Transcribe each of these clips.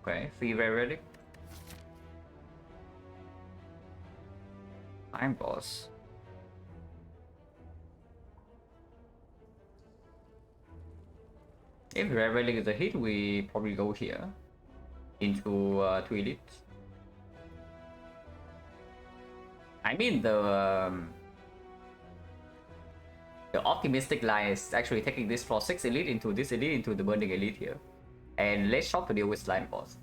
Okay, free rare relic. Time boss. If rare relic is a hit, we probably go here into 2 elite. I mean the optimistic line is actually taking this floor 6 elite into this elite into the burning elite here, and let's shop to deal with slime boss.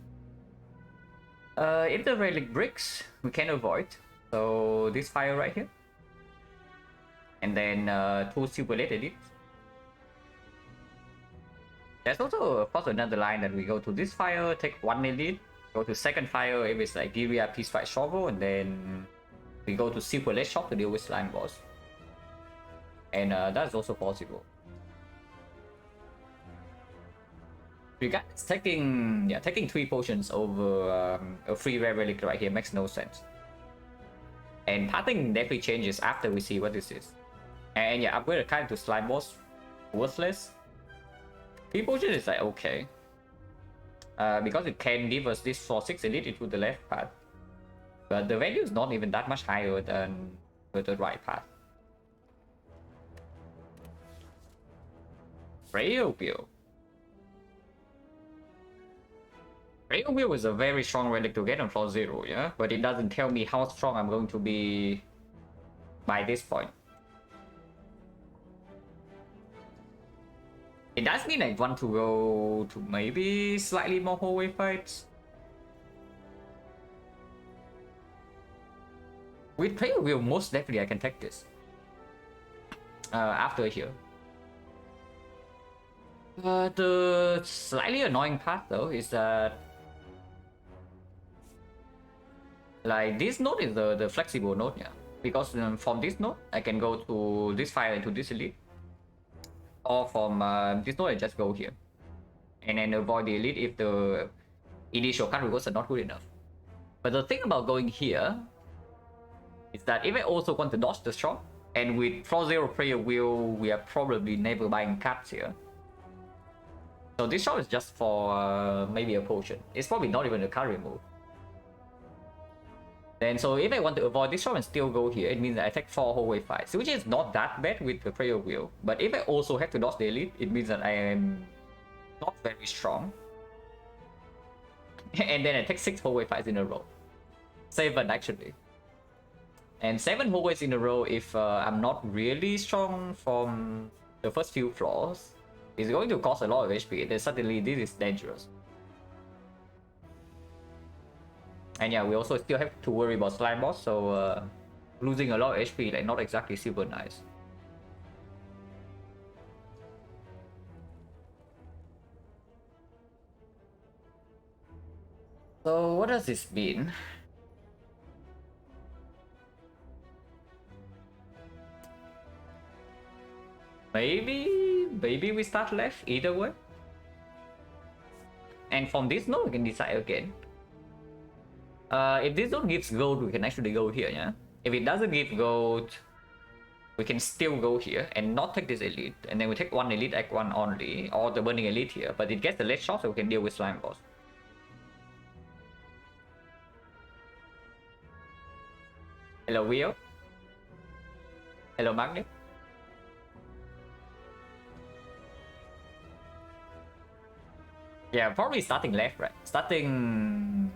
If the relic bricks, we can avoid. So this fire right here, and then 2 super late elite. There's also of course another line that we go to this fire, take 1 elite, go to second fire if it's like Giria, Peace Fight Shovel, and then we go to super late shop to deal with slime boss. And that's also possible. Regardless, taking 3 potions over a free rare relic right here makes no sense. And pathing definitely changes after we see what this is. And yeah, upgrade the kind to slime boss, worthless. 3 potions is like okay. Because it can give us this for 6 elite into the left path. But the value is not even that much higher than the right path. Rail Wheel. Rail Wheel is a very strong relic to get on floor 0, yeah? But it doesn't tell me how strong I'm going to be by this point. It does mean I want to go to maybe slightly more hallway fights. With Rail Wheel, most definitely I can take this. After here. The slightly annoying part though is that like this node is the flexible node, yeah. Because from this node I can go to this fire into this elite, or from this node I just go here and then avoid the elite if the initial card rewards are not good enough. But the thing about going here is that if I also want to dodge the shot, and with floor 0 prayer wheel we are probably never buying cards here. So this shot is just for maybe a potion. It's probably not even a card remove. Then so if I want to avoid this shot and still go here, it means that I take 4 hallway fights, which is not that bad with the prayer wheel. But if I also have to dodge the elite, it means that I am not very strong. And then I take 6 hallway fights in a row. 7 actually. And 7 hallways in a row if I'm not really strong from the first few floors. It's going to cost a lot of HP, then suddenly this is dangerous. And yeah, we also still have to worry about slime boss, so losing a lot of HP, like not exactly super nice. So what does this mean? Maybe we start left either way. And from this node we can decide again. If this node gives gold, we can actually go here, yeah? If it doesn't give gold, we can still go here and not take this elite. And then we take 1 elite, act 1 only, or the burning elite here. But it gets the late shot so we can deal with slime boss. Hello Wheel. Hello Magnet. Yeah, probably starting left, right? Starting...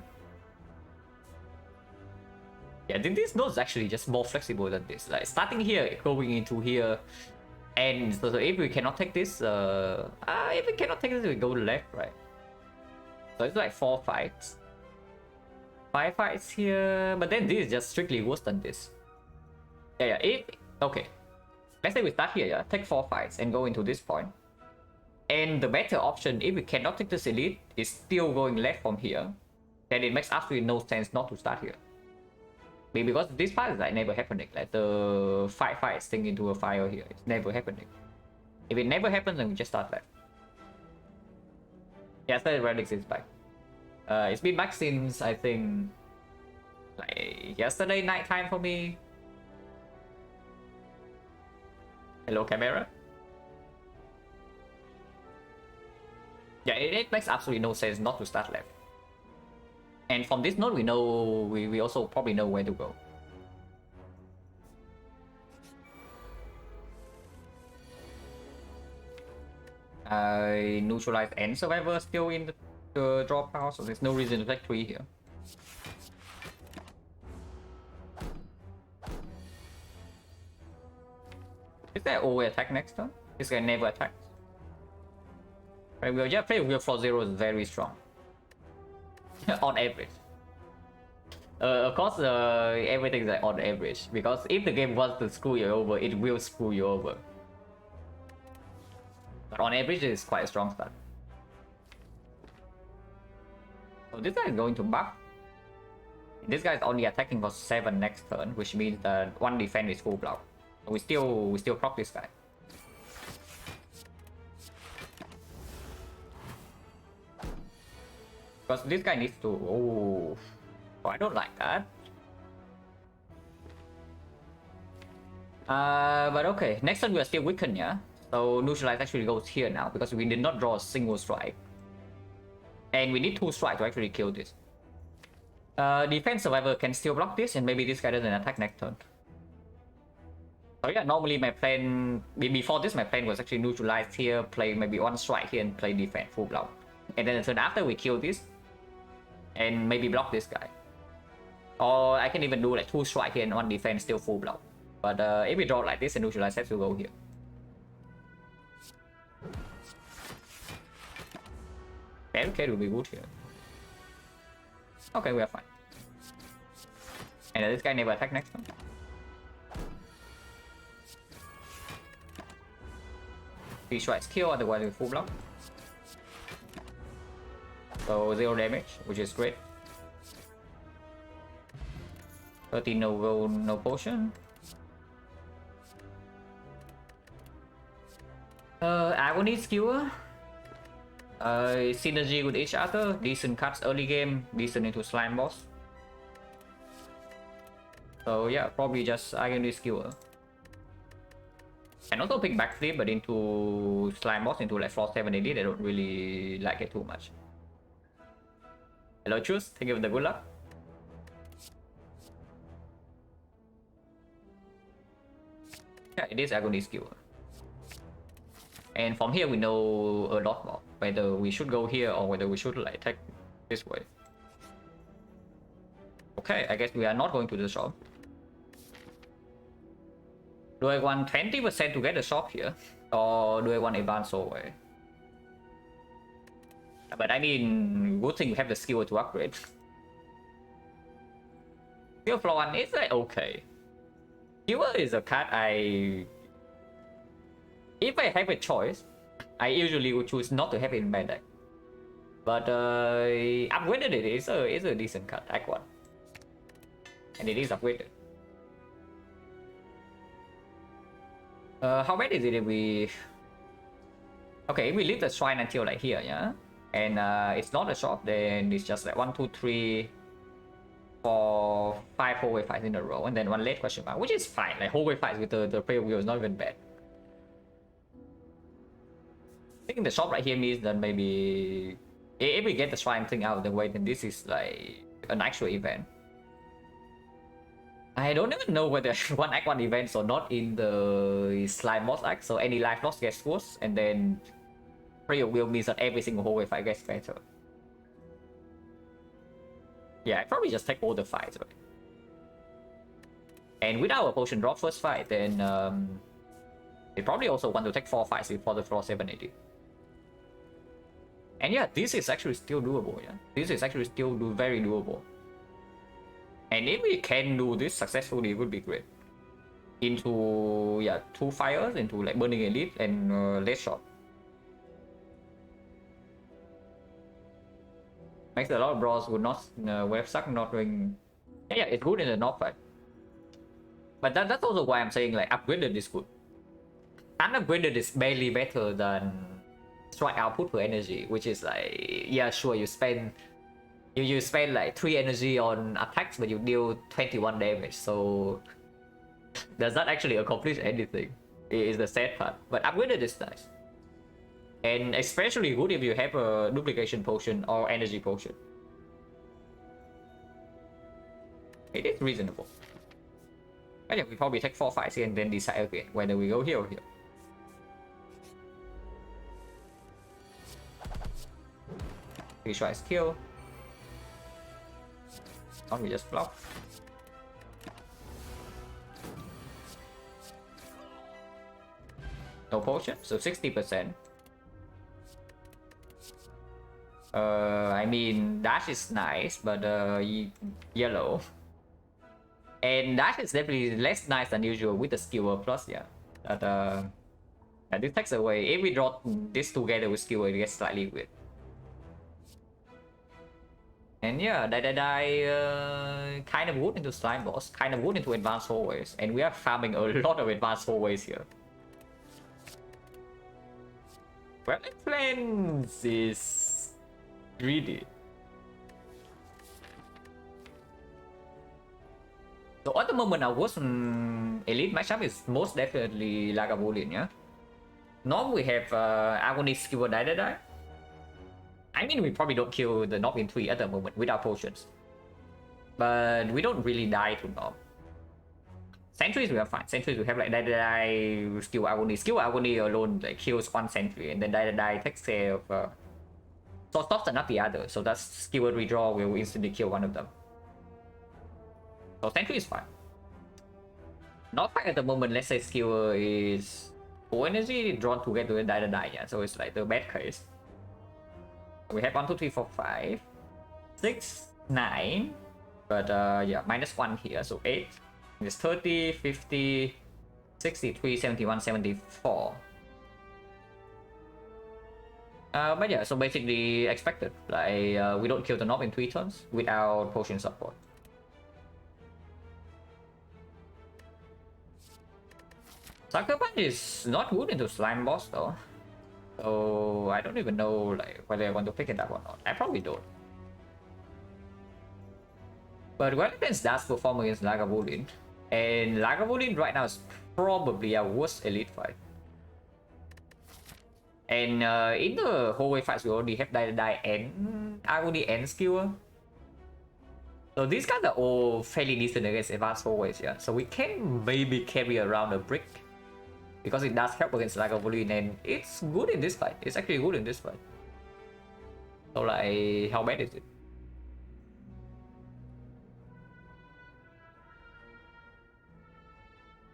Yeah, this node is actually just more flexible than this. Like, starting here, going into here. And so if we cannot take this, if we cannot take this, we go left, right? So it's like 4 fights. 5 fights here, but then this is just strictly worse than this. Yeah, okay. Let's say we start here, yeah? Take 4 fights and go into this point. And the better option, if we cannot take this elite, is still going left from here. Then it makes absolutely no sense not to start here. Because this fight is like never happening. Like the 5 fights thing into a fire here, it's never happening. If it never happens, then we just start left. Yeah, so Relics is back. It's been back since I think like yesterday night time for me. Hello camera. Yeah, it makes absolutely no sense not to start left. And from this node, we know we also probably know where to go. I neutralize and survivor still in the drop house, so there's no reason to take 3 here. Is there always attack next turn? This guy never attacks. Right, we'll just play with floor 0 is very strong. On average. Of course, everything is like on average, because if the game wants to screw you over, it will screw you over. But on average, it's quite a strong start. So this guy is going to buff. This guy is only attacking for 7 next turn, which means that 1 defense is full block. So we still proc this guy. Because this guy needs to... Oh, I don't like that. But okay, next turn we are still weakened, yeah? So neutralize actually goes here now, because we did not draw a single strike. And we need 2 strikes to actually kill this. Defense survivor can still block this, and maybe this guy doesn't attack next turn. So yeah, normally my plan... Before this, my plan was actually neutralize here, play maybe 1 strike here, and play defense full block. And then the turn after we kill this, and maybe block this guy. Or I can even do like 2 strike here and 1 defense still full block. But if we draw like this, and neutralize has to go here. Barricade will be good here. Okay, we are fine. And this guy never attack next time. He strikes kill, otherwise we full block. So 0 damage, which is great. 13 no gold, no potion. Agony skewer. Synergy with each other, decent cuts early game, decent into slime boss. So yeah, probably just Agony skewer. And also pick backflip, but into slime boss, into like floor 7 AD, they don't really like it too much. Hello Choose, thank you for the good luck. Yeah, it is Agony skewer. And from here we know a lot more, whether we should go here or whether we should like take this way. Okay, I guess we are not going to the shop. Do I want 20% to get the shop here? Or do I want advance away? But I mean, good thing we have the skill to upgrade. Skill floor 1 is like okay. Skill is a card if I have a choice, I usually would choose not to have it in my deck. But upgraded it is a decent card, Act 1. And it is upgraded. How bad is it if we... Okay, if we leave the shrine until like here, yeah? And it's not a shop, then it's just like 1, 2, 3, 4, 5 hallway fights in a row, and then 1 late question mark, which is fine. Like hallway fights with the prayer wheel is not even bad. I think the shop right here means that maybe if we get the shrine thing out of the way, then this is like an actual event. I don't even know whether one Act 1 events or not in the slime boss act, so any life loss gets worse, and then prayer wheel means that every single hallway fight gets better. Yeah, I probably just take all the fights, right? And without a potion drop first fight, then they probably also want to take 4 fights before the floor 780. And yeah, this is actually still doable, yeah. This is actually still very doable. And if we can do this successfully, it would be great. Into, yeah, 2 fires, into like Burning Elite and late shot. Makes a lot of bros would not, web suck not doing... Yeah, it's good in the knock fight. But that's also why I'm saying like upgraded is good. Unupgraded is barely better than strike output per energy, which is like, yeah, sure, you spend like 3 energy on attacks, but you deal 21 damage, so does not actually accomplish anything. It is the sad part. But upgraded is nice. And especially good if you have a duplication potion or energy potion. It is reasonable. But yeah, we probably take 4 fights here and then decide again whether we go here or here. We try skill. Or we just block. No potion, so 60%. I mean, dash is nice, but yellow. And dash is definitely less nice than usual with the skewer plus, yeah. But yeah, this takes away. If we draw this together with skewer, it gets slightly weird. And yeah, die kind of good into slime boss, kind of good into advanced hallways, and we are farming a lot of advanced hallways here. Well, plans is greedy. So at the moment, our worst elite matchup is most definitely Lagavulin, yeah? Now we have Agony Skewer Die. I mean, we probably don't kill the Knob in 3 at the moment without potions. But we don't really die to Knob. Sentries we are fine. Sentries we have like Die, Skill Agony. Skill Agony alone like kills one sentry, and then Die takes care of so stops and not the other. So that's Skewer redraw will instantly kill one of them. So sentry is fine. Not fine at the moment. Let's say Skewer is full energy drawn together with Die, yeah. So it's like the bad case. We have 1, 2, 3, 4, 5, 6, 9, but yeah, -1 here, so 8. It's 30, 50, 63, 71, 74. But yeah, so basically expected. Like we don't kill the Knob in 3 turns without potion support. Sucker Punch is not good into slime boss though. So I don't even know like whether I want to pick it up or not. I probably don't. But Guardians does perform against Lagavulin. And Lagavulin right now is probably our worst elite fight. And in the hallway fights we already have Die and Agony and Skewer. So these guys are all fairly decent against advanced hallways, yeah. So we can maybe carry around a brick. Because it does help against Lagavulin, and it's good in this fight. It's actually good in this fight. So like, how bad is it?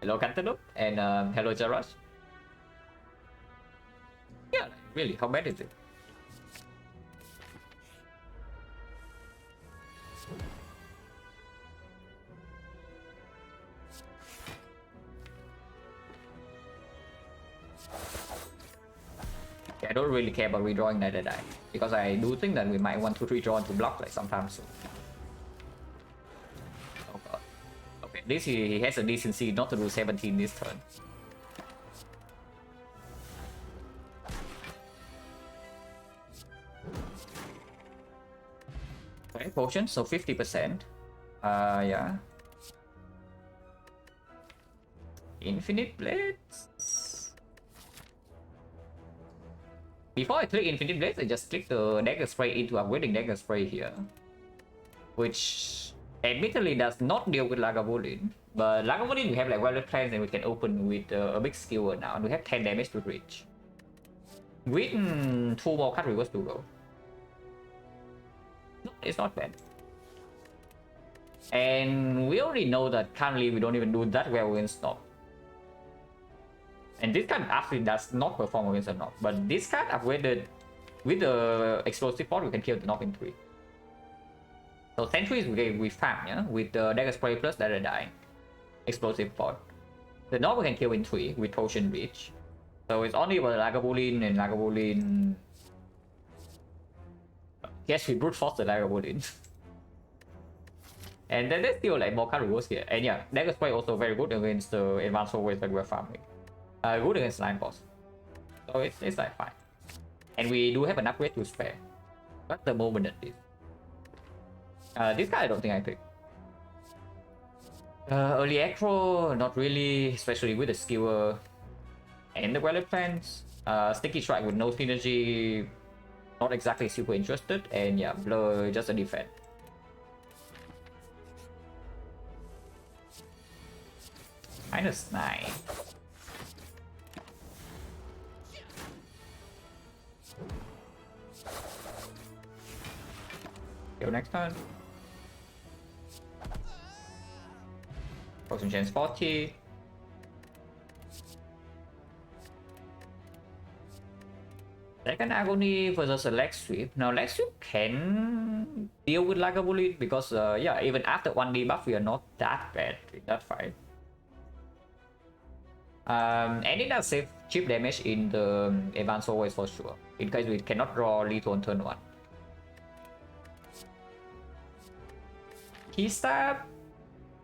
Hello Cantaloupe, and hello Jarash. Yeah, really, how bad is it? I don't really care about redrawing Die, because I do think that we might want to redraw into block like sometimes soon. Oh god. Okay, this he has a decency not to do 17 this turn. Okay, potion, so 50%. Yeah. Infinite Blades. Before I click Infinite Blades, I just click the Dagger Spray into upgrading Dagger Spray here. Which admittedly does not deal with Lagavulin. But Lagavulin we have like Violet Plans and we can open with a big skewer now. And we have 10 damage to reach. With 2 more card reverse to go. No, it's not bad. And we already know that currently we don't even do that well against Knob. And this card actually does not perform against a Knob, but this card upgraded with the explosive pod, we can kill the Knob in 3. So sentries we farm, yeah, with the Dagger Spray plus Die, explosive pod. The Knob we can kill in 3 with potion reach. So it's only about Lagavulin, and Lagavulin. Yes, we brute force the Lagavulin. And then there's still like more card rewards here. And yeah, Dagger Spray also very good against the advanced hallways that we're farming. Good against slime boss. So it's like fine. And we do have an upgrade to spare. At the moment at least. This guy I don't think I pick. Early acro, not really, especially with the skewer and the Violet Plans. Sticky Strike with no synergy, not exactly super interested. And yeah, Blur just a defense. -9. Go next turn. Potion chance 40. Second Agony versus a leg sweep. Now leg sweep can deal with Lagavulin because yeah, even after 1 debuff we are not that bad in that fight. And it does save chip damage in the advanced always for sure, in case we cannot draw lethal on turn 1. Key Stab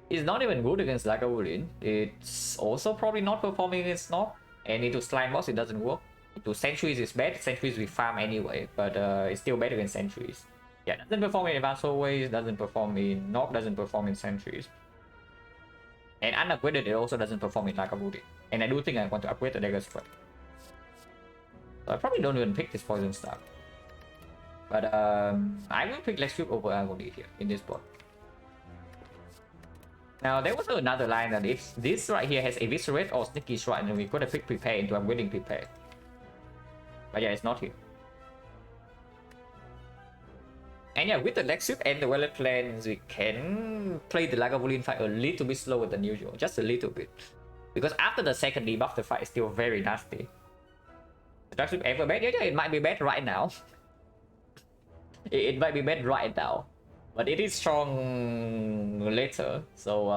is not even good against Lagavulin. It's also probably not performing against Snog, and into Slime Boss it doesn't work. Into Sentries is bad. Sentries we farm anyway, but it's still better than Sentries. Yeah, doesn't perform in Advanced Always, doesn't perform in Nog, doesn't perform in Sentries. And unupgraded, it also doesn't perform in Lagavulin. And I do think I want to upgrade the Dagger Strike. So I probably don't even pick this Poison Stab. But I will pick Leg Sweep over Agony here in this board. Now there was another line that if this right here has Eviscerate or Sneaky Shrine, then we could have picked Prepare into upgrading Prepare. But yeah, it's not here. And yeah, with the Leg Sweep and the Wallet Plans, we can play the Lagavulin fight a little bit slower than usual. Just a little bit. Because after the second debuff, the fight is still very nasty. Is Leg Sweep ever bad? Yeah, it might be bad right now. It might be bad right now. But it is strong later. So,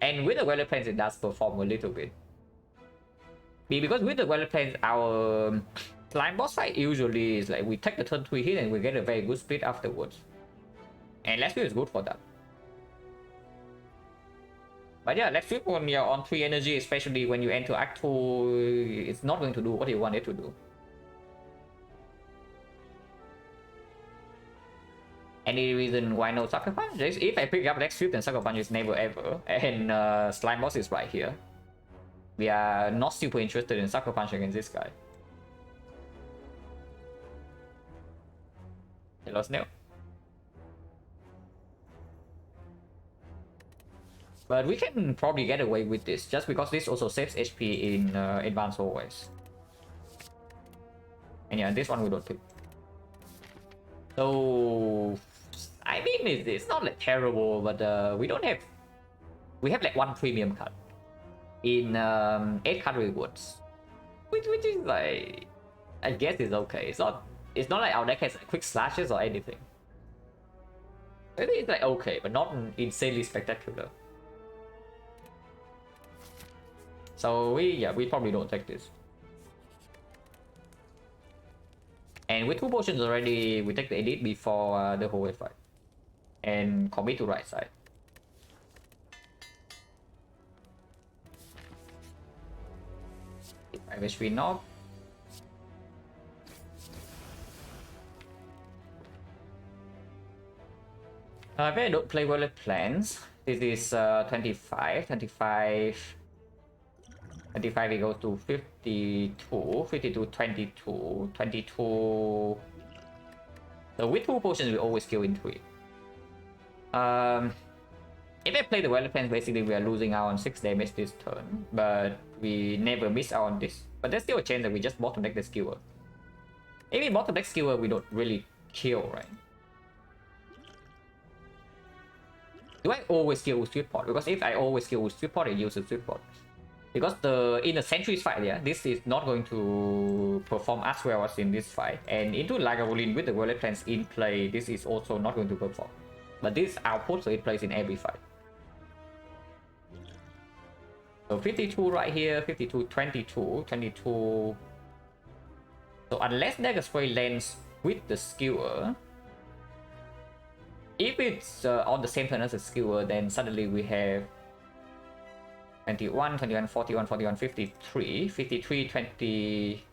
and with the Wallet Plans, it does perform a little bit. Because with the Wallet Plans, our Slime Boss fight usually is like we take the turn 3 hit and we get a very good split afterwards. And Leg Sweep is good for that. But yeah, Leg Sweep when you're on 3 energy, especially when you enter Act 2, it's not going to do what you want it to do. Any reason why no Sucker Punch? If I pick up Leg Sweep, then Sucker Punch is never ever. And Slime Boss is right here. We are not super interested in Sucker Punch against this guy. Hello, Snail. But we can probably get away with this, just because this also saves HP in Advanced Always. And yeah, this one we don't pick. So, I mean, it's not like terrible, but we don't have... We have like 1 premium card in 8 card rewards, which is like, I guess it's okay. It's not like our deck has quick slashes or anything. I think it's like okay, but not insanely spectacular. So we probably don't take this. And with 2 potions already, we take the edit before the whole fight and commit to right side. I wish we knock. If I don't play Wallet Plans, this is 25, we go to 52, 52, 22, 22. So with 2 potions, we always kill in 3. If I play the Wallet Plans, basically we are losing out on 6 damage this turn, but we never miss out on this. But there's still a chance that we just bottom deck the skewer. If we bottom deck skewer, we don't really kill, right? Do I always kill with Sweet Pot? Because if I always kill with Sweet Pot, I use a Sweet Pot. Because in the Sentries fight, yeah, this is not going to perform as well as in this fight. And into Lagavulin with the Wallet Plans in play, this is also not going to perform. But this output, so it plays in every fight. So 52 right here, 52, 22, 22. So unless Dagger Spray lands with the skewer, if it's on the same turn as the skewer, then suddenly we have 21, 21, 41, 41, 53, 53, 20,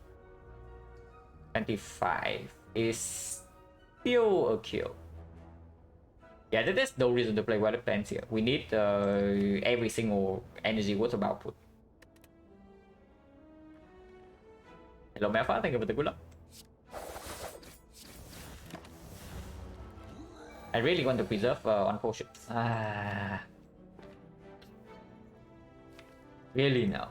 25 is still a kill. Yeah, there's no reason to play Wallet Plans here. We need every single energy worth of output. Hello Melfa, thank you for the good luck. I really want to preserve on potion. Really now.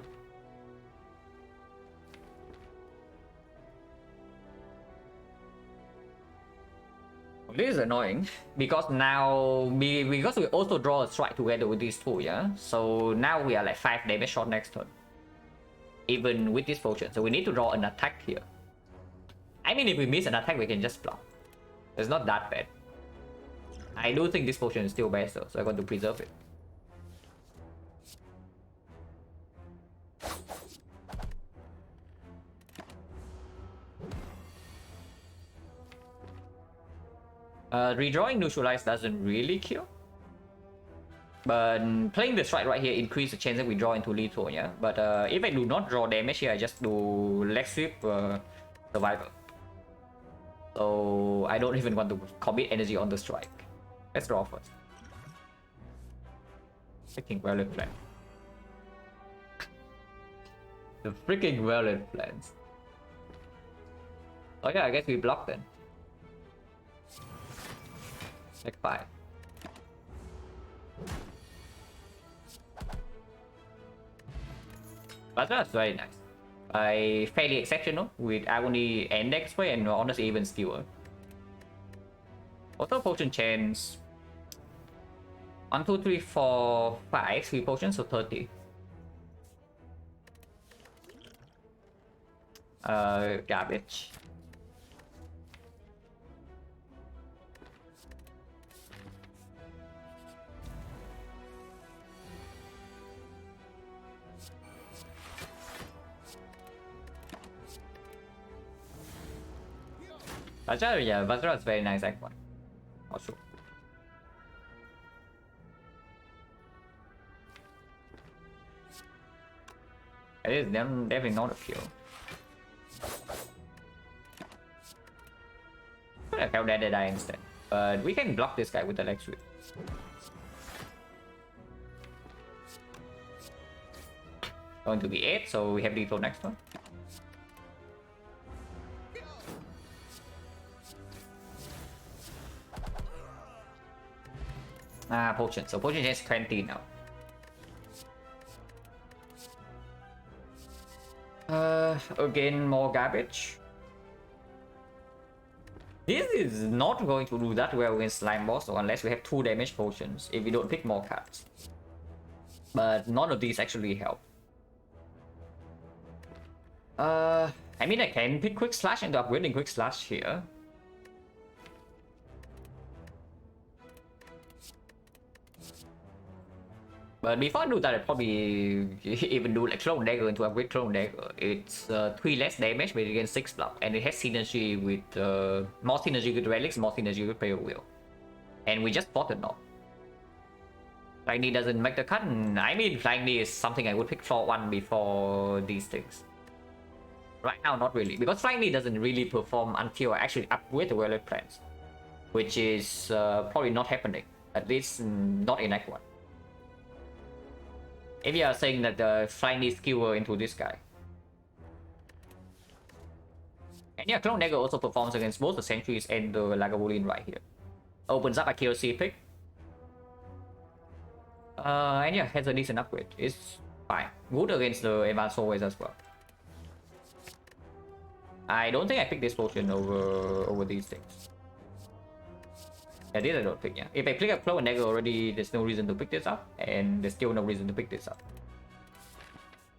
This is annoying because now because we also draw a strike together with these two, yeah. So now we are like 5 damage short next turn, even with this potion. So we need to draw an attack here. I mean, if we miss an attack, we can just block. It's not that bad. I do think this potion is still better, so I got to preserve it. Redrawing neutralize doesn't really kill, but playing the strike right here increase the chance that we draw into lethal, yeah. But if I do not draw damage here, I just do leg sweep survivor. So I don't even want to commit energy on the strike. Let's draw first. Freaking well-laid plan. The freaking well-laid plans. Oh yeah, I guess we block then. Like 5. But that's very nice. Fairly exceptional with agony and X-ray and honestly even skewer. Auto potion chance 1, 2, 3, 4, 5, 3 potions, so 30. Garbage. Vajra, yeah, Vajra is very nice icon. Also. It is definitely not a kill. I felt that they die instead. But we can block this guy with the leg sweep. Going to be 8, so we have lethal next one. Potion. So potion is 20 now. Again, more garbage. This is not going to do that well against slime boss, unless we have 2 damage potions if we don't pick more cards. But none of these actually help. I mean, I can pick quick slash and upgrading quick slash here. But before I do that, I'd probably even do like Clone Dagger into upgrade Clone Dagger. It's 3 less damage, but again 6 block, and it has synergy with more synergy with relics, more synergy with prayer wheel, and we just fought it now. Flying Knee doesn't make the cut. I mean, Flying Knee is something I would pick floor 1 before these things. Right now, not really, because Flying Knee doesn't really perform until I actually upgrade the well-laid plans, which is probably not happening, at least not in Act 1. If you are saying that the Flying Knee skewer into this guy. And yeah, Clone Dagger also performs against both the Sentries and the Lagavulin right here. Opens up accuracy pick. And yeah, has a decent upgrade. It's fine. Good against the Advanced Hallways as well. I don't think I picked this potion over these things. Yeah, this I don't pick, yeah. If I click a Clone Dagger already, there's no reason to pick this up, and there's still no reason to pick this up.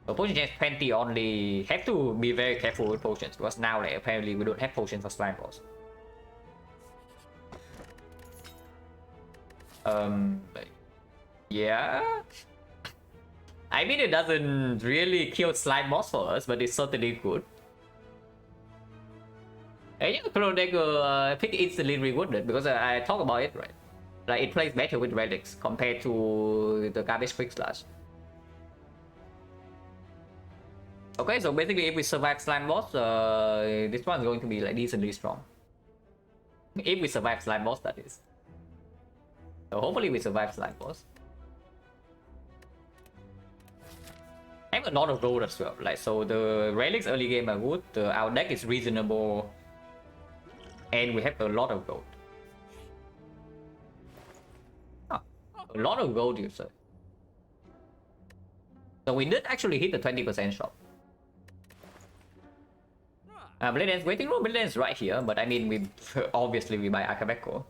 So potion chance 20 only. Have to be very careful with potions, because now like, apparently we don't have potions for slime boss. Yeah. I mean, it doesn't really kill slime boss for us, but it's certainly good. And yeah, Clone Dagger pick instantly rewarded because I talk about it, right? Like it plays better with relics compared to the garbage quick slash. Okay, so basically if we survive slime boss, this one's going to be like decently strong. If we survive slime boss, that is. So hopefully we survive slime boss. I have a lot of gold as well. Like so, the relics early game are good. Our deck is reasonable. And we have a lot of gold. A lot of gold, you say? So we did actually hit the 20% shot. Blade Dance waiting room, Blade Dance right here, but I mean, we obviously we buy Akabeko.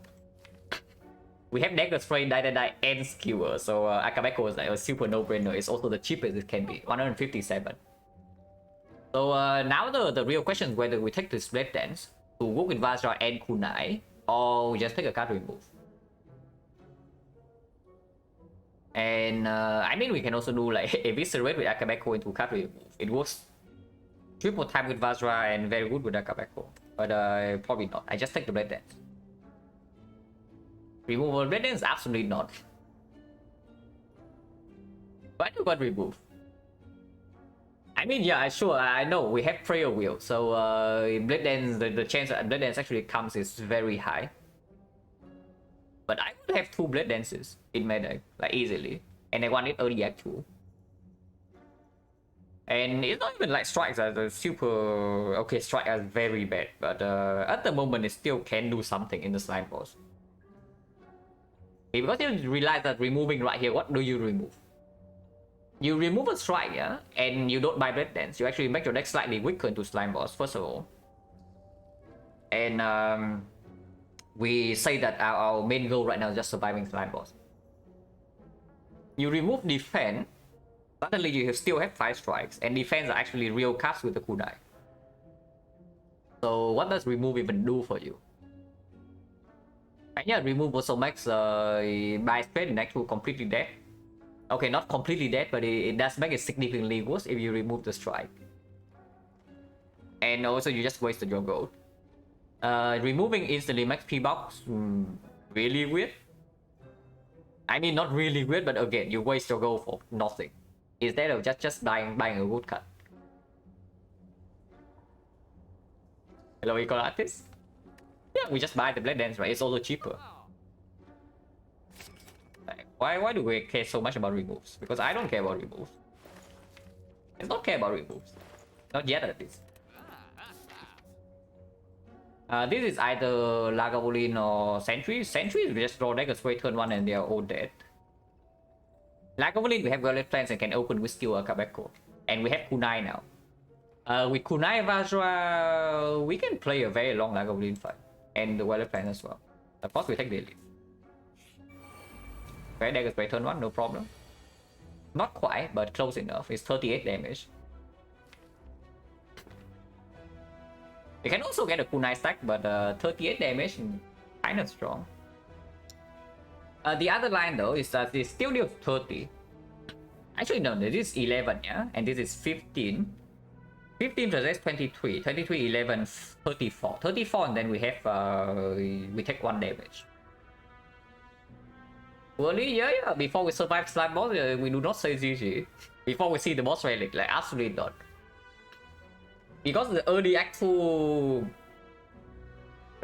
We have Dagger Spray, Die, and Skewer, so Akabeko is like a super no-brainer. It's also the cheapest it can be, 157. So now the real question is whether we take this Blade Dance to work with Vajra and Kunai, or we just take a card remove. And I mean, we can also do like Eviscerate with Akabeko into card remove. It works triple time with Vajra and very good with Akabeko, but probably not. I just take the Blade Dance. Removal Blade Dance? Absolutely not. Why do you got remove? I mean, yeah, sure, I know we have Prayer Wheel, so Blade Dance, the chance that Blade Dance actually comes is very high. But I would have 2 Blade Dances in my deck, like easily, and I want it early act too. And it's not even like strikes as a super... Okay, strike is very bad, but at the moment it still can do something in the slime boss. Okay, because you realize that removing right here, what do you remove? You remove a strike, yeah? And you don't buy Blade Dance. You actually make your deck slightly weaker into slime boss, first of all. And we say that our main goal right now is just surviving slime boss. You remove defense, suddenly you still have 5 strikes, and defense are actually real cards with the kunai. So what does remove even do for you? And yeah, remove also makes buy spread in actual completely dead. Okay, not completely dead, but it does make it significantly worse if you remove the strike. And also you just wasted your gold. Removing instantly makes P-Box really weird. I mean, not really weird, but again, you waste your gold for nothing. Instead of just buying a good card. Hello, Eco Artist? Yeah, we just buy the Blade Dance, right? It's also cheaper. Like, why do we care so much about removes? Because I don't care about removes. I don't care about removes. Not yet at least. This is either Lagavulin or Sentry. Sentry, we just draw Dagger Spray turn 1 and they are all dead. Lagavulin, we have Violet Plans and can open with skill Akabeko. And we have Kunai now. With Kunai Vajra, we can play a very long Lagavulin fight. And the Violet Plans as well. Of course, we take the elite. Okay, Dagger Spray turn 1, no problem. Not quite, but close enough. It's 38 damage. You can also get a Kunai stack, but 38 damage, kind of strong. The other line though is that it still deals 30. Actually no, this is 11, yeah? And this is 15. 15 possess 23. 23, 11, 34. 34 and then we have, we take 1 damage. Early, yeah, before we survive slime boss, we do not say GG. Before we see the boss relic, like absolutely not. Because the early act 2,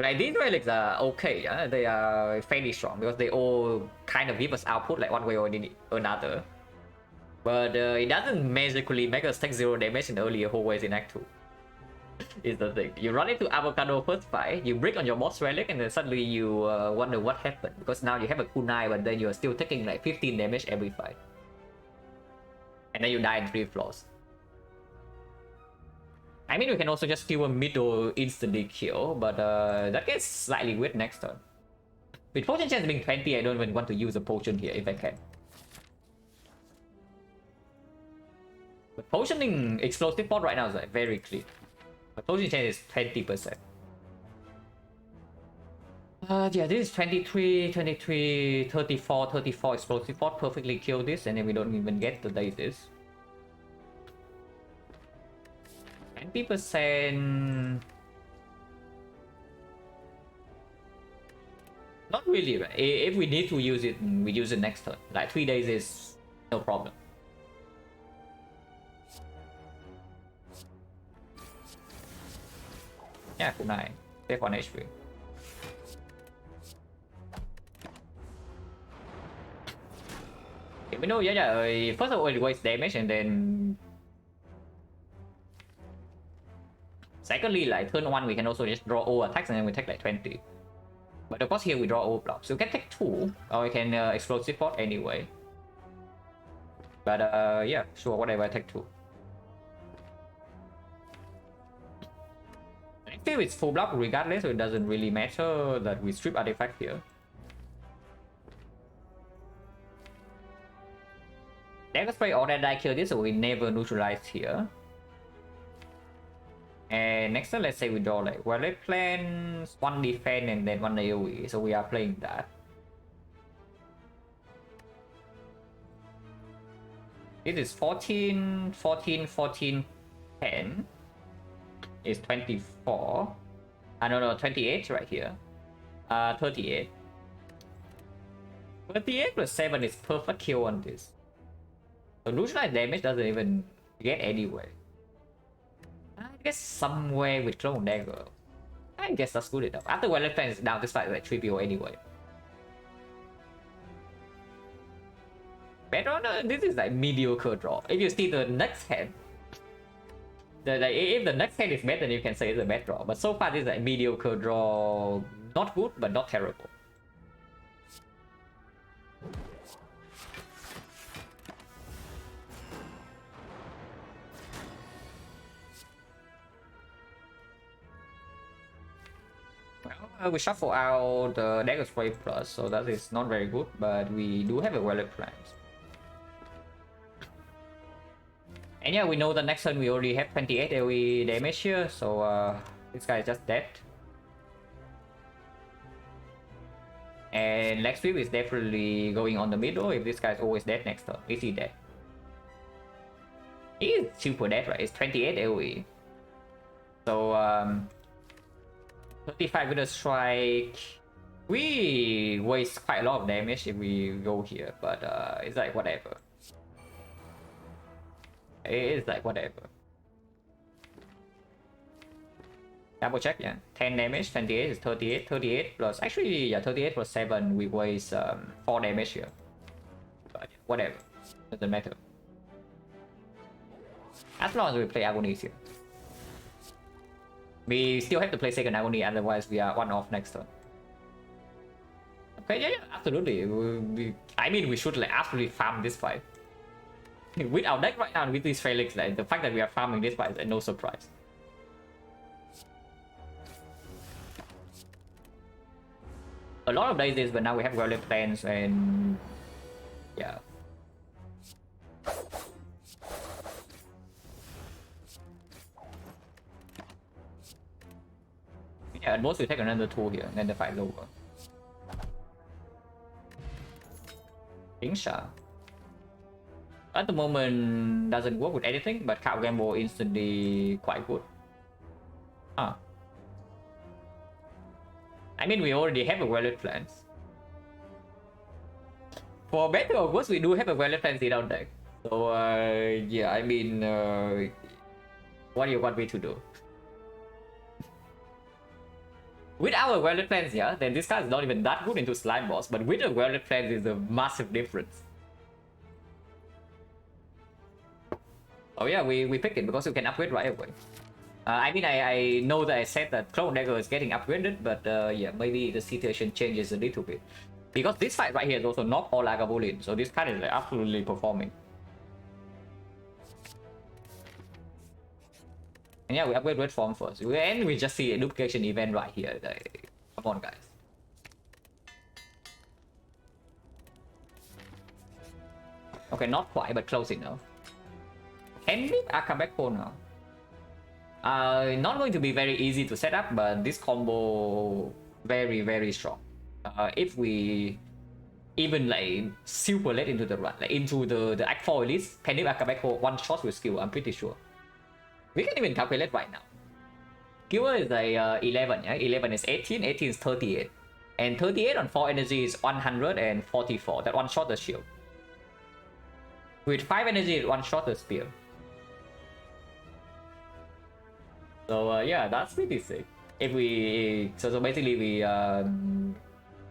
like these relics are okay, yeah? They are fairly strong because they all kind of give us output like one way or another. But it doesn't magically make us take 0 damage in the earlier hallways in act 2. Is the thing. You run into Avocado first fight, you break on your boss relic, and then suddenly you wonder what happened. Because now you have a kunai, but then you're still taking like 15 damage every fight. And then you die in 3 floors. I mean, we can also just kill a middle instantly kill, but that gets slightly weird next turn. With potion chance being 20, I don't even want to use a potion here if I can. But potioning explosive pot right now is like very clean. But potion chance is 20%. Yeah, this is 23, 23, 34, 34 explosive pot perfectly kill this, and then we don't even get the daisies. 20%. Not really, right? If we need to use it, we use it next turn. Like 3 days is no problem. Yeah, good night. Take 1 HP. Okay, we know, yeah. First of all, it wastes damage, and then secondly, like turn 1, we can also just draw all attacks, and then we take like 20. But of course, here we draw all blocks, so we can take 2, or we can explosive pot anyway. But yeah, sure, whatever, I take 2. I feel it's full block regardless, so it doesn't really matter that we strip artifact here. Dagger spray or that die kill this, so we never neutralize here. And next turn, let's say we draw like Violet Plans, 1 defense and then 1 AoE, so we are playing that. It is 14, 14, 14, 10. Is 24. No, 28 right here. 38. 38 plus 7 is perfect kill on this. So neutralize damage doesn't even get anywhere. I guess somewhere with Clone Dagger. I guess that's good enough. After Violet Flame is down, this fight is like 3 PO anyway. Better, this is like mediocre draw. If you see the next hand, if the next hand is bad, then you can say it's a bad draw. But so far, this is like mediocre draw. Not good, but not terrible. Well, we shuffle out the Dagger Spray Plus, so that is not very good, but we do have a Violet Flames. And yeah, we know the next turn we already have 28 AoE damage here, so this guy is just dead. And Leg Sweep is definitely going on the middle if this guy is always dead next turn. Is he dead? He is super dead, right? It's 28 AoE. So 35 with a strike. We waste quite a lot of damage if we go here, but it's like whatever. It's like whatever. Double check, yeah. 10 damage, 28 is 38. 38 plus, actually, yeah, 38 plus 7, we waste 4 damage here. But whatever, doesn't matter. As long as we play Agonies here. We still have to play second Agony, otherwise we are 1 off next turn. Okay, yeah, absolutely. I mean, we should like absolutely farm this fight. With our deck right now, with these Felix, like, the fact that we are farming this fight is no surprise. A lot of days, but now we have Violet Plans and yeah. Yeah, at most we take another 2 here, and then the fight is over. Insha. At the moment, doesn't work with anything, but Cow Gamble instantly quite good. Huh. I mean, we already have a Violet Plans. For better or worse, we do have a Violet Plans in our deck. So, yeah, I mean, what do you want me to do? With our Violet Plans, yeah, then this card is not even that good into Slime Boss, but with a Violet Plans is a massive difference. Oh yeah, we picked it because we can upgrade right away. I mean, I know that I said that Clone Dagger is getting upgraded, but yeah, maybe the situation changes a little bit. Because this fight right here is also not all Lagavulin, so this card is like, absolutely performing. And yeah, we upgrade Red Form first. And we just see a duplication event right here. Like, come on, guys. Okay, not quite, but close enough. Can we come back home now? Not going to be very easy to set up, but this combo very, very strong. If we even like super late into the run, like into the Act 4 release, Penny Akabeko one shot with skill, I'm pretty sure. We can even calculate right now. Skill is like 11, yeah? 11 is 18, 18 is 38. And 38 on 4 energy is 144. That one shot the shield. With 5 energy, it one shot the spear. So yeah, that's pretty sick. If we so basically we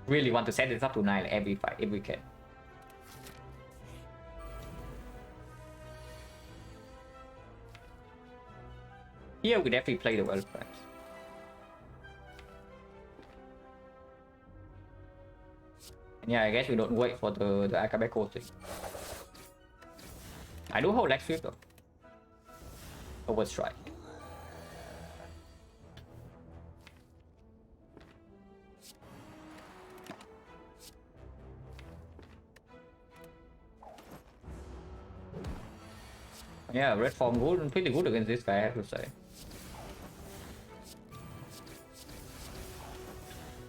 really want to set this up to 9 every fight if we can. Here we definitely play the World Crimes. And yeah, I guess we don't wait for the Akabeko thing. I do hold leg sweep though. Overstrike. Yeah, red form good, pretty good against this guy, I have to say.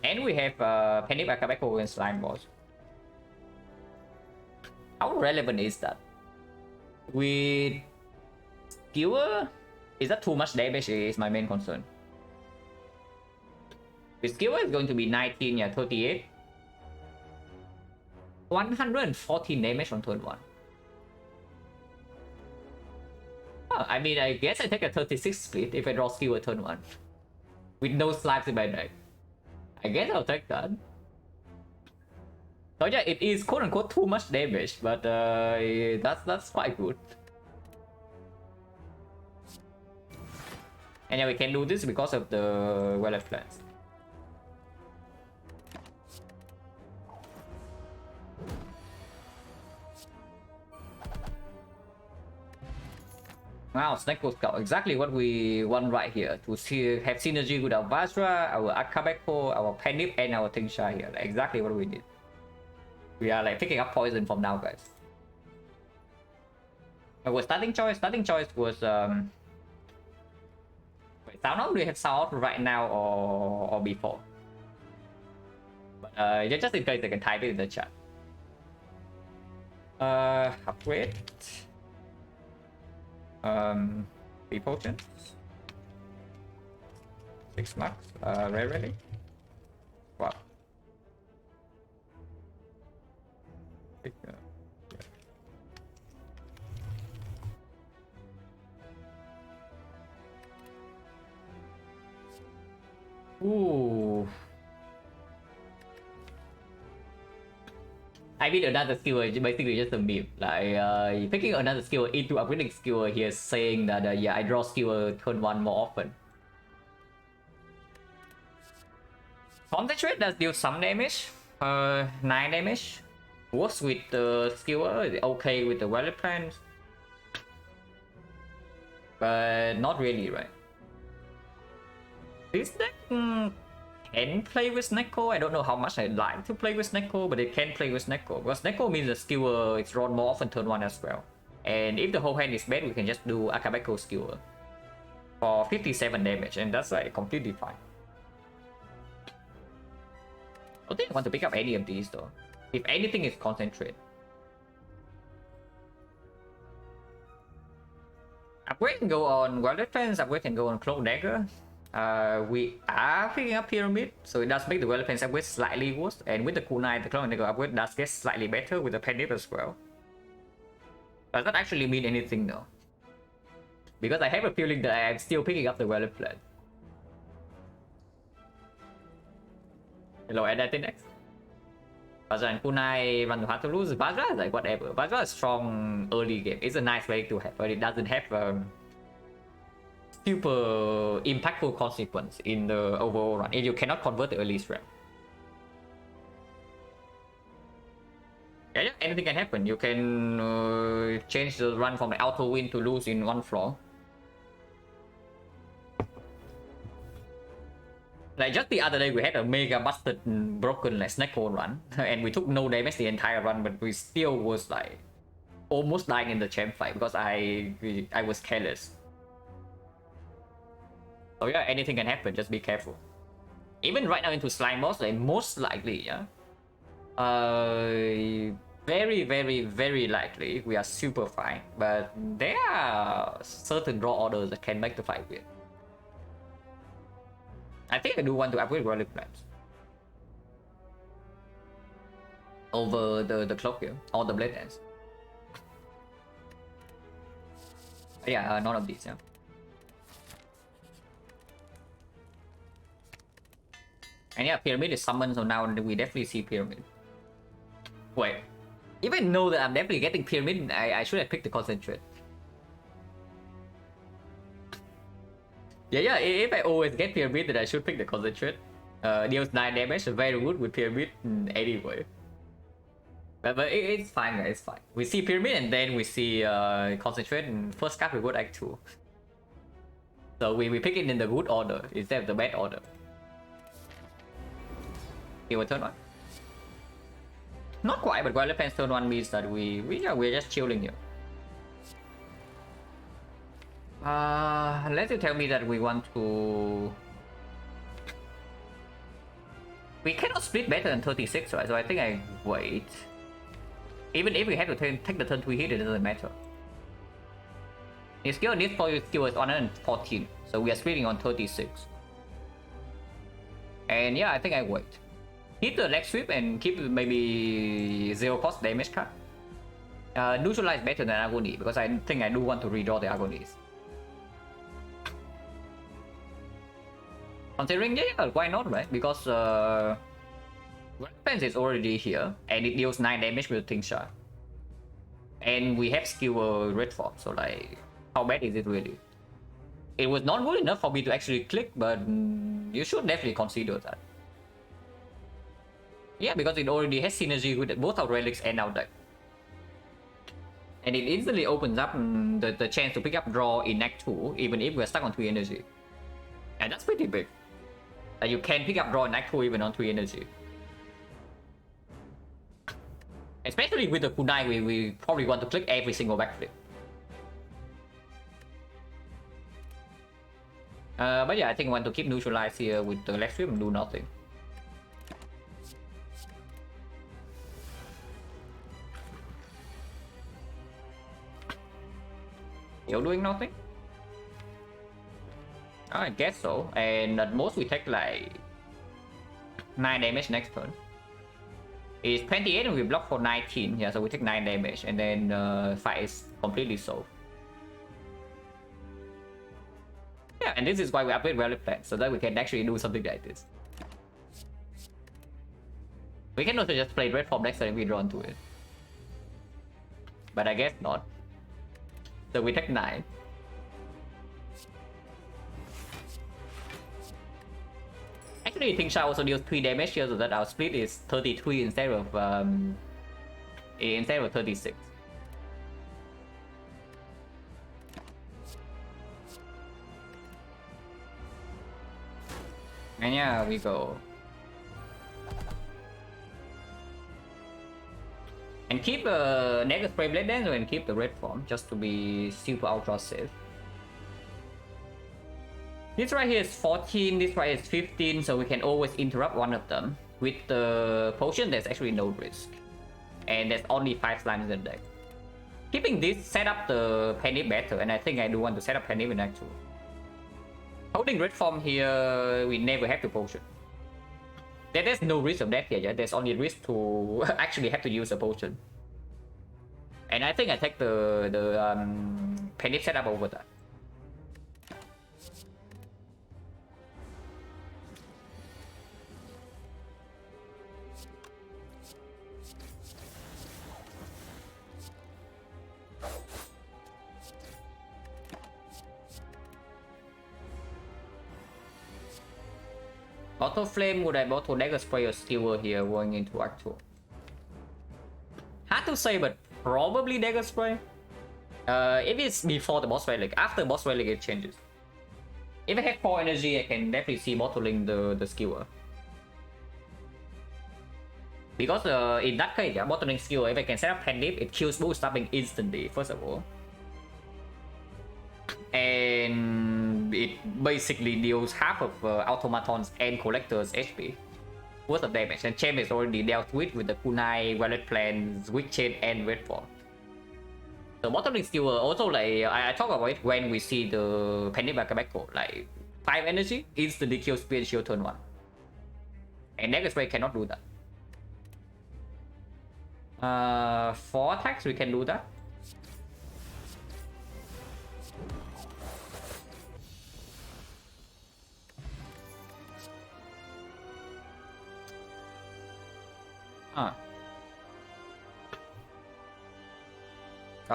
And we have Penny Akabeko against Slime Boss. How relevant is that? With Skewer, is that too much damage? Is my main concern. With Skewer is going to be 19, yeah, 38. 114 damage on turn 1. I mean, I guess I take a 36 split if I draw Skewer turn 1. With no slimes in my deck. I guess I'll take that. So yeah, it is quote unquote too much damage, but that's quite good. And yeah, we can do this because of the well plans. Wow, Snecko Scout, exactly what we want right here. To see, have synergy with our Vajra, our Akabeko, our Penip, and our Tingsha here. Like, exactly what we need. We are like picking up poison from now, guys. Our starting choice was wait, Sound Off? Do we have Sound Off right now or before? But just in case I can type it in the chat. Upgrade. 3 potions. 6 marks. Ready? Wow. Ooh. I mean another skewer, basically just a meme. Like picking another skewer into upgrading skewer here, saying that yeah, I draw skewer turn 1 more often. Concentrate does deal some damage. 9 damage. Works with the skewer, okay with the Valley Plans. But not really, right? This deck can play with Snecko. I don't know how much I like to play with Snecko, but it can play with Snecko. Because Snecko means the skewer is drawn more often turn 1 as well. And if the whole hand is bad, we can just do Akabeko skewer for 57 damage, and that's like completely fine. I don't think I want to pick up any of these though. If anything, is concentrate. Upgrade can go on Wild Defense, upgrade can go on Cloak Dagger. We are picking up Pyramid, so it does make the Wild Defense upgrade slightly worse. And with the Kunai, the Cloak Dagger upgrade does get slightly better with the Penip as well. Does that actually mean anything though? Because I have a feeling that I am still picking up the Wild Defense. Hello, anything next? Vajra and Kunai run to hard to lose. Vajra is like whatever. Vajra is strong early game. It's a nice way to have, but it doesn't have super impactful consequence in the overall run. And you cannot convert the early strat. Yeah, anything can happen. You can change the run from the auto win to lose in 1 floor. Like just the other day, we had a mega busted broken like Snecko run, and we took no damage the entire run, but we still was like almost dying in the champ fight because I was careless. So yeah, anything can happen. Just be careful. Even right now into slime boss, like most likely, yeah. Very, very, very likely we are super fine, but there are certain draw orders that can make the fight weird. I think I do want to upgrade Royal Plans over the clock here, or the blade dance. Yeah, none of these, yeah. And yeah, Pyramid is summoned, so now we definitely see Pyramid. Wait, even though that I'm definitely getting Pyramid, I should have picked the Concentrate. Yeah, if I always get Pyramid, then I should pick the Concentrate. Deals 9 damage, very good with Pyramid anyway. But it's fine, guys. It's fine. We see Pyramid and then we see Concentrate, and first card we go to Act 2. So we pick it in the good order instead of the bad order. Okay, turn 1. Not quite, but Violet Plan's turn 1 means that we're just chilling here. Unless you tell me that we want to... We cannot split better than 36, right? So I think I wait. Even if we have to take the turn 2 hit, it doesn't matter. His skill needs for your skill is 114, so we are splitting on 36. And yeah, I think I wait. Hit the leg sweep and keep maybe 0 cost damage card. Neutralize better than Agony, because I think I do want to redraw the Agonies. Considering, yeah, why not, right? Because Weapons is already here, and it deals 9 damage with Thing Shot. And we have skill red form, so like, how bad is it really? It was not good enough for me to actually click, but you should definitely consider that. Yeah, because it already has synergy with both our relics and our deck. And it instantly opens up the chance to pick up draw in Act 2, even if we're stuck on 3 energy. And that's pretty big. You can pick up draw in Act 2 even on 3 energy. Especially with the kunai, we probably want to click every single backflip. But yeah, I think I want to keep neutralize here with the left flip and do nothing. You're doing nothing? I guess so. And at most we take like 9 damage next turn. It's 28 and we block for 19. Yeah, so we take 9 damage and then fight is completely solved. Yeah, and this is why we upgrade Relic Plan, so that we can actually do something like this. We can also just play red form next time we draw into it. But I guess not. So we take 9. Actually, Thing Shot also deals 3 damage here, so that our split is 33 instead of 36. And yeah, we go. And keep Negative Spray Blade Dancer and keep the red form just to be super ultra safe. This right here is 14, this right is 15, so we can always interrupt one of them. With the potion, there's actually no risk. And there's only 5 slimes in the deck. Keeping this set up the Penny better, and I think I do want to set up Penny in Act 2. Holding red form here, we never have to potion. There's no risk of death here, yeah? There's only risk to actually have to use a potion. And I think I take the Penny setup over that. Auto Flame, would I bottle Dagger Spray or Skewer here going into Act 2? Hard to say, but probably Dagger Spray. If it's before the boss relic, after boss relic it changes. If I have 4 energy, I can definitely see bottling the Skewer. Because in that case, yeah, bottling Skewer, if I can set up Hand Dip, it kills both stopping instantly, first of all. And it basically deals half of automatons and collectors HP worth of damage, and Chem is already dealt with the kunai, Violet Plan, Witch Chain, and red form. So bottling Skewer also, like I talk about it when we see the Penny Bakabeko, like 5 energy instantly kills Spear and Shield turn 1. And Dagger Spray cannot do that. 4 attacks we can do that.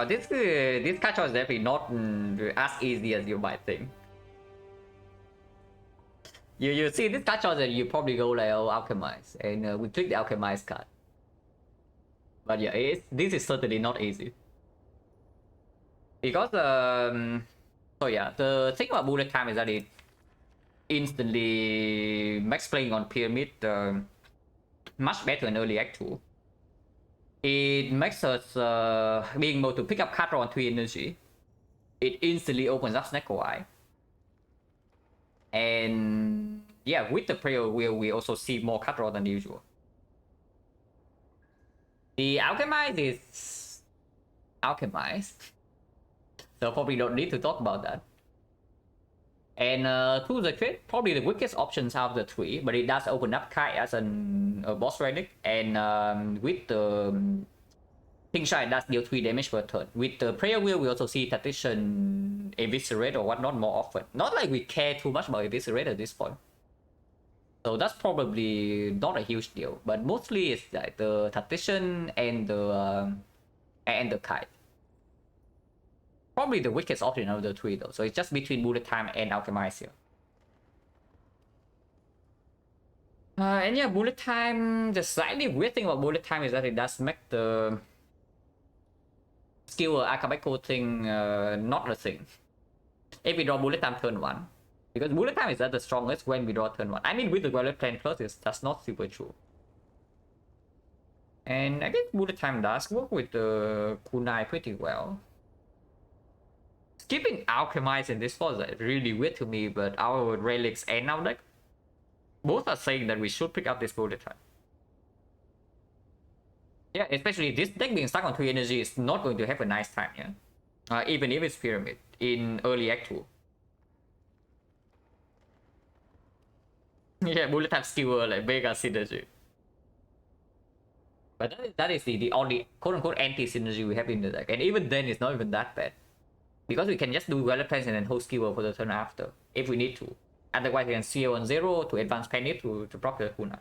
This catch is definitely not as easy as you might think. You see this catch and you probably go like, oh, Alchemize, and we click the Alchemize card. But yeah, this is certainly not easy. Because so yeah, the thing about bullet time is that it instantly makes playing on pyramid much better in early act 2. It makes us being able to pick up card on 3 energy. It instantly opens up Snecko Eye. And yeah, with the prayer wheel, we also see more card draw than usual. The Alchemize is Alchemize. So probably don't need to talk about that. And to the crit, probably the weakest options out of the 3, but it does open up Kai as a boss relic. And with the King Shine does deal 3 damage per turn. With the Prayer Wheel, we also see Tactician Eviscerate or whatnot more often. Not like we care too much about Eviscerate at this point. So that's probably not a huge deal, but mostly it's like the Tactician and the Kite. Probably the weakest option out of the 3 though, so it's just between Bullet Time and Alchemize here. And yeah, Bullet Time, the slightly weird thing about Bullet Time is that it does make the skill Acapulco thing not a thing. If we draw Bullet Time turn 1. Because Bullet Time is at the strongest when we draw turn 1. I mean, with the Violet Plan Plus, that's not super true. And I guess Bullet Time does work with the Kunai pretty well. Skipping Alchemize in this was really weird to me, but our Relics and our deck both are saying that we should pick up this Bullet Time. Yeah, especially this deck being stuck on 3 energy is not going to have a nice time, yeah? Even if it's Pyramid in early Act 2. Yeah, Bullet Time skewer like Vega synergy. But that is the only quote-unquote anti-synergy we have in the deck. And even then, it's not even that bad. Because we can just do Violet Plans and then hold skewer for the turn after, if we need to. Otherwise, we can seal on 0 to advance Panic to proc the Kunai.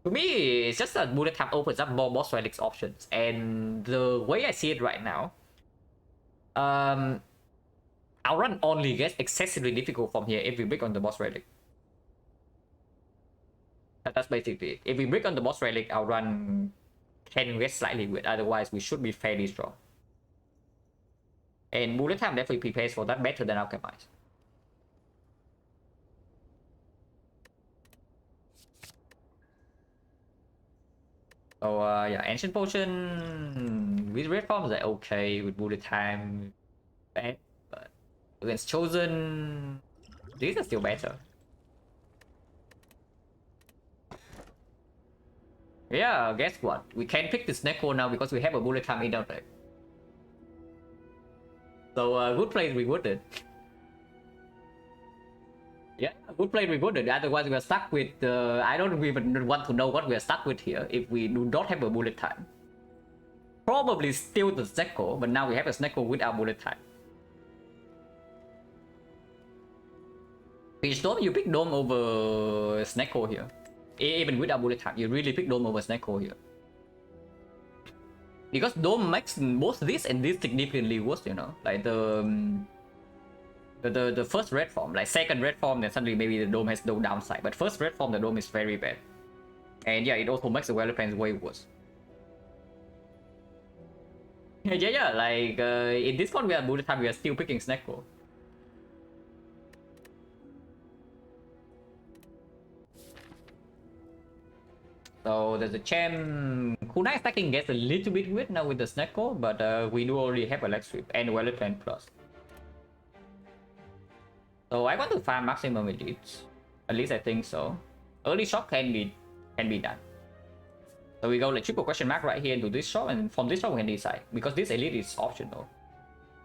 To me, it's just that Bullet Time opens up more boss relics options. And the way I see it right now, our run only gets excessively difficult from here if we break on the boss relic. That's basically it. If we break on the boss relic, our run can get slightly weird. Otherwise, we should be fairly strong. And Bullet Time definitely prepares for that better than Alchemize. So yeah, Ancient Potion with Red Form is like okay, with Bullet Time bad, but against Chosen, these are still better. Yeah, guess what? We can pick the Snecko now because we have a Bullet Time in our deck. So good play rewarded. Yeah, good play rewarded. Otherwise, we are stuck with. I don't even want to know what we are stuck with here if we do not have a Bullet Time. Probably still the Snecko, but now we have a Snecko without Bullet Time. Which Dome, you pick Dome over Snecko here. Even without Bullet Time, you really pick Dome over Snecko here. Because Dome makes both this and this significantly worse, you know? Like the first red form, like second red form, then suddenly maybe the Dome has no downside. But first red form, the Dome is very bad. And yeah, it also makes the Violet Plans way worse. Yeah, like in this one we are Bullet Time, we are still picking Snecko. So there's a Cham. Kunai stacking gets a little bit weird now with the Snecko, but we do already have a Leg Sweep and Violet Plan Plus. So I want to farm maximum elites. At least I think so. Early shot can be done. So we go like triple question mark right here into this shop, and from this shop we can decide. Because this elite is optional.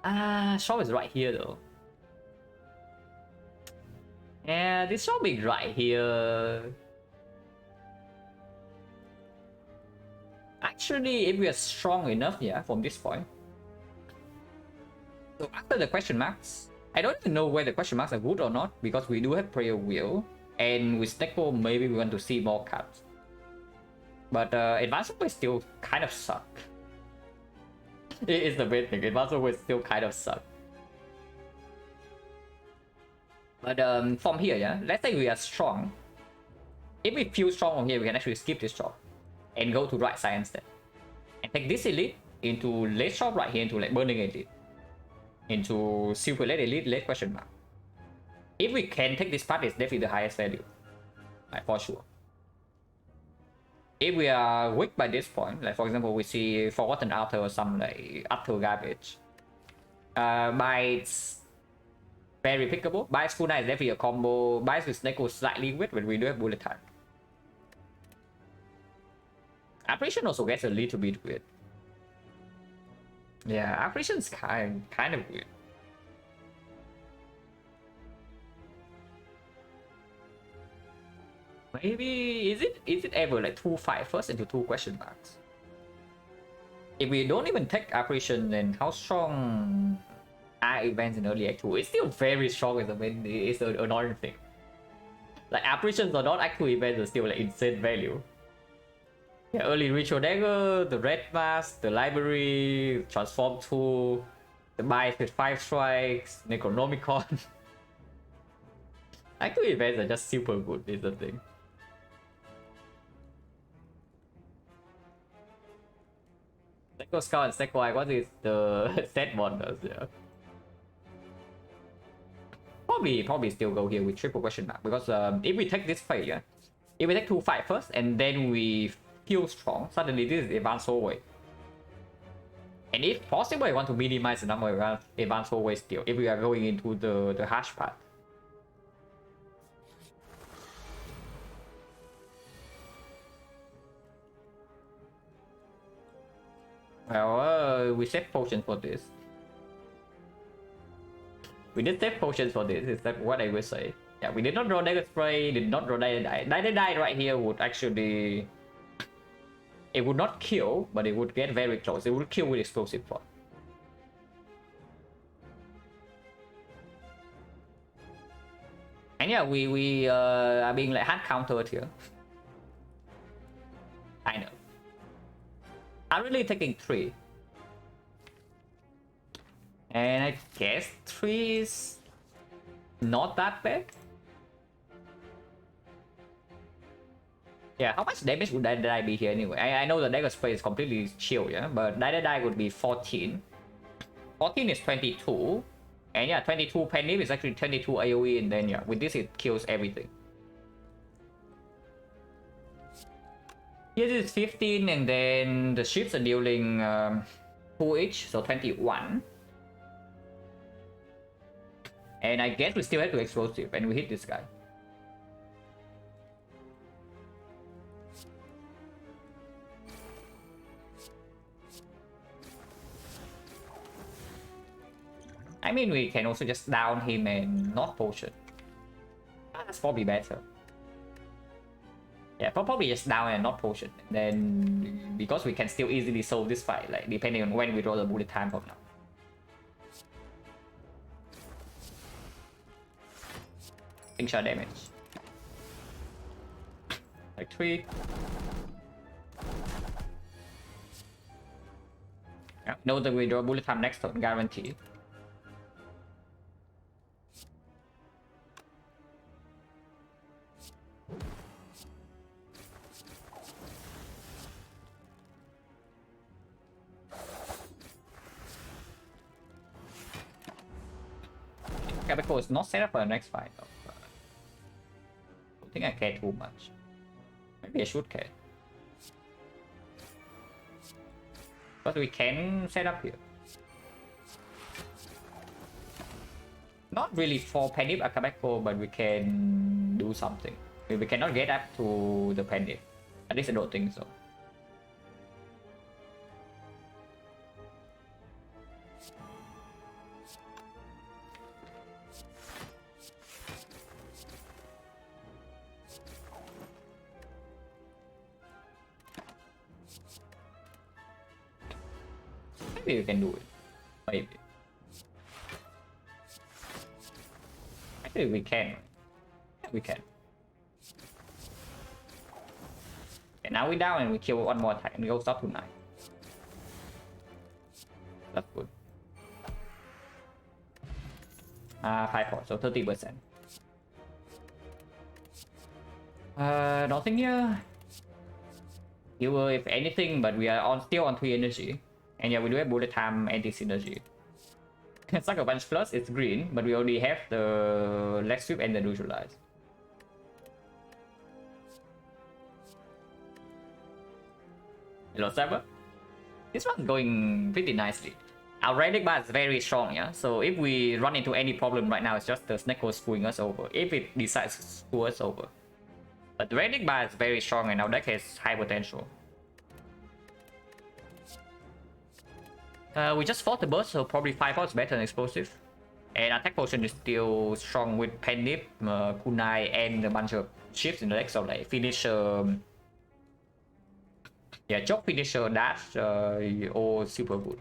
Shop is right here though. Yeah, this shop is right here. Actually, if we are strong enough, yeah, from this point. So after the question marks, I don't even know whether the question marks are good or not, because we do have Prayer Wheel, and with Snecko, maybe we want to see more cards. But Advanced Warfare still kind of suck. It is the bad thing, Advanced Warfare still kind of suck. But from here, yeah, let's say we are strong, If we feel strong on here, we can actually skip this chop and go to right side instead. And take this elite into late chop right here into like burning elite. Into super late elite, late question mark. If we can take this part, it's definitely the highest value. Like for sure. If we are weak by this point, like for example, we see Forgotten Altar or some like utter garbage. Bites very pickable. Bites Kuna is definitely a combo. Bites with Snake slightly weak when we do have bullet time. Apparition also gets a little bit weird. Yeah, Apparition's kind of weird. Maybe is it ever like 2-5 first into 2 question marks? If we don't even take Apparition, then how strong are events in early Act 2? It's still very strong as a main. It's an annoying thing. Like Apparitions are not Act 2 events are still like insane value. Yeah, early Ritual Dagger, the Red Mask, the Library, Transform 2, the Bites with 5 strikes, Necronomicon. Act 2 events are just super good, is the thing. Sector Scout and Sector Eye, what is the set wonders? Yeah. Probably still go here with triple question mark because if we take this fight, yeah, if we take 2-5 first and then we feel strong, suddenly this is advanced hallway. And if possible, I want to minimize the number of advanced hallways still if we are going into the hash part. Well, we save potions for this. We did save potions for this, is that what I will say. Yeah, we did not draw Dagger Spray, did not draw Dagger Die. Dagger Die right here would actually... It would not kill, but it would get very close. It would kill with Explosive Plot. And yeah, we are being like hard countered here. I know. I'm really taking 3. And I guess 3 is not that bad. Yeah, how much damage would Dagger Die be here anyway? I know the Dagger Spray is completely chill, yeah, but Dagger Die would be 14. 14 is 22. And yeah, 22 Penny is actually 22 AoE, and then yeah, with this it kills everything. Here is 15, and then the ships are dealing 2 each, so 21. And I guess we still have to explosive, and we hit this guy. I mean, we can also just down him and not potion. That's probably better. Yeah, probably just down and not potion. Then, because we can still easily solve this fight, like depending on when we draw the bullet time from now. Shot damage. Like 3. Yeah, know that we draw bullet time next turn, guarantee. Capital is not set up for the next fight though. I don't think I care too much. Maybe I should care. But we can set up here. Not really for Penny Akabeko, but we can do something. We cannot get up to the Penny. At least I don't think so. Maybe we can do it. Maybe. Actually, we can. Yeah, we can. Okay, now we're down and we kill one more attack and it goes up to 9. That's good. 5 points, so 30%. Nothing here. You will, if anything, but we are on still on 3 energy. And yeah, we do have bullet time anti-synergy. Sucker Punch Plus, it's green, but we already have the leg sweep and the neutralize. Hello, Saber. This one's going pretty nicely. Our relic bar is very strong, yeah? So if we run into any problem right now, it's just the Snecko screwing us over. If it decides to screw us over. But the relic bar is very strong and our deck has high potential. We just fought the burst, so probably 5 points better than explosive. And attack potion is still strong with Pen Nip, Kunai, and a bunch of shifts in the deck, so like finisher. Yeah, chop finisher, dash, all super good.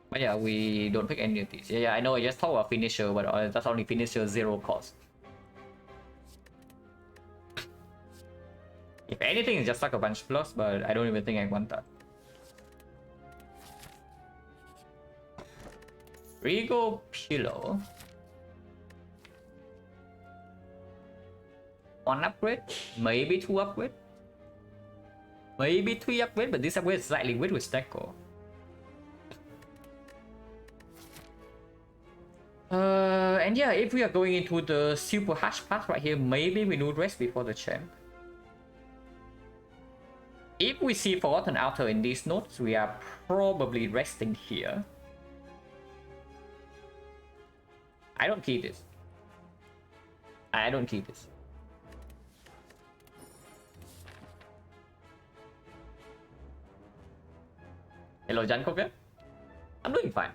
But yeah, we don't pick any of these. Yeah, I know I just talked about finisher, but that's only finisher 0 cost. If anything, it's just like a bunch plus, but I don't even think I want that. Regal Pillow. 1 upgrade, maybe 2 upgrade, maybe 3 upgrade, but this upgrade is slightly weird with Snecko. And yeah, if we are going into the super hash path right here, maybe we do rest before the champ. If we see Forgotten Altar in these nodes, we are probably resting here. I don't keep this. I don't keep this. Hello, Jankov. I'm doing fine.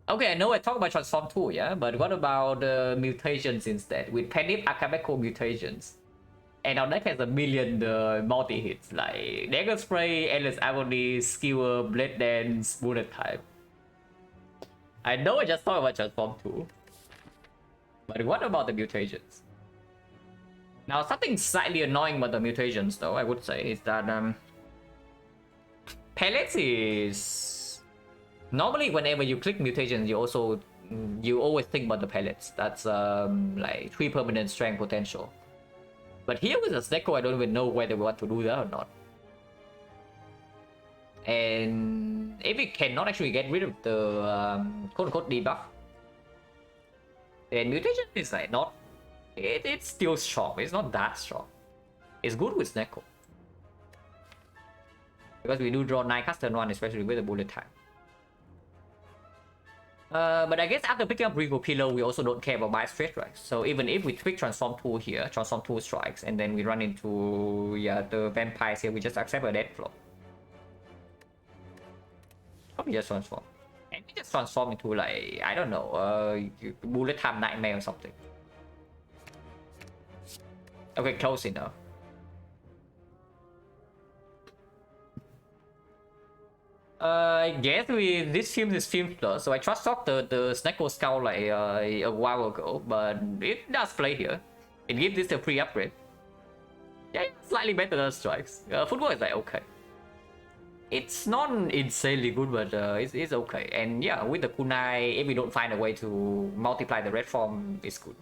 Okay, I know I talked about Transform 2, yeah? But what about mutations instead? With Penip Akabeko mutations. And our deck has a million multi-hits, like Dagger Spray, Endless Agony, Skewer, Blade Dance, Bullet Type. I know I just talked about Transform 2. But what about the mutations? Now, something slightly annoying about the mutations, though, I would say, is that pellets is... Normally, whenever you click mutations, you always think about the pellets. That's like 3 permanent strength potential. But here with the Snecko, I don't even know whether we want to do that or not. And if we cannot actually get rid of the quote-unquote debuff, then mutation is like not... It's still strong. It's not that strong. It's good with Snecko. Because we do draw 9 cards turn 1, especially with the bullet time. But I guess after picking up Regal Pillow, we also don't care about Bias Stretch, right? So even if we tweak Transform 2 here, Transform 2 strikes, and then we run into the vampires here, we just accept a death flow. Probably just transform. And we just transform into like, I don't know, Bullet Time Nightmare or something. Okay, close enough. I guess this film is film plus, so I trust talk the Snecko Skull like a while ago, but it does play here. It gives this a free upgrade. Yeah, it's slightly better than strikes. Football is like okay. It's not insanely good, but it's okay. And yeah, with the kunai, if we don't find a way to multiply the red form, it's good.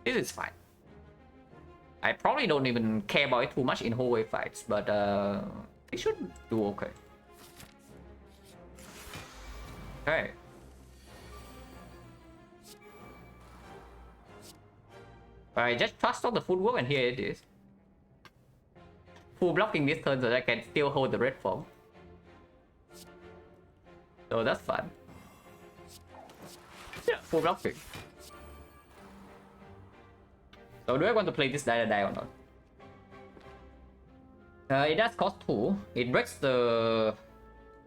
This is fine. I probably don't even care about it too much in whole wave fights, but it should do okay. Okay. I just trust on the footwork and here it is. Full blocking this turn so that I can still hold the red form. So that's fun. Yeah, full blocking. So do I want to play this die or not? It does cost 2. It breaks the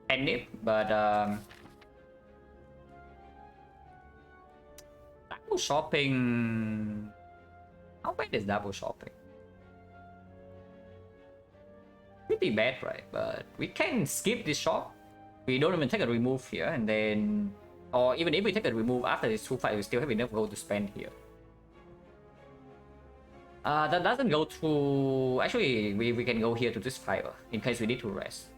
endip, but double shopping. How bad is double shopping? Pretty bad, right? But we can skip this shop. We don't even take a remove here, and then, or even if we take a remove after this 2 fight, we still have enough gold to spend here. That doesn't go through. Actually, we can go here to this fire in case we need to rest.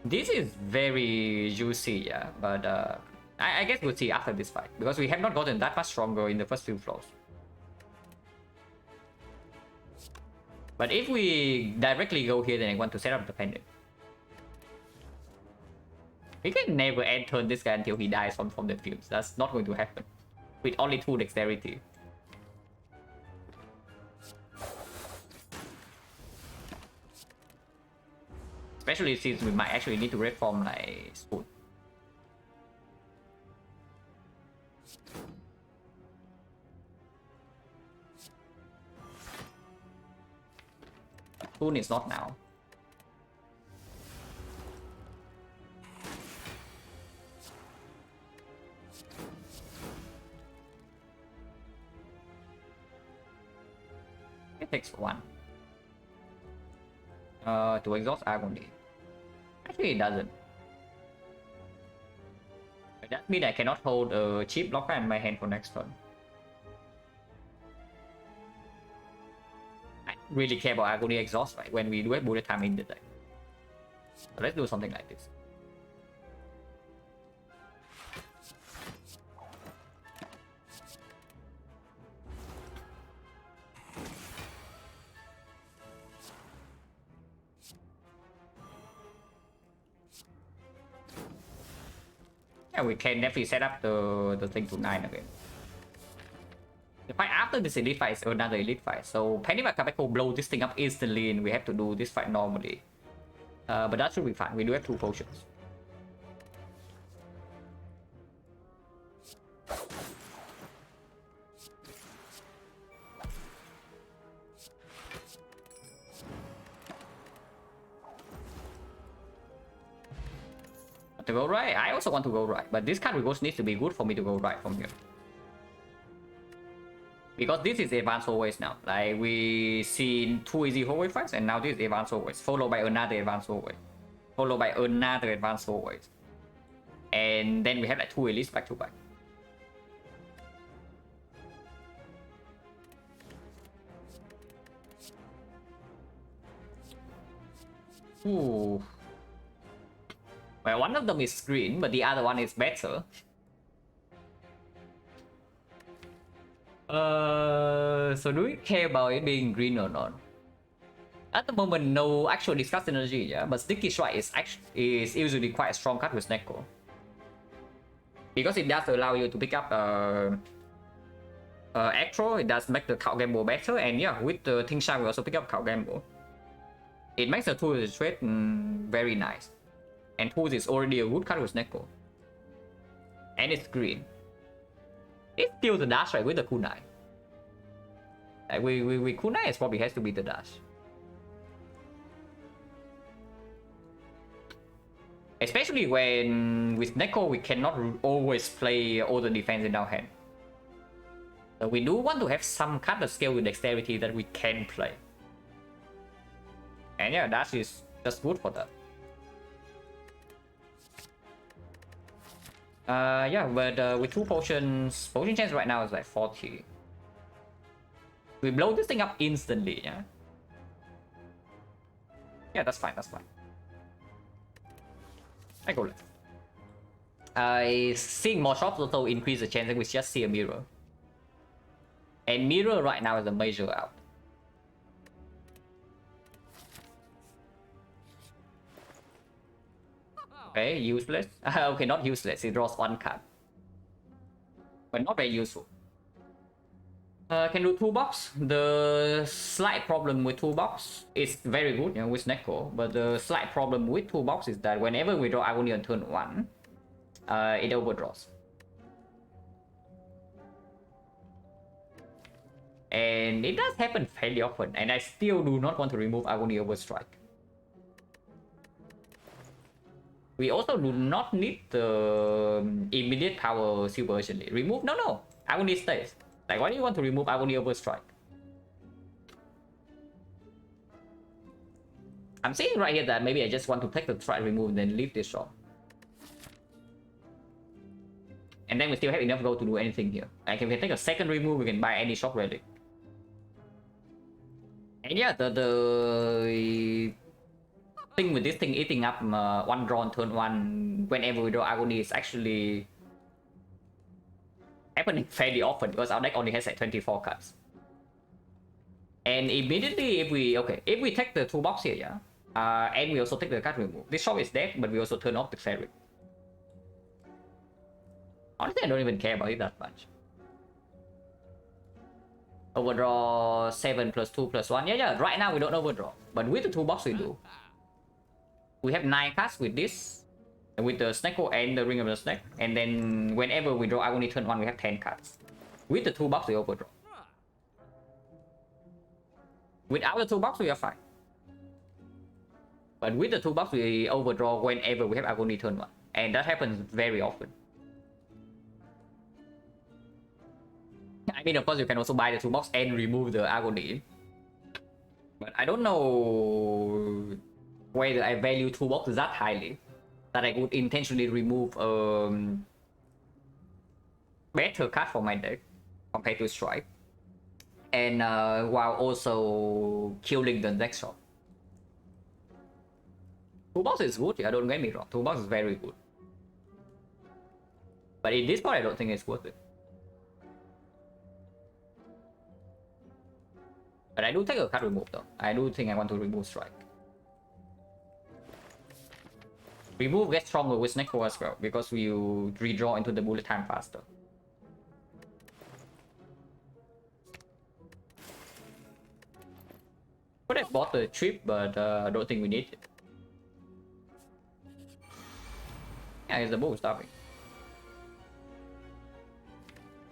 This is very juicy, yeah, but I guess we'll see after this fight because we have not gotten that much stronger in the first few floors. But if we directly go here, then I want to set up the pendant. We can never end turn this guy until he dies from the fumes. That's not going to happen with only 2 dexterity. Especially since we might actually need to reform like Spoon. Spoon is not now. It takes 1. To exhaust agony. Actually, it doesn't. That means I cannot hold a cheap blocker in my hand for next turn. I really care about agony exhaust, right? When we do have bullet time in the deck. So let's do something like this. Yeah, we can definitely set up the thing to 9 again. The fight after this elite fight is another elite fight, so Pennyback Kabeko will blow this thing up instantly and we have to do this fight normally. But that should be fine, we do have 2 potions. To go right, I also want to go right, but this card reverse needs to be good for me to go right from here. Because this is advanced always now. Like we seen 2 easy hallway fights and now this is advanced always, followed by another advanced hallway, followed by another advanced hallway. And then we have like 2 elites back to back. Ooh. Well, one of them is green, but the other one is better. So do we care about it being green or not? At the moment, no actual discuss synergy, yeah. But Sticky Strike is usually quite a strong card with Neko. Because it does allow you to pick up Electro, it does make the card gamble better, and yeah, with the Ting Shine we also pick up card gamble. It makes the tool trade very nice. And Tools is already a good card with Neko. And it's green. It's still the dash right with the kunai. Like we kunai is probably has to be the dash. Especially when with Neko we cannot always play all the defense in our hand. So we do want to have some kind of skill with dexterity that we can play. And yeah, dash is just good for that. Yeah, but with 2 potions, potion chance right now is like 40. We blow this thing up instantly, yeah? Yeah, that's fine, that's fine. I go left. Seeing more shops also increase the chance that we just see a mirror. And mirror right now is a major out. Okay, useless. Okay, not useless. It draws 1 card. But not very useful. Can do 2 box. The slight problem with 2 box is very good, you know, with Neko. But the slight problem with 2 box is that whenever we draw Agony on turn 1, it overdraws. And it does happen fairly often, and I still do not want to remove Agony over Strike. We also do not need the immediate power super urgently. Remove? No. Agony stays. Like, why do you want to remove Agony over Strike? I'm saying right here that maybe I just want to take the Strike remove and then leave this shot. And And then we still have enough gold to do anything here. Like if we take a second remove, we can buy any shock relic. And yeah, the thing with this thing eating up one draw on turn one whenever we draw Agony is actually happening fairly often because our deck only has like 24 cards. And immediately if we take the toolbox here, yeah, and we also take the card remove, this shop is dead, but we also turn off the cleric. Honestly, I don't even care about it that much. Overdraw 7 plus 2 plus 1. Yeah, right now we don't overdraw. But with the toolbox we do. We have 9 cards with this. With the Snake and the Ring of the Snake. And then whenever we draw Agony turn 1, we have 10 cards. With the toolbox we overdraw. Without the toolbox we are fine. But with the toolbox we overdraw whenever we have Agony turn 1. And that happens very often. I mean, of course, you can also buy the toolbox and remove the Agony. But I don't know whether I value toolbox that highly that I would intentionally remove better card from my deck compared to Strike. And while also killing the next shot. Toolbox is good, yeah, don't get me wrong. Toolbox is very good. But in this part, I don't think it's worth it. But I do take a card remove though. I do think I want to remove Strike. Remove gets stronger with Snecko as well because you redraw into the bullet time faster. Could have bought the trip, but I don't think we need it. Yeah, it's the bull stopping.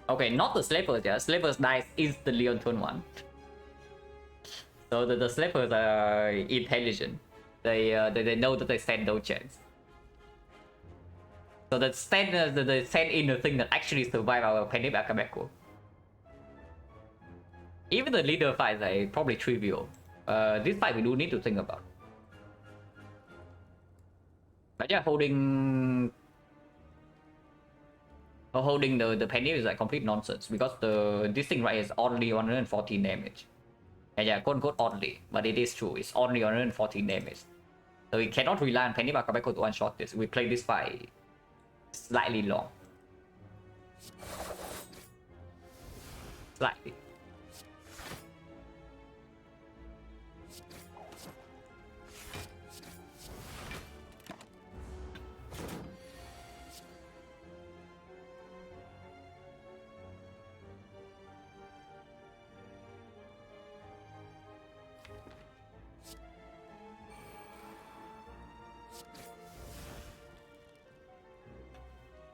Okay, not the Slavers, yeah. Slavers dies instantly on turn 1. So the Slavers are intelligent. They know that they stand no chance. So they send in the thing that actually survive our Penny Akabeko. Even the leader fights are probably trivial. This fight we do need to think about. But yeah, holding the Penny is like complete nonsense because this thing right is only 114 damage. And yeah, quote unquote oddly, but it is true. It's only 114 damage. So we cannot rely on Penny Bakabeko to one-shot this. We play this fight slightly long. Slightly.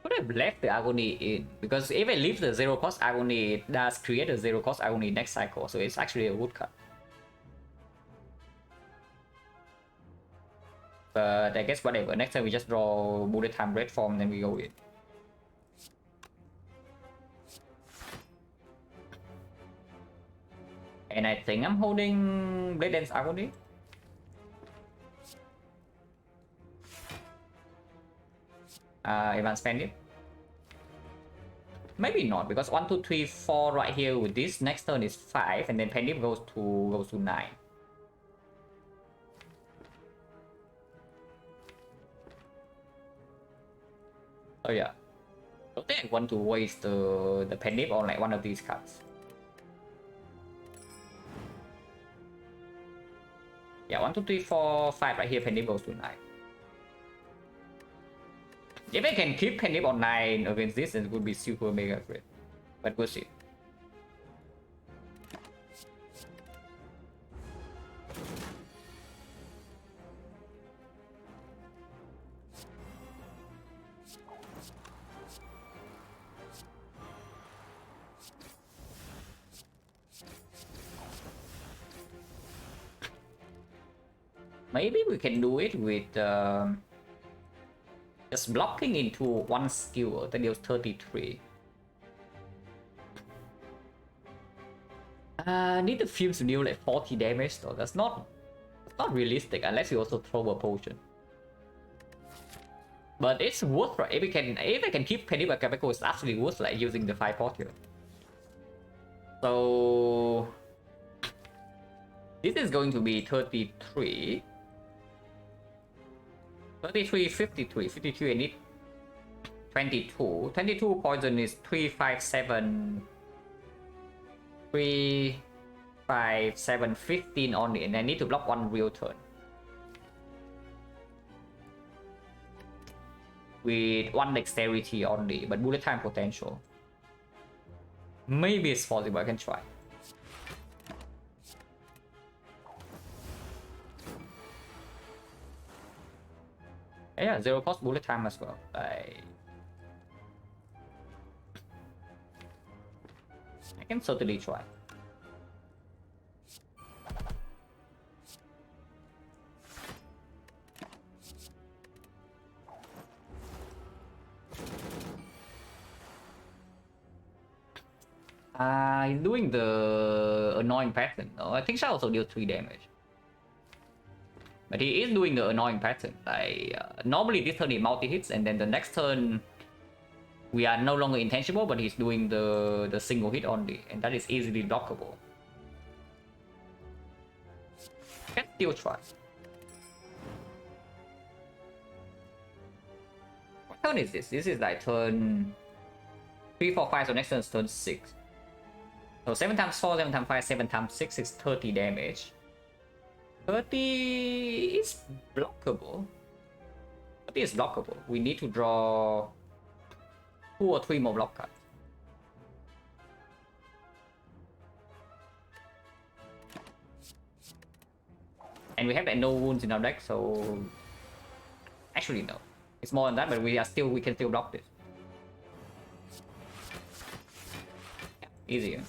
Could have left the Agony in because if I leave the 0 cost Agony, it does create a 0 cost Agony next cycle, so it's actually a good card. But I guess whatever, next time we just draw bullet time red form, then we go in. And I think I'm holding Blade Dance Agony. If I spend it. Maybe not, because 1, 2, 3, 4 right here with this. Next turn is 5, and then Pendip goes to 9. Oh yeah. I don't think I want to waste the Pendip on like one of these cards. Yeah, 1, 2, 3, 4, 5 right here, Pendip goes to 9. If I can keep Pendip on 9 against this, it would be super mega great. But we'll see. Maybe we can do it with just blocking into one skill that deals 33. Need the Fumes to deal like 40 damage though. That's not realistic unless you also throw a potion. But it's worth, right? If I can keep Penny by Cabeco, it's actually worth like using the 5 port here. So this is going to be 33. 33, 53. 53, I need 22. 22 poison is 3, 5, 7. 3, 5, 7, 15 only, and I need to block one real turn. With one dexterity only, but bullet time potential. Maybe it's possible, I can try. Yeah, 0 cost bullet time as well. I can certainly try. He's doing the annoying pattern. Oh, I think Shao also deals 3 damage. But he is doing the annoying pattern. Like, normally this turn he multi-hits, and then the next turn we are no longer intangible, but he's doing the single hit only, and that is easily blockable. Can still try. What turn is this? This is like turn 3, 4, 5, so next turn is turn 6. So 7 times 4, 7 times 5, 7 times 6 is 30 damage. 30 is blockable. 30 is blockable. We need to draw 2 or 3 more block cards. And we have no wounds in our deck, so actually no. It's more than that, but we can still block this. Yeah, easier.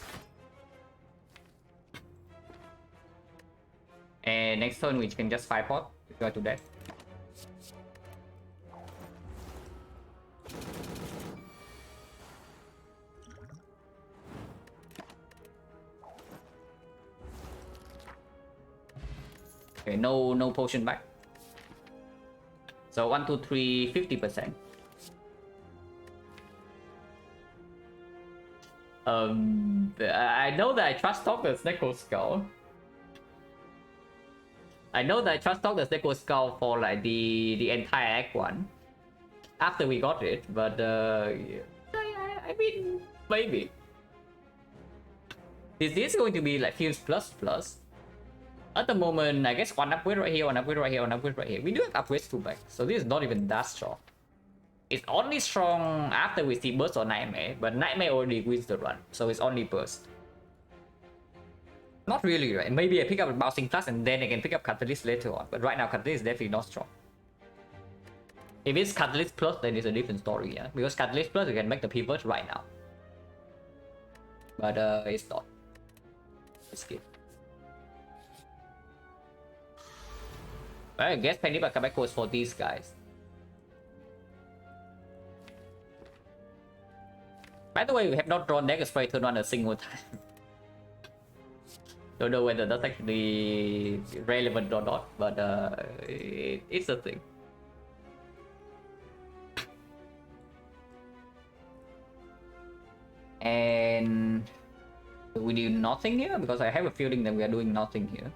And next turn we can just 5 pot if you are to death. Okay, no potion back. So 1, 2, 3, 50%. I know that I trust talk the Snecko Skull. I know that I trust talk the Snecko Skull for like the entire Act 1 after we got it, but I mean, maybe. Is this going to be like Fuse plus? At the moment, I guess one upgrade right here, one upgrade right here, one upgrade right here. We do have upgrades to back, so this is not even that strong. It's only strong after we see Burst or Nightmare, but Nightmare already wins the run, so it's only Burst. Not really, right? Maybe I pick up a Bouncing Plus and then I can pick up Catalyst later on, but right now Catalyst is definitely not strong. If it's Catalyst Plus, then it's a different story, yeah? Because Catalyst Plus, you can make the pivot right now. But it's not. Let's skip. I guess Penny but comeback was for these guys. By the way, we have not drawn Dagger Spray turn on a single time. Don't know whether that's actually relevant or not, but it's a thing. And we do nothing here because I have a feeling that we are doing nothing here.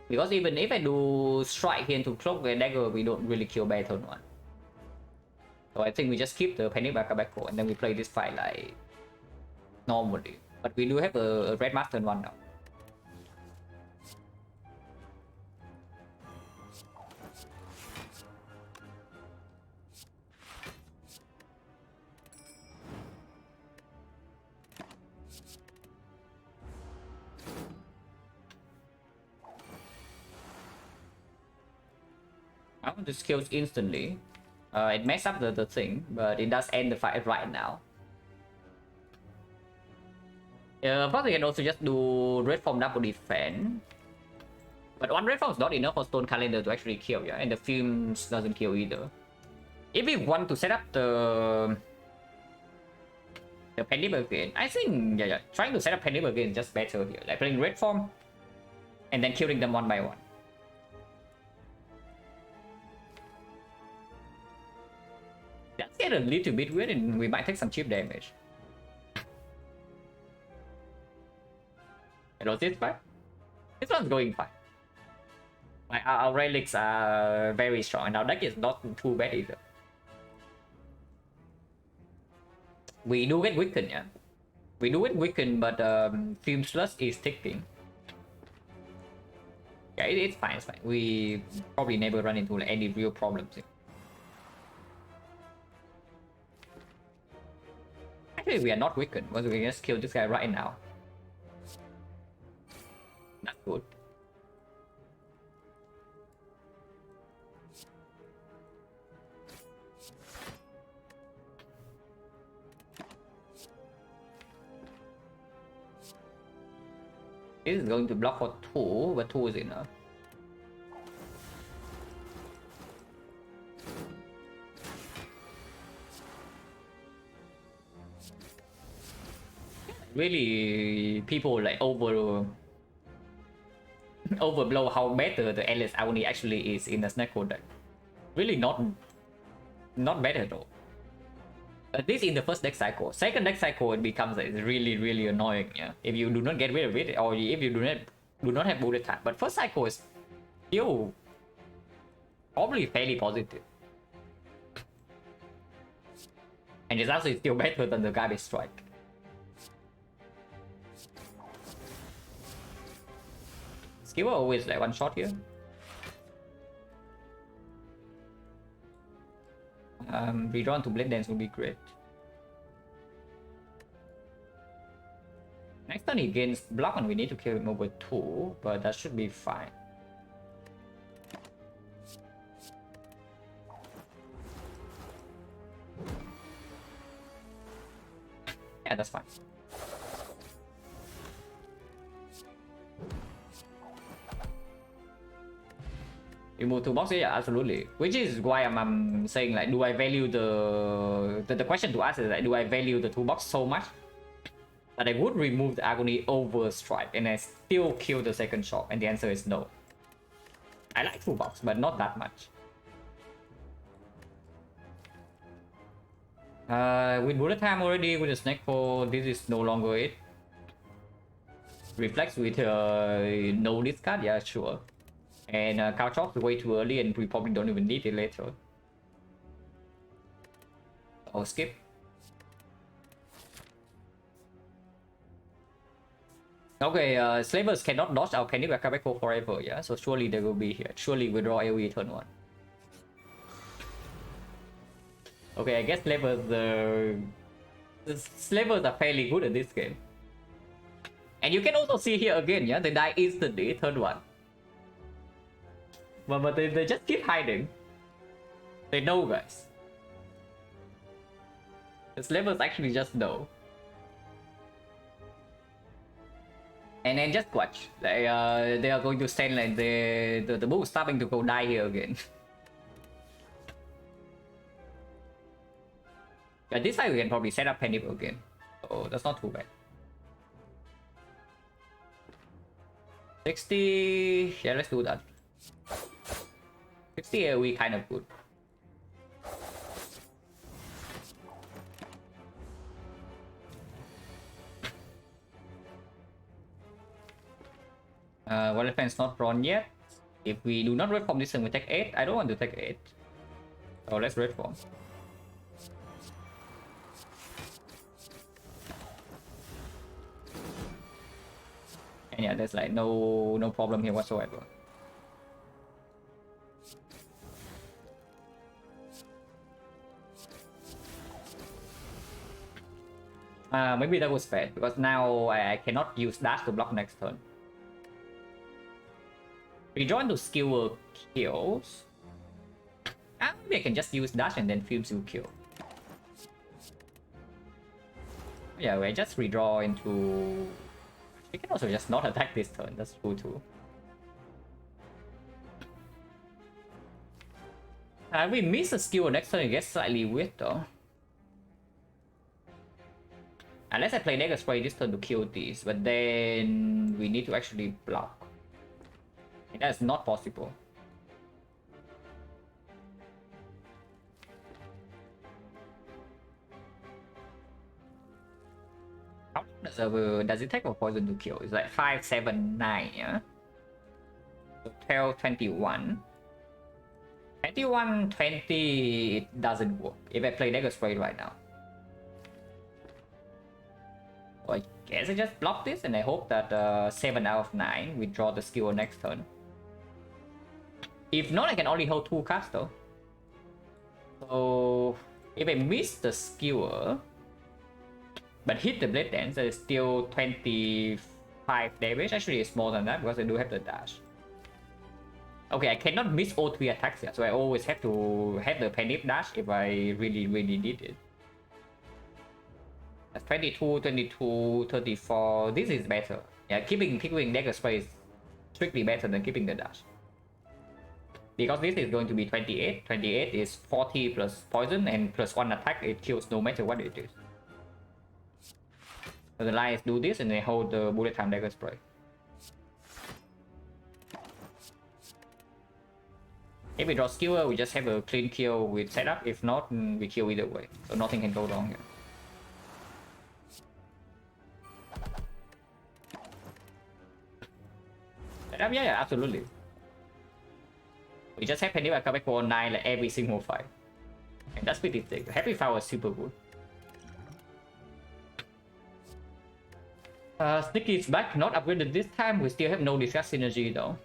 Because even if I do strike here into cloak and dagger, we don't really kill by turn 1. So I think we just keep the Penny Bakabako and then we play this fight like normally. But we do have a red mask turn 1 now. I want to kills instantly. It messes up the thing, but it does end the fight right now. Plus we can also just do red form double defense. But one red form is not enough for Stone Calendar to actually kill, yeah, and the fumes doesn't kill either. If we want to set up the Penny Bargain, I think trying to set up Penny Bargain is just better here. Like playing red form and then killing them one by one. get a little bit weird and we might take some chip damage. Hello, this fine? This one's going fine. Like, our relics are very strong and our deck is not too bad either. We do get weakened, yeah. We do get weakened, but Film Slush is ticking. Yeah, it's fine, it's fine. We probably never run into like, any real problems here. Actually, we are not weakened, because we can just kill this guy right now. That's good. This is going to block for 2, but 2 is enough. Really, people like overblow how better the Endless Agony actually is in the XecnaR deck. Really not bad at all. This in the first deck cycle. Second deck cycle it becomes like, really annoying. Yeah, if you do not get rid of it, or if you do not have bullet time. But first cycle is still probably fairly positive, and it's actually still better than the garbage strike. Skewer always like one shot here. Redrawn to Blade Dance would be great. Next turn he gains block and we need to kill him over 2, but that should be fine. Yeah, that's fine. Remove 2 boxes, yeah, absolutely. Which is why I'm saying like, do I value the question to ask is like, do I value the 2 box so much that I would remove the Agony over Strike and I still kill the second shot? And the answer is no. I like 2 box, but not that much. With bullet time already, with the XecnaR, this is no longer it. Reflex with no discard, yeah, sure. And couch off way too early and we probably don't even need it later. Or skip. Okay, slavers cannot dodge our Candy Wakabeko forever, yeah? So surely they will be here. Surely withdraw AoE turn 1. Okay, I guess slavers are fairly good at this game. And you can also see here again, yeah? They die instantly, turn 1. But they just keep hiding. They know, guys. The slavers actually just know. And then just watch. They are going to stand like the bull starting to go die here again. Yeah, this side we can probably set up Panic again. So that's not too bad. 60. Yeah, let's do that. 60 AoE kind of good. Wallet Fan's not drawn yet. If we do not red form this turn, we take 8. I don't want to take 8. So let's red form. And yeah, there's like no problem here whatsoever. Maybe that was bad because now I cannot use dash to block next turn. Rejoin to skewer kills. Maybe I can just use dash and then Films will kill. Yeah, we just redraw into. We can also just not attack this turn. That's true too. We miss a skewer next turn. It gets slightly weird though. Unless I play Dagger Spray this turn to kill these, but then we need to actually block. And that's not possible. Does it take a poison to kill? It's like 5, 7, 9, yeah? So 12, 21. 21, 20, it doesn't work if I play Dagger Spray right now. So I guess I just block this and I hope that 7 out of 9 we draw the skewer next turn. If not, I can only hold 2 cards though. So if I miss the skewer but hit the Blade Dance, it's still 25 damage. Actually, it's more than that because I do have the dash. Okay, I cannot miss all 3 attacks here, so I always have to have the Panic Dash if I really need it. That's 22, 22, 34. This is better. Yeah, keeping Dagger Spray is strictly better than keeping the dash. Because this is going to be 28. 28 is 40 plus poison and plus 1 attack. It kills no matter what it is. So the Lions do this and they hold the Bullet Time Dagger Spray. If we draw Skewer, we just have a clean kill with setup. If not, we kill either way. So nothing can go wrong here. Setup, yeah, absolutely. We just have Penny come back for 9 like every single fight. And that's pretty thick. Happy Fire was super good. Sneaky is back, not upgraded this time. We still have no Discuss Synergy though.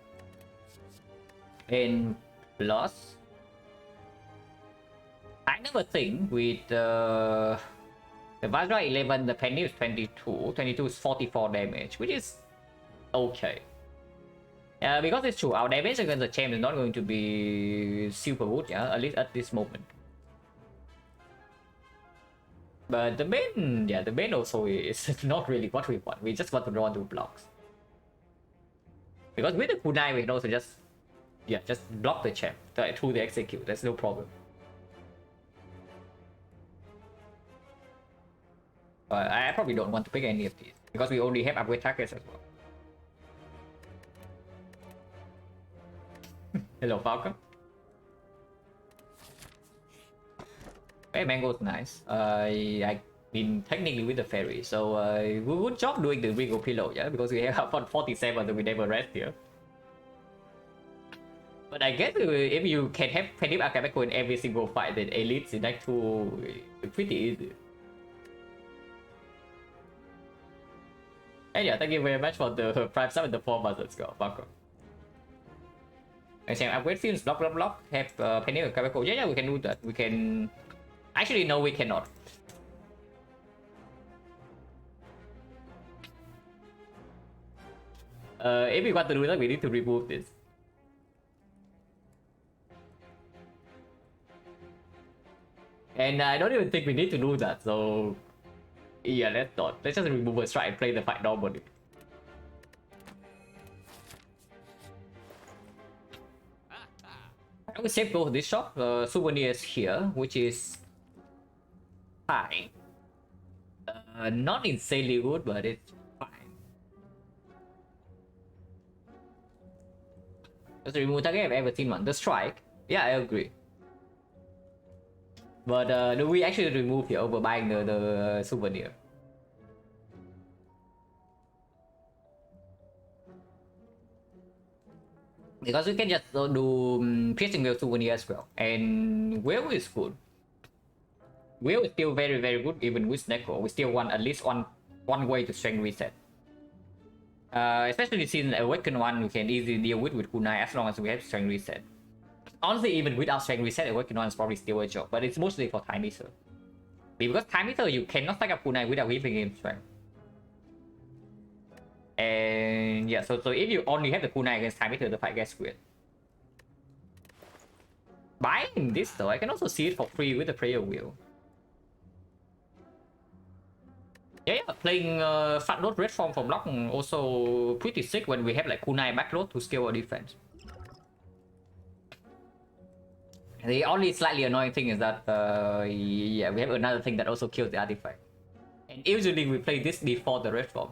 And plus, I never think with the Vajra 11, the Penny is 22. 22 is 44 damage, which is okay. Because it's true, our damage against the champ is not going to be super good, yeah, at least at this moment. But the main also is not really what we want. We just want to draw 2 blocks. Because with the kunai, we can also just block the champ through the execute. That's no problem. But I probably don't want to pick any of these because we only have upgrade targets as well. Hello, Falcon. Hey, Mango's nice. I been technically with the fairy, so we good job doing the Regal Pillow, yeah, because we have 47 that we never rest here. But I guess if you can have Penip Akabeko in every single fight, then Elites in Act 2 is pretty easy. And yeah, thank you very much for the Prime Sub and the 4 months. Let's go, Falcon. I say upgrade fields, block, have Penip Akabeko. Yeah, we can do that. We can. Actually, no, we cannot. If we want to do that, we need to remove this. And I don't even think we need to do that, so yeah, let's not. Let's just remove a strike and play the fight normally. I will save both this shop. Souvenirs here, which is fine. Not insanely good, but it's fine. Just remove target I've ever seen one. The strike, yeah, I agree. But do we actually remove here over buying the souvenir? Because we can just do piercing wheel souvenir as well, and wheel is good. Wheel is still very good even with Neko. We still want at least one way to strength reset. Especially since Awaken 1 we can easily deal with Kunai as long as we have strength reset. Honestly, even without strength reset, Awaken 1 is probably still a job, but it's mostly for Time Eater. Because Time Eater, you cannot stack up Kunai without giving him strength. And yeah, so if you only have the Kunai against Time Eater, the fight gets weird. Buying this though, I can also see it for free with the Prayer Wheel. Yeah, playing Fat Load Red Form from Lock also pretty sick when we have like Kunai backload to scale our defense. The only slightly annoying thing is that yeah, we have another thing that also kills the artifact. And usually we play this before the Red Form.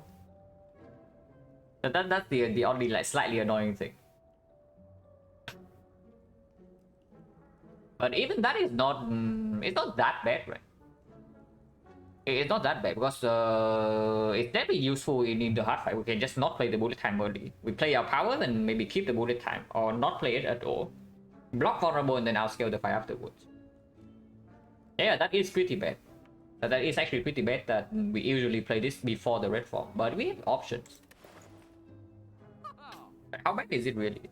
So that's the only like slightly annoying thing. But even that is not it's not that bad, right? It's not that bad because it's definitely useful in the hard fight. We can just not play the bullet time early. We play our power and maybe keep the bullet time or not play it at all. Block vulnerable and then outscale the fight afterwards. Yeah, that is pretty bad. That is actually pretty bad that we usually play this before the red form, but we have options. How bad is it really?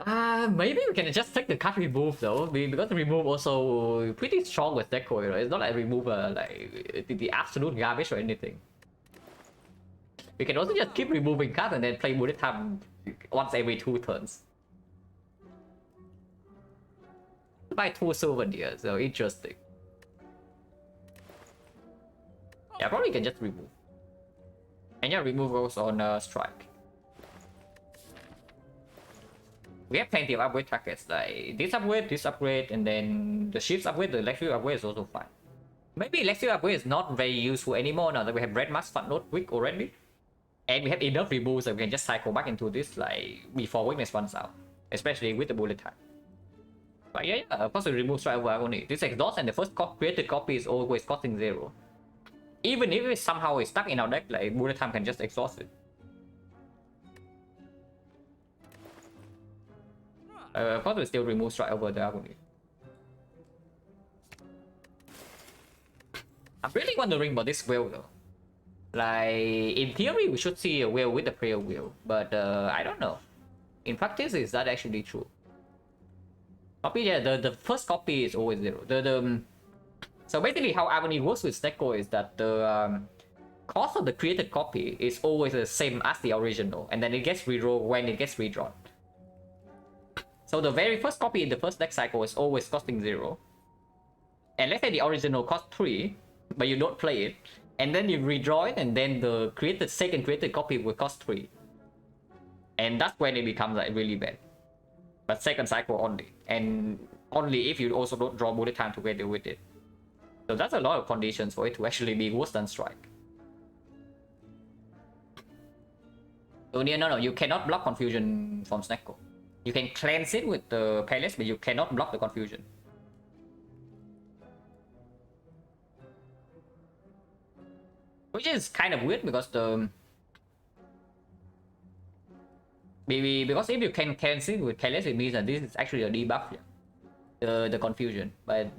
Maybe we can just take the card remove though, because the remove also pretty strong with decoy, right? It's not like remove like the absolute garbage or anything. We can also just keep removing cards and then play bullet time once every 2 turns. By 2 souvenirs, so interesting. Yeah, probably can just remove. And yeah, remove goes on strike. We have plenty of upgrade targets, like this upgrade, and then the ships upgrade, the electric upgrade is also fine. Maybe electric upgrade is not very useful anymore now that we have red mask fat note quick already. And we have enough removes that we can just cycle back into this like before weakness runs out. Especially with the bullet time. But yeah, of course we remove straight over only. This exhaust and the first created copy is always costing 0. Even if it somehow is stuck in our deck, like bullet time can just exhaust it. Of course we still remove straight over the agony. I'm really wondering about this whale though. Like, in theory we should see a whale with a prayer wheel, but I don't know. In practice, is that actually true? Copy, yeah, the first copy is always 0. So basically how Agony works with Snecko is that the cost of the created copy is always the same as the original, and then it gets rerolled when it gets redrawn. So the very first copy in the first deck cycle is always costing 0. And let's say the original costs 3, but you don't play it, and then you redraw it, and then the second created copy will cost 3. And that's when it becomes like really bad. But second cycle only, and only if you also don't draw bullet time together with it. So that's a lot of conditions for it to actually be worse than strike. So no, you cannot block confusion from Snecko. You can cleanse it with the palace, but you cannot block the confusion. Which is kind of weird because because if you can cancel it with palace, it means that this is actually a debuff, yeah. The confusion. But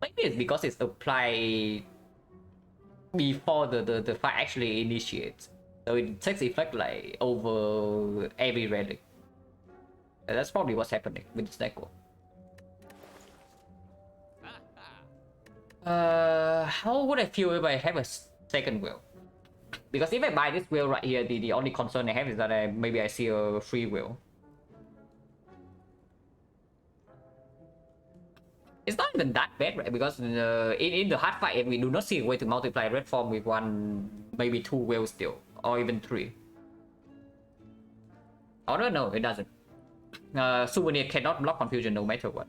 maybe it's because it's applied before the fight actually initiates. So it takes effect like over every relic. That's probably what's happening with this deck. How would I feel if I have a second wheel? Because if I buy this wheel right here, the only concern I have is that maybe I see a free wheel. It's not even that bad, right? Because in the hard fight, we do not see a way to multiply red form with maybe 2 wheels still, or even 3. Oh no, it doesn't. Souvenir cannot block confusion no matter what.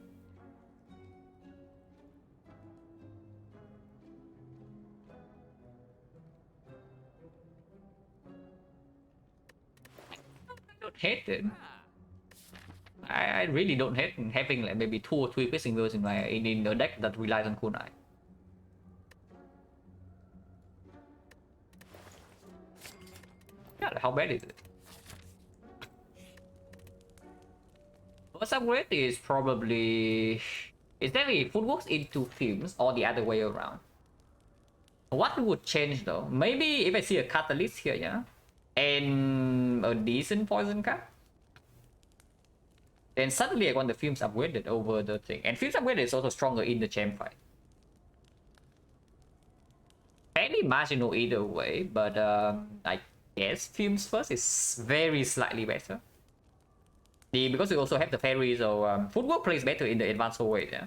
I don't hate it. I really don't hate having like maybe 2 or 3 piercing wheels in a deck that relies on kunai. Yeah, how bad is it? First upgrade is probably... Is there a footworks into films or the other way around? What would change though? Maybe if I see a catalyst here, yeah? And a decent poison card? Then suddenly I want the films upgraded over the thing. And films upgraded is also stronger in the champ fight. Fairly marginal either way, but I guess films first is very slightly better. Because we also have the fairy, so footwork plays better in the advanced way, yeah.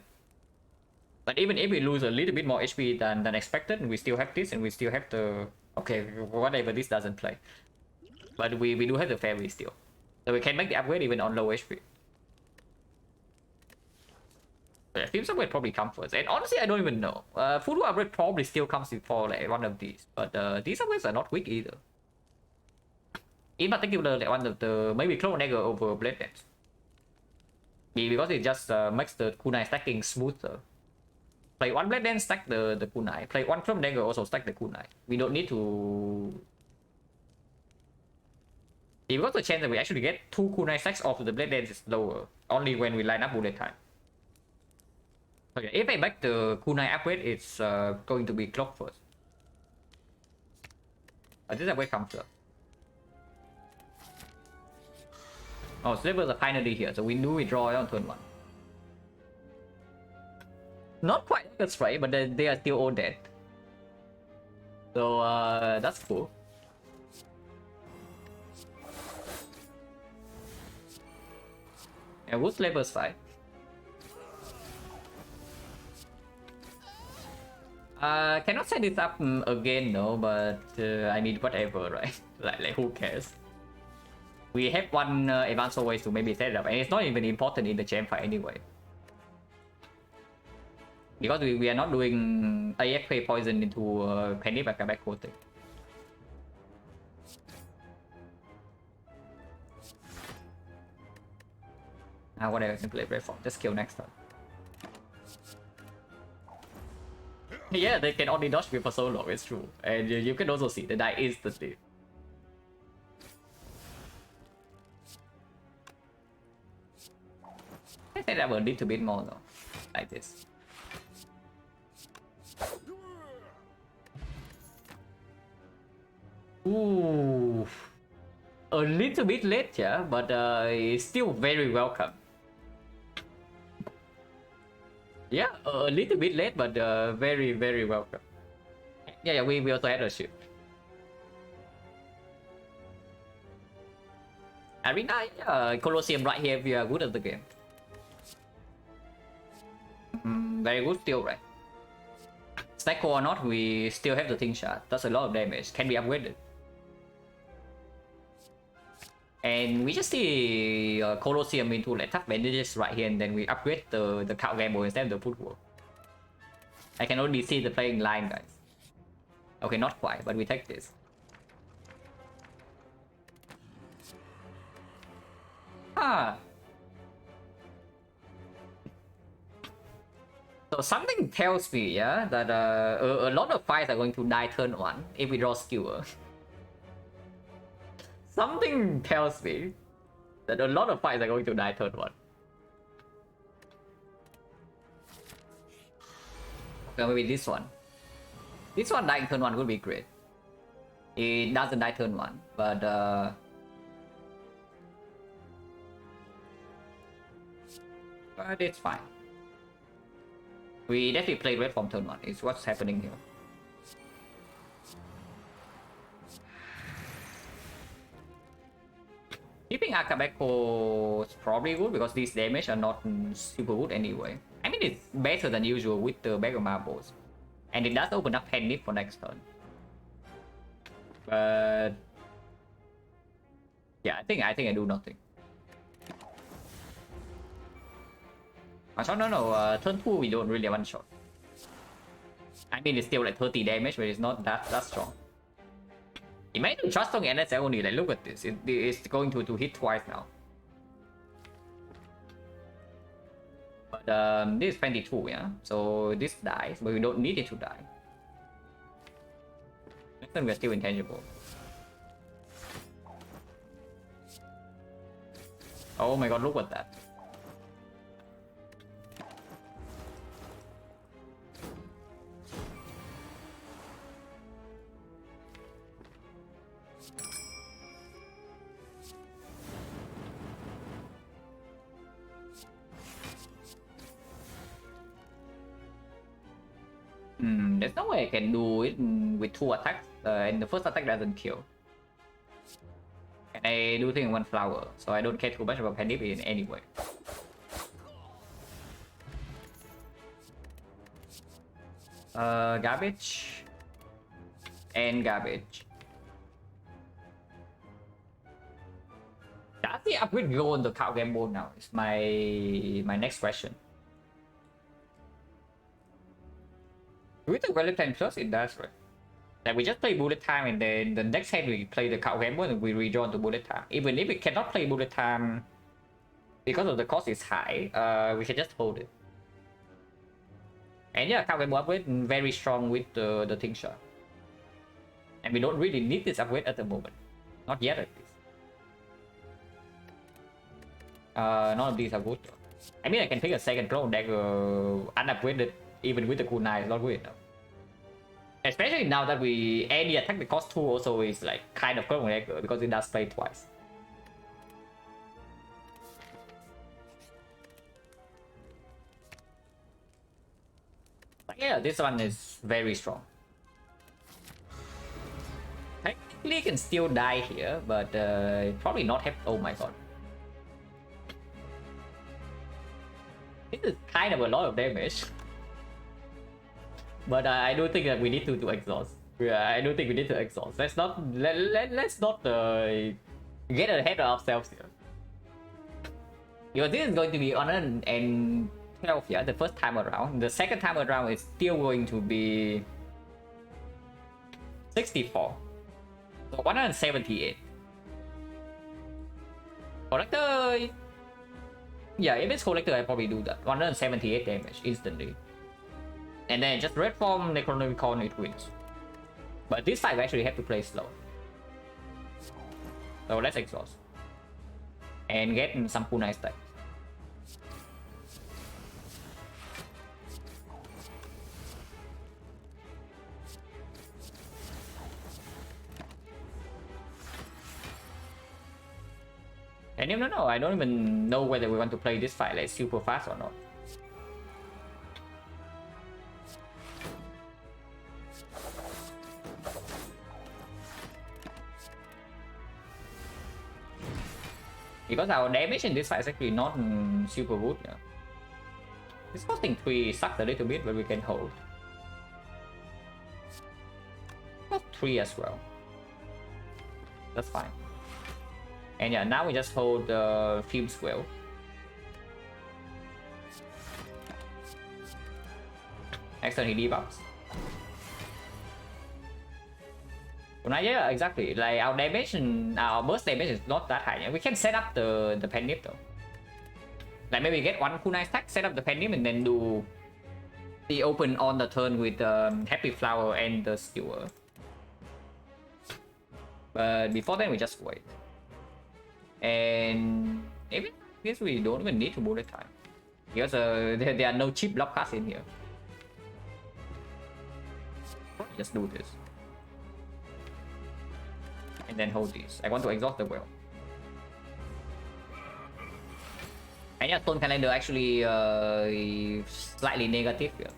But even if we lose a little bit more HP than expected, we still have this, and we still have the... Okay, whatever, this doesn't play. But we do have the fairy still. So we can make the upgrade even on low HP. Yeah, films upgrade probably comes first. And honestly, I don't even know. Footwork upgrade probably still comes before like one of these. But these upgrades are not weak either. In particular, like one of the maybe Clone Dagger over Blade Dance. Because it just makes the kunai stacking smoother. Play one blade, then stack the kunai. Play one chrome dagger, also stack the kunai. We don't need to. If we got the chance that we actually get 2 kunai stacks off the blade dance is lower. Only when we line up bullet time. Okay, if I back the kunai upgrade, it's going to be clock first. This is where it comes up. Oh, Slivers are finally here, so we knew we draw on turn 1. Not quite like a stray, but they are still all dead. So that's cool. Yeah, who's level side? Cannot set this up again, no, but I mean, whatever, right? like who cares? We have one advanced ways to maybe set it up, and it's not even important in the jam fight anyway. Because we are not doing AFK poison into penny back coating. Whatever, I can play Red Form. Just kill next turn. Yeah, they can only dodge me for so long, it's true. And you can also see the die instantly. I think that will need to be more though. Like this. Ooh. A little bit late, yeah, but it's still very welcome. Yeah, a little bit late, but very, very welcome. Yeah, we also had a ship. Arena, Colosseum right here, we are good at the game. Very good still, right? Stack or not, we still have the thing shot. That's a lot of damage. Can be upgraded. And we just see Colosseum into like tough bandages right here, and then we upgrade the cow gamble instead of the footwork. I can only see the playing line, guys. Okay, not quite, but we take this. So something tells me, yeah, that a lot of fights are going to die turn 1 if we draw skewer. Something tells me that a lot of fights are going to die turn 1. Okay, maybe this one. This one dying turn 1 would be great. It doesn't die turn 1, but it's fine. We definitely played red from turn 1. It's what's happening here. Keeping Akabeko is probably good because these damage are not super good anyway. I mean, it's better than usual with the bag of marbles. And it does open up hand nip for next turn. But yeah, I think I do nothing. No, turn 2 we don't really one shot. I mean, it's still like 30 damage, but it's not that strong. Imagine trust on NSL only, like look at this, it's going to hit twice now. But this is 22, yeah? So this dies, but we don't need it to die. Next time we're still intangible. Oh my god, look at that. There's no way I can do it with 2 attacks, and the first attack doesn't kill. And I do think 1 flower, so I don't care too much about Pandip in any way. Garbage. And garbage. Does the upgrade go on the cow gamble now? Is my next question. With the Relic Time Plus, it does, right? Like we just play bullet time, and then the next hand we play the cow gamble and we redraw to bullet time. Even if we cannot play bullet time because of the cost is high, we can just hold it. And yeah, Kagemo upgrade very strong with the tincture. And we don't really need this upgrade at the moment. Not yet at least. None of these are good. I mean, I can pick a second clone dagger unupgraded even with the kunai is not good enough. Especially now that we any attack the cost 2 also is like kind of clone dagger because it does play twice. But yeah, this one is very strong. Technically, it can still die here, but probably not have. Oh my god. This is kind of a lot of damage. But I do think that we need to exhaust. Yeah, I do think we need to exhaust. Let's not let's not get ahead of ourselves here. Because this is going to be 112, yeah, the first time around. The second time around is still going to be 64. So 178. Collector. Yeah, if it's collector, I probably do that. 178 damage instantly. And then just red form Necronomicon, it wins. But this fight we actually have to play slow. So let's exhaust. And get some kunai stack. And no, I don't even know whether we want to play this fight like super fast or not. Because our damage in this fight is actually not super good. Yeah. This costing 3 sucks a little bit, but we can hold. Cost 3 as well. That's fine. And yeah, now we just hold the Fumes well. Next turn he debuffs. Well, yeah, exactly. Like our damage and our burst damage is not that high. We can set up the Penip though. Like maybe get one kunai stack, set up the Penip, and then do the open on the turn with Happy Flower and the Skewer. But before then, we just wait. And maybe I guess we don't even need to bullet time because there are no cheap block cards in here. Just do this. And then hold this. I want to exhaust the well. And yeah, Stone Calendar actually slightly negative here.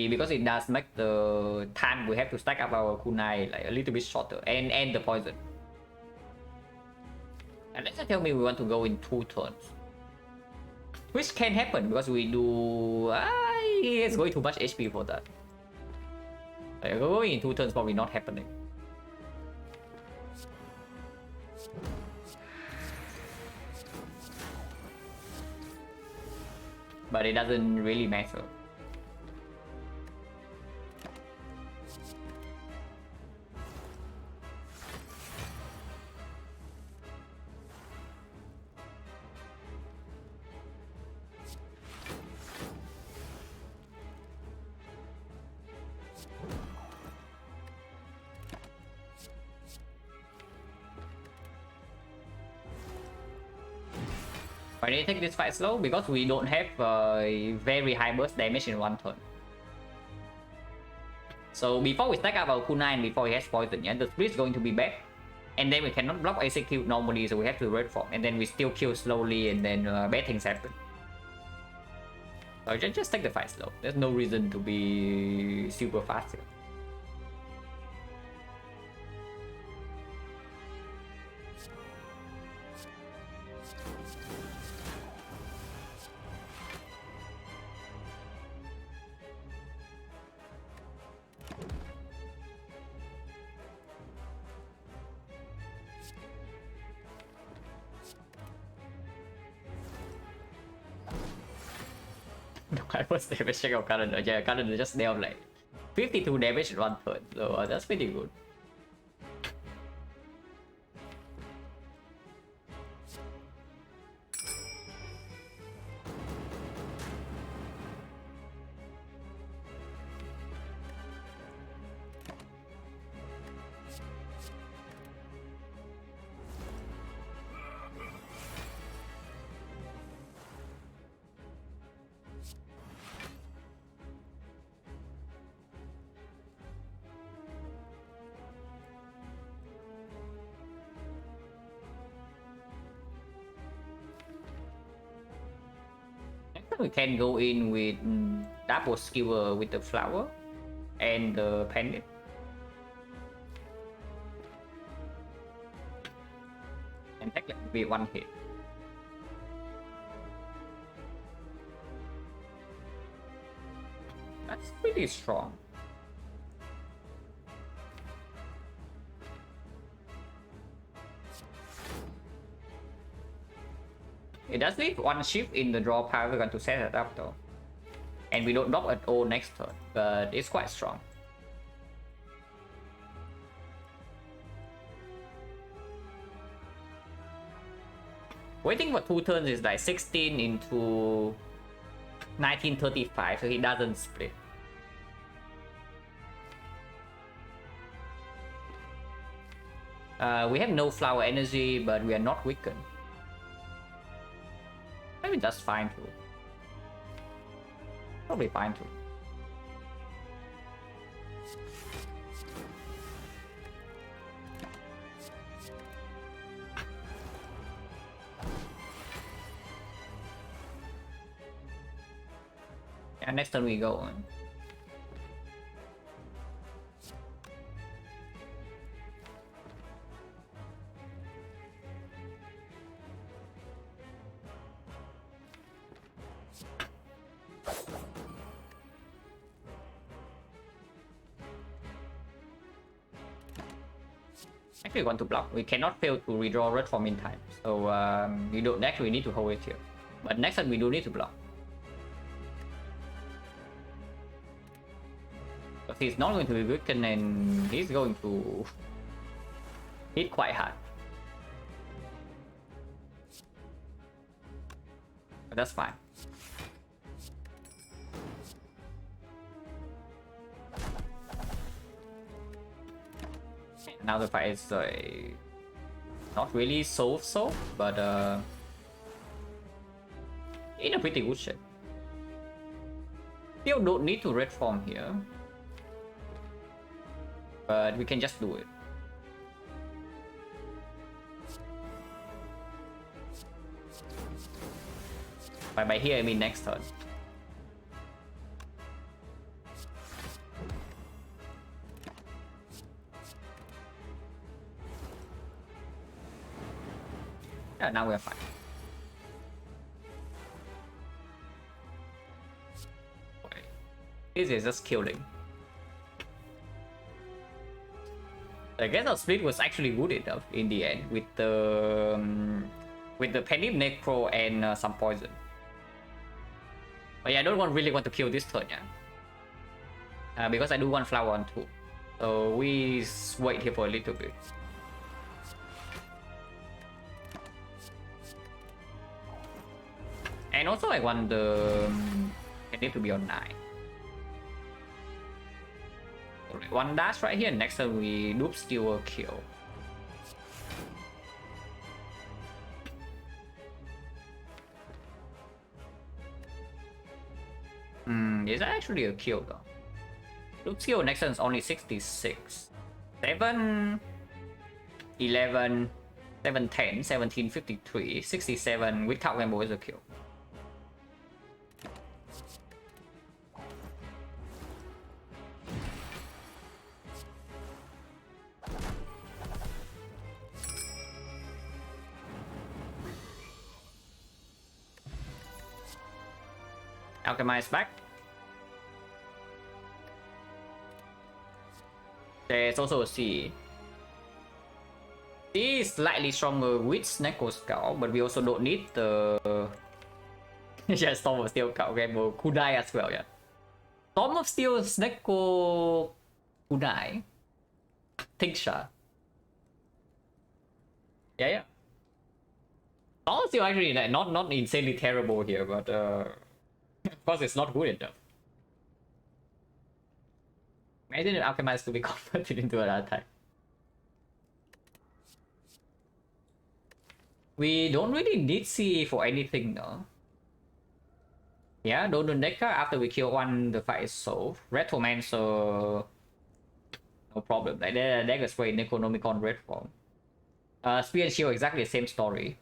Because it does make the time we have to stack up our kunai like a little bit shorter and the poison. And let's tell me we want to go in 2 turns. Which can happen because we do it's going too much HP for that. Like, going in 2 turns probably not happening. But it doesn't really matter. Why do you take this fight slow? Because we don't have very high burst damage in 1 turn. So before we stack up our kunai and before he has poison, yeah, the split is going to be bad. And then we cannot block execute normally, so we have to red form. And then we still kill slowly and then bad things happen. So just take the fight slow. There's no reason to be super fast here. I was damage check out calendar. Yeah, calendar just dealt like 52 damage in 1 turn, so that's pretty good. We can go in with double skewer with the flower and the pendant. And take like maybe one hit. That's pretty strong. It does leave one shift in the draw pile. We're going to set it up though. And we don't drop at all next turn, but it's quite strong. Waiting for 2 turns is like 16 into 1935, so he doesn't split. We have no flower energy, but we are not weakened. Maybe that's fine too. Probably fine too. And next turn we go on. Actually, we want to block. We cannot fail to redraw red form in time. So we don't actually need to hold it here. But next time we do need to block. But he's not going to be weakened and he's going to hit quite hard. But that's fine. Now the fight is not really so, but in a pretty good shape. Still don't need to red form here, but we can just do it. By here I mean next turn. Yeah, now we're fine. This is just killing. I guess our split was actually good enough in the end with the Penny Necro and some poison. But yeah, I don't really want to kill this turn, yeah. Because I do want flower on 2. So we wait here for a little bit. And also I want the Penny to be on 9. One dash right here, next time we loop steal kill. Is that actually a kill though? Loop steal next turn is only 66. 7, 11, 7, 10, 17, 53, 67 without gamble is a kill. Alchemize back. There's also a C. C is slightly stronger with Snecko Skull, but we also don't need the yeah, Storm of Steel Gamble could die as well, yeah. Storm of Steel Snecko could die. Tingsha. Yeah. Storm of Steel actually like, not insanely terrible here, but of course, it's not good enough. Imagine if Alchemize could be converted into another type. We don't really need CE for anything though. Yeah, don't do Neckar after we kill one, the fight is solved. Retromancer, no problem. Like the Dagger Spray, Necronomicon, Red Form. Spear and Shield, exactly the same story.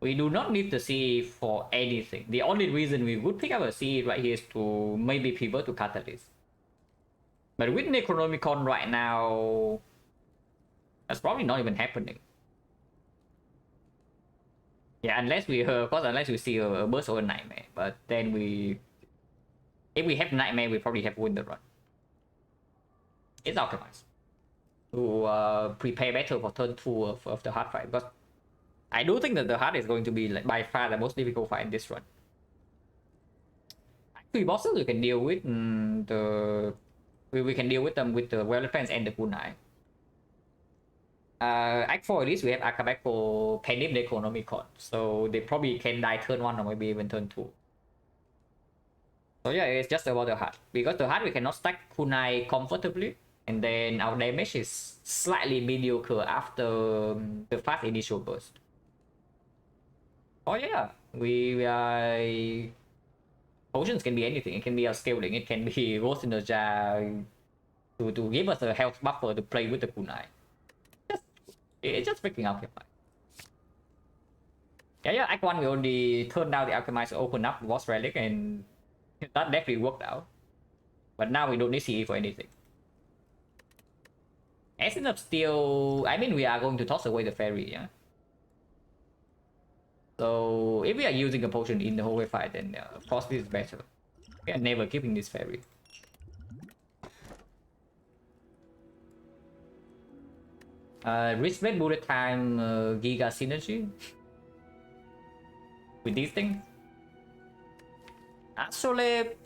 We do not need the CE for anything. The only reason we would pick up a CE right here is to maybe pivot to Catalyst. But with Necronomicon right now, that's probably not even happening. Yeah, unless we of course, unless we see a burst or a Nightmare. But then if we have Nightmare, we probably have win the run. It's optimized to prepare better for turn 2 of the hard fight, because I do think that the hard is going to be like by far the most difficult fight in this run. Actually, bosses we can deal with we can deal with them with the Well Defense and the Kunai. Act 4 at least we have Akabeko, Penip, Necronomicon, so they probably can die turn 1 or maybe even turn 2. So yeah, it's just about the heart. Because the heart we cannot stack Kunai comfortably, and then our damage is slightly mediocre after the fast initial burst. Oh yeah, potions can be anything. It can be our scaling, it can be Ghost in the Jar to give us a health buffer to play with the Kunai. It's just freaking alchemized. Yeah, Act 1 we only turned down the alchemized to open up boss relic, and that definitely worked out. But now we don't need CE for anything. Essence of Steel, I mean we are going to toss away the fairy, yeah? So if we are using a potion in the whole fight, then of course this is better. We are never keeping this fairy. Wristlet bullet time, Giga Synergy with these things. Astrolabe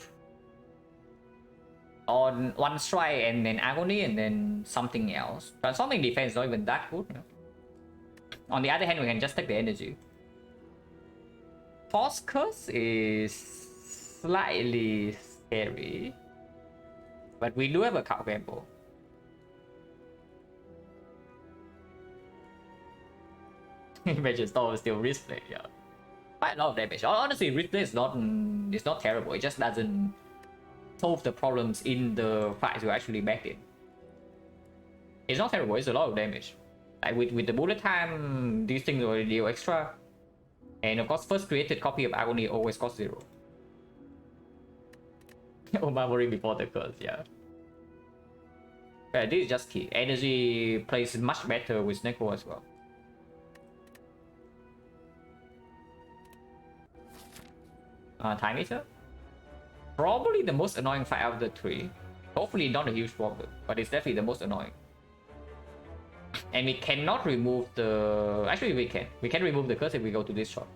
on one strike and then agony and then something else. Transforming defense is not even that good. No? On the other hand, we can just take the energy. Force Curse is slightly scary, but we do have a cow gamble. Imagine Storm is still wristplate, yeah. Quite a lot of damage. Honestly, wristplate is not terrible. It just doesn't solve the problems in the fights we're actually back in. It's not terrible. It's a lot of damage. Like with the bullet time, these things already deal extra. And of course, first created copy of Agony always costs 0. Oh, memory before the curse, yeah. Yeah, this is just key. Energy plays much better with Neko as well. Time Eater? Probably the most annoying fight out of the 3. Hopefully not a huge problem, but it's definitely the most annoying. And we cannot remove the... Actually, we can. We can remove the curse if we go to this shot.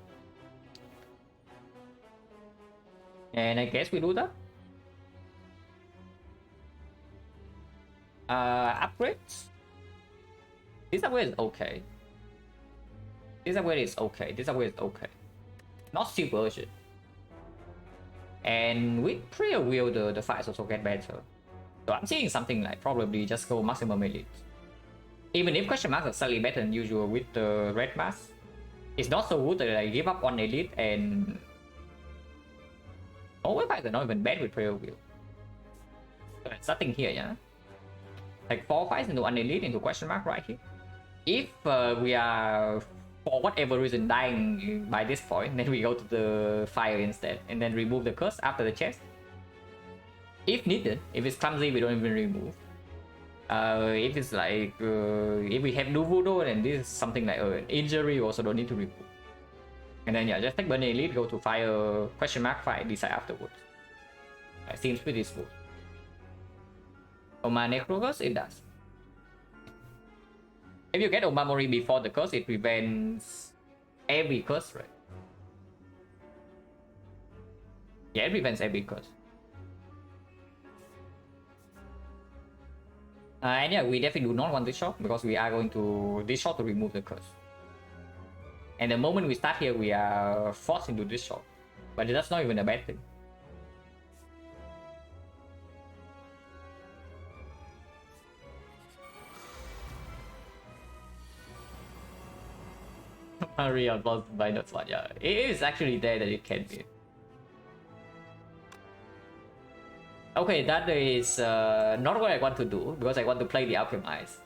And I guess we do that. Upgrades? This upgrade is okay. This upgrade is okay. This upgrade is okay. Not super urgent. And with Prayer Wheel, the fights also get better. So I'm seeing something like probably just go maximum elite. Even if question marks are slightly better than usual with the red mask, it's not so good that I give up on elite and... Oh, fights are not even bad with Prayer Wheel. So starting here, yeah? Like 4 fights into an elite into question mark right here. If we are, for whatever reason, dying by this point, then we go to the fire instead and then remove the curse after the chest. If needed, if it's clumsy, we don't even remove. If it's like, if we have no voodoo, then this is something like an injury, we also don't need to remove. And then yeah, just take Burning Elite, go to fire, question mark, fight, decide afterwards. That seems pretty smooth. Oma Necro Curse, it does. If you get Omamori before the curse, it prevents every curse, right? Yeah, it prevents every curse. And yeah, we definitely do not want this shot because we are going to this shot to remove the curse. And the moment we start here, we are forced into this shot. But that's not even a bad thing. Real boss by that one, yeah. It is actually there that it can be. Okay, that is not what I want to do because I want to play the Alchemize.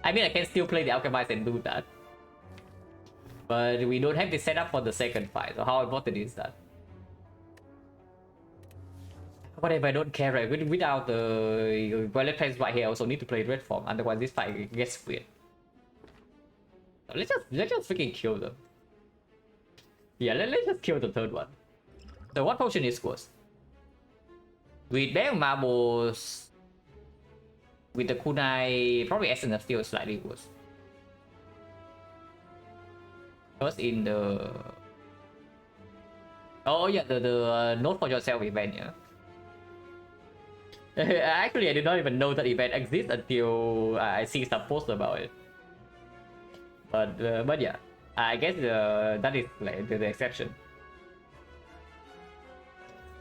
I mean, I can still play the Alchemize and do that. But we don't have the setup for the second fight, so how important is that? What if I don't care, right? Without the violet plays right here, I also need to play red form, otherwise this fight gets weird. Let's just freaking kill them. Yeah, let's just kill the third one. The one potion is worse. With bare marbles, with the kunai, probably essence is still slightly worse. First in the yeah, the note for yourself event, yeah. Actually, I did not even know that event exists until I see some post about it. But yeah, I guess that is like the exception.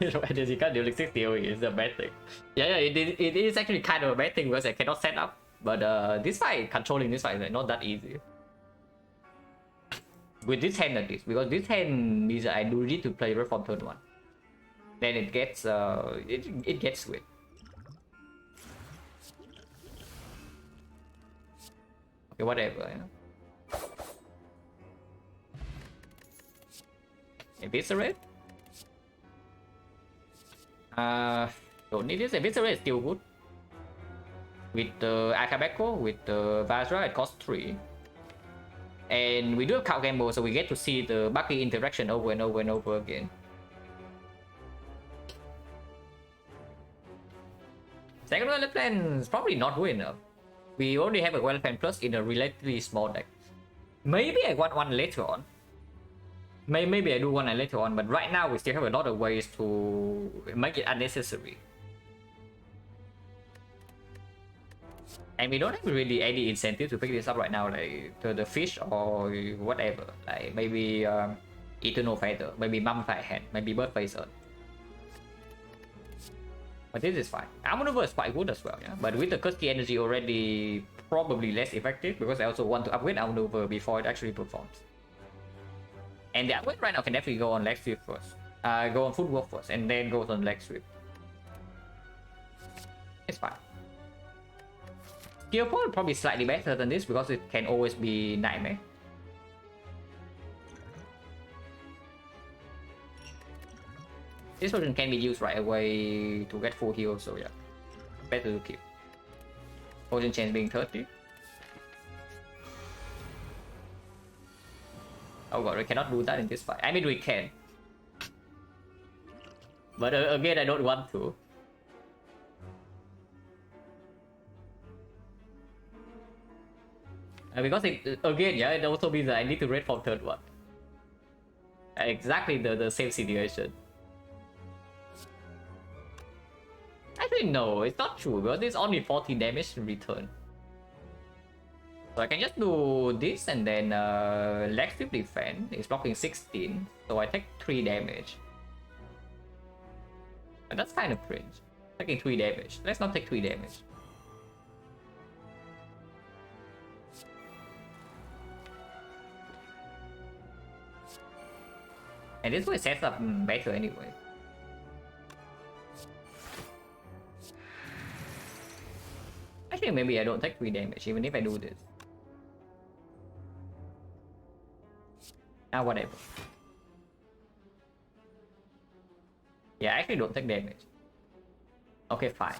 And you can't do like 60 OE is a bad thing. Yeah, it is actually kind of a bad thing because I cannot set up. But this fight, controlling this fight is like not that easy. With this hand at least, because this hand means I do need to play red from turn 1. Then it gets it gets weird. Okay, whatever, you know. Eviscerate? Don't need this. Eviscerate is still good. With the Akabeko, with the Vajra, it costs 3. And we do have Cow Gamble, so we get to see the Bucky interaction over and over and over again. Second Violet Plan is probably not good enough. We only have a Violet Plan Plus in a relatively small deck. Maybe I want one later on. Maybe I do want it later on, but right now we still have a lot of ways to make it unnecessary. And we don't have really any incentive to pick this up right now, like the fish or whatever. Like maybe Eternal Feather, maybe Mummified Hand, maybe Bird Face Earth. But this is fine. Armor is quite good as well, yeah. But with the Cursed Energy already probably less effective because I also want to upgrade Armor before it actually performs. And the upgrade right now can definitely go on Leg Sweep first. Go on Footwork first and then goes on Leg Sweep. It's fine. Skill Point probably slightly better than this because it can always be Nightmare. This version can be used right away to get full heal, so yeah. Better to keep. Potion chance being 30. Oh god, we cannot do that in this fight. I mean, we can. But again, I don't want to. Because again, yeah, it also means that I need to raid from third one. Exactly the same situation. Actually, no, it's not true because it's only 40 damage in return. So I can just do this and then Leg Sweep defend. It's blocking 16, so I take 3 damage. But that's kind of cringe. Taking 3 damage. Let's not take 3 damage. And this way sets up better anyway. Actually, maybe I don't take 3 damage even if I do this. Whatever. Yeah, I actually don't take damage. Okay, fine.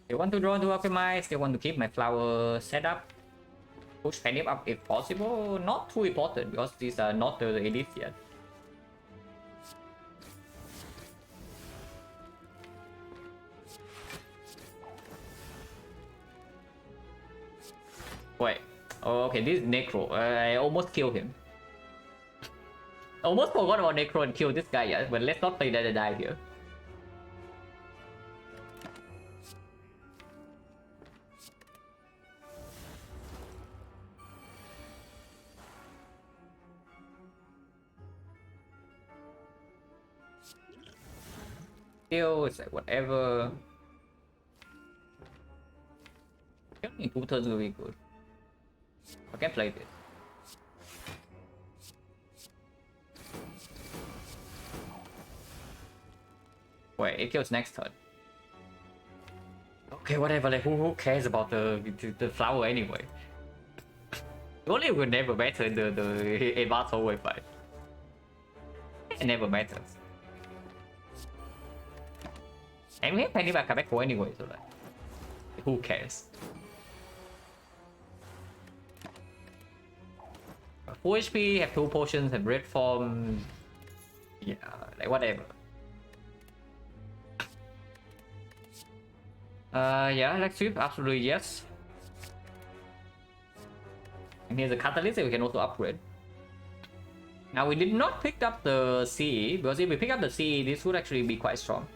They want to draw to optimize, they want to keep my flower set up. Push Penny up if possible. Not too important because these are not the elite yet. Wait. Oh, okay, this is Necro. I almost killed him. Almost forgot about Necro and killed this guy, yeah. But let's not play that and die here. Still, it's like whatever. Killing 2 turns will be good. I can play this. Wait, it kills next turn. Okay, whatever. Like, who cares about the flower anyway? Only will never matter in the advanced hallway fight. It never matters. And we have Penny back back anyway, so like, who cares? Full HP, have 2 potions, have red form. Yeah, like whatever. Yeah, like sweep, absolutely yes. And here's a catalyst that we can also upgrade. Now we did not pick up the CE, because if we pick up the CE, this would actually be quite strong.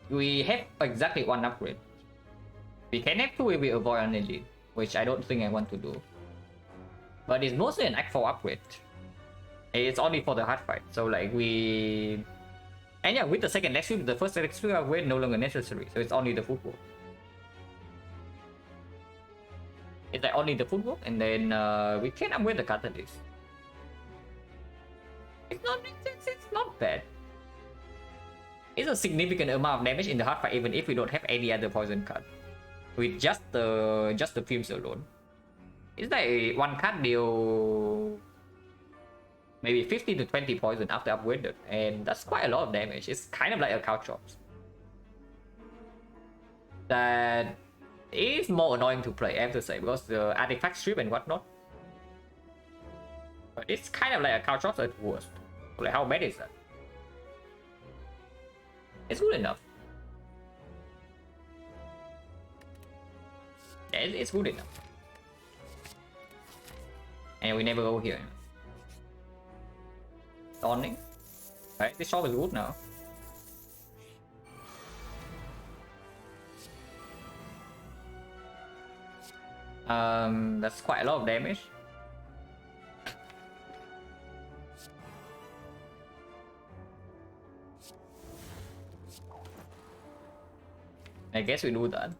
We have exactly 1 upgrade. We can have 2 if we avoid an elite, which I don't think I want to do. But it's mostly an Act 4 upgrade. It's only for the hard fight, so like we... And yeah, with the second next sweep, the first next sweep upgrade no longer necessary, so it's only the footwork. It's like only the footwork, and then we can upgrade the catalyst. It's not bad. It's a significant amount of damage in the hard fight, even if we don't have any other poison card. With just the films alone, it's like 1 card deal maybe 50 to 20 poison after upgraded, and that's quite a lot of damage. It's kind of like a Caltrops. That is more annoying to play, I have to say, because the artifact strip and whatnot. But it's kind of like a Caltrops at worst. Like, how bad is that? It's good enough. Yeah, it's good enough. And we never go here. Dawning. Right, this shop is good now. That's quite a lot of damage. I guess we do that.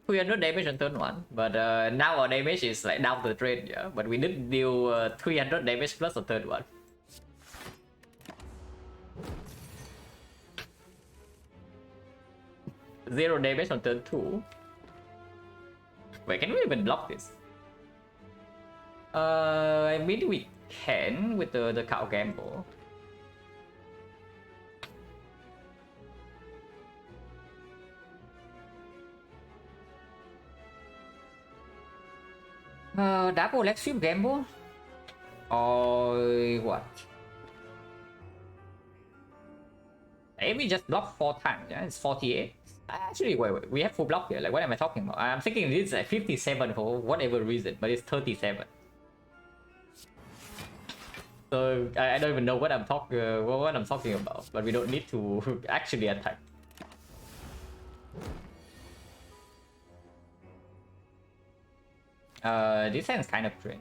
We had no damage on turn 1, but now our damage is like down the drain, yeah. But we did deal 300 damage plus on turn 1. Zero damage on turn 2. Wait, can we even block this? I mean we can with the cow gamble. Double leg sweep gamble? Or what? Maybe just block 4 times, yeah? It's 48. Actually, wait, we have full block here. Like, what am I talking about? I'm thinking it's like 57 for whatever reason, but it's 37. So I don't even know what I'm talking about, but we don't need to actually attack. This hand's kind of cringe.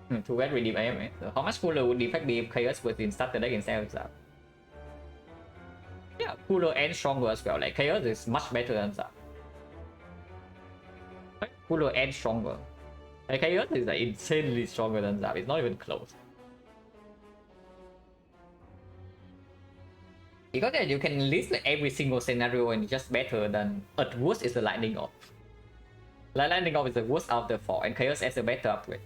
To get redeem AMA. So how much cooler would the effect be if Chaos was in starter deck instead of Zap? Yeah, cooler and stronger as well. Like Chaos is much better than Zap. Cooler and stronger. Like Chaos is like insanely stronger than Zap. It's not even close. Because yeah, you can list like every single scenario and it's just better than at worst is the lightning off. Lightning off is the worst out of the 4 and Chaos has a better upgrade.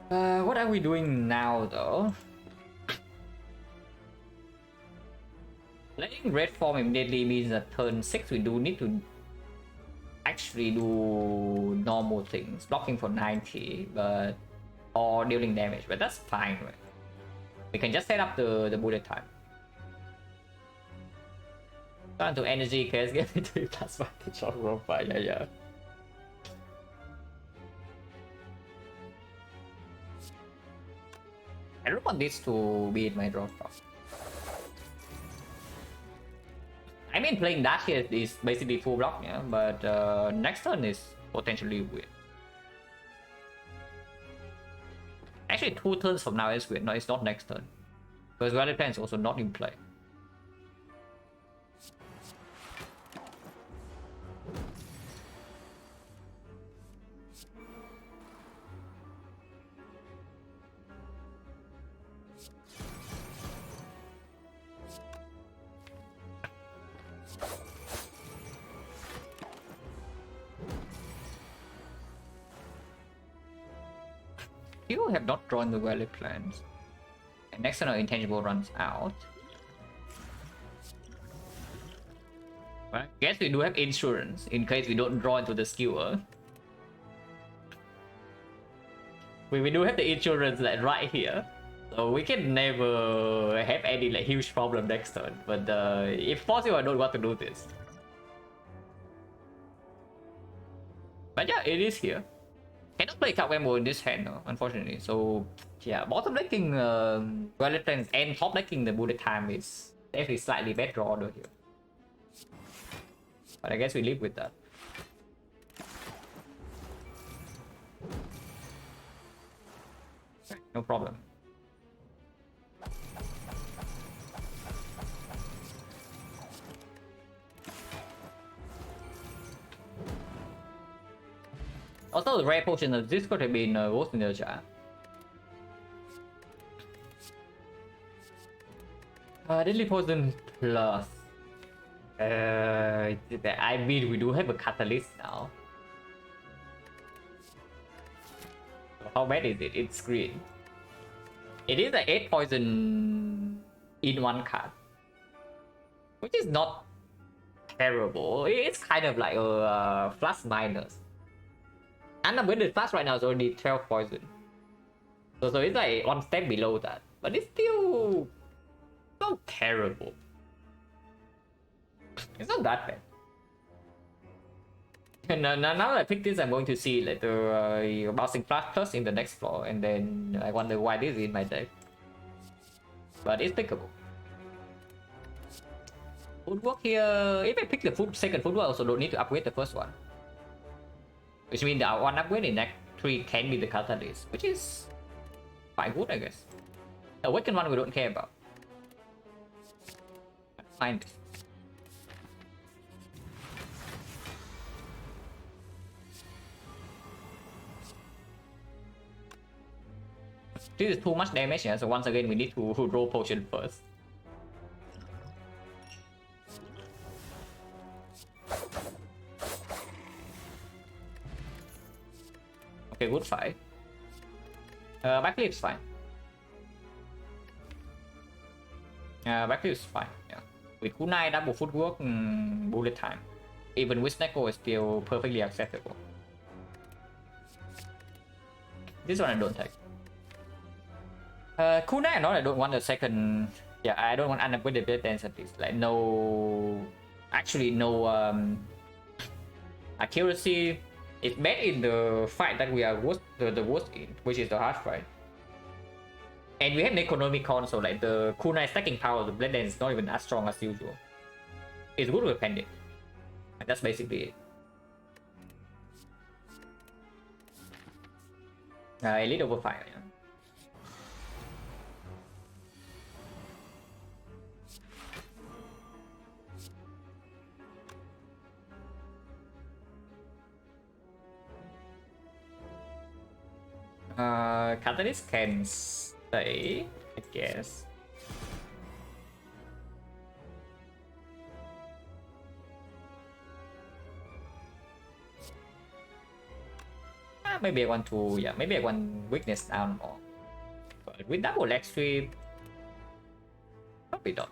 What are we doing now though? Playing red form immediately means that turn 6 we do need to actually do normal things. Blocking for 90, but or dealing damage, but that's fine, right? We can just set up the bullet time. Turn to energy case, get me 3 plus 1 to shot roll fire, yeah. I don't want this to be in my draw top. I mean, playing Dash here is basically full block, yeah, but next turn is potentially weird. Actually, actually 2 turns from now is weird. No, it's not next turn. Because Valley Plan is also not in play. You have not drawn the Valley Plans. And next turn our intangible runs out. Well, I guess we do have insurance in case we don't draw into the skewer. We do have the insurance like right here. So we can never have any like huge problem next turn. But if possible, I don't want to do this. But yeah, it is here. Cannot play card Wembo in this hand, no, unfortunately. So yeah, bottom decking Violet Plains and top decking the Bullet Time is definitely slightly better order here. But I guess we live with that. No problem. Also, the rare potion of this could have been Ghost in the Jar. Deadly Poison Plus. I mean, we do have a Catalyst now. How bad is it? It's green. It is an 8 poison in one card. Which is not terrible. It's kind of like a plus minus. Unupgraded plus right now is only 12 poison. So it's like one step below that. But it's still not terrible. It's not that bad. And now that I pick this, I'm going to see like the bouncing plus in the next floor, and then I wonder why this is in my deck. But it's pickable. Footwork here, if I pick the second footwork, I also don't need to upgrade the first one. Which means that one upgrade in Act 3 can be the Catalyst, which is quite good, I guess. The Awakened one we don't care about. Fine. This is too much damage here, so once again we need to roll potion first. Okay, good fight. Backflip is fine. Backflip is fine, yeah. With kunai, double footwork, bullet time. Even with Neko is still perfectly acceptable. This one I don't take. Kunai, no, I don't want a second. Yeah, I don't want unupgraded blade dance at least. Like no, actually no accuracy. It's bad in the fight that we are the worst in, which is the hard fight. And we have an Necronomicon, so like the kunai stacking power of the blade dance is not even as strong as usual. It's good with Pendant. And that's basically it. Elite over fire, yeah. Catalyst can stay, I guess. Maybe I want to, yeah, maybe I want weakness down more. But with double leg sweep, probably not.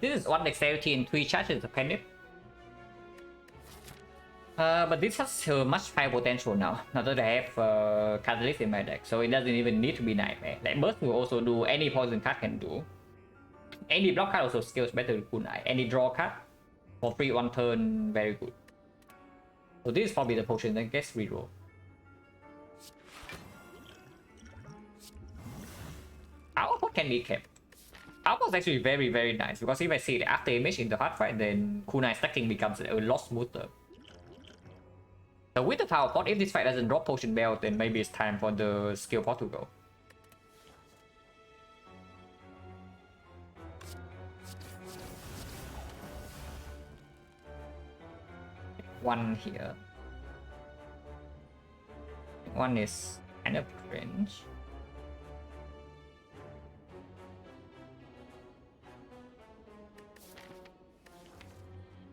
This is one dexterity and 3 charges dependent. But this has much higher potential now that I have Catalyst in my deck, so it doesn't even need to be Nightmare. Like Burst will also do, any poison card can do. Any block card also scales better with Kunai. Any draw card for free 1 turn, very good. So this is probably the potion that gets reroll. Output can be kept. Output is actually very nice, because if I see the after image in the hard fight, then Kunai stacking becomes a lot smoother. So with the Tower Pot, if this fight doesn't drop Potion Belt, then maybe it's time for the Skill Pot to go. One here. One is kind of cringe.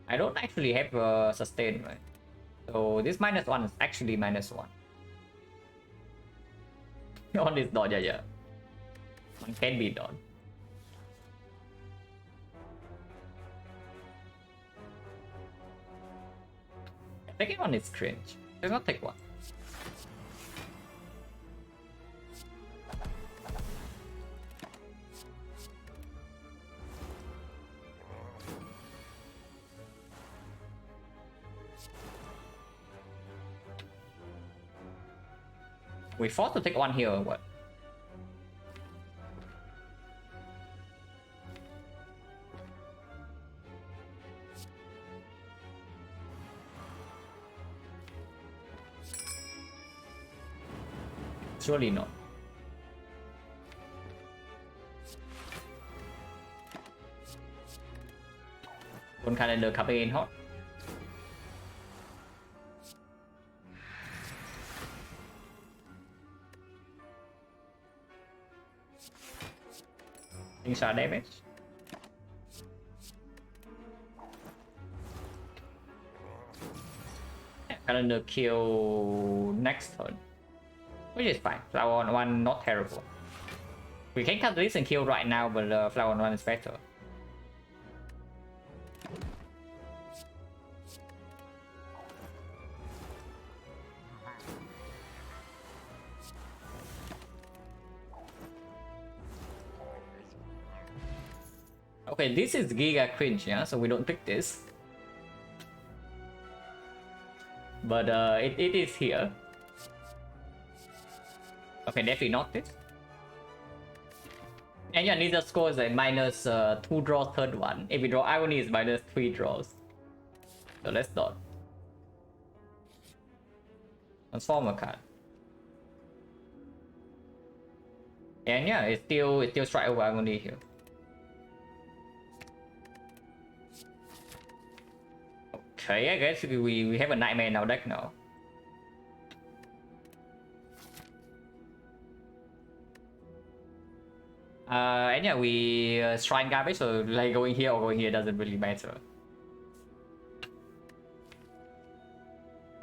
I don't actually have sustain, right? So this -1 is actually -1. On this dot, yeah. One can be done. Second one is cringe. Let's not take one. We forced to take one here or what? Surely not. One calendar coming in hot. Things are damage. Calendar kill next turn, which is fine. Flower on 1 not terrible. We can cut this and kill right now, but flower on 1 is better. Okay, this is Giga cringe, yeah, so we don't pick this. But it is here. Okay, definitely not this. And yeah, Ninja score is a -2 draws third one. If we draw Irony is -3 draws. So let's not. Transform a card. And yeah, it's still strike over Irony here. Okay, I guess we have a Nightmare in our deck now. And yeah, we Shrine Garbage, so like going here or going here doesn't really matter.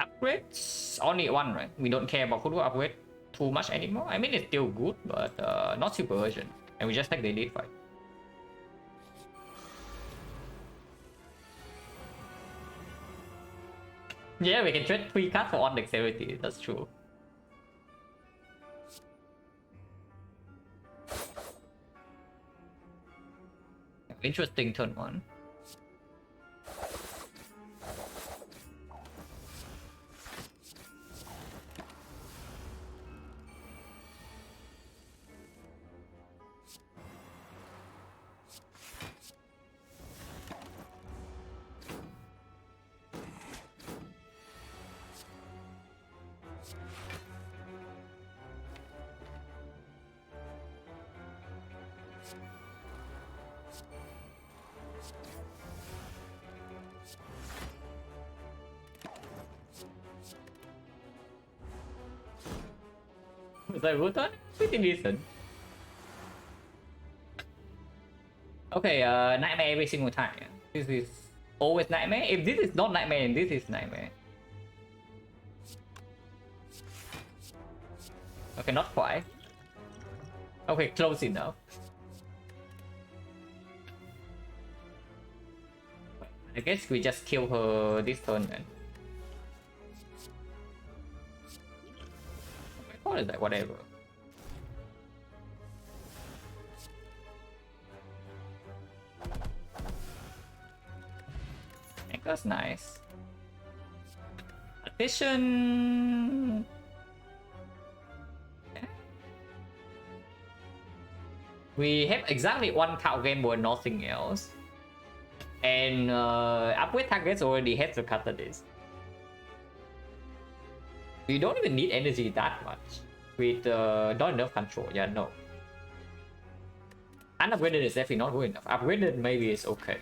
Upgrades? Only one, right? We don't care about Kudu upgrade too much anymore. I mean, it's still good, but not super urgent. And we just take the elite fight. Yeah, we can trade 3 cards for on dexterity, that's true. Interesting turn 1. Was that Rutan? Pretty decent. Okay, Nightmare every single time. Yeah. This is always Nightmare. If this is not Nightmare, then this is Nightmare. Okay, not quite. Okay, close enough. I guess we just kill her this turn then. What is that? Whatever. That's nice. Addition. We have exactly one card game but nothing else. And upgrade targets already has the catalyst. We don't even need energy that much. With not enough control. Yeah, no. Unupgraded is definitely not good enough. Upgraded maybe is okay.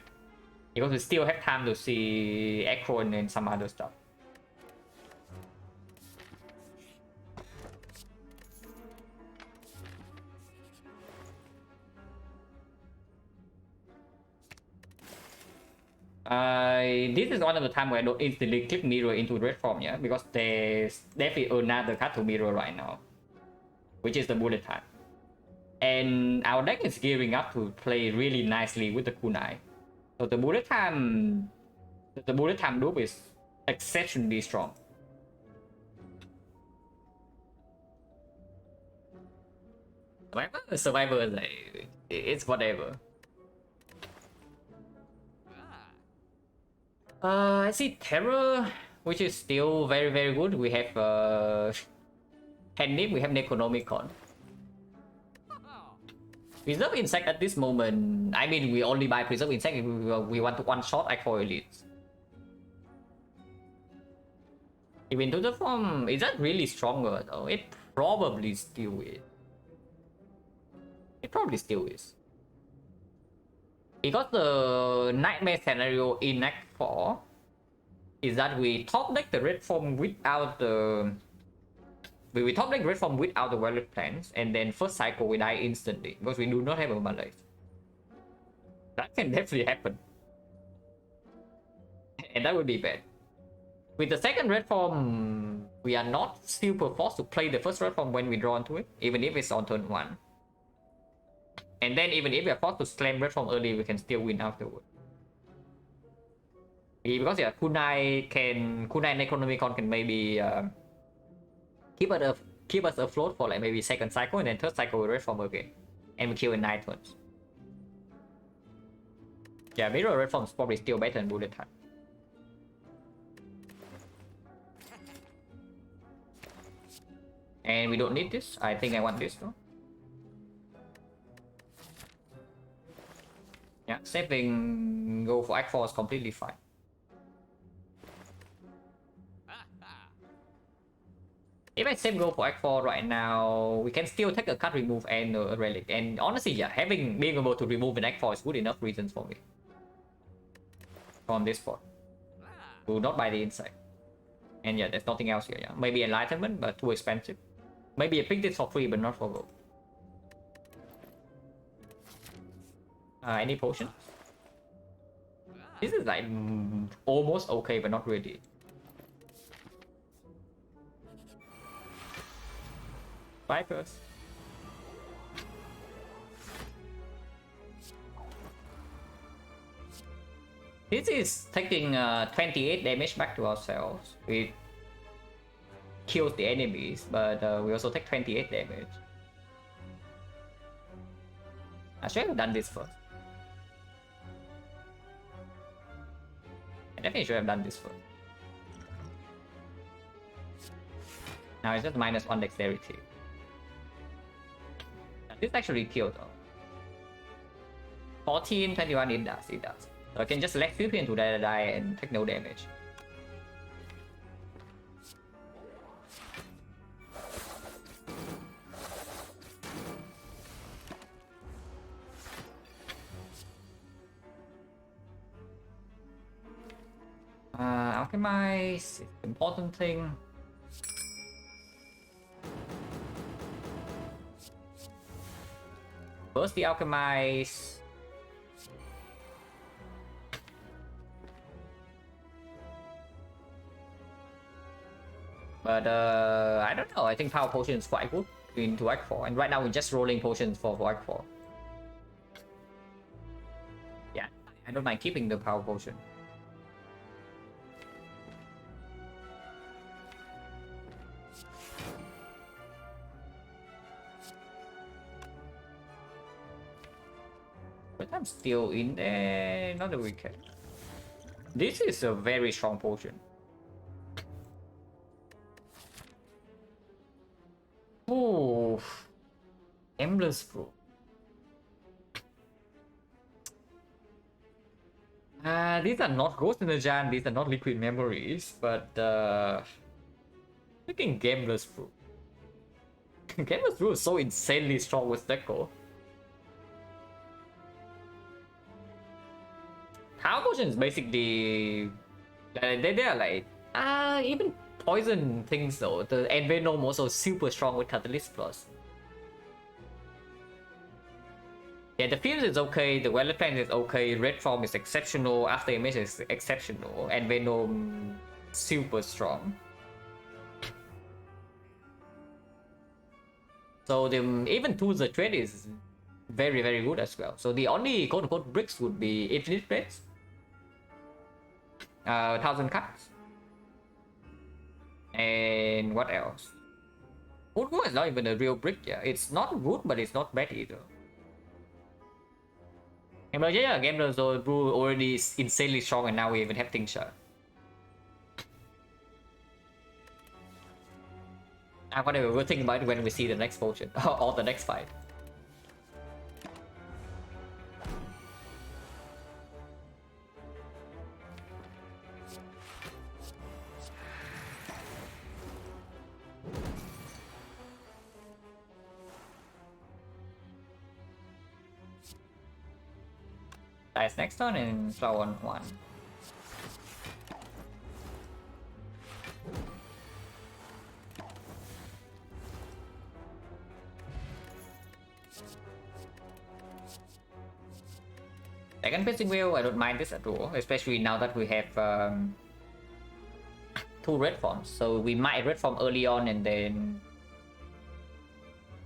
Because we still have time to see Akron and some other stuff. This is one of the time where I don't instantly click mirror into red form, yeah, because there's definitely another card to mirror right now, which is the bullet time. And our deck is gearing up to play really nicely with the kunai. So the bullet time loop is exceptionally strong. Survivor is like, it's whatever. I see Terror, which is still very, very good. We have Handnip, we have Necronomicon. Preserve Insect at this moment, I mean, we only buy Preserve Insect if we want to one-shot Aqua Elites. Even to the form, is that really stronger though? It probably still is. It probably still is. Because the nightmare scenario in Act 4 is that we top deck the red form without the... We top deck red form without the Violet Plants, and then first cycle we die instantly because we do not have a Malaise. That can definitely happen. And that would be bad. With the second red form, we are not super forced to play the first red form when we draw into it, even if it's on turn 1. And then even if we are forced to slam red form early, we can still win afterward. Because yeah, Kunai Necronomicon can maybe keep us afloat for like maybe second cycle, and then third cycle we red form again. And we kill in 9 turns. Yeah, mirror red form is probably still better than bullet time. And we don't need this. I think I want this though. Yeah, saving go for Act 4 is completely fine. If I save go for Act 4 right now, we can still take a card remove and a relic. And honestly, yeah, being able to remove an Act 4 is good enough reasons for me. From this spot. Do not buy the insect. And yeah, there's nothing else here, yeah. Maybe Enlightenment, but too expensive. Maybe I pick this for free, but not for gold. Any potion? This is like almost okay, but not really. Vipers. This is taking 28 damage back to ourselves. It kills the enemies, but we also take 28 damage. I should have done this first. I definitely should have done this first. Now it's just -1 dexterity. This actually killed though. 14, 21, it does. So I can just leg sweep into that die and take no damage. Alchemize is the important thing. First the Alchemize. But I don't know, I think Power Potion is quite good into Act 4. And right now we're just rolling potions for Act 4. Yeah, I don't mind keeping the Power Potion. But I'm still in there. Not a wicked. This is a very strong potion. Oh, Endless Brew. These are not Ghost in the Jar, these are not Liquid Memories, but freaking Gameless Brew. Gameless Brew is so insanely strong with Deco. Power Potion is basically they are like even poison things though. The Envenom also super strong with Catalyst Plus. Yeah, the Fuse is okay, the Violet Plant is okay, Red Form is exceptional, After Image is exceptional, and Venom super strong. So the even to the trade is very good as well. So the only quote unquote bricks would be Infinite Blades, 1000 cuts, and what else? Wood is not even a real brick, yeah. It's not good, but it's not bad either. And but yeah, Game so Brew already is insanely strong, and now we even have Ting Shot. Whatever, we'll think about it when we see the next potion or the next fight. Dice next turn and throw on 1. Second Piercing Wheel, I don't mind this at all, especially now that we have 2 red forms. So we might red form early on and then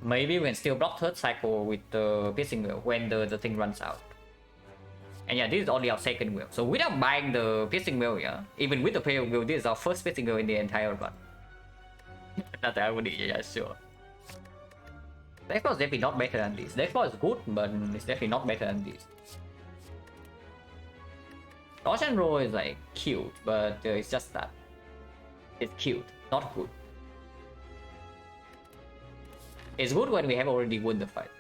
maybe we can still block third cycle with the Piercing Wheel when the thing runs out. And yeah, this is only our second wheel. So without buying the Piercing Wheel, yeah, even with the Piercing Wheel, this is our first Piercing Wheel in the entire run. Not that I would, yeah, sure. The X4 is definitely not better than this. The X4 is good, but it's definitely not better than this. Dodge and roll is like cute, but it's just that. It's cute, not good. It's good when we have already won the fight.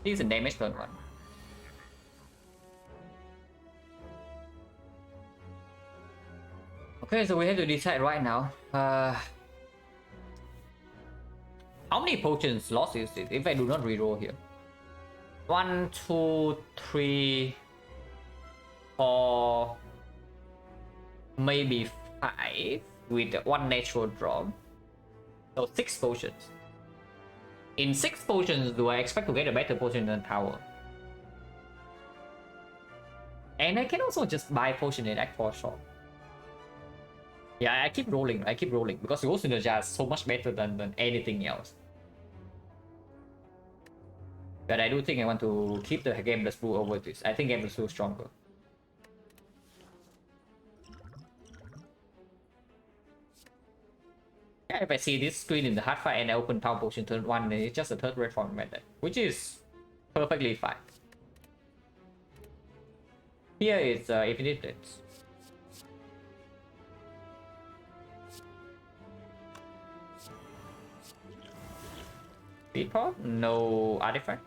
This is a damage turn 1. Okay, so we have to decide right now. How many potions lost is it if I do not reroll here? 1, 2, 3, 4, maybe 5 with 1 natural draw. So 6 potions. In 6 potions, do I expect to get a better potion than Tower? And I can also just buy potion in Act 4 shop. Yeah, I keep rolling because Ghost in the Jar is so much better than anything else. But I do think I want to keep the Gameless Brew over this. I think Gameless Brew is stronger. Yeah, if I see this screen in the hard fight and I open Power Potion turn 1, then it's just a third red form method, which is perfectly fine. Here is Infinite Blades. Speed Pod? No artifact.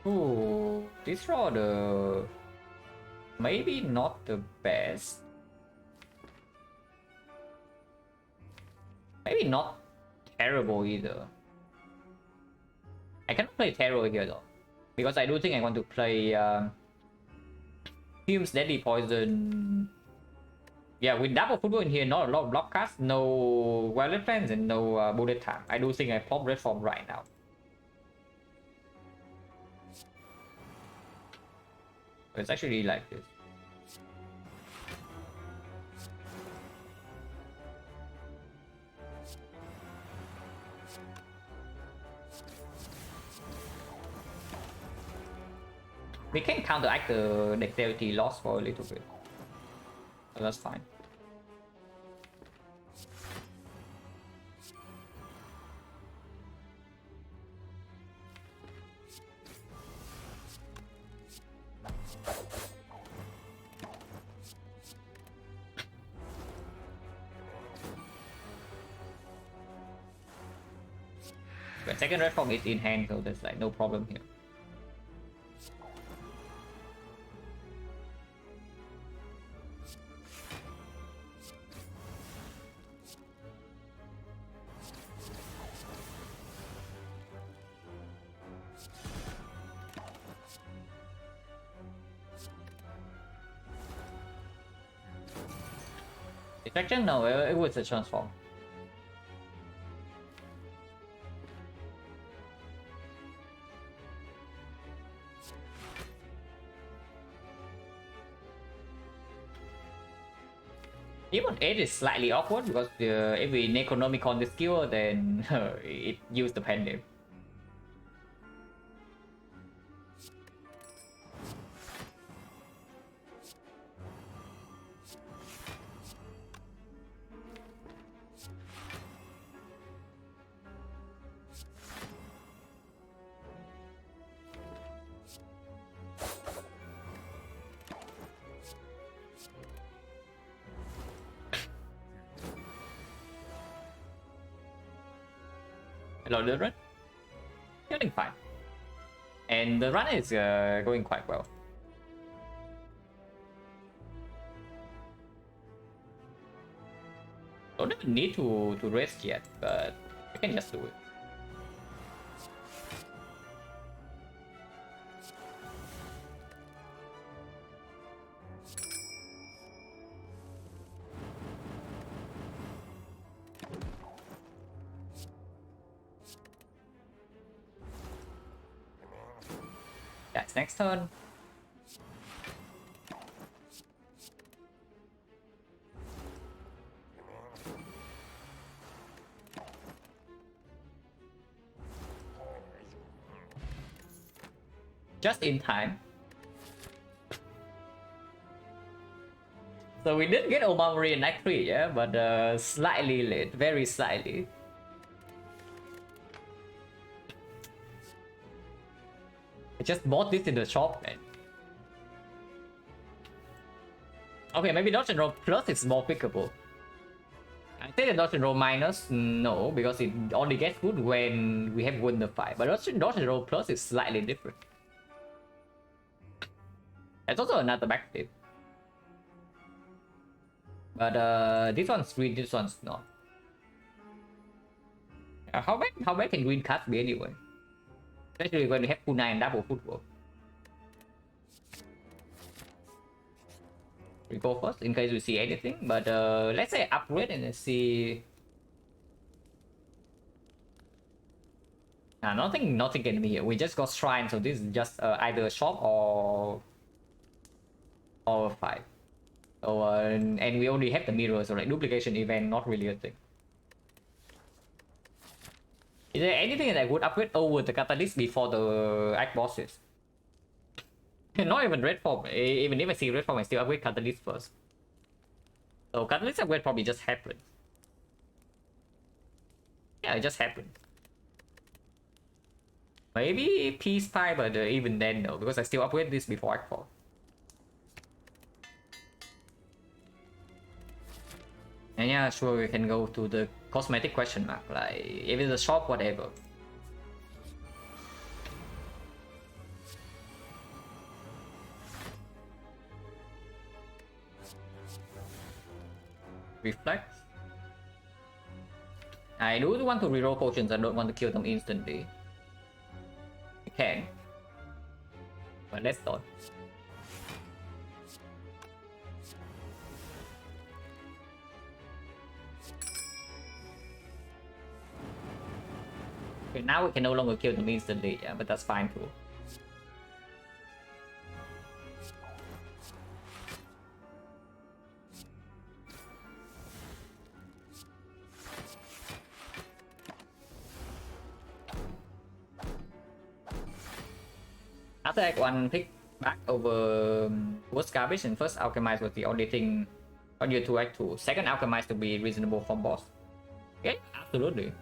Ooh, this draw the maybe not the best. Maybe not terrible either. I cannot play Terror here though, because I do think I want to play Hume's Deadly Poison. Yeah, with double football in here, not a lot of block cast, no Violet Plans, and no bullet time. I do think I pop red form right now. It's actually like this. We can counteract the dexterity loss for a little bit. So that's fine. But second red form is in hand, so there's like no problem here. Deflection? No, it was a transform. Even 8 is slightly awkward because if we Necronomicon the skill, then it used the pendant. Hello, the run. Getting fine. And the run is going quite well. Don't even need to rest yet, but we can just do it. That's next turn. Just in time. So we did get Omamori in Act 3, yeah, but slightly late, very slightly. I just bought this in the shop, man. Okay, maybe Dodge and Roll Plus is more pickable. I say the Dodge and Roll Minus, no, because it only gets good when we have won the fight. But Dodge and Roll Plus is slightly different. That's also another back tip. But this one's green, this one's not. How bad can green cards be anyway? Especially when we have Kunai and double footwork. We go first in case we see anything, but let's say upgrade and let's see. Nothing can be here. We just got shrine, so this is just either a shop or a fight. So and we only have the mirror, so like duplication event, not really a thing. Is there anything that would upgrade over the catalyst before the act bosses? Not even red form. Even if I see red form, I still upgrade catalyst first. So catalyst upgrade probably just happened. Yeah, it just happened. Maybe peace time, but even then no, because I still upgrade this before act 4. And yeah, sure, we can go to the cosmetic question mark, like if it's a shop, whatever. Reflect. I do want to reroll potions, I don't want to kill them instantly. I can. But let's not. Okay, now we can no longer kill them instantly, yeah, but that's fine too. After Act 1, pick back over Ghost Garbage, and first Alchemize was the only thing on your 2 Act 2. Second Alchemize to be reasonable from boss. Okay, absolutely.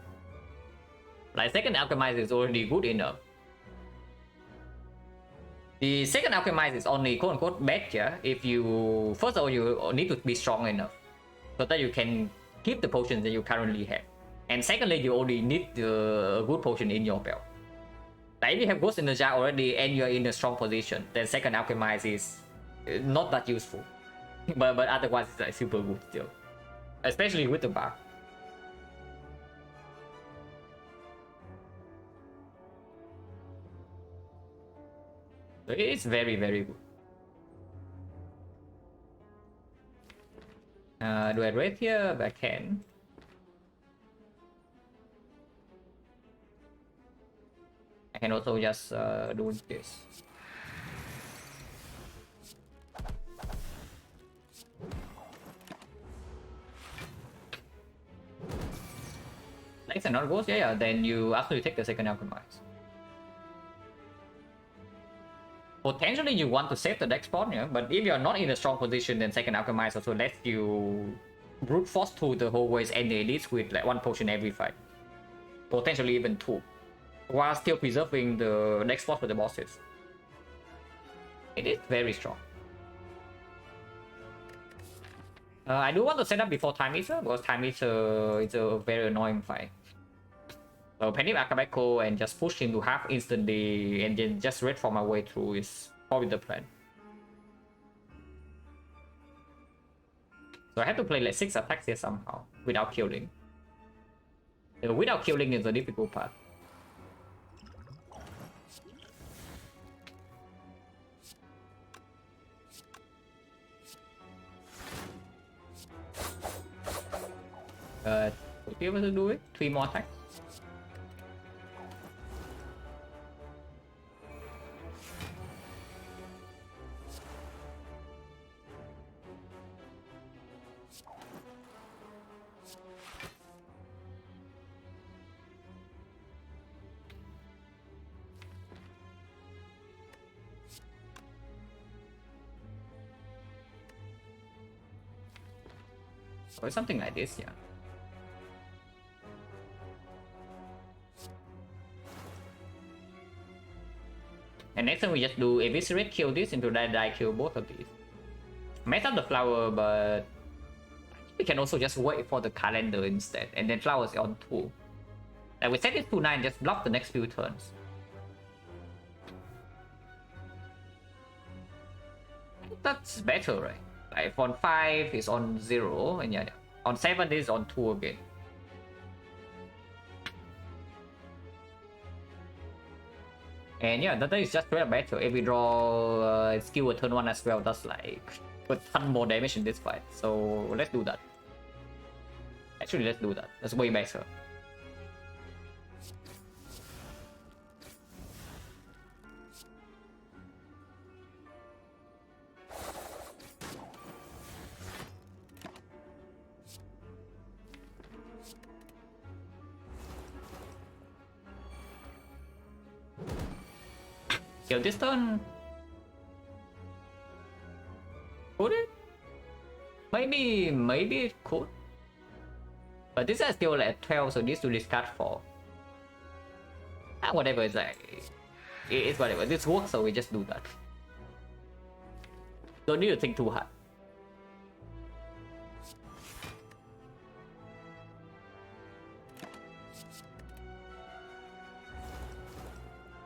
Like, second Alchemize is already good enough. The second Alchemize is only quote-unquote better if you... First of all, you need to be strong enough so that you can keep the potions that you currently have. And secondly, you only need a good potion in your belt. Like, if you have Ghost in the Jar already and you're in a strong position, then second Alchemize is not that useful. but otherwise, it's like super good still. Especially with the bar. So it's very, very good. Do I raid here? I can. I can also just do this. Next and not Ghost, yeah, then you actually take the second Alchemize. Potentially you want to save the next pawn, yeah, but if you're not in a strong position, then second Alchemize also lets you brute force through the hallways and the elites with like 1 potion every fight. Potentially even 2. While still preserving the next spot for the bosses. It is very strong. I do want to set up before Time Eater, because Time Eater is a very annoying fight. So Penny Akabeko and just push him to half instantly and then just red for my way through is probably the plan. So I have to play like 6 attacks here somehow without killing. Without killing is the difficult part. Would be able to do it? 3 more attacks. Or something like this, yeah. And next time we just do Eviscerate, kill this, into die, kill both of these. Mess up the flower, but we can also just wait for the calendar instead, and then flowers on 2. Like we set it to 9, just block the next few turns. That's better, right? Like on 5 is on 0, and yeah, on 7 is on 2 again. And yeah, that is just very better. If we draw skill at turn 1 as well, that's like a ton more damage in this fight. So let's do that. Actually, let's do that. That's way better. Kill this turn. Could it? Maybe it could. But this is still at 12, so this to discard 4. Whatever, it's like... It's whatever. This works, so we just do that. Don't need to think too hard.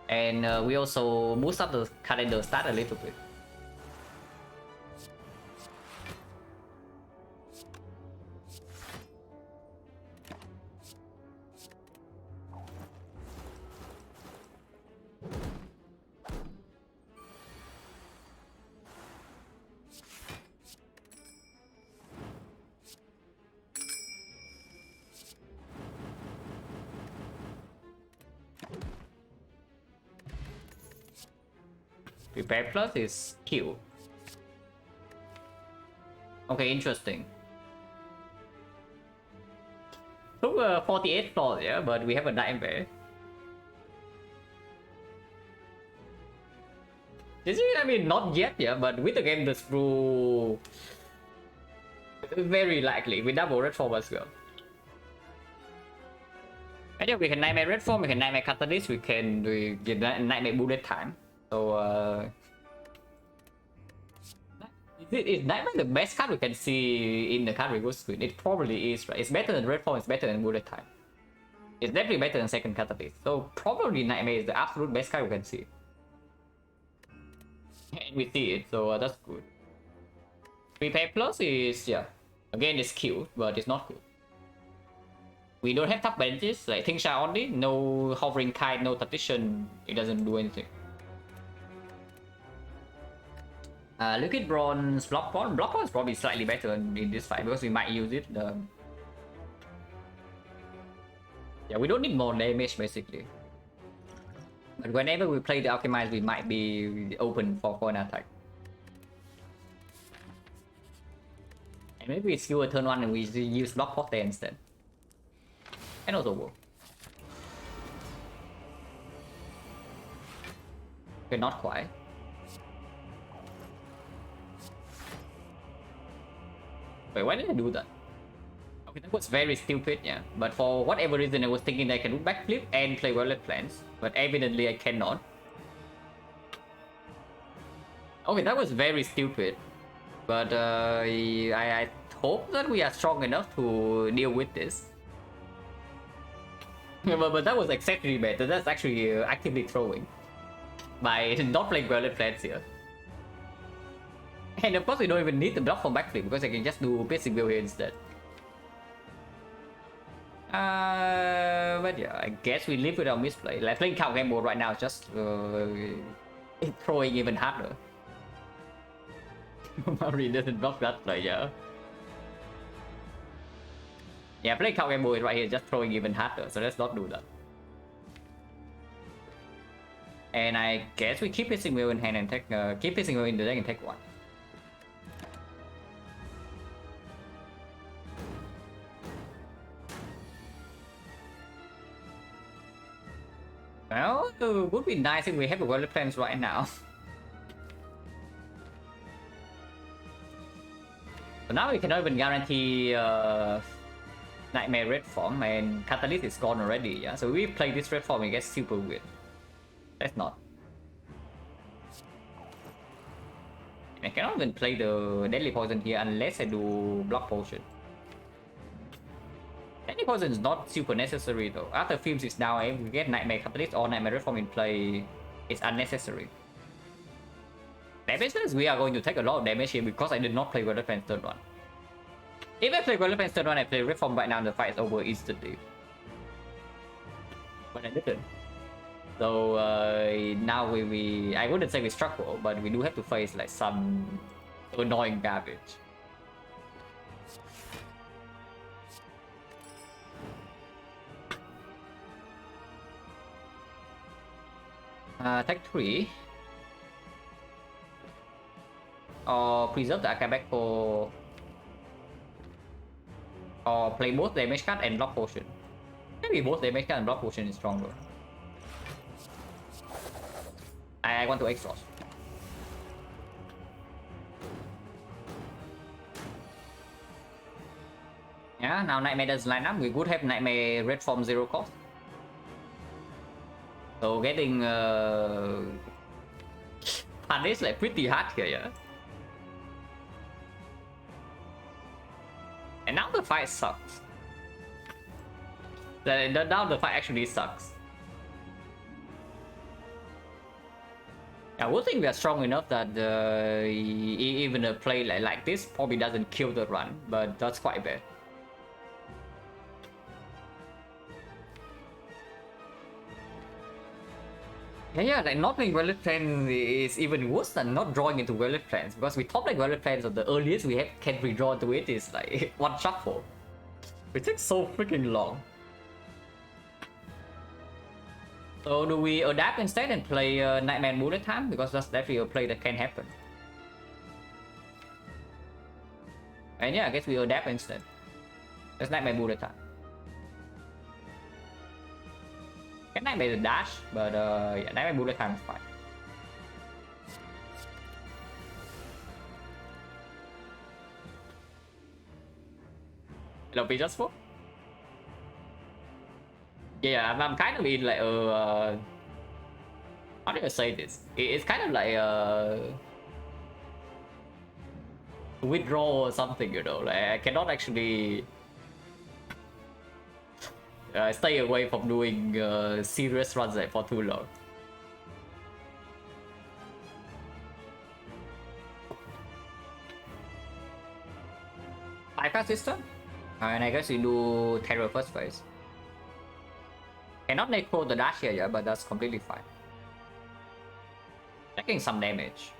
And we also boost up the calendar start a little bit. Prepare plus is kill. Okay, interesting. Took 48 floors, yeah, but we have a nightmare. I mean, not yet, yeah, but with the game the screw, very likely with double red form as well. I think we can nightmare red form, we can nightmare catalyst, we get nightmare bullet time. So is nightmare the best card we can see in the card review screen? It probably is, right? It's better than red form, it's better than bullet time. It's definitely better than second catalyst. So probably nightmare is the absolute best card we can see. And we see it, so that's good. Prepare plus is, yeah, again it's cute, but it's not good. We don't have top benches, like Tingsha only, no hovering kite, no tactician, it doesn't do anything. Liquid Bronze, Block Pawn. Block Pawn is probably slightly better in this fight because we might use it. Yeah, we don't need more damage basically. But whenever we play the Alchemist, we might be open for an attack. And maybe we skill a turn 1 and we use Block Porte instead. And also work. Okay, not quite. Wait, why did I do that? Okay, that was very stupid, yeah. But for whatever reason, I was thinking that I can do backflip and play Violet Plants. But evidently, I cannot. Okay, that was very stupid. But I hope that we are strong enough to deal with this. but that was exceptionally better. That's actually actively throwing. By not playing Violet Plants here. And of course we don't even need the block for backflip because I can just do basic wheel here instead. But yeah, I guess we live with our misplay. Like playing count game mode right now is just throwing even harder. Maori doesn't block that play, yeah. Yeah, playing count game mode right here, just throwing even harder, so let's not do that. And I guess we keep Pissing Wheel in hand and take keep Pissing Wheel in the deck and take one. Well, it would be nice if we have a Violet Plants right now. So now we cannot even guarantee Nightmare red form, and Catalyst is gone already, yeah? So if we play this red form, it gets super weird. Let's not. I cannot even play the Deadly Poison here unless I do Block Potion. Deadly Poison is not super necessary though. After Films is down, if we get Nightmare Catalyst or Nightmare Red Form in play, it's unnecessary. Damage we are going to take a lot of damage here because I did not play Violet Plants turn 1. If I play Violet Plants turn 1, I play Red Form right now, the fight is over instantly. But I didn't. So now I wouldn't say we struggle, but we do have to face like some annoying garbage. Take 3. Or preserve the Archibald for... Or play both damage card and block potion. Maybe both damage card and block potion is stronger. I want to exhaust. Yeah, now Nightmare does line up. We would have Nightmare red form 0 cost. So getting punished like pretty hard here, yeah. And now the fight sucks. Now the fight actually sucks. I would think we are strong enough that even a play like this probably doesn't kill the run, but that's quite bad. Yeah, like not playing Violet Plants is even worse than not drawing into Violet Plants, because we top like Violet Plants, so the earliest we can redraw to it is like one shuffle. It takes so freaking long. So do we adapt instead and play Nightmare Bullet Time? Because that's definitely a play that can happen. And yeah, I guess we adapt instead. That's Nightmare Bullet Time. Can Nightmare the dash, but yeah, Nightmare Bullet Time is fine. It'll be just 4. Yeah, I'm kind of in like how do I say this? It's kind of like withdraw or something, you know. Like I cannot actually stay away from doing serious runs like for too long. Five-card system, and I guess we do terror first phase. Cannot necro the dash here, yeah, but that's completely fine. Taking some damage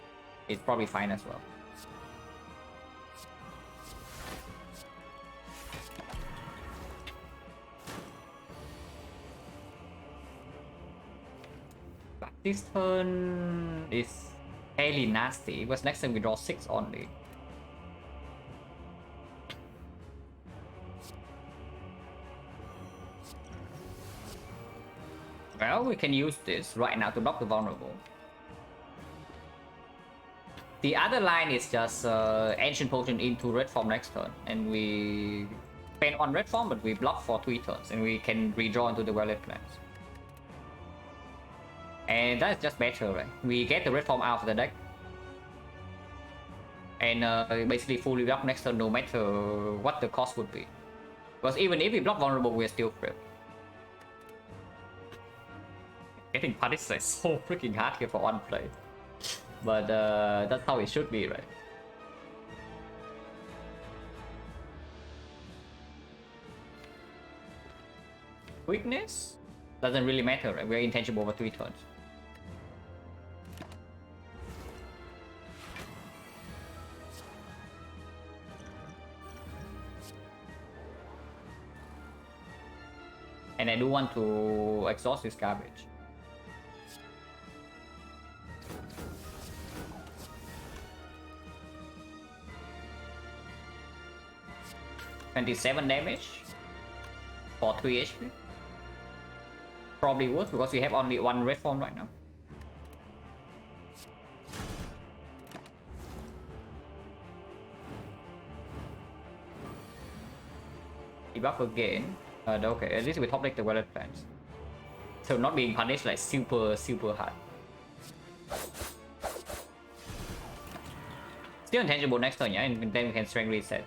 is probably fine as well. But this turn is fairly nasty, because next time we draw 6 only. Well, we can use this right now to block the vulnerable. The other line is just Ancient Potion into red form next turn, and we spend on red form, but we block for 3 turns, and we can redraw into the Violet Plants. And that's just better, right? We get the red form out of the deck, and basically fully block next turn no matter what the cost would be. Because even if we block vulnerable, we're still crip. Getting punished is so freaking hard here for one play. But that's how it should be, right? Weakness? Doesn't really matter, right? We're intangible over 3 turns. And I do want to exhaust this garbage. $27 damage for 3 HP. Probably worth because we have only 1 red form right now. Debuff again. Okay, at least we top deck the Violet Plants. So not being punished like super hard. Still intangible next turn, yeah, and then we can strength reset.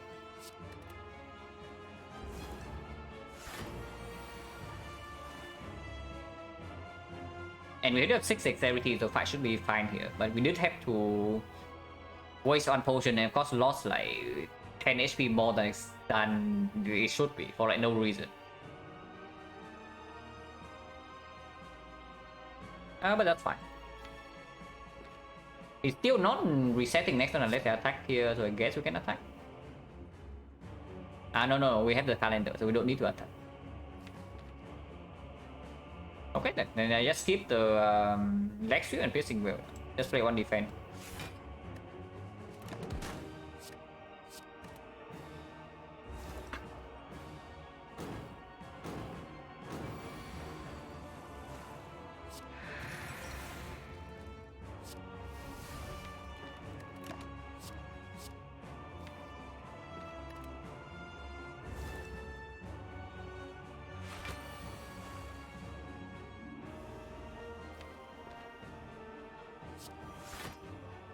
And we have 6 dexterity, so fight should be fine here. But we did have to waste one potion and of course lost like 10 HP more than it should be for like no reason. But that's fine. He's still not resetting next turn unless they attack here, so I guess we can attack. No, we have the calendar, so we don't need to attack. Okay then I just skip the leg sweep and piercing will. Just play 1 defense.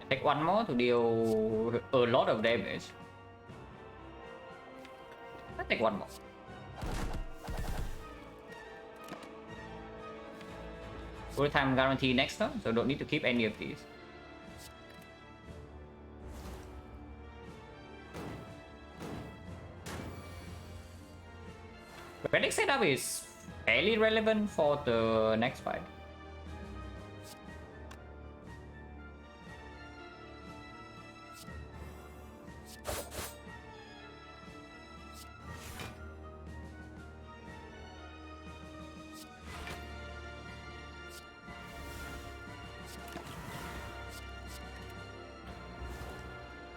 Take 1 more to deal a lot of damage. Let's take 1 more. Full time guarantee next turn, so don't need to keep any of these. Relic setup is fairly relevant for the next fight.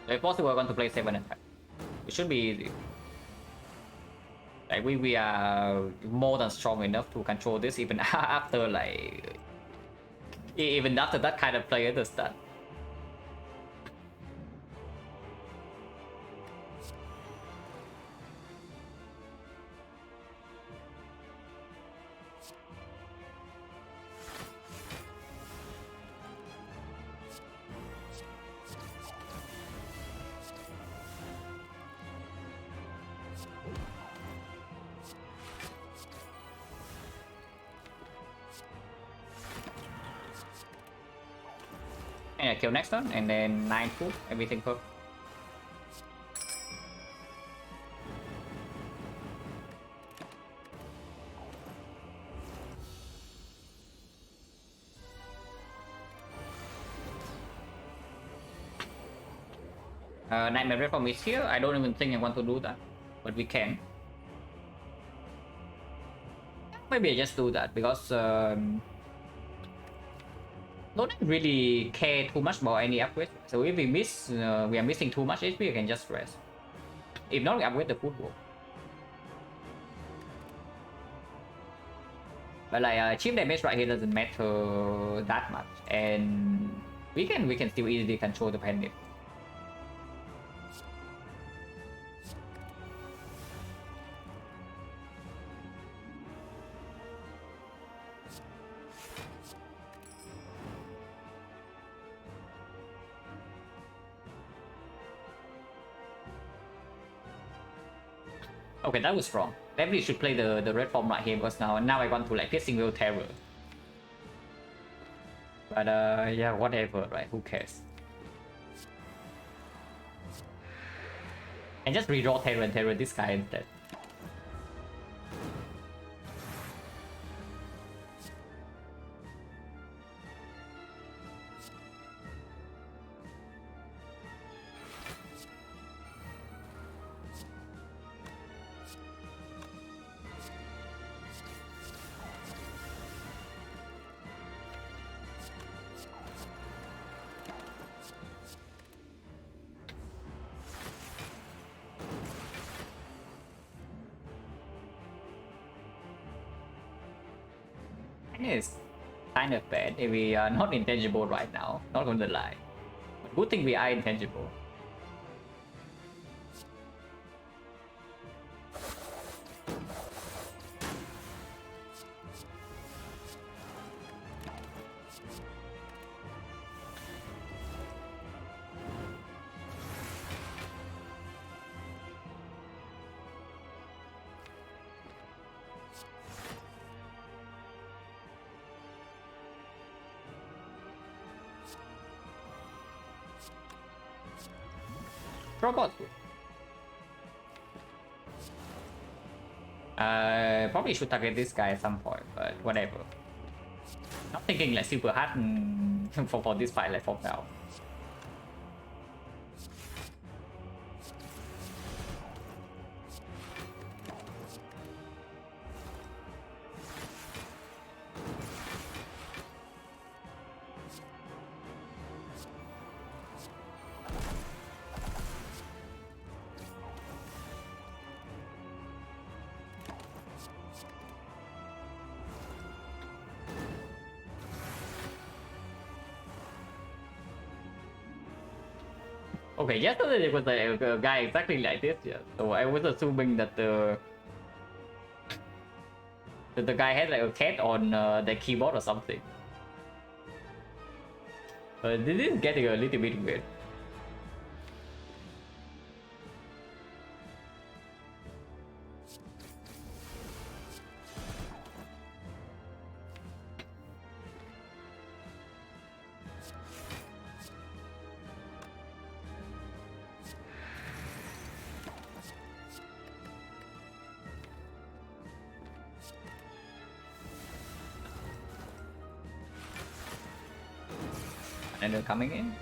If possible, we're going to play 7 attack. It should be easy. Like we are more than strong enough to control this even after like even after that kind of player does that. And I kill next turn, and then 9-2, everything perfect. Nightmare Reform is here. I don't even think I want to do that, but we can. Maybe I just do that because don't really care too much about any upgrade. So if we miss, we are missing too much HP, we can just rest. If not, we upgrade the football. But like chip damage right here doesn't matter that much, and we can still easily control the panic. Okay, that was wrong. Definitely should play the red form right here because now I want to like get single terror. But yeah, whatever, right? Who cares? And just redraw terror and terror this guy instead. It's kind of bad if we are not intangible right now, not gonna lie. But good thing we are intangible. Robot. Probably should target this guy at some point, but whatever. Not thinking like super hard for this fight like for now. Okay, yesterday there was a guy exactly like this, yeah. So I was assuming that the guy had like a cat on the keyboard or something. But this is getting a little bit weird. And they're coming in.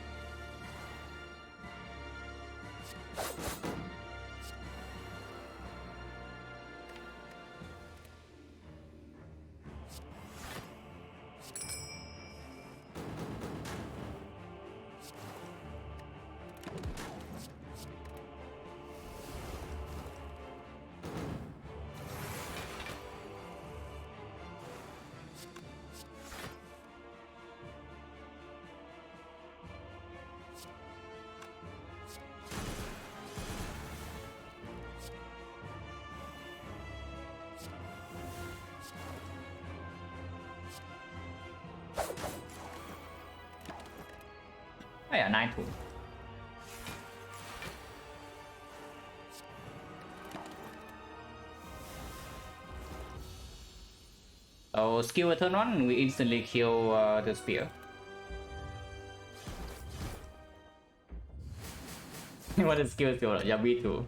Oh yeah, 9-2. So skill turn 1, we instantly kill the spear. What is skill still? Yeah, me too.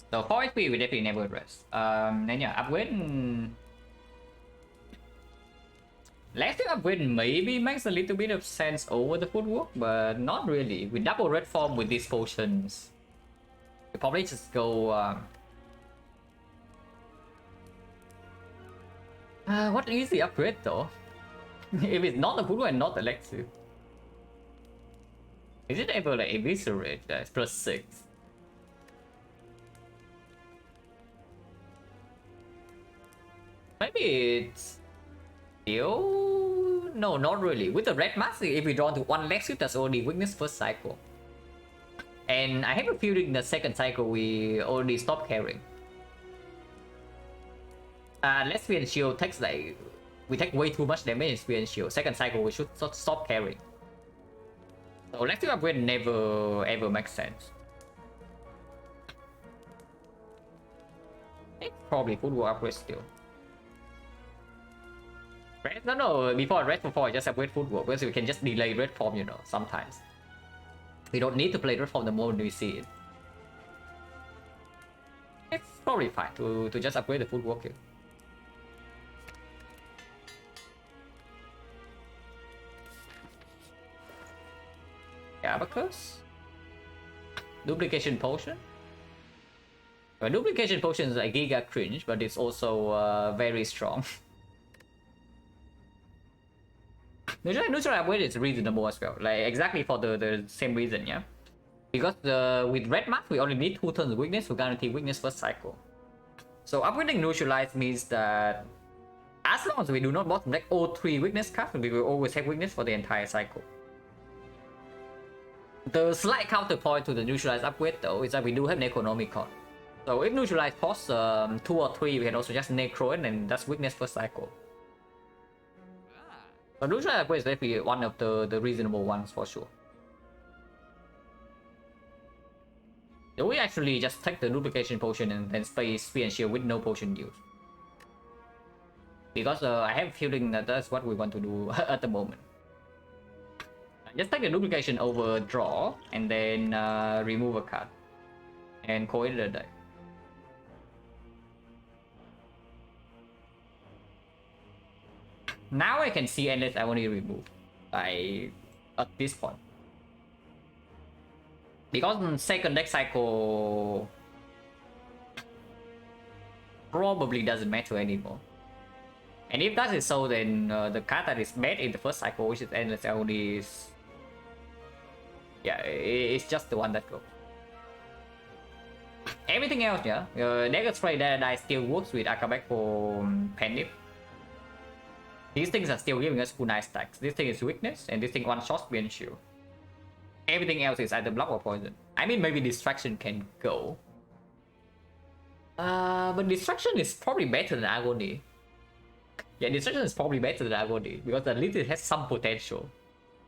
So 4 HP we definitely never rest. Nên yeah, upgrade. Last time upgrade maybe makes a little bit of sense over the footwork, but not really. With double red form with these potions, we probably just go. What is the upgrade though? If it's not the footwork and not the elective, is it ever like eviscerate? That's +6. Maybe it's still... No, not really. With the red mask, if we draw to one leg suit, that's only weakness first cycle. And I have a feeling the second cycle we already stopped carrying. Lesbian shield takes like... We take way too much damage in Lesbian shield. Second cycle we should stop carrying. So Lesbian upgrade never ever makes sense. It's probably footwork upgrade still. Red? No, before red before I just upgrade footwork because we can just delay red form, you know, sometimes. We don't need to play red form the moment we see it. It's probably fine to just upgrade the footwork here. Abacus? Duplication potion? Duplication potion is like giga cringe, but it's also very strong. Neutral upgrade is reasonable as well, like exactly for the same reason, yeah. Because with red mask we only need 2 turns of weakness to guarantee weakness first cycle. So upgrading neutralize means that as long as we do not bottom deck all 3 weakness cards, we will always have weakness for the entire cycle. The slight counterpoint to the neutralize upgrade though is that we do have Necronomicon. So if neutralize costs 2 or 3, we can also just necro it and that's weakness first cycle. So neutralize upgrade is definitely one of the reasonable ones for sure. Do we actually just take the duplication potion and then space spear and shield with no potion use? Because I have a feeling that that's what we want to do at the moment. Just take the duplication over draw and then remove a card and call it a day. Now I can see unless I want to remove at this point. Because second deck cycle probably doesn't matter anymore. And if that is so, then the card that is bad in the first cycle, which is endless only, is yeah, it's just the one that goes. Everything else, yeah, Dagger Spray that still works with Akabek for Penip. These things are still giving us full nice stacks. This thing is weakness, and this thing one shot spear and shield. Everything else is either block or poison. I mean, maybe distraction can go. But distraction is probably better than agony. Yeah, distraction is probably better than agony because at least it has some potential.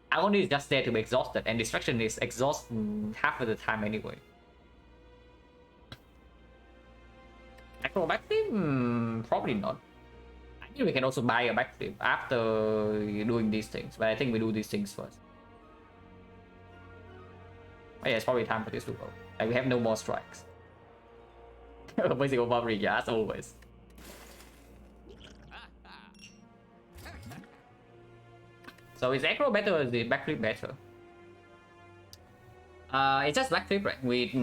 Agony is just there to be exhausted, and distraction is exhausted half of the time anyway. Backflip? Probably not. I think we can also buy a backflip after doing these things, but I think we do these things first. Oh yeah, it's probably time for this to go. Like, we have no more strikes. Basically, Barbary, yeah, as always. So is aggro better or is the backflip better? It's just backflip, right? With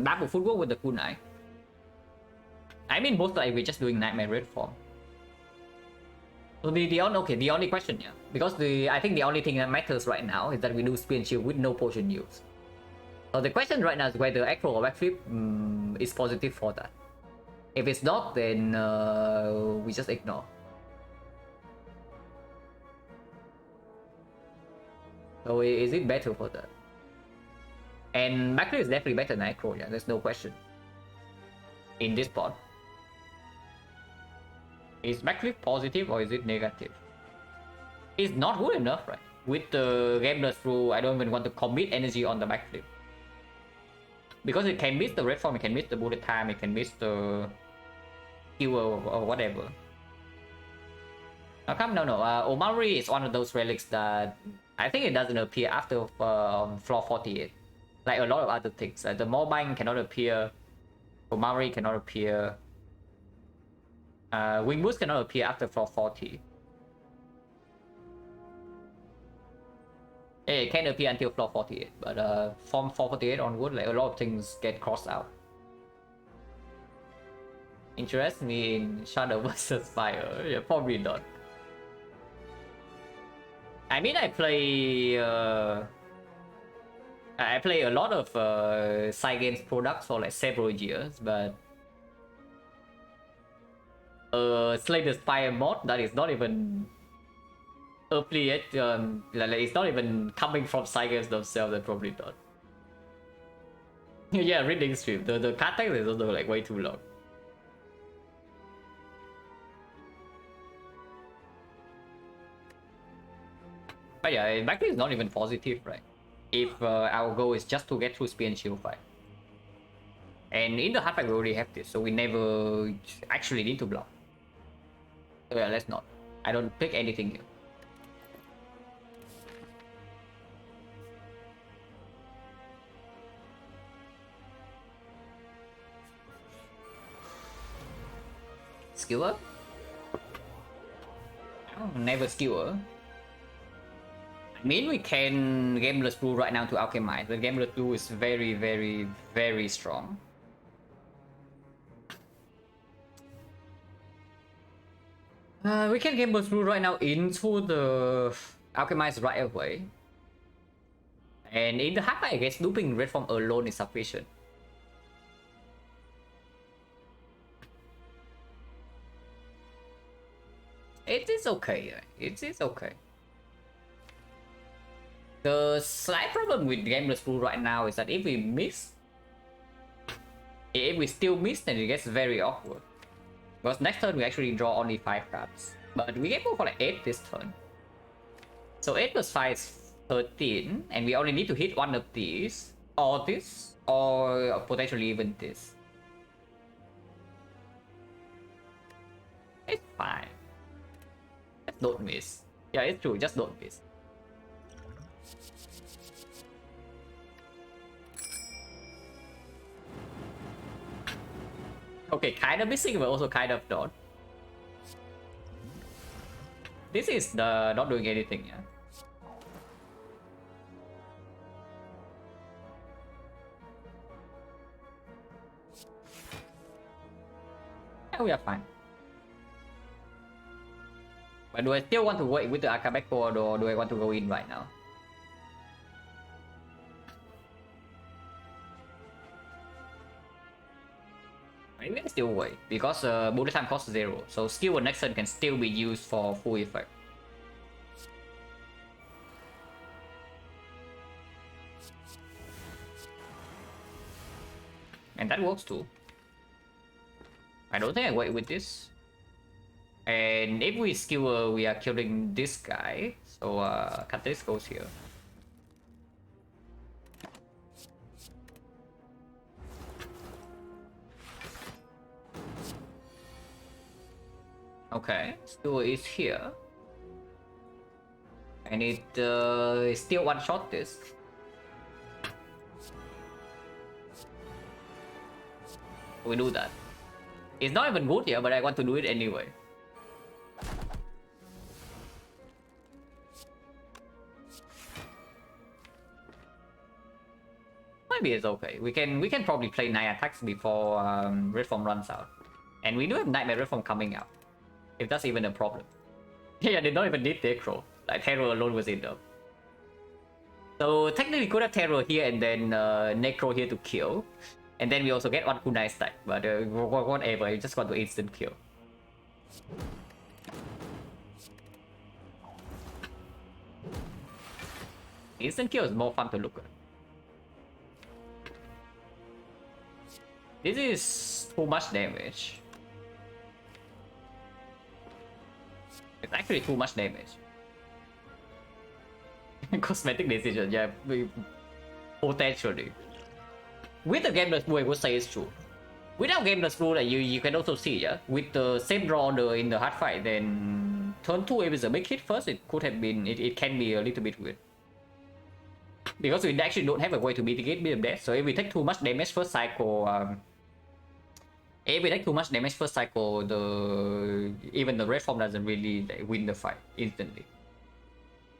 double footwork with the kunai. I mean, both like we're just doing Nightmare Red form. So the only question, yeah, because I think the only thing that matters right now is that we do spear and shield with no potion use. So the question right now is whether aggro or backflip is positive for that. If it's not, then we just ignore. So is it better for that? And backflip is definitely better than aggro, yeah, there's no question. In this pod. Is backflip positive or is it negative? It's not good enough, right? With the Gambler's Rule, I don't even want to commit energy on the backflip. because it can miss the red form, it can miss the bullet time, it can miss the skill or whatever. How come? No. Omari is one of those relics that I think it doesn't appear after floor 48. Like a lot of other things. The Morbang cannot appear. Omari cannot appear. Wing Boost cannot appear after floor 40. It can appear until floor 48, but from floor 48 onward, like a lot of things get crossed out. Interest me in Shadow versus Fire? Yeah, probably not. I mean, I play a lot of side games products for like several years, but Slay the Spire mod that is not even early yet, like it's not even coming from side games themselves, they're probably not. Yeah, reading stream. The card text is also like way too long. But yeah, back is not even positive, right? If our goal is just to get through Spear and Shield fight. And in the hard fight we already have this, so we never actually need to block. So yeah, let's not. I don't pick anything here. Skewer? Oh, never skewer. I mean, we can Gameless Blue right now to Alchemize, but Gameless Blue is very, very, very strong. We can Gameless Blue right now into the Alchemize right away. And in the hard fight, I guess looping red form alone is sufficient. It is okay. It is okay. The slight problem with Gameless Blue right now is that if we still miss, then it gets very awkward. Because next turn we actually draw only 5 cards. But we get go for like 8 this turn. So 8 plus 5 is 13, and we only need to hit one of these, or this, or potentially even this. It's fine. Just don't miss. Yeah, it's true, just don't miss. Okay, kind of missing, but also kind of not. This is the not doing anything, yeah. Yeah, we are fine. But do I still want to wait with the Akabeko, or do I want to go in right now? Maybe I still wait, because bullet time costs 0, so skill next turn can still be used for full effect. And that works too. I don't think I wait with this. And if we skewer, we are killing this guy, so Catalyst goes here. Okay, Skewer is here. And it still one-shot this. We do that. It's not even good here, but I want to do it anyway. Maybe it's okay. We can probably play 9 attacks before Red Form runs out. And we do have Nightmare Red Form coming out. If that's even a problem. Yeah, they don't even need Necro. Like, Terror alone was enough. So technically could have Terror here and then Necro here to kill. And then we also get one Kunai stack. But whatever, I just want to instant kill. Instant kill is more fun to look at. This is too much damage. It's actually too much damage. Cosmetic decision, yeah, potentially. with the gameless rule, I would say it's true. Without gameless rule, like you can also see, yeah, with the same draw in the hard fight, then turn 2 if it's a big hit first, it could have been, it can be a little bit weird. Because we actually don't have a way to mitigate bit of death, so if we take too much damage first cycle, even the red form doesn't really like, win the fight instantly.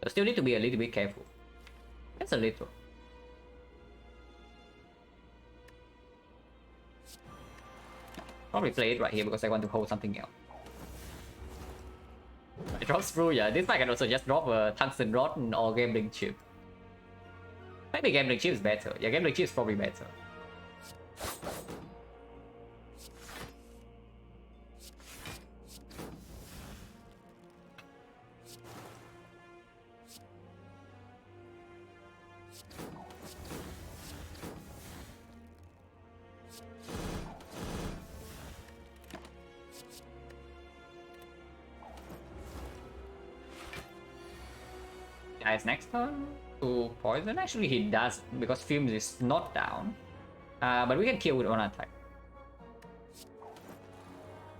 So still need to be a little bit careful. That's a little. Probably play it right here because I want to hold something else. I drop screw, yeah. This fight can also just drop a tungsten rod or gambling chip. Maybe gambling chip is better. Yeah, gambling chip is probably better. Guys, next turn to poison. Actually, he does because Fumes is not down. But we can kill with one attack.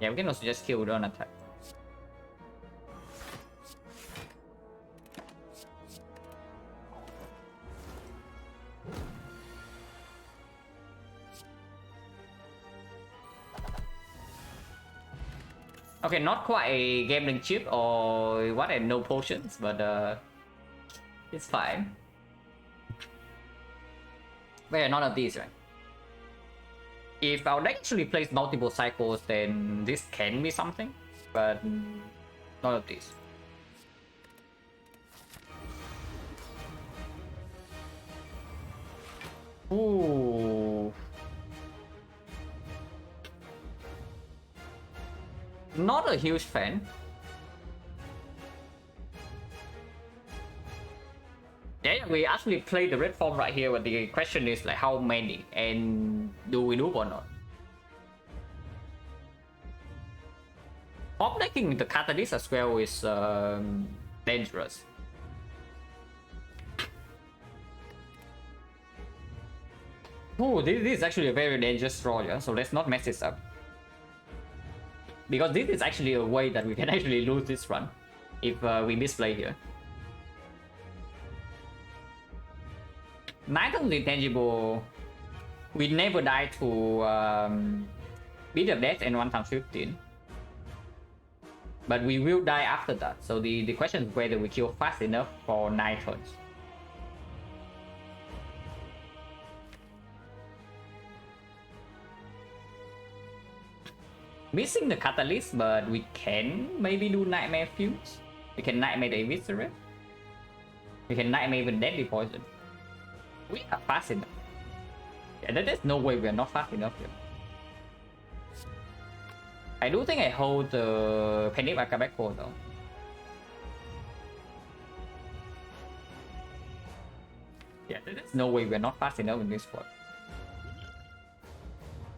Yeah, we can also just kill with one attack. Okay, not quite a gambling chip or what, and no potions, but it's fine. Well, none of these, right? If our deck actually plays multiple cycles, then this can be something, but none of these. Ooh. Not a huge fan. Yeah, we actually play the red form right here, but the question is like how many and do we do or not? Pop decking the catalyst as well is dangerous. Oh, this is actually a very dangerous draw, yeah? So let's not mess this up. Because this is actually a way that we can actually lose this run if we misplay here. 9,000 intangible. We never die to beat of death and 1 times 15. But we will die after that. So the question is whether we kill fast enough for 9 turns. Missing the catalyst, but we can maybe do Nightmare Fumes. We can Nightmare the Eviscerate. We can Nightmare even Deadly Poison. We are fast enough. Yeah, there's no way we are not fast enough here. I do think I hold the Penny Akabeko though. Yeah, there's no way we are not fast enough in this spot.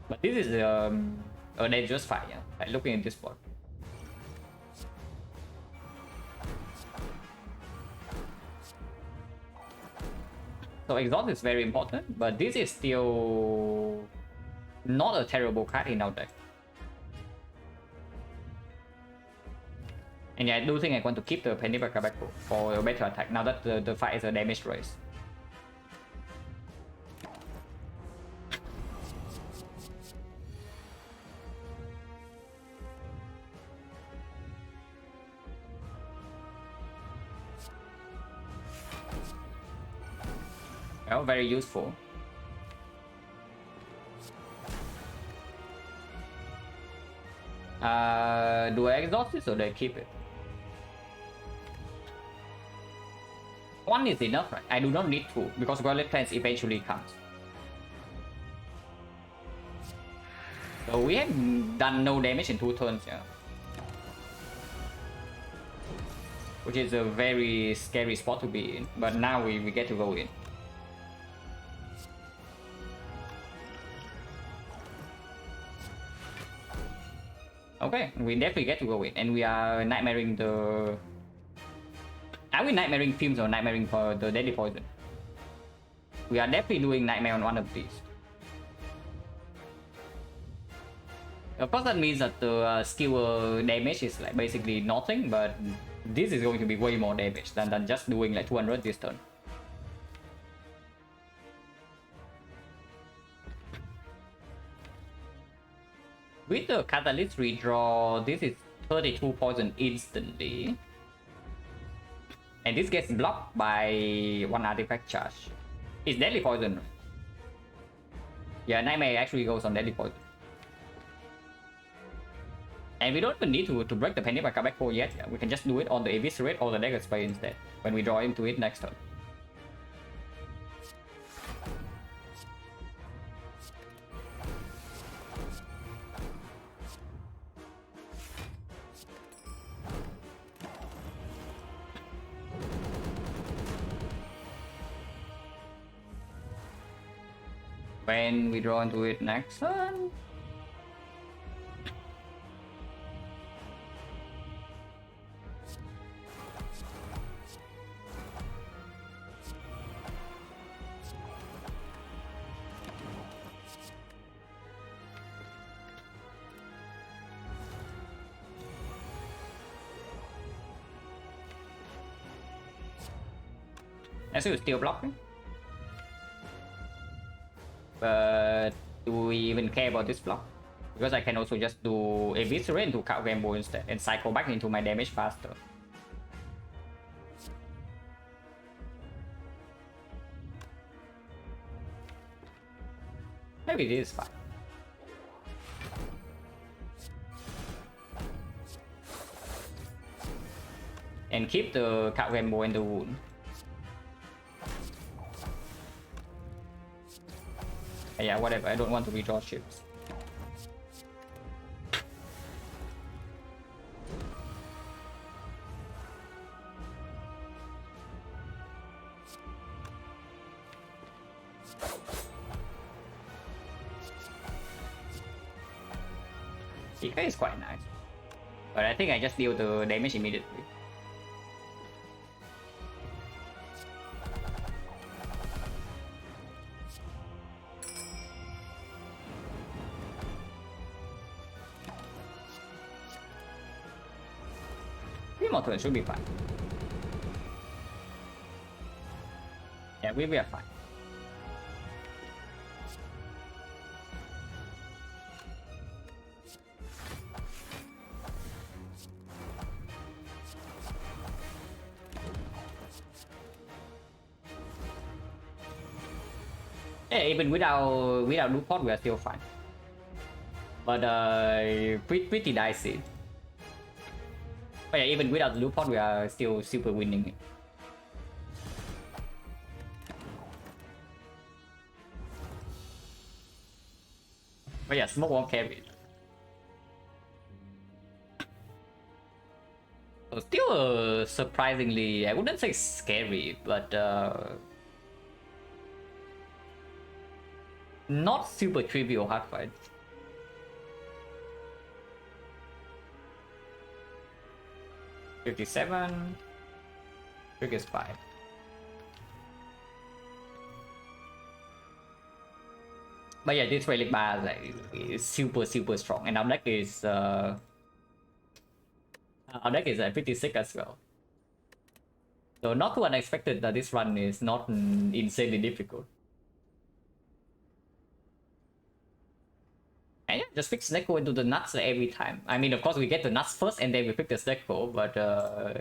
But this is a dangerous fight, yeah. Like looking at this spot. So exhaust is very important, but this is still not a terrible card in our deck. And yeah, I do think I want to keep the Penny Bakabako for a better attack now that the fight is a damage race. Well, very useful. Do I exhaust this or do I keep it? One is enough, right? I do not need two because Violet Cleanse eventually comes. So we have done no damage in 2 turns, yeah. Which is a very scary spot to be in, but now we get to go in. Okay, we definitely get to go in, and we are nightmaring the... Are we nightmaring Fumes or nightmaring for the Deadly Poison? We are definitely doing nightmare on one of these. Of course, that means that the skill damage is like basically nothing, but this is going to be way more damage than just doing like 200 this turn. With the Catalyst redraw, this is 32 poison instantly. And this gets blocked by one artifact charge. It's deadly poison. Yeah, Nightmare actually goes on deadly poison. And we don't even need to break the Penny by comeback 4 yet. Yeah, we can just do it on the Eviscerate or the Dagger Spray instead when we draw into it next turn. When we draw into it next turn. Actually, still blocking. But do we even care about this block? Because I can also just do Eviscerate into Cow Gamble instead and cycle back into my damage faster. Maybe this is fine. And keep the Cow Gamble and the wound. Yeah, whatever. I don't want to redraw ships. Ika is quite nice, but I think I just deal the damage immediately. Turn should be fine. Yeah, we are fine. Yeah, even without loot pot, we are still fine. But pretty dicey. But yeah, even without the loot pot, we are still super winning. But yeah, smoke won't carry. So still surprisingly, I wouldn't say scary, but not super trivial hard fight. $57. Trick is 5. But yeah, this relic bar is super strong, and our deck is pretty sick as well. So not too unexpected that this run is not insanely difficult. And yeah, just pick Snecko into the nuts every time. I mean, of course, we get the nuts first and then we pick the Snecko, but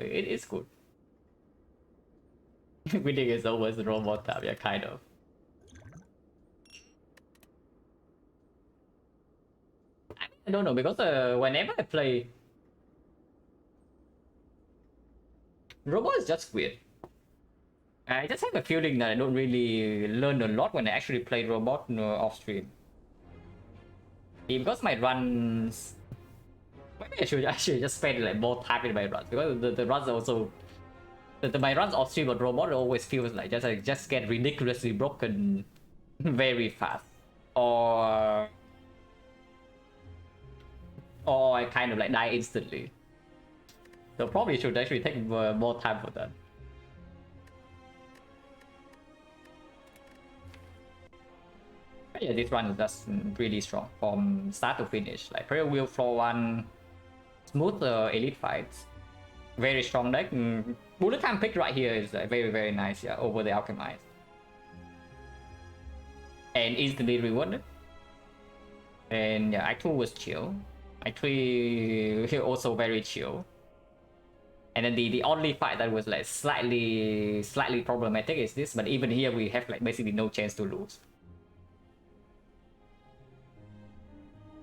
it is good. Winning is always the robot tab, yeah, kind of. I don't know, because whenever I play... Robot is just weird. I just have a feeling that I don't really learn a lot when I actually play Robot off stream. Because my runs... Maybe I should just spend like more time in my runs, because the runs also... my runs off stream on Robot always feels like just get ridiculously broken very fast. Or I kind of like die instantly. So probably should actually take more time for that. Yeah, this run is just really strong from start to finish. Like Prayer Wheel Floor 1, smooth elite fights. Very strong deck. Bullet time pick right here is very, very nice, yeah, over the Alchemize. And instantly rewarded. And yeah, Act 2 was chill. Act 3 also very chill. And then the only fight that was like slightly problematic is this, but even here we have like basically no chance to lose.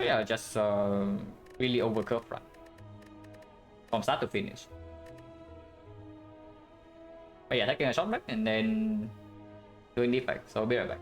Yeah, just really overcurve run from start to finish. But yeah, taking a shot back and then doing defect. So I'll be right back.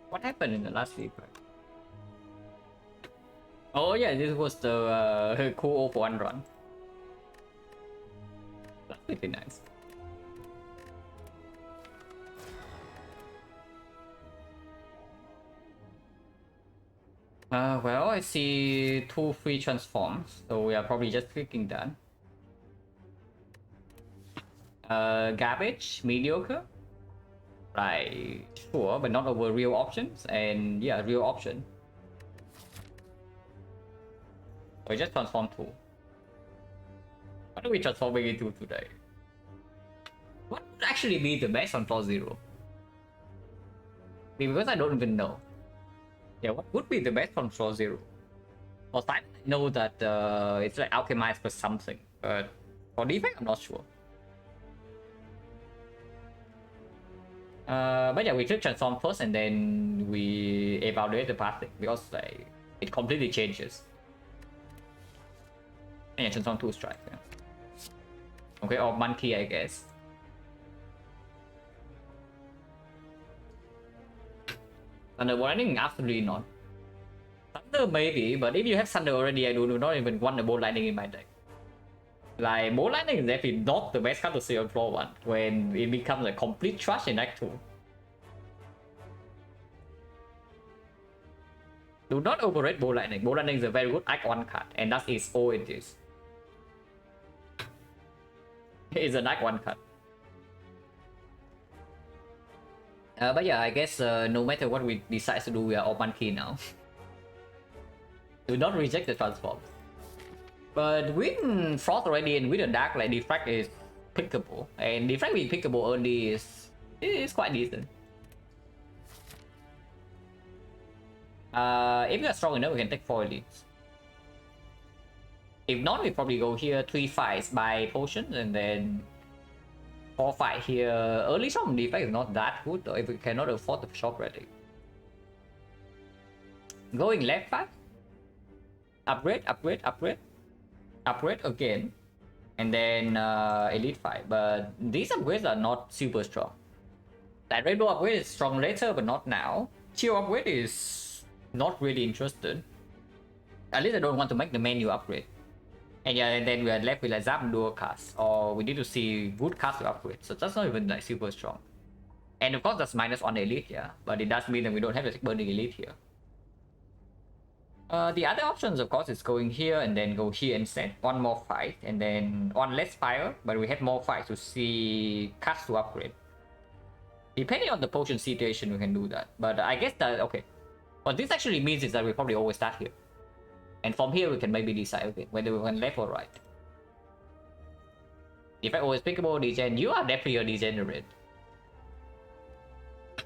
What happened in the last week? Right? Oh yeah, this was the cool one run. That's pretty nice. Well, I see 2 free transforms, so we are probably just clicking that. Garbage, mediocre. Right, sure, but not over real options, and yeah, real option. So we just transform 2. What are we transforming into today? What would actually be the best on floor 0? Because I don't even know. Yeah, what would be the best on floor 0? For Silent, I know that it's like alchemized for something, but for defect, I'm not sure. But yeah, we click transform first and then we evaluate the pathing because like it completely changes. And yeah, transform 2 strike. Yeah. Okay, or monkey, I guess. Thunder lightning, absolutely not. Thunder maybe, but if you have thunder already, I do not even want the ball lightning in my deck. Like ball lightning is definitely not the best card to see on floor 1 when it becomes a complete trash in act 2. Do not overrate ball lightning. Ball lightning is a very good act 1 card, and that is all it is. It's an act 1 card. But yeah, I guess no matter what we decide to do, we are all monkey now. Do not reject the transform. But with Frost already and with the Dark, like Defract is pickable. And Defract being pickable early is quite decent. If we are strong enough, we can take 4 elites. If not, we probably go here 3 fights by potions and then 4 fight here. Early shop defect is not that good though if we cannot afford the shop ready. Going left 5. Upgrade, upgrade, upgrade. Upgrade again. And then elite 5. But these upgrades are not super strong. That rainbow upgrade is strong later, but not now. Chill upgrade is not really interested. At least I don't want to make the menu upgrade. And yeah, and then we are left with like Zap dual cast, or we need to see good cast to upgrade. So that's not even like super strong. And of course that's -1 elite, yeah. But it does mean that we don't have the burning elite here. The other options, of course, is going here and then go here instead. 1 more fight and then 1 less fire, but we have more fights to see cast to upgrade. Depending on the potion situation, we can do that. But I guess that, okay. What this actually means is that we probably always start here. And from here, we can maybe decide, okay, whether we went left or right. If I always pickable degen, you are definitely a degenerate.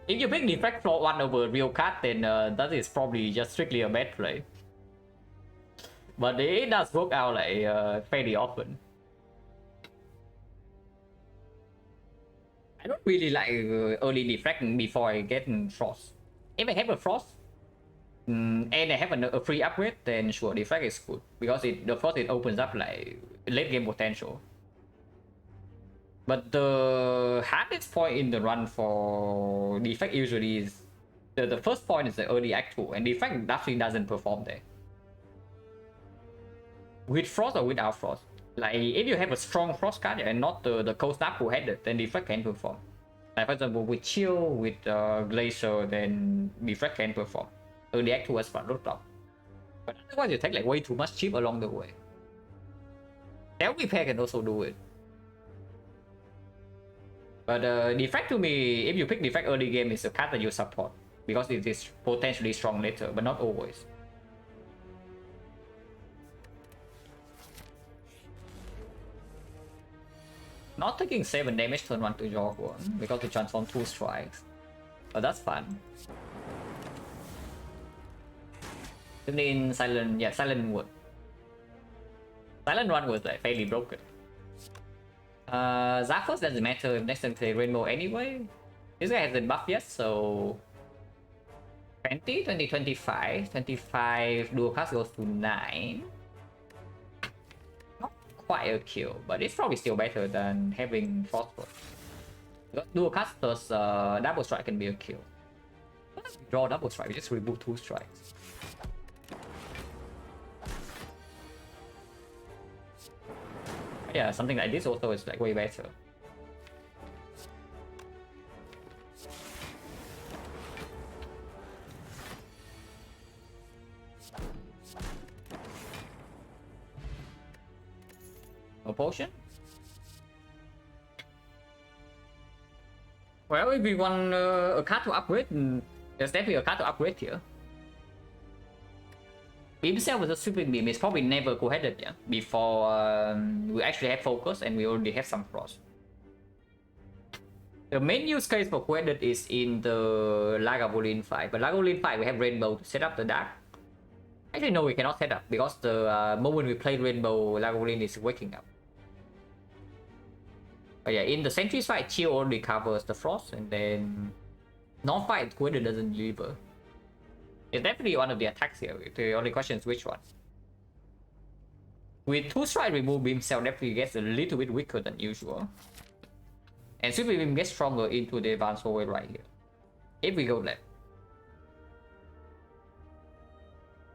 If you pick defect floor 1 over real card, then that is probably just strictly a bad play. But it does work out like fairly often. I don't really like early deflecting before I get Frost. If I have a Frost, and I have a free upgrade, then sure, deflect is good. Because the Frost it opens up like late game potential. But the hardest point in the run for defect usually is the first point is the early act 2, and defect actually doesn't perform there. With Frost or without Frost. Like if you have a strong Frost card and not the Cold Snap who had it, then defect can perform. Like for example with Chill, with Glacier, then defect can perform. Early act 2 as front roadblock. But otherwise you take like way too much chip along the way. Self repair can also do it. But defect to me, if you pick defect early game, is a card that you support because it is potentially strong later, but not always. Not taking 7 damage turn 1 to York 1 because we transform 2 strikes. But that's fun. 15 Silent, yeah, Silent wood. Silent 1 was like fairly broken. Zaphos doesn't matter if next time play Rainbow anyway. This guy hasn't buffed yet, so 20, 20, 25. 25 dual cast goes to 9. Not quite a kill, but it's probably still better than having Frostbolt. Dual cast plus double strike can be a kill. Draw double strike, we just remove 2 strikes. Yeah, something like this also is like way better. No potion. Well, if we want a card to upgrade, there's definitely a card to upgrade here. Beam Cell with a Sweeping Beam is probably never co-headed, yeah? Before we actually have focus and we already have some frost. The main use case for co-headed is in the Lagavulin fight, but Lagavulin fight we have Rainbow to set up the Dark. Actually no, we cannot set up because the moment we play Rainbow, Lagavulin is waking up. But yeah, in the Sentry's fight, Chill only covers the frost, and then non-fight co-headed doesn't deliver. It's definitely one of the attacks here. The only question is which one. With 2 strike remove, Beam Cell definitely gets a little bit weaker than usual. And Sweeping Beam gets stronger into the advanced forward right here. If we go left.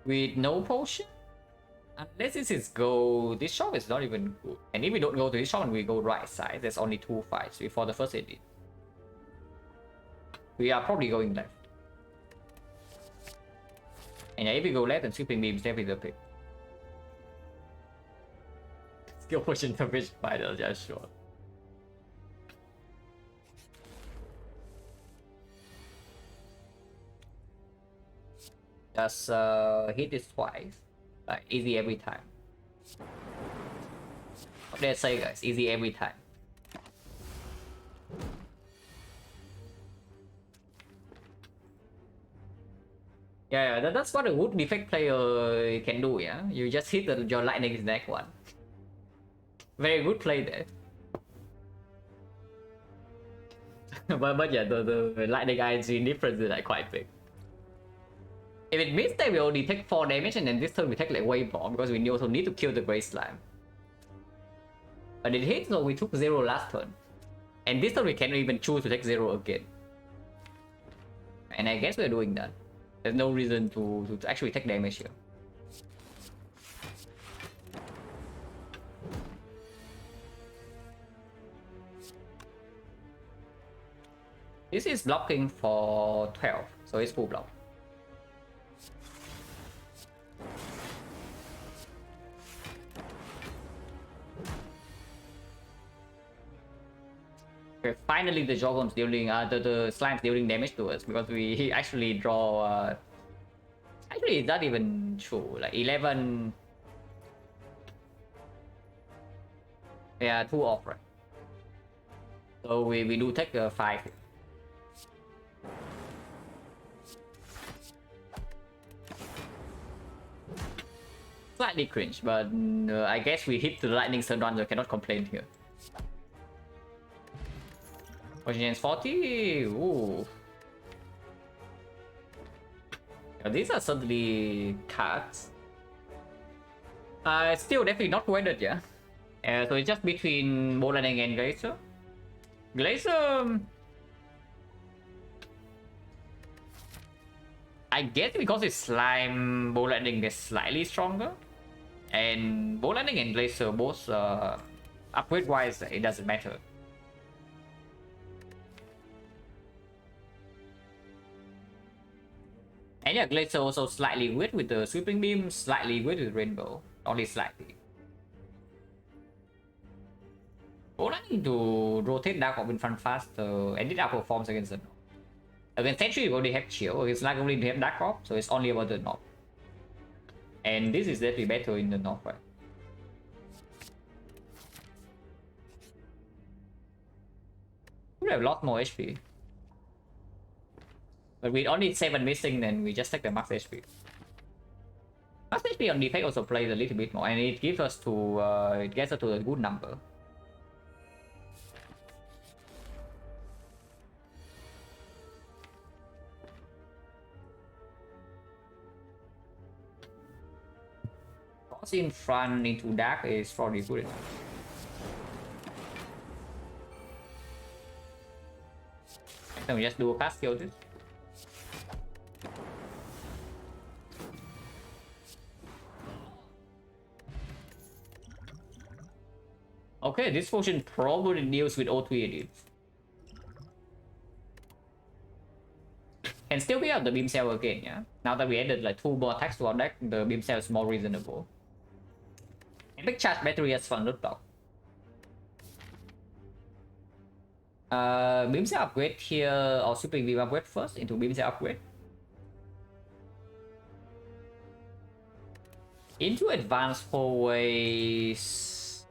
With no potion? Unless this is go, this shop is not even good. And if we don't go to this shop and we go right side, there's only 2 fights before the first edit. We are probably going left. And yeah, if we go left, then Sweeping Beam is definitely the pick. Skill push intervention fighter, yeah, sure. Just hit this twice. Like, easy every time. What did I say, guys? Easy every time. Yeah, that's what a good defect player can do, yeah? You just hit your lightning neck one. Very good play there. but yeah, the lightning ING difference is like quite big. If it means that we only take 4 damage and then this turn we take like Wave Bomb because we also need to kill the Grey Slime. But it hits, so we took 0 last turn. And this turn we can't even choose to take 0 again. And I guess we're doing that. There's no reason to actually take damage here. This is blocking for 12, so it's full block. Okay, finally the Joggon's dealing, the Slime's dealing damage to us because we actually draw. Actually, it's not even true. Like 11. Yeah, 2 off, right? So we do take 5. Slightly cringe, but I guess we hit the lightning turn run, so I cannot complain here. Positions 40. Ooh. Yeah, these are certainly cards. Still definitely not weathered, yeah. So it's just between Bow Lightning and Glacier. Glacier, I guess because it's Slime, Bow Lightning is slightly stronger. And Bow Lightning and Glacier both upgrade wise, it doesn't matter. And yeah, Glacier also slightly weird with the Sweeping Beam, slightly weird with Rainbow. Only slightly. Bow Lightning to rotate Dark Orb in front faster and it outperforms against the Knob. Against Sentry we already have Chill, against Lagavulin we have Dark Orb, so it's only about the Knob. And this is definitely better in the Knob, right? We have a lot more HP. But with only 7 missing, then we just take the max HP. Max HP on defect also plays a little bit more, and it gives us to it gets us to a good number. Toss in front into Dark is probably good enough. Then we just do a fast kill this. Okay, this potion probably deals with O3 edits. Can still be out the Beam Cell again, yeah? Now that we added like 2 more attacks to our deck, the Beam Cell is more reasonable. And big charge battery has fun loot block. Beam cell upgrade here, or super beam upgrade first into beam cell upgrade. Into advanced always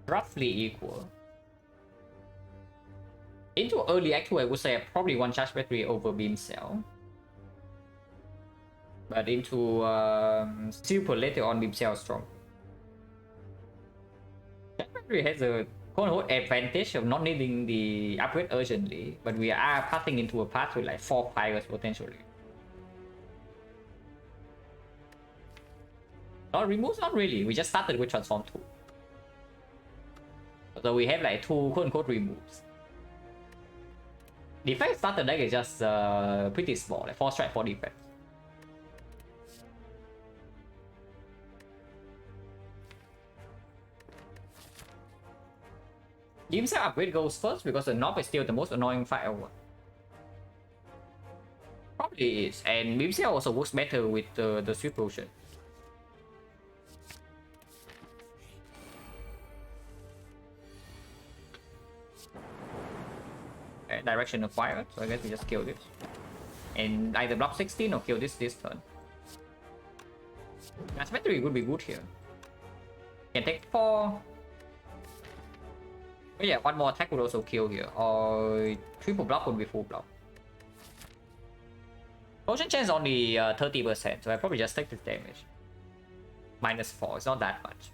roughly equal. Into early act 2, I would say probably one charge battery over beam cell. But into super later on, beam cell is strong. Charge battery has a quote-unquote advantage of not needing the upgrade urgently, but we are passing into a path with like 4 fires potentially. Removes not really, we just started with transform 2. So we have like 2 quote-unquote removes. The effect starter deck is just pretty small, like 4 strike, 4 defense. Beam cell upgrade goes first because the knob is still the most annoying firework. Probably is, and beam cell also works better with the sweep potion. Direction of fire, so I guess we just kill this. And either block 16 or kill this turn. Gas battery would be good here. Can take 4. Oh yeah, one more attack would also kill here. Or triple block would be full block. Potion chance only 30%, so I probably just take this damage. -4, it's not that much.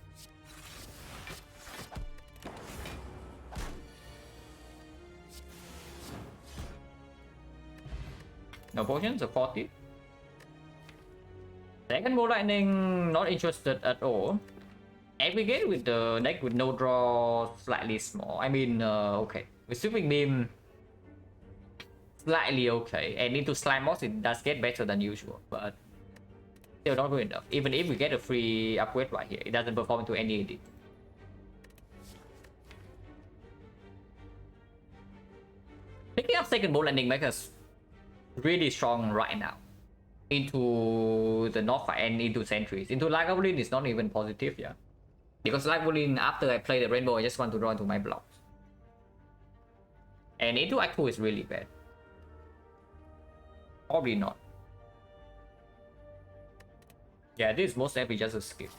No potions, so 40. Second ball lightning, not interested at all. Aggregate with the deck with no draw, slightly small. I mean, okay. With sweeping beam, slightly okay. And into slime moss, it does get better than usual, but still not good enough. Even if we get a free upgrade right here, it doesn't perform into any edit. Picking up second ball landing makes us really strong right now into the north and into sentries. Into Lagavulin is not even positive, yeah. Because Lagavulin, after I play the rainbow, I just want to draw into my blocks. And into Act 2 is really bad. Probably not. Yeah, this is most likely just a skip.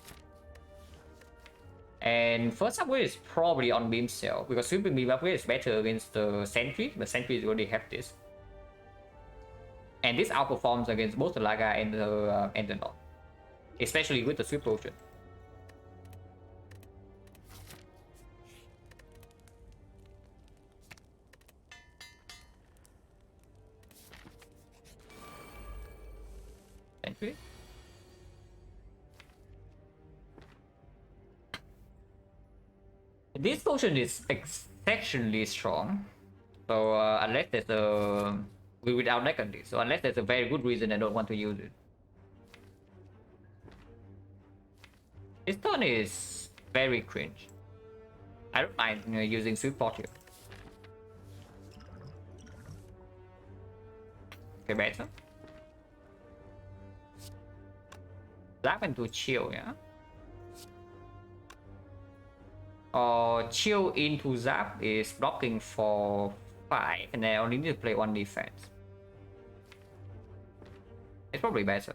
And first upgrade is probably on beam cell because sweeping beam upgrade is better against the sentry, but sentries already have this. And this outperforms against both the Laga and the Knot, especially with the sweep potion. Sentry. This potion is exceptionally strong, so unless there's a without deck on this, so unless there's a very good reason I don't want to use it. This turn is very cringe. I don't mind using sweep pot here. Okay, better. Zap into chill, yeah. Chill into Zap is blocking for 5, and I only need to play 1 defense. It's probably better.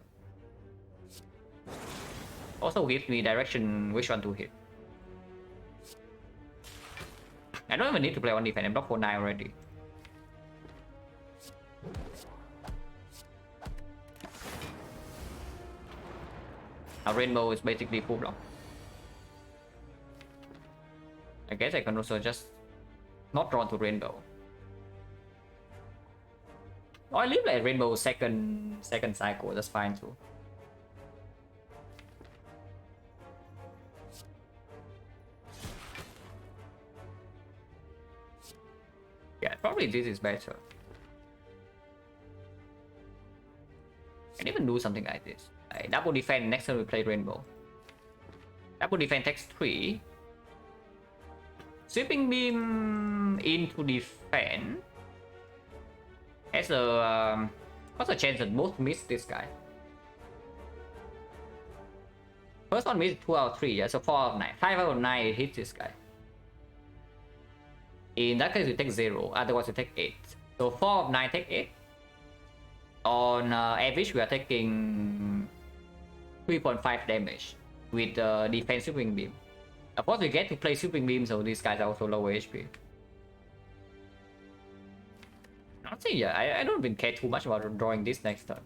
Also gives me direction which one to hit. I don't even need to play 1 defense, I'm blocked for 9 already. Now Rainbow is basically full block. I guess I can also just not draw to Rainbow. Oh, I leave like Rainbow second cycle, that's fine too. Yeah, probably this is better. I can even do something like this. Like double defense, next time we play Rainbow. Double defense takes 3. Sweeping beam into defense has a what's the chance that both miss this guy? First one missed 2 out of 3, yeah, so 4 out of 9. 5 out of 9 it hits this guy. In that case, we take 0, otherwise we take 8. So 4 of 9 take 8. On average, we are taking 3.5 damage with defense sweeping beam. Of course, we get to play sweeping beam, so these guys are also lower HP. Honestly, yeah, I don't even care too much about drawing this next turn.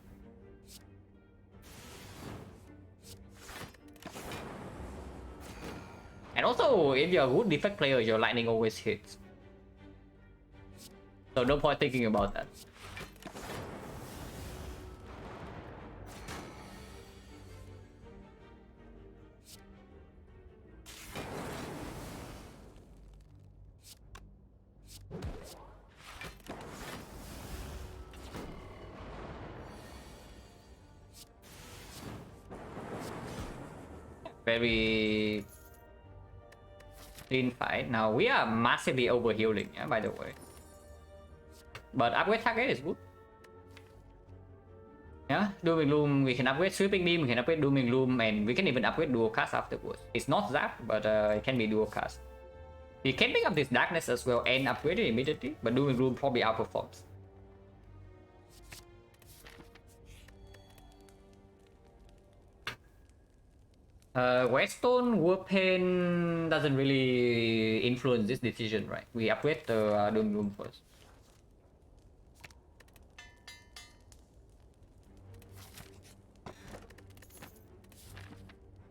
And also, if you're a good defect player, your lightning always hits. So no point thinking about that. Very clean fight. Now we are massively over healing, yeah, by the way. But upgrade target is good. Yeah, Dooming Loom, we can upgrade Sweeping Beam, we can upgrade Dooming Loom, and we can even upgrade Dual Cast afterwards. It's not Zap, but it can be Dual Cast. We can pick up this Darkness as well and upgrade it immediately, but Dooming Loom probably outperforms. Whetstone Warpaint doesn't really influence this decision, right? We upgrade the Doom Room first.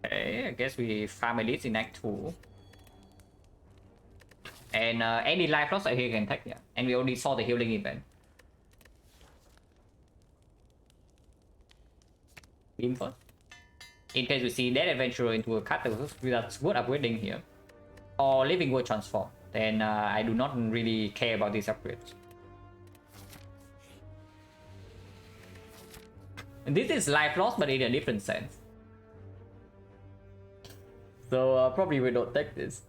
Okay, I guess we farm Elite in Act 2. And any life loss I here can take, yeah. And we already saw the healing event. Beam first. In case we see that adventurer into a cut, that's good upgrading here. Or Living World Transform. Then I do not really care about these upgrades. And this is life loss, but in a different sense. So probably we don't take this.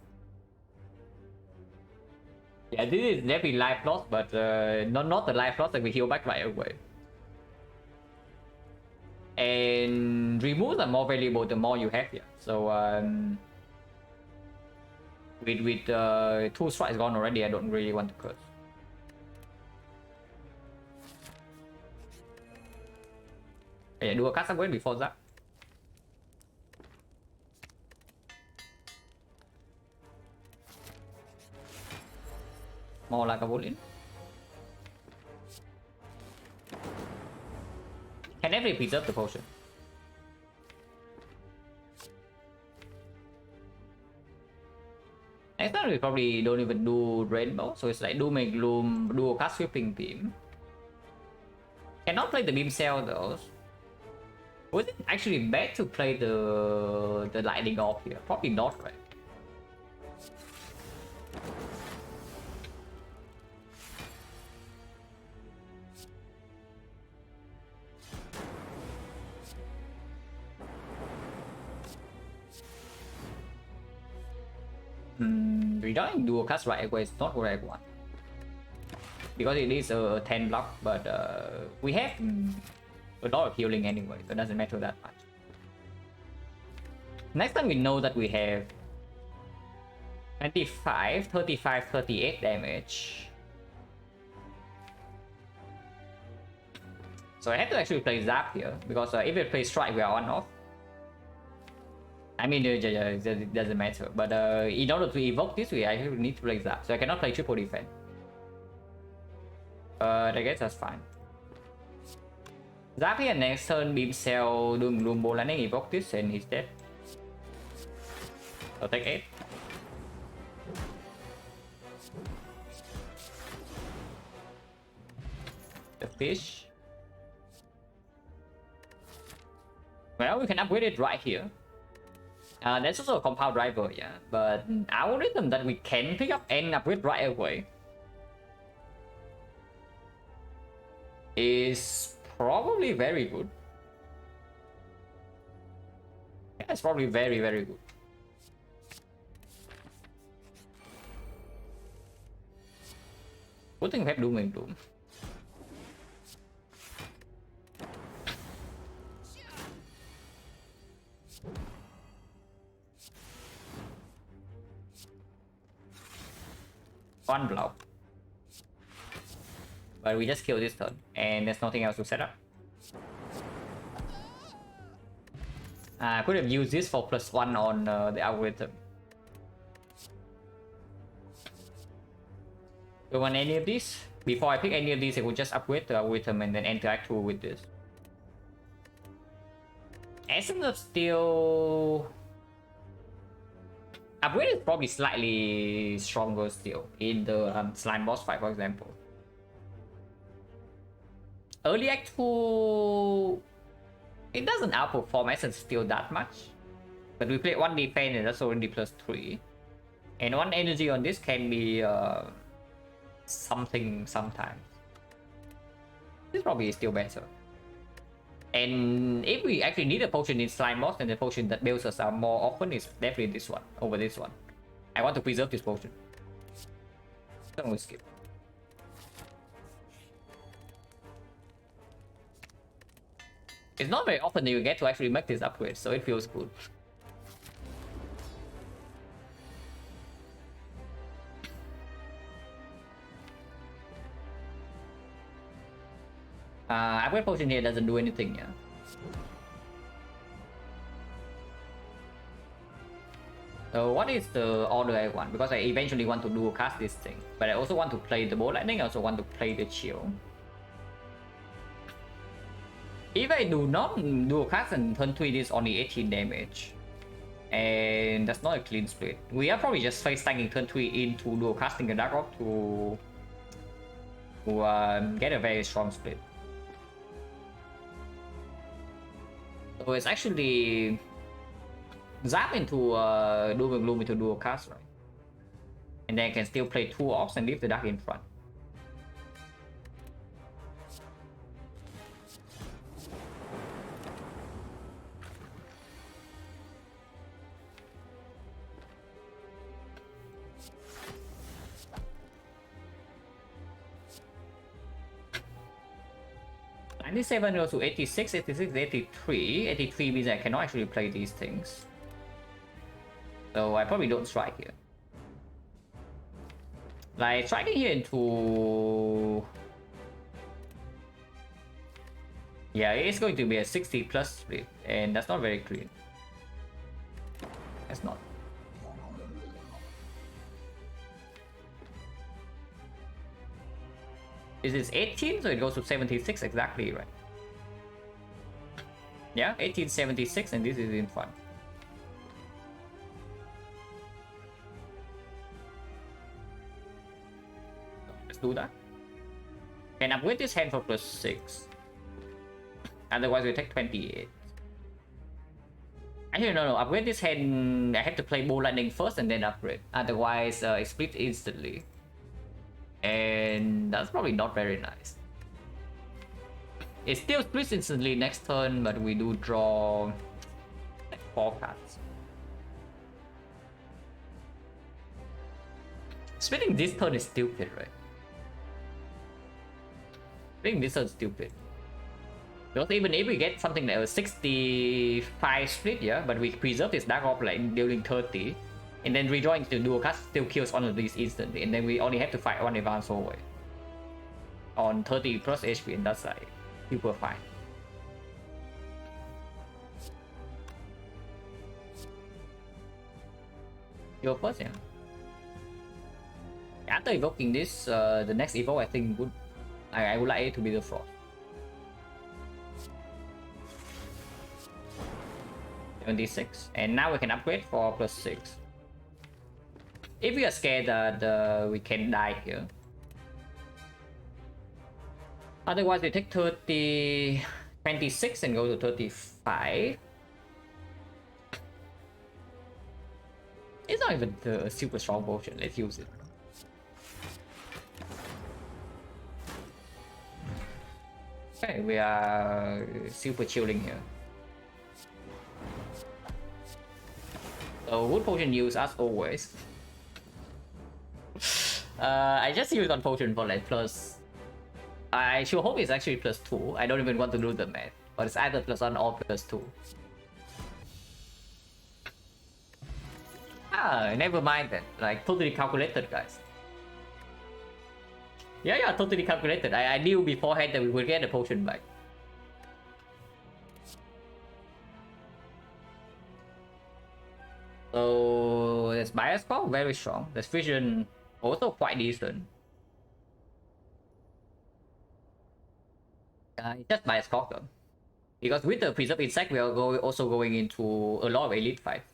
Yeah, this is definitely life loss, but not the life loss that we heal back right away. And removes are more valuable the more you have here. So with 2 strikes gone already, I don't really want to curse. Yeah, do a cast upgrade before that. More like a bullet. Can never preserve the potion. Next time we probably don't even do rainbow, so it's like Dooming Gloom, dual cast Sweeping Beam. Cannot play the beam cell though. Was it actually bad to play the lightning off here? Probably not, right? Redoing dual cast right away is not what I want. Because it is a 10 block, but we have a lot of healing anyway, so it doesn't matter that much. Next time we know that we have 25, 35, 38 damage. So I have to actually play Zap here, because if we play Strike, we are on off. I mean, it doesn't matter, but in order to evoke this, we actually need to play Zap, so I cannot play triple defense. I guess that's fine. Zap here next turn, Beam Cell, Doom Gloom Ball Lightning, evoke this, and he's dead. So take 8. The fish. Well, we can upgrade it right here. There's also a compound driver, yeah, but algorithm that we can pick up and upgrade right away is probably very good. Yeah, it's probably very, very good. Good thing we have Doom and Doom. One block. But we just kill this turn, and there's nothing else to set up. I could have used this for +1 on the algorithm. Do you want any of these? Before I pick any of these, I would just upgrade the algorithm and then enter Act 2 with this. Essence of Steel... Upgrade is probably slightly stronger still in the slime boss fight, for example. Early Act 2... It doesn't outperform Essence Steel that much. But we played 1 defense and that's already +3. And 1 energy on this can be something sometimes. This probably is still better. And if we actually need a potion in slime boss, then the potion that bails us out more often is definitely this one over this one. I want to preserve this potion. So I'm gonna skip. It's not very often that you get to actually make this upgrade, so it feels good. Upgrade potion here doesn't do anything, yeah. So what is the order I want? Because I eventually want to dual cast this thing, but I also want to play the ball lightning. I also want to play the chill. If I do not dual cast and turn 3, this is only 18 damage, and that's not a clean split. We are probably just face tanking turn 3 into dual casting a Dark Rock to get a very strong split. So it's actually zap into Doom and Gloom into dual cast, right? And then I can still play 2 orcs and leave the dark in front. '97 goes to 86, 86, 83. 83 means I cannot actually play these things. So I probably don't strike here. Like striking here into... Yeah, it's going to be a 60 plus split, and that's not very clean. That's not. This is 18, so it goes to 76 exactly, right? Yeah, 1876, and this is in front. Let's do that. Can upgrade this hand for +6. Otherwise, we take 28. Actually, no. Upgrade this hand. I have to play Ball Lightning first and then upgrade. Otherwise, it splits instantly. And that's probably not very nice. It still splits instantly next turn, but we do draw like 4 cards. Splitting this turn is stupid, right? Splitting this turn is stupid. Because even if we get something like a 65 split, yeah, but we preserve this Dark Orb like during 30, and then redrawing to dual cast still kills one of these instantly, and then we only have to fight 1 advance away on 30 plus HP, and that's like super fine. Go first, yeah. After evoking this, the next evoke I think would I would like it to be the Frost. 76, and now we can upgrade for +6. If we are scared that we can die here. Otherwise, we take 26 and go to 35. It's not even the super strong potion. Let's use it. Okay, we are super chilling here. So wood potion use as always. I just use on potion for like plus. I sure hope it's actually +2. I don't even want to do the math, but it's either +1 or +2. Ah, never mind then. Like totally calculated, guys. Yeah, totally calculated. I knew beforehand that we would get the potion back. So this bias core very strong. This vision also quite decent. It's just bias core though. Because with the preserve insect, we are also going into a lot of elite fights.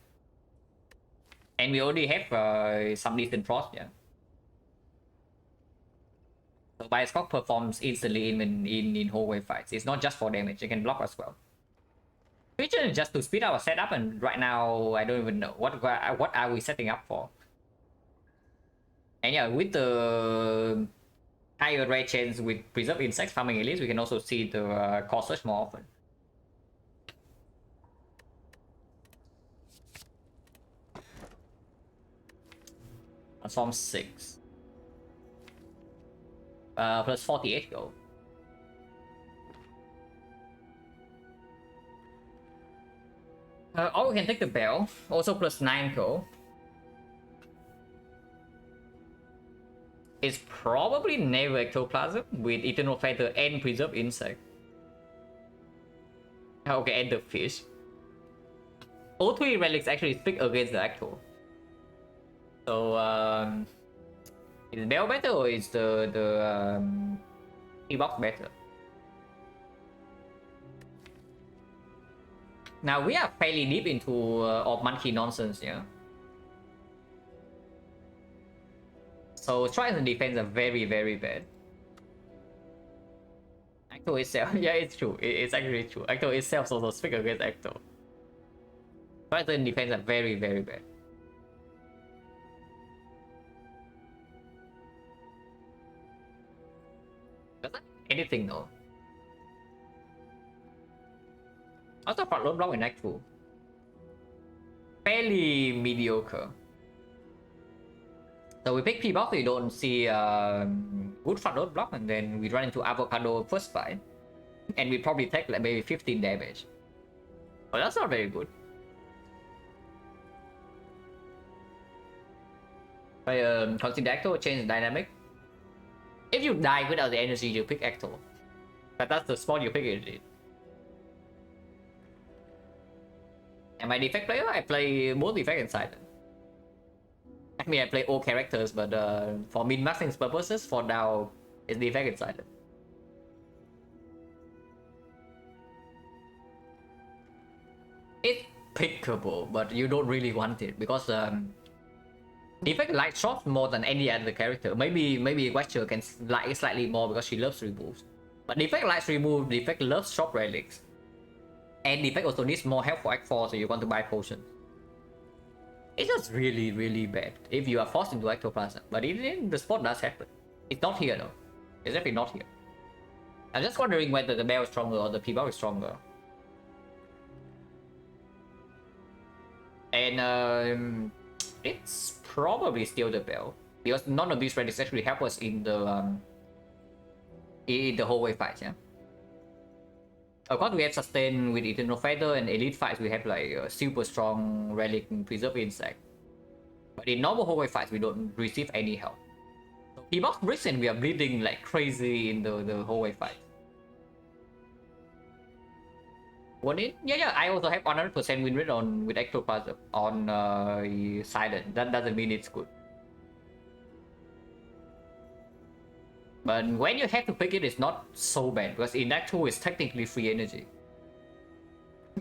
And we already have some decent frost, yeah. So bias core performs instantly in hallway fights. It's not just for damage, it can block as well. Vision is just to speed our setup, and right now I don't even know what are we setting up for. And yeah, with the higher rate chance with preserve insects farming elites, we can also see the core search more often. Transform 6. Plus 48 gold. Or we can take the bell, also plus 9 gold. It's probably never ectoplasm with eternal feather and preserve insect. Okay, and the fish. All three relics actually speak against the ecto. So is bell better or is the box better? Now we are fairly deep into of monkey nonsense, yeah. So strikes and defense are very bad. Acto itself, yeah, it's true. It's actually true. Acto itself also speaks against Acto. Strikes and defense are very bad. Doesn't anything though. Also front load block in Act 2. Fairly mediocre. So we pick P-Box, we don't see good front load block, and then we run into Avocado first fight. And we probably take like maybe 15 damage. But that's not very good. I consider Acto change dynamic. If you die without the energy, you pick Acto. But that's the spot you pick it. Am I defect player? I play both defect and silent. I mean, I play all characters, but for min-maxing purposes, for now, it's defect and silent. It's pickable, but you don't really want it because defect likes shots more than any other character. Maybe Watcher can like it slightly more because she loves removes. But defect likes remove, defect loves shop relics. And defect also needs more help for Act 4, so you want to buy potions. It's just really bad if you are forced into ectoplasm. But in the spot does happen. It's not here though. It's definitely not here. I'm just wondering whether the bell is stronger or the P-Bow is stronger. And it's probably still the bell. Because none of these relics actually help us in the hallway fights, yeah. Of course, we have sustain with Eternal Feather, and elite fights we have like a super strong relic and preserve insect. But in normal hallway fights, we don't receive any help. So P-Box bricks and we are bleeding like crazy in the hallway fight. What it? Yeah, I also have 100% win rate on with Ectoplasm on Silent. That doesn't mean it's good. But when you have to pick it, it's not so bad because in Act 2 it's technically free energy.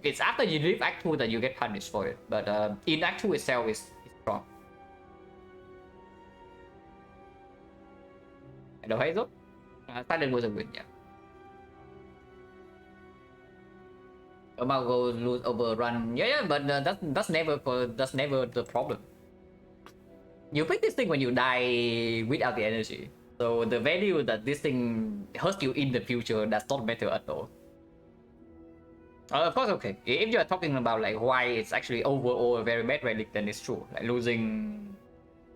It's after you leave Act 2 that you get punished for it. But in Act 2 itself is strong. Hello, Hazel? Silent was a win, yeah. Amalgo lose overrun. Yeah, but that's never the problem. You pick this thing when you die without the energy. So the value that this thing hurts you in the future does not matter at all. Of course, okay. If you are talking about like why it's actually overall a very bad relic, then it's true. Like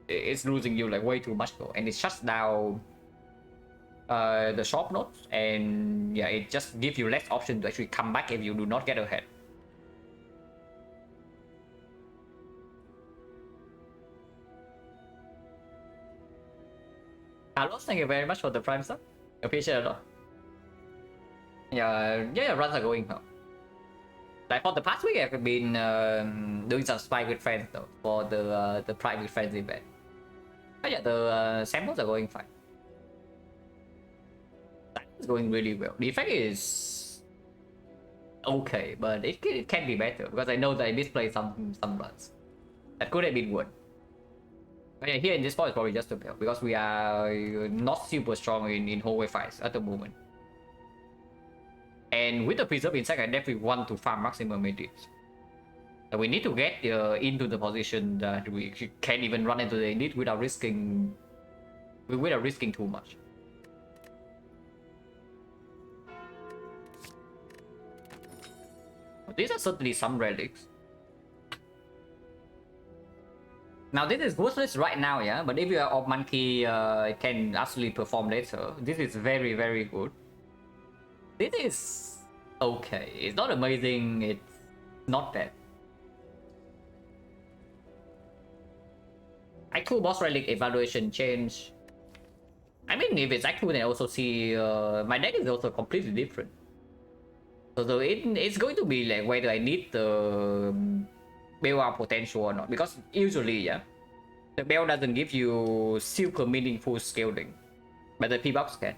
it's losing you like way too much though, and it shuts down the shop notes, and yeah, it just gives you less option to actually come back if you do not get ahead. Carlos, thank you very much for the prime sub. Appreciate it a lot. Yeah, runs are going well. Like for the past week, I've been doing some spy with friends though for the prime with friends event. But yeah, the samples are going fine. It's going really well. The effect is okay, but it can be better because I know that I misplayed some runs. That could have been worse. But yeah, here in this spot is probably just a bell because we are not super strong in hallway fights at the moment. And with the preserve insect, I definitely want to farm maximum edits. So we need to get into the position that we can even run into the elite without risking too much. These are certainly some relics. Now this is worthless right now, yeah. But if you are off monkey, it can actually perform later. This is very, very good. This is okay. It's not amazing. It's not bad. Actual boss relic evaluation change. I mean, if it's actual, then I also see my deck is also completely different. So it's going to be like whether I need the BOR potential or not. Because usually, yeah, the bell doesn't give you super meaningful scaling, but the P-box can.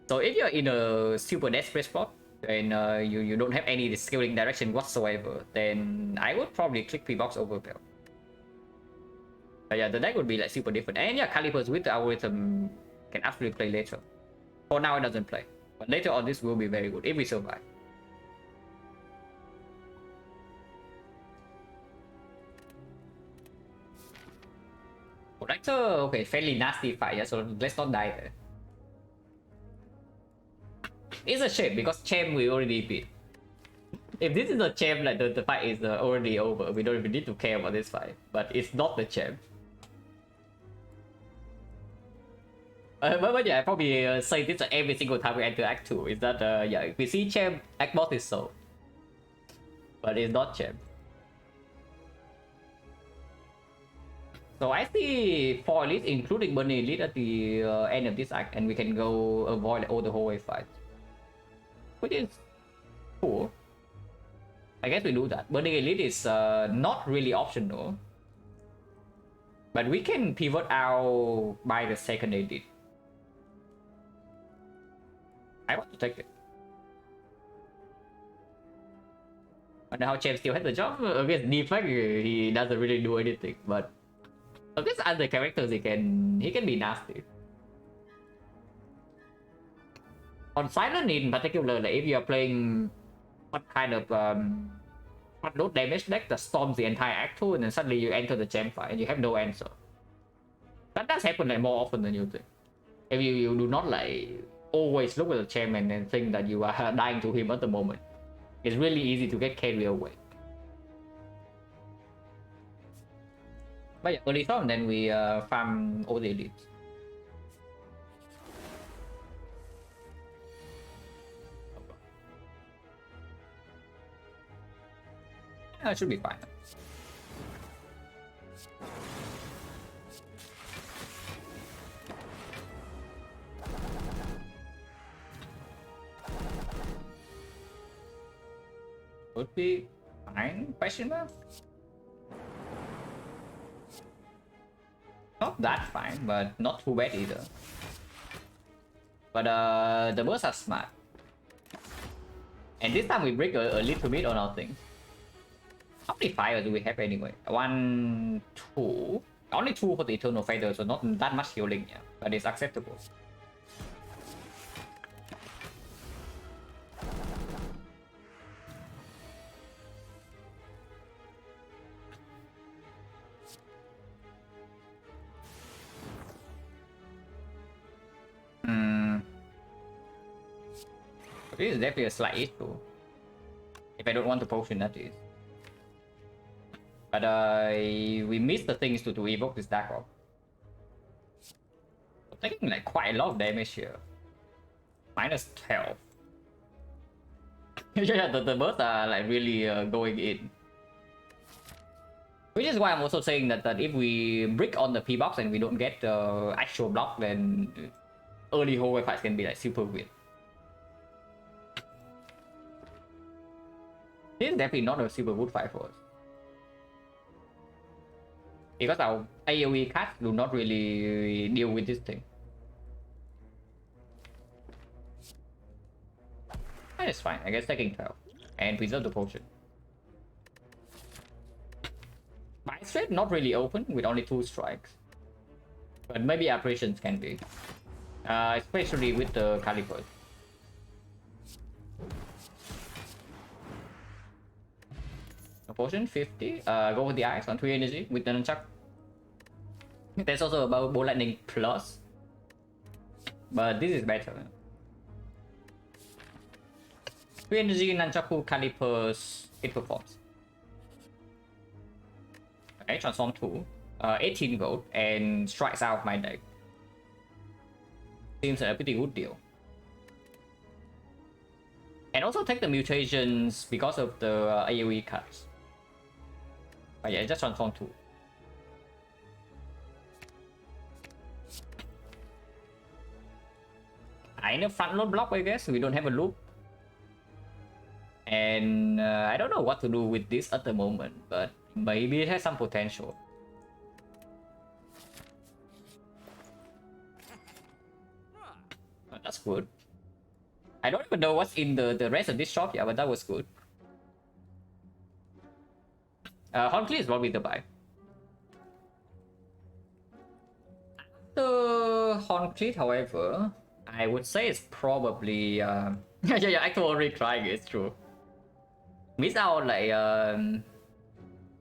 So if you're in a super desperate spot and you don't have any scaling direction whatsoever, then I would probably click P-box over bell. But yeah, the deck would be like super different. And yeah, Calipers with the algorithm can actually play later. For now, it doesn't play. But later on, this will be very good if we survive. Protector, okay, fairly nasty fight, yeah, so let's not die there. It's a shame because champ we already beat. If this is a champ, like the fight is already over. We don't even need to care about this fight. But it's not the champ. But yeah, I probably say this every single time we enter Act 2. Is that, yeah, if we see champ, Act boss is so. But it's not champ. So I see 4 elites, including Burning Elite at the end of this act, and we can go avoid all the hallway fights. Which is cool. I guess we do that. Burning Elite is not really optional. But we can pivot out by the second edit. I want to take it. Wonder how Champ still has the job. Against defect, he doesn't really do anything, but against other characters he can be nasty. On Silent in particular, like if you are playing what kind of what load damage deck that storms the entire act 2 and then suddenly you enter the champ fight and you have no answer. That does happen like more often than you think. If you do not like always look at the champ and then think that you are dying to him at the moment, it's really easy to get carried away. But yeah, early on then we farm all the elites. It should be fine. Would be fine? Question mark? Not that fine, but not too bad either. But the birds are smart. And this time we break a little bit on our thing. How many fires do we have anyway? 1, 2. Only 2 for the Eternal Fader, so not that much healing, yeah. But it's acceptable. This is definitely a slight issue. If I don't want to potion, that is. But we missed the things to evoke this Dark Orb. I'm taking like quite a lot of damage here. Minus 12. Yeah, the birds are like really going in. Which is why I'm also saying that if we brick on the P box and we don't get the actual block, then early hallway fights can be like super weird. This is definitely not a super good fight for us. Because our AoE cards do not really deal with this thing. That is fine. I guess taking 12 and preserve the potion. My straight not really open with only 2 strikes, but maybe operations can be, especially with the calipers. A potion 50. Go with the ice on 3 energy with the nunchuck. There's also a ball lightning plus, but this is better. 3 energy nunchaku calipers, it performs. Okay, transform 2, 18 gold, and strikes out my deck. Seems a pretty good deal. And also take the mutations because of the AoE cards. But yeah, just transform 2. Kind of front load block, I guess. We don't have a loop. And I don't know what to do with this at the moment, but maybe it has some potential. That's good. I don't even know what's in the rest of this shop, yeah, but that was good. Honestly is probably the buy. The Horncleat, however, I would say it's probably yeah, actually trying it's true. Miss out like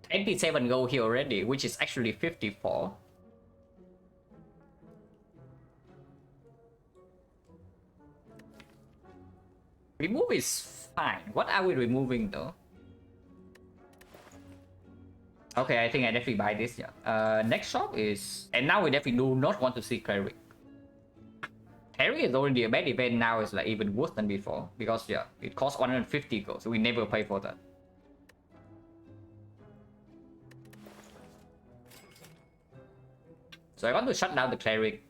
27 gold here already, which is actually 54. Remove is fine. What are we removing though? Okay, I think I definitely buy this, yeah. Next shop is... And now we definitely do not want to see Cleric. Cleric is already a bad event, now it's like even worse than before. Because, yeah, it costs 150 gold, so we never pay for that. So I want to shut down the Cleric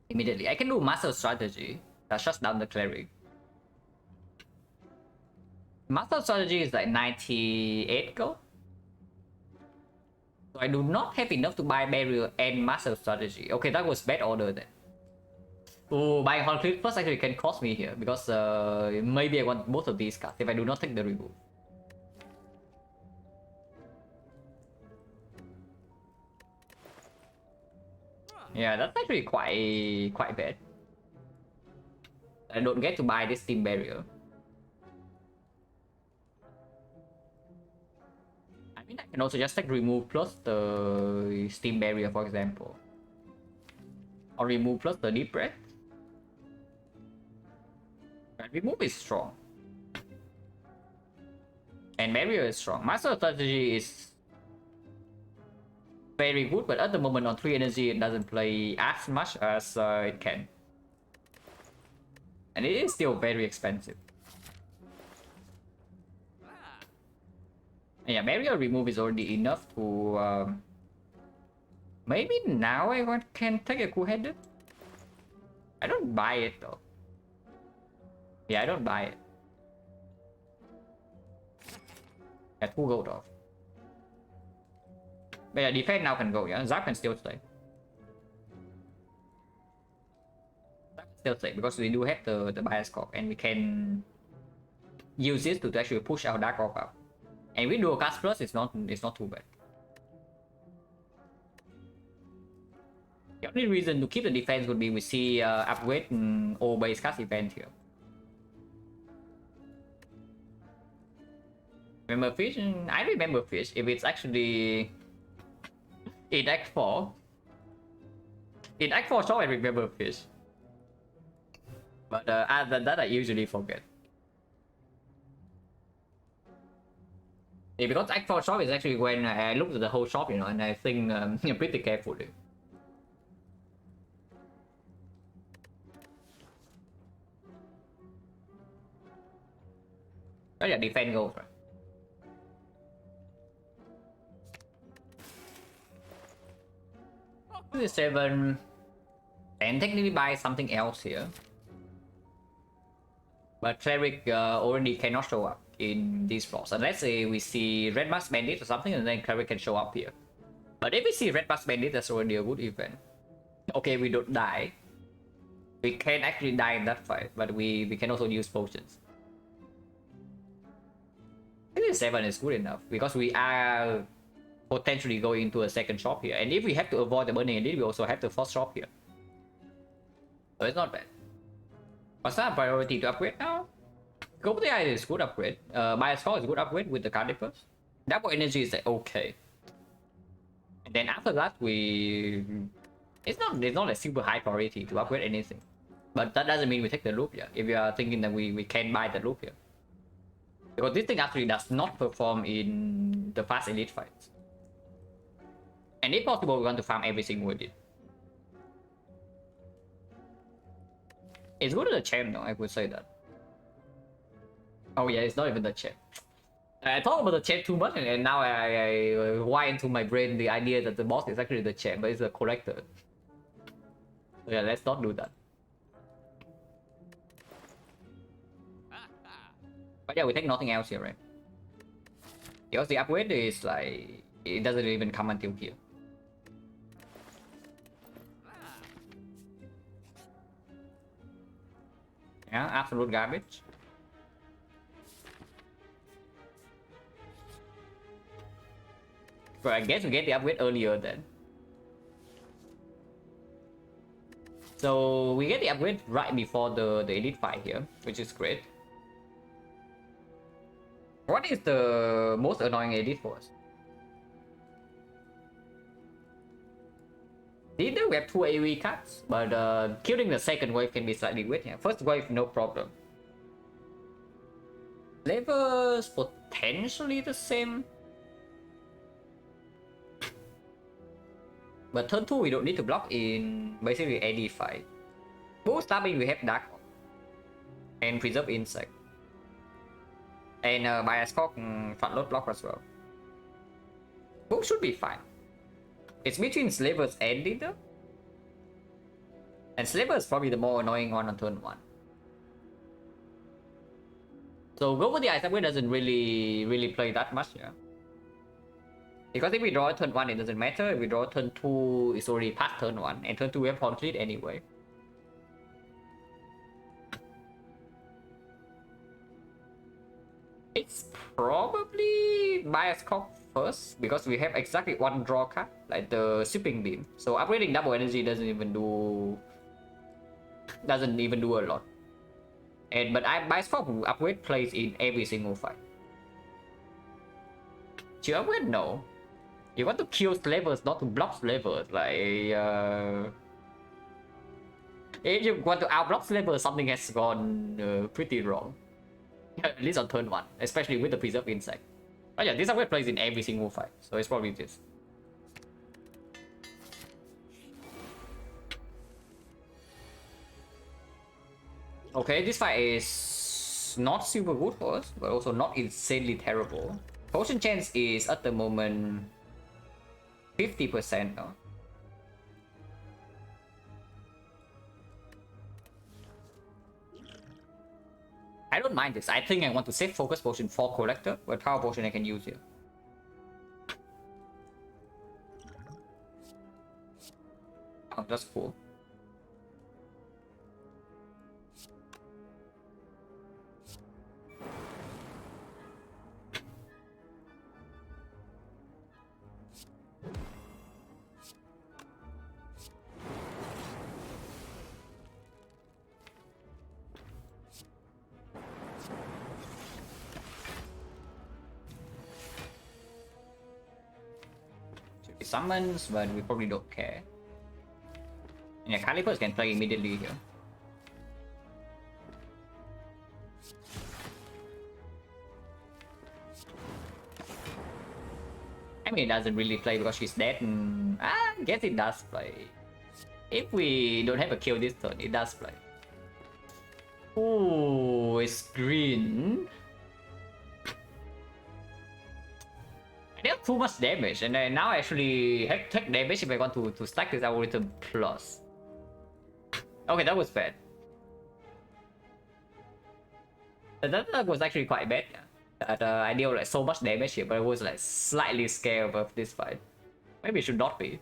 immediately. I can do Master Strategy that shuts down the Cleric. Master Strategy is like 98 gold. So I do not have enough to buy Barrier and Master Strategy. Okay, that was bad order then. Oh, buying Horncleat first actually can cost me here because maybe I want both of these cards if I do not take the remove. Yeah, that's actually quite bad. I don't get to buy this Steam Barrier. I mean, I can also just take remove plus the Steam Barrier, for example. Or remove plus the Deep Breath. But remove is strong. And Barrier is strong. Master Strategy is very good, but at the moment on 3 energy it doesn't play as much as it can. And it is still very expensive. Yeah, Barrier remove is already enough to... maybe now I can take a cool-headed? I don't buy it though. Yeah, I don't buy it. Yeah, 2 gold off. But yeah, defense now can go, yeah? Zap can still stay. Zap can still stay because we do have the bias corp and we can use this to actually push our dark orb up. And with dual cast plus, it's not too bad. The only reason to keep the defense would be we see upgrade all base cast event here. Remember fish? I remember fish if it's actually in Act 4. In Act 4 shop I remember fish. But other than that I usually forget. Yeah, because Act 4 shop is actually when I look at the whole shop, you know, and I think pretty carefully. Oh yeah, defense goes, right? 7 and technically buy something else here. But Cleric already cannot show up in these floors. Unless say we see Red Mask Bandit or something, and then Cleric can show up here. But if we see Red Mask Bandit, that's already a good event. Okay, we don't die. We can actually die in that fight, but we can also use potions. I think 7 is good enough, because we are potentially going into a second shop here. And if we have to avoid the Burning Elite, we also have the first shop here. So it's not bad. What's our priority to upgrade now? Go with the Eye is good upgrade. Bias Call is good upgrade with the Carnivore. Double Energy is like, okay. And then after that, it's not a super high priority to upgrade anything. But that doesn't mean we take the loop here. If you are thinking that we can buy the loop here. Because this thing actually does not perform in the fast elite fights. And if possible, we want to farm every single elite. It's good at the champ though, I would say that. Oh yeah, it's not even the champ. I talk about the champ too much, and now I wire into my brain the idea that the boss is actually the champ, but it's a collector. So yeah, let's not do that. But yeah, we take nothing else here, right? Because the upgrade is like, it doesn't even come until here. Yeah, absolute garbage. But I guess we get the upgrade earlier then. So we get the upgrade right before the elite fight here, which is great. What is the most annoying elite for us? Either we have 2 AoE cuts, but killing the second wave can be slightly weird here. First wave, no problem. Levels potentially the same. But turn 2 we don't need to block in basically any fight. Both stabbing we have Dark and Preserve Insect. And Bias Cock front load block as well. Both should be fine. It's between Slavers and Leader. And Slaver is probably the more annoying one on turn 1. So go for the Ice Upgrade doesn't really play that much, yeah. Because if we draw turn 1 it doesn't matter, if we draw turn 2 it's already past turn 1, and turn 2 we have complete anyway. It's probably Bias Cock first, because we have exactly 1 draw card, like the Sweeping Beam. So upgrading double energy doesn't even do a lot. And but Bias Cock upgrade plays in every single fight. Do you upgrade? No. You want to kill slavers, not to block slavers. Like if you want to outblock slavers, something has gone pretty wrong. At least on turn 1, especially with the Preserve Insect. But yeah, this upgrade plays in every single fight, so it's probably this. Okay, this fight is not super good for us, but also not insanely terrible. Potion chance is at the moment 50% now. I don't mind this. I think I want to save Focus Potion for Collector, but Power Potion I can use here. Oh, that's cool. Summons, but we probably don't care. And yeah, Calipers can play immediately here. I mean, it doesn't really play because she's dead, and I guess it does play. If we don't have a kill this turn, it does play. Ooh, it's green. I dealt too much damage, and then now I actually take damage if I want to stack this algorithm plus. Okay, that was bad. That was actually quite bad. That I dealt like so much damage here, but I was like slightly scared of this fight. Maybe it should not be.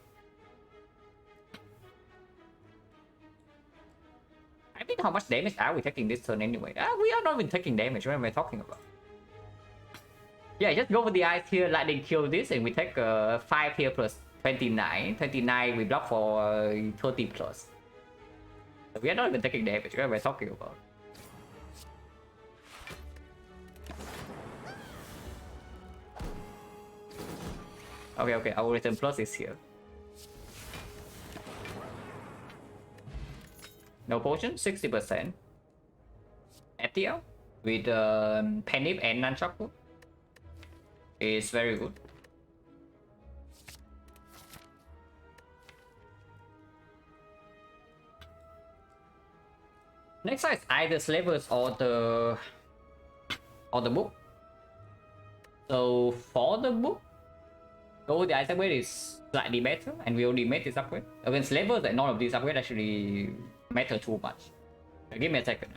I mean, how much damage are we taking this turn anyway? We are not even taking damage. What am I talking about? Yeah, just go for the eyes here, lightning kill this, and we take 5 here plus 29. 29, we block for 30 plus. We are not even taking damage. What am I talking about? Okay, our return plus is here. No potion, 60%. FTL with Penip and Nunchaku is very good. Next side is either slavers or the book. So for the book, go the ice upgrade is slightly better, and we only made this upgrade. Against slavers, that none of these upgrades actually matter too much. Give me a second.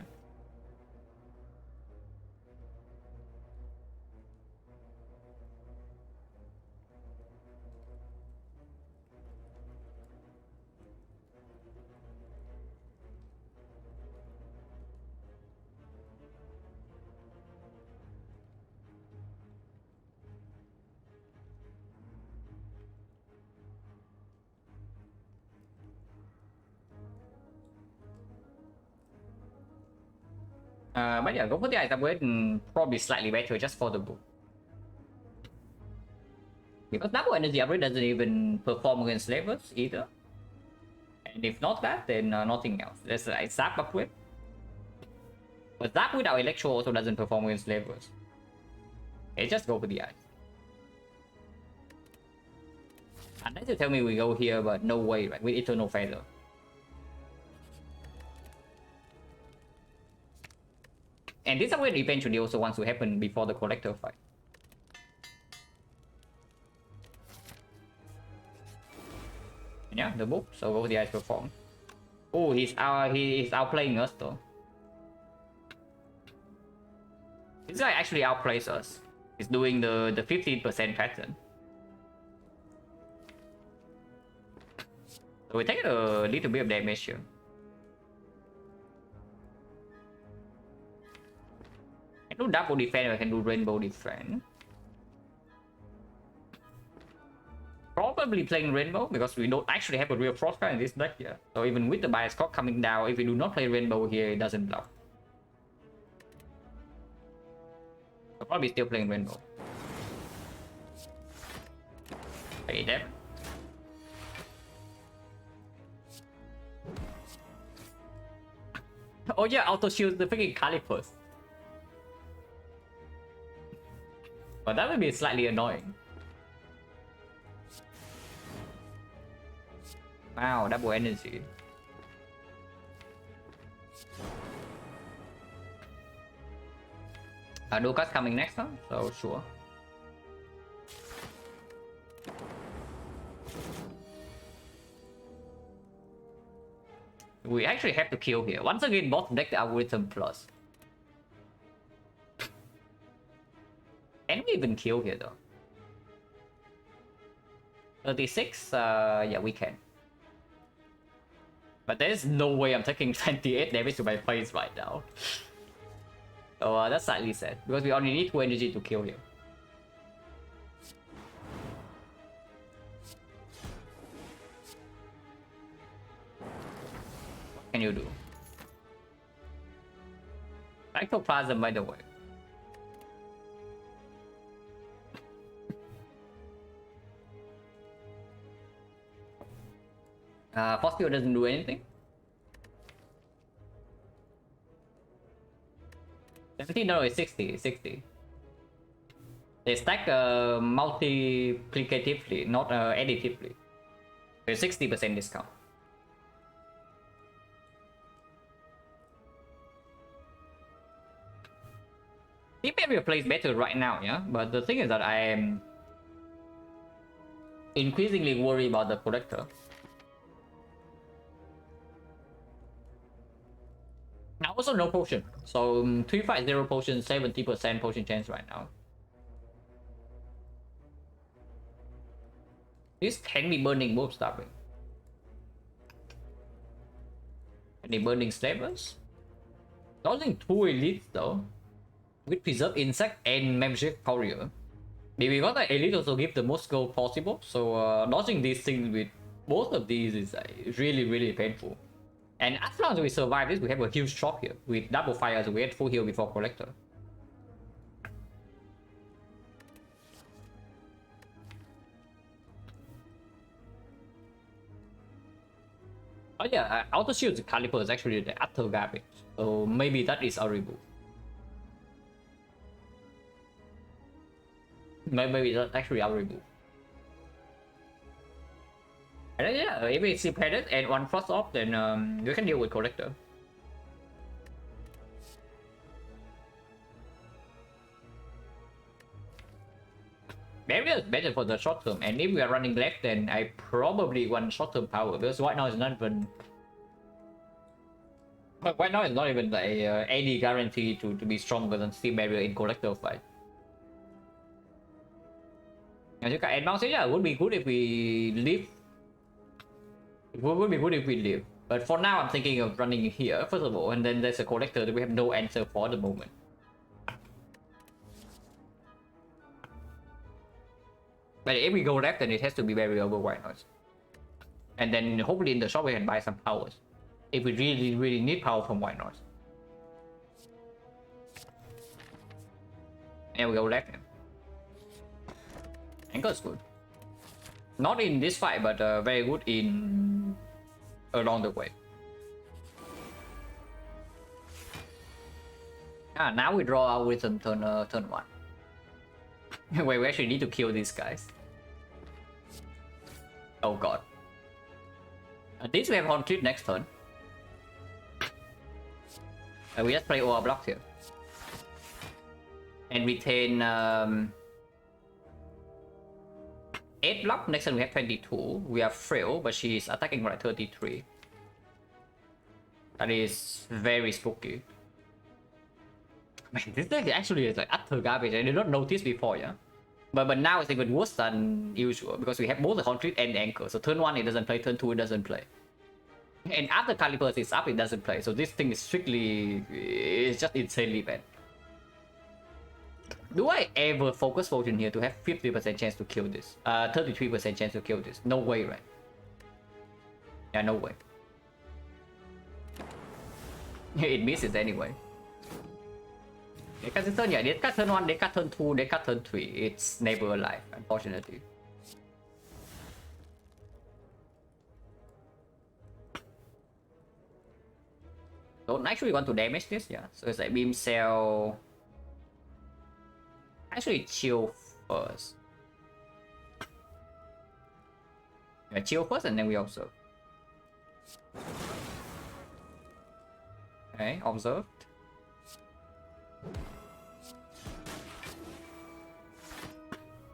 But yeah, go for the ice upgrade and probably slightly better just for the book. Because double energy upgrade doesn't even perform against slavers either. And if not that, then nothing else. There's a Zap upgrade. But Zap without Electro also doesn't perform against slavers. Okay, just go for the ice. Unless you tell me we go here, but no way, right? With Eternal Feather. And this upgrade eventually also wants to happen before the Collector fight. Yeah, the book. So go the ice perform. Oh, he is outplaying us though. This guy actually outplays us. He's doing the 15% pattern. So we take a little bit of damage here. I can do double defense, I can do rainbow defense. Probably playing rainbow because we don't actually have a real frost card in this deck yet. So even with the bias card coming down, if we do not play rainbow here, it doesn't block. So probably still playing rainbow. Okay, damn. Oh yeah, auto shield the freaking Calipers. But that would be slightly annoying. Wow, double energy. Dukas coming next time, so sure. We actually have to kill here. Once again, bottom deck the algorithm plus. Can we even kill here though? 36? Yeah, we can. But there's no way I'm taking 28 damage to my face right now. So that's slightly sad, because we only need 2 energy to kill him. What can you do? Ectoplasm, by the way. Fossil doesn't do anything. 17, no, it's 60, 60. They stack multiplicatively, not additively. There's 60% discount. Team area plays better right now, yeah? But the thing is that I am increasingly worried about the collector. Now also no potion. So 350 potion, 70% potion chance right now. This can be burning move starting. Any burning slavers? Dodging 2 elites though. With preserve insect and magic courier. Because the elite also give the most gold possible. So dodging these things with both of these is really painful. And as long as we survive this, we have a huge shock here. With double fire, so we had full heal before collector. Oh yeah, auto shield caliper is actually the utter garbage. So maybe that is a remove. Maybe that's actually our remove. And then, yeah, if it's dependent and one frost off, then you can deal with collector. Barrier is better for the short term, and if we are running left, then I probably want short term power because right now it's not even. But right now it's not even like any guarantee to be stronger than Steam Barrier in collector fight. And you can advance it, yeah, it would be good if we leave. It would be good if we leave. But for now, I'm thinking of running here first of all, and then there's a collector that we have no answer for the moment. But if we go left, then it has to be very over white noise. And then hopefully in the shop we can buy some powers. If we really need power from white noise. And we go left. Anchor is good. Not in this fight, but very good in along the way. Now we draw our wisdom turn 1. Wait, we actually need to kill these guys. Oh god. This we have on clip next turn. We just play all our blocks here. And retain 8 block. Next turn we have 22. We are frail, but she is attacking right 33. That is very spooky. Man, this deck actually is like utter garbage. I did not notice before, yeah. But now it's even worse than usual because we have both the concrete and the anchor. So turn 1 it doesn't play, turn 2 it doesn't play. And after Calipers is up, it doesn't play. So this thing is strictly, it's just insanely bad. Do I ever focus fortune here to have 50% chance to kill this? 33% chance to kill this? No way, right? Yeah, no way. It misses anyway. They cut this turn, yeah, they cut turn 1, they cut turn 2, they cut turn 3. It's never alive, unfortunately. Don't actually want to damage this, yeah. So it's like beam cell. Actually chill first. Yeah, chill first and then we observe. Okay, observed.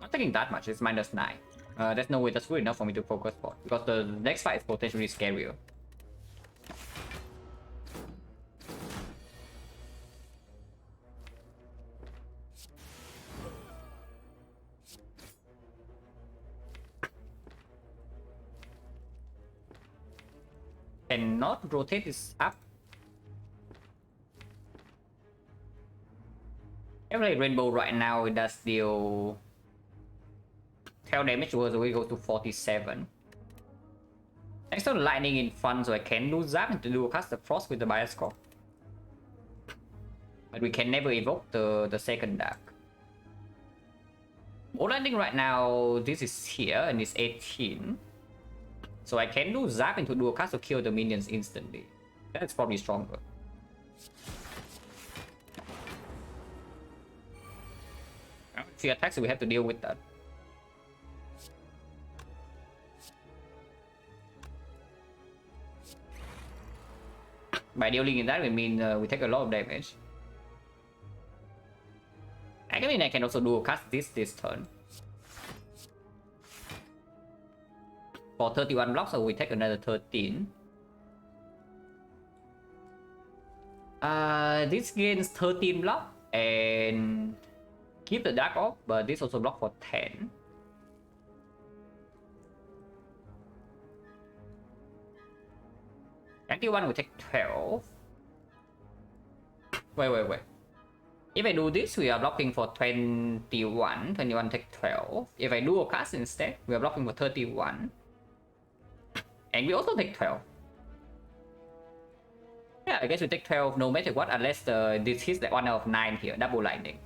Not taking that much, it's -9. There's no way that's good enough for me to focus for because the next fight is potentially scarier. Cannot rotate this up. Every rainbow right now it does deal 12 damage towards the way it goes to 47. Next turn lightning in front, so I can do zap and to do a cast the frost with the bias score. But we can never evoke the second dark. More landing right now, this is here and it's 18. So I can do zap into dual cast to kill the minions instantly. That's probably stronger. If she attacks, we have to deal with that. By dealing in that, we mean we take a lot of damage. I mean, I can also dual cast this turn. for 31 blocks, so we take another 13. This gains 13 block and keep the dark off, but this also block for 10. One will take 12. Wait. If I do this, we are blocking for 21. 21 take 12. If I do a cast instead, we are blocking for 31. And we also take 12. Yeah, I guess we take 12 no matter what, unless this hits like 1 out of 9 here, double lightning.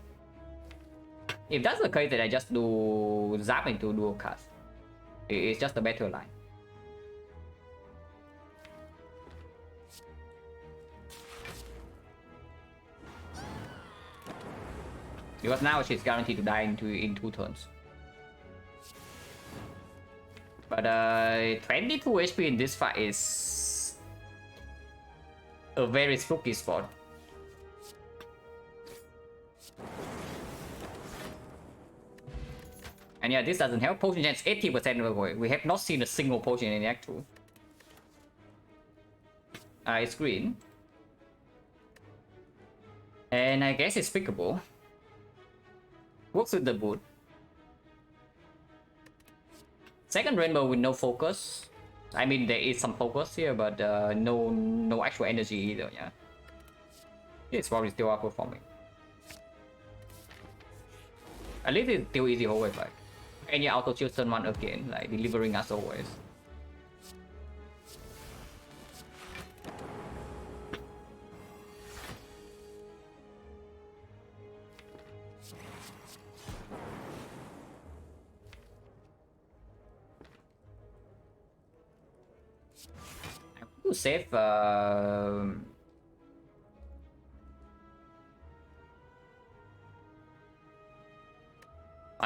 If that's the case, then I just do zap into dual cast. It's just a better line. Because now she's guaranteed to die in 2 turns. But 22 HP in this fight is a very spooky spot. And yeah, this doesn't help. Potion chance 80% of the way. We have not seen a single potion in Act 2. It's green. And I guess it's pickable. Works with the boot. Second rainbow with no focus. I mean, there is some focus here, but no actual energy either, yeah. It's probably still outperforming. At least it's still easy always, like. And yeah, auto shield turn 1 again, like delivering as always. To save I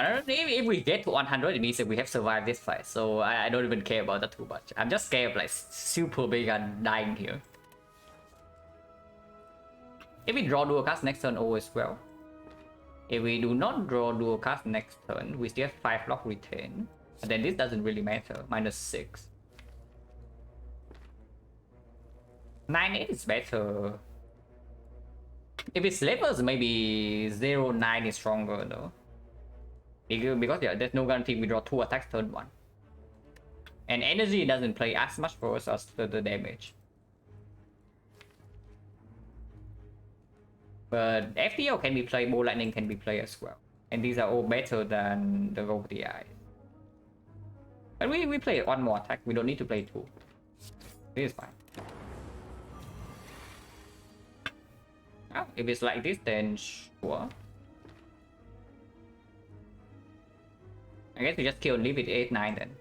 don't know, if we get to 100, it means that we have survived this fight, so I don't even care about that too much. I'm just scared of like super big and dying here. If we draw dual cast next turn, always well. If we do not draw dual cast next turn, we still have 5 block retain. And then this doesn't really matter, -6. 9-8 is better. If it's levels, maybe 0-9 is stronger though. Because yeah, there's no guarantee we draw 2 attacks turn 1. And energy doesn't play as much for us as the damage. But FTL can be played, Ball Lightning can be played as well. And these are all better than the Rogue DI. But we play 1 more attack, we don't need to play 2. This is fine. If it's like this, then sure. I guess we just kill and leave it 8-9 then.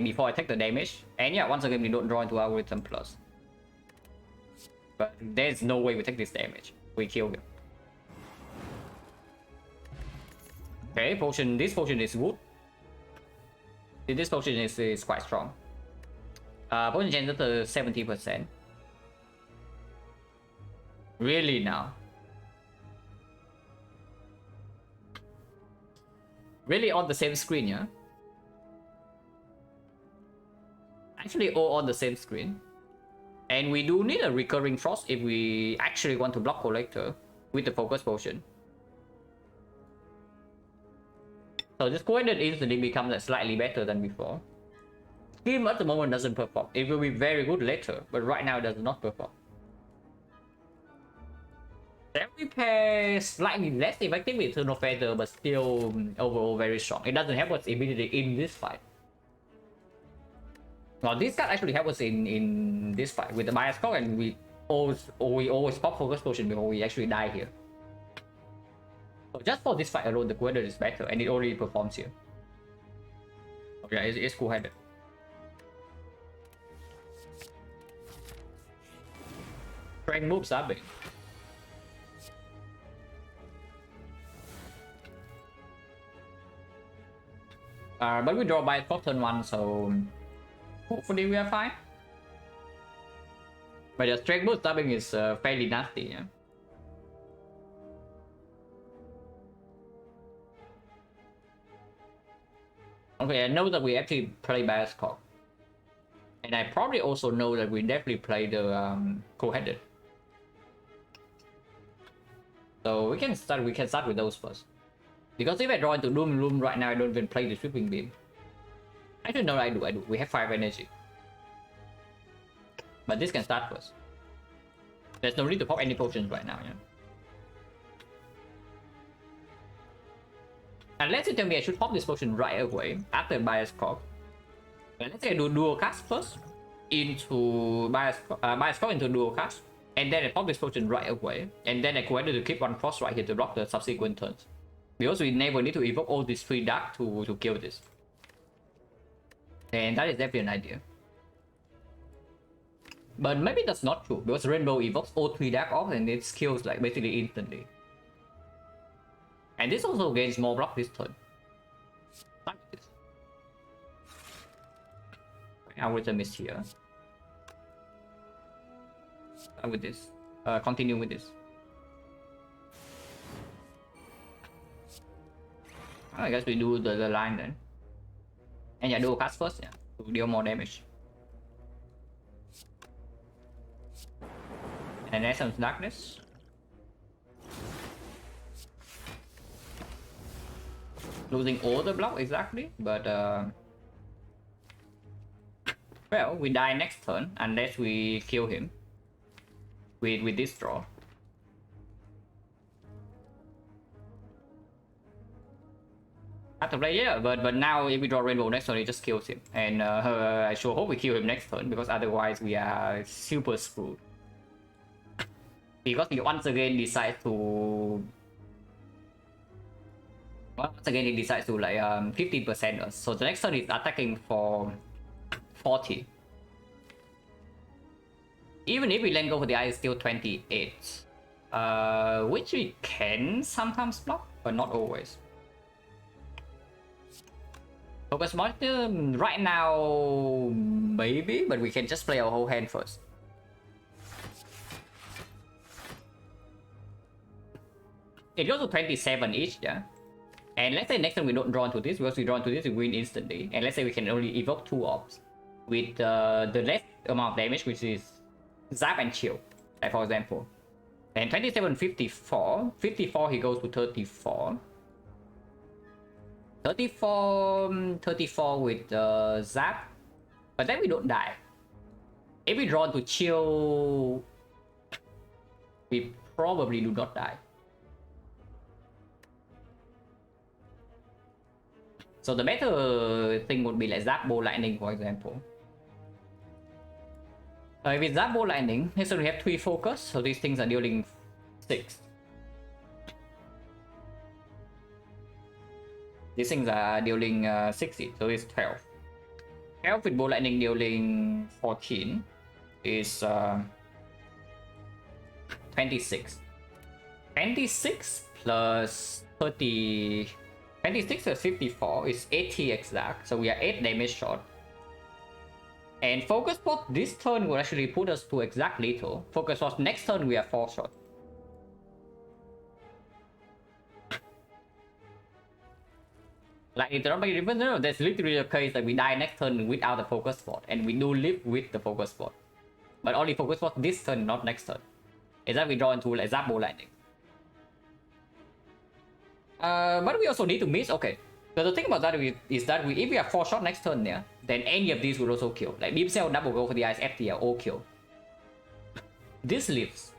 Before I take the damage. And yeah, once again we don't draw into algorithm plus. But there's no way we take this damage. We kill him. Okay, potion. This potion is good. This potion is quite strong. Potion chance at 70%. Really now? Really on the same screen, yeah? Actually all on the same screen. And we do need a recurring frost if we actually want to block collector with the focus potion. So this coordinate instantly becomes slightly better than before. Scheme at the moment doesn't perform. It will be very good later, but right now it does not perform. Then we pay slightly less effective with Eternal Feather, but still overall very strong. It doesn't help us immediately in this fight. Well, this card actually helps us in this fight with the bias clock, and we always pop focus potion before we actually die here. So just for this fight alone, the coordinate is better, and it already performs here. Okay, it's cool-headed. Strength moves are big. But we draw by clock turn 1, so hopefully we are fine. But the strength boost stabbing is fairly nasty, yeah. Okay, I know that we actually play bias clock. And I probably also know that we definitely play the co-headed. So we can start with those first. Because if I draw into Doom Room right now, I don't even play the Sweeping Beam. Actually no, I do. We have 5 energy. But this can start first. There's no need to pop any potions right now, yeah. Unless you tell me I should pop this potion right away after Bias Corp. Let's say I do dual cast first into Bias Corp into dual cast, and then I pop this potion right away, and then I go ahead to keep one frost right here to block the subsequent turns. Because we never need to evoke all these 3 dark to kill this. And that is definitely an idea. But maybe that's not true, because Rainbow evokes all 3 dark off and it kills like basically instantly. And this also gains more block this turn. Like this. Our rhythm is here. Start with this. Continue with this. I guess we do the line then. And yeah, do cast first, yeah, to deal more damage. And Essence Darkness. Losing all the block exactly, but well, we die next turn unless we kill him with this draw. Have to play, yeah, but now if we draw Rainbow next turn, it just kills him, and I sure hope we kill him next turn, because otherwise we are super screwed. Because he once again decides to like 50%, so the next turn is attacking for 40. Even if we let go for the eye, it's still 28, which we can sometimes block, but not always. Focus Monster right now maybe, but we can just play our whole hand first. It goes to 27 each, yeah. And let's say next time we don't draw into this, because we draw into this, we win instantly. And let's say we can only evoke 2 orbs with the less amount of damage, which is Zap and Chill, like for example. And 27, 54. 54 he goes to 34. 34 with Zap. But then we don't die. If we draw to Chill, we probably do not die. So the better thing would be like Zap Bow Lightning, for example. With Zap Bow Lightning, next time we have 3 focus, so these things are dealing 6. These things are dealing 60, so it's 12. 12 with Bow Lightning dealing 14 is 26. 26 plus 30... 26 plus 54 is 80 exact, so we are 8 damage short. And Focus Spot this turn will actually put us to exact lethal. Focus Spot next turn we are 4 short. Like, it doesn't make a difference. No, that's literally the case that we die next turn without the Focus Spot, and we do live with the Focus Spot. But only Focus Spot this turn, not next turn. Is that we draw into like Zap Bow Lightning. But we also need to miss. Okay, so the thing about that is that if we are 4 shot next turn, yeah, then any of these will also kill. Like Deep Cell, Double Go for the Eyes, FTL, all kill. This lives.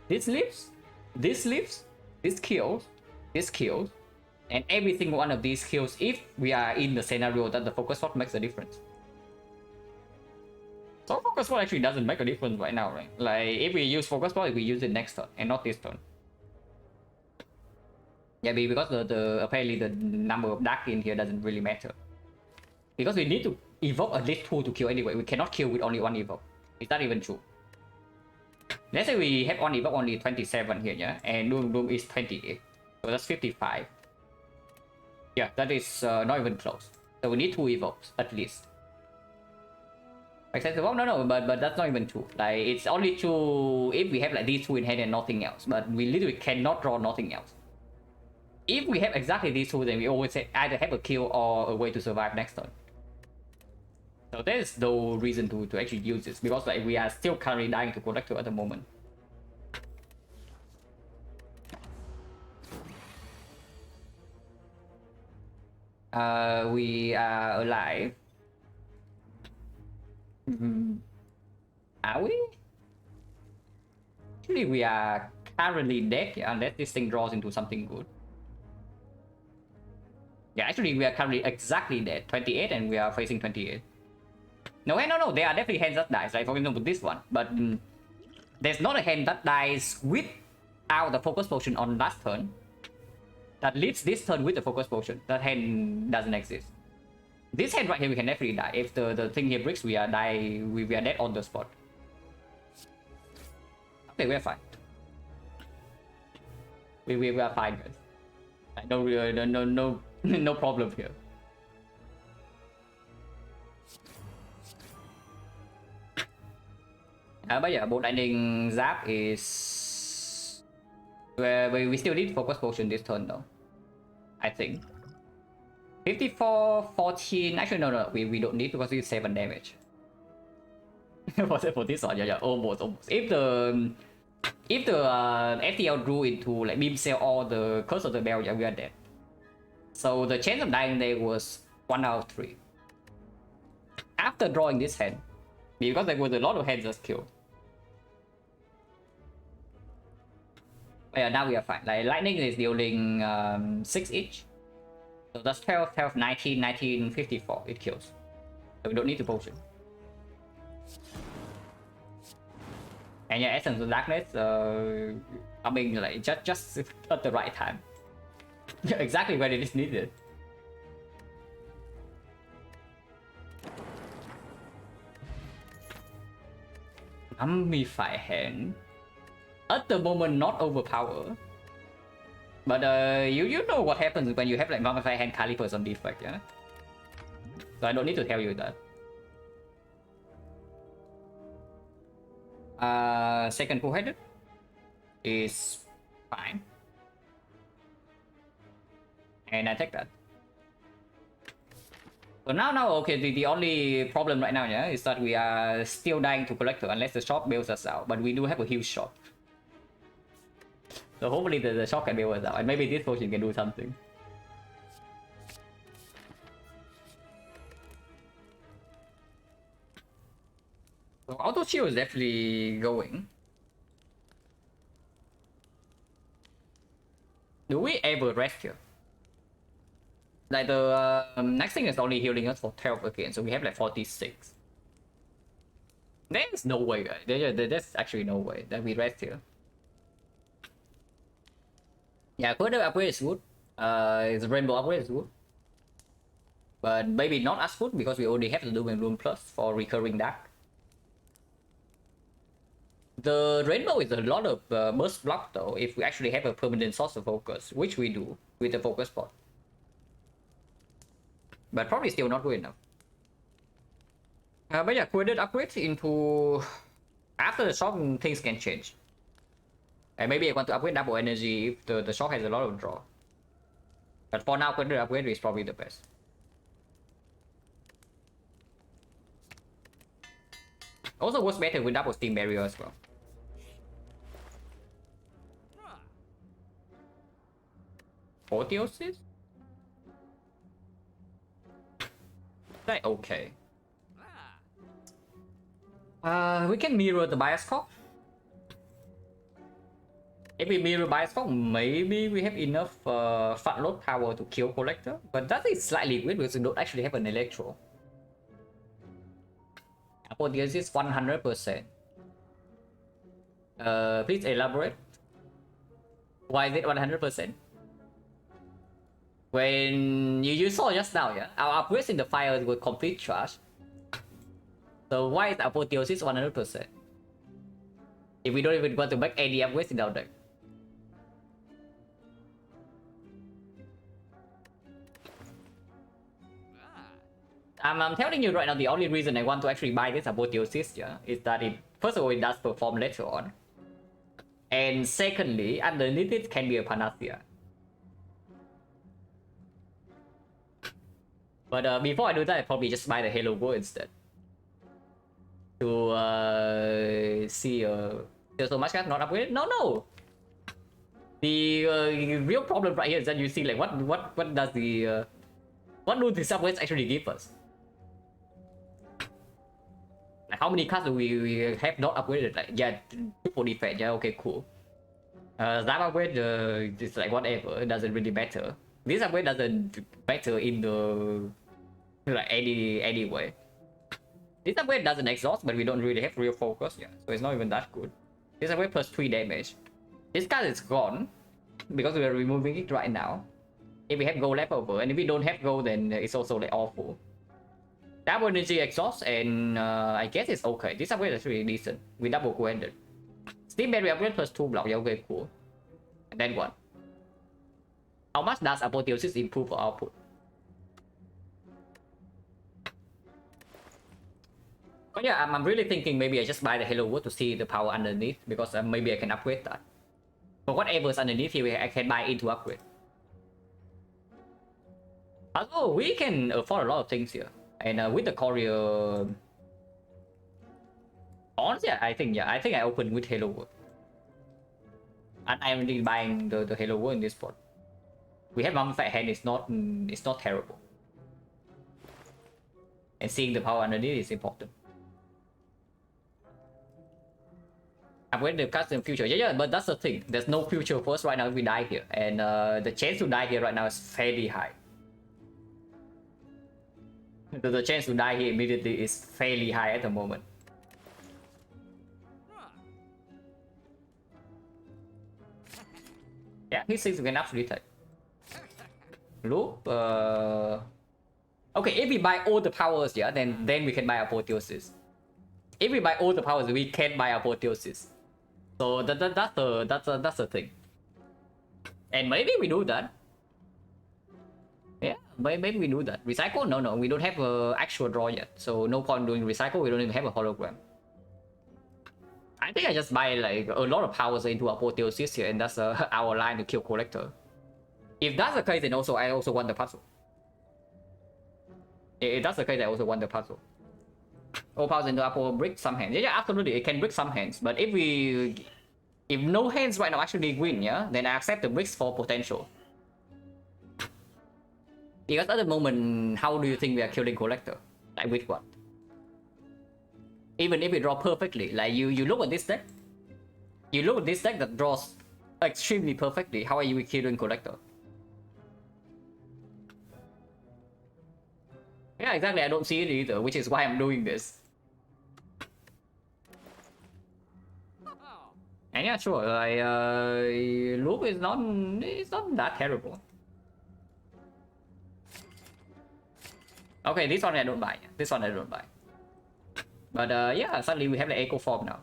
This lives. This lives. This kills. This kills. And every single one of these kills if we are in the scenario that the Focus Spot makes a difference. So Focus Spot actually doesn't make a difference right now, right? Like if we use Focus Spot, we use it next turn and not this turn. Yeah, because apparently the number of dark in here doesn't really matter. Because we need to evoke at least 2 to kill anyway. We cannot kill with only 1 evoke. Is that even true? Let's say we have 1 evoke only 27 here, yeah? And Doom is 28. So that's 55. Yeah, that is not even close. So we need 2 evokes at least. Except, well, no, but that's not even true. Like, it's only true if we have like these 2 in hand and nothing else. But we literally cannot draw nothing else. If we have exactly these 2, then we always either have a kill or a way to survive next turn. So there's no reason to actually use this because like we are still currently dying to collector at the moment. We are alive. Are we? Actually, we are currently dead, yeah, unless this thing draws into something good. Yeah, actually, we are currently exactly dead. 28, and we are facing 28. No, no, there are definitely hands that dies, like for example this one. But there's not a hand that dies without the focus potion on last turn. That leaves this turn with the focus potion. That hand doesn't exist. This hand right here, we can definitely die. If the thing here breaks, we are dead on the spot. Okay, we're fine. We are fine, guys. No problem here. But yeah, bolt lightning zap is where we still need focus potion this turn though. I think 54 14. Actually no, we don't need because it's 7 damage. for this one, yeah, almost. If the FTL drew into like beam cell or the curse of the bell, yeah, we are dead. So the chance of dying there was 1 out of 3. After drawing this hand, because there was a lot of hands just killed. But yeah, now we are fine. Like lightning is dealing 6 each. So that's 12, 12, 19, 19, 54. It kills. So we don't need the potion. And yeah, Essence of Darkness coming like just at the right time. Exactly when it is needed. Mummify hand. At the moment, not overpower. But you know what happens when you have like Mummify hand Calipers on defect, yeah? So I don't need to tell you that. Second full-headed is fine. And I take that. So now okay, the only problem right now, yeah, is that we are still dying to collector unless the shop bails us out. But we do have a huge shop. So hopefully the shop can bail us out, and maybe this potion can do something. So auto shield is definitely going. Do we ever rest here? Like the next thing is only healing us for 12 again, so we have like 46. There's no way, right? There's actually no way that we rest here. Yeah, further upgrade is good. The rainbow upgrade is good. But maybe not as good because we already have the Doom and Gloom Plus for recurring dark. The rainbow is a lot of burst block though, if we actually have a permanent source of focus, which we do with the focus pot. But probably still not good enough. But yeah, further upgrades into... After the shop, things can change. And maybe I want to upgrade double energy if the shop has a lot of draw. But for now, further upgrade is probably the best. Also works better with double steam barrier as well. Apotheosis? Like okay. We can mirror the bias clock. If we mirror bias clock, maybe we have enough fat load power to kill collector. But that is slightly weird because we don't actually have an electro. Apotheosis 100%. Please elaborate. Why is it 100%? When you saw just now, yeah, our upgrades in the fire were complete trash. So why is Apotheosis 100%? If we don't even want to make any upgrades in our deck. I'm telling you right now, the only reason I want to actually buy this Apotheosis, yeah, is that it, first of all, it does perform later on. And secondly, underneath it can be a Panacea. But before I do that, I probably just buy the Halo Go instead. to see so much card not upgraded. No. The real problem right here is that you see like what does the what do the subways actually give us? Like how many cards do we have not upgraded? Like yeah, triple defense. Yeah, okay, cool. That upgrade is like whatever. It doesn't really matter. This upgrade doesn't matter in the like any way. This upgrade doesn't exhaust, but we don't really have real focus. Yeah, so it's not even that good. This upgrade plus 3 damage. This card is gone because we are removing it right now. If we have gold left over, and if we don't have gold, then it's also like awful. Double energy exhaust, and I guess it's okay. This upgrade is really decent. We double commanded. Steam battery upgrade plus 2 block. Yeah, okay, cool. And then what? How much does apotheosis improve our output? But yeah, I'm really thinking maybe I just buy the Halo Wood to see the power underneath, because maybe I can upgrade that. But whatever's underneath here, I can buy into upgrade. Also, we can afford a lot of things here. And with the courier... Honestly, I think I opened with Halo Wood. And I'm really buying the Halo Wood in this spot. We have Mummified Hand, it's not terrible. And seeing the power underneath is important. Upgrade the custom future. Yeah, but that's the thing. There's no future first right now if we die here. And the chance to die here right now is fairly high. The chance to die here immediately is fairly high at the moment. Yeah, he thinks we can absolutely take. Loop. Okay, if we buy all the powers, yeah, then we can buy apotheosis. If we buy all the powers, we can buy apotheosis. So that's the thing. And maybe we do that. Yeah, maybe we do that. Recycle? No, we don't have an actual draw yet. So no point doing recycle, we don't even have a hologram. I think I just buy like a lot of powers into apotheosis here, and that's our line to kill collector. If that's the case, then also I also want the puzzle. If that's the case, I also want the puzzle. All powers into Apo brick some hands. Yeah, absolutely, it can brick some hands. But if no hands right now actually win, yeah, then I accept the bricks for potential. Because at the moment, how do you think we are killing collector? Like with what? Even if we draw perfectly, like you look at this deck. You look at this deck that draws extremely perfectly. How are you killing collector? Yeah, exactly. I don't see it either, which is why I'm doing this. And yeah, sure. Loop is not that terrible. Okay, this one I don't buy. This one I don't buy. But yeah, suddenly we have the echo form now.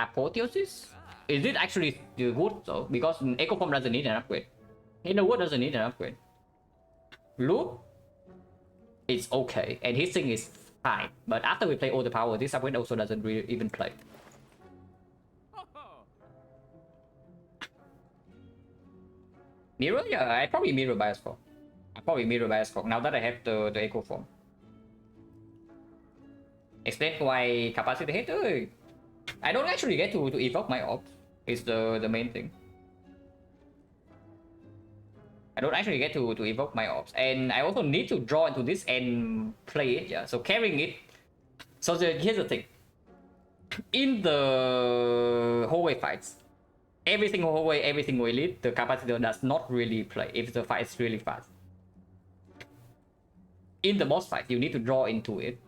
Apotheosis? Is it actually good though? Because echo form doesn't need an upgrade. Halo Wood doesn't need an upgrade. Loop? It's okay, and his thing is fine. But after we play all the power, this upgrade also doesn't really even play. Mirror? Yeah, I probably mirror bias form. I probably mirror bias form now that I have the echo form. Explain why capacity hit. I don't actually get to evoke my ops. Is the main thing. I don't actually get to evoke my ops, and I also need to draw into this and play it. Yeah, so carrying it. So here's the thing. In the hallway fights, every single hallway, every single elite, the capacitor does not really play if the fight is really fast. In the boss fight, you need to draw into it,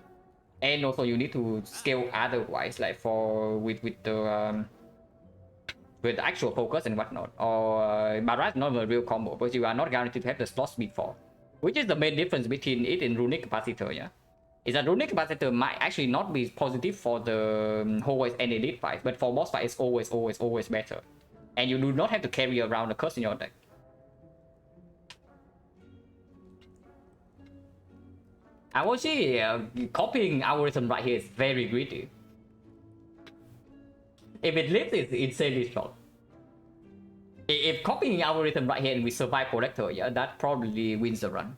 and also you need to scale otherwise, like with the actual focus and whatnot. Or Barat not a real combo, but you are not guaranteed to have the slots before, which is the main difference between it and runic capacitor. Yeah, is that runic capacitor might actually not be positive for the hallways and elite fights, but for boss fight it's always better, and you do not have to carry around a curse in your deck. Awoshi, copying algorithm right here is very greedy. If it lives, it's insanely short. If copying algorithm right here and we survive collector, yeah, that probably wins the run.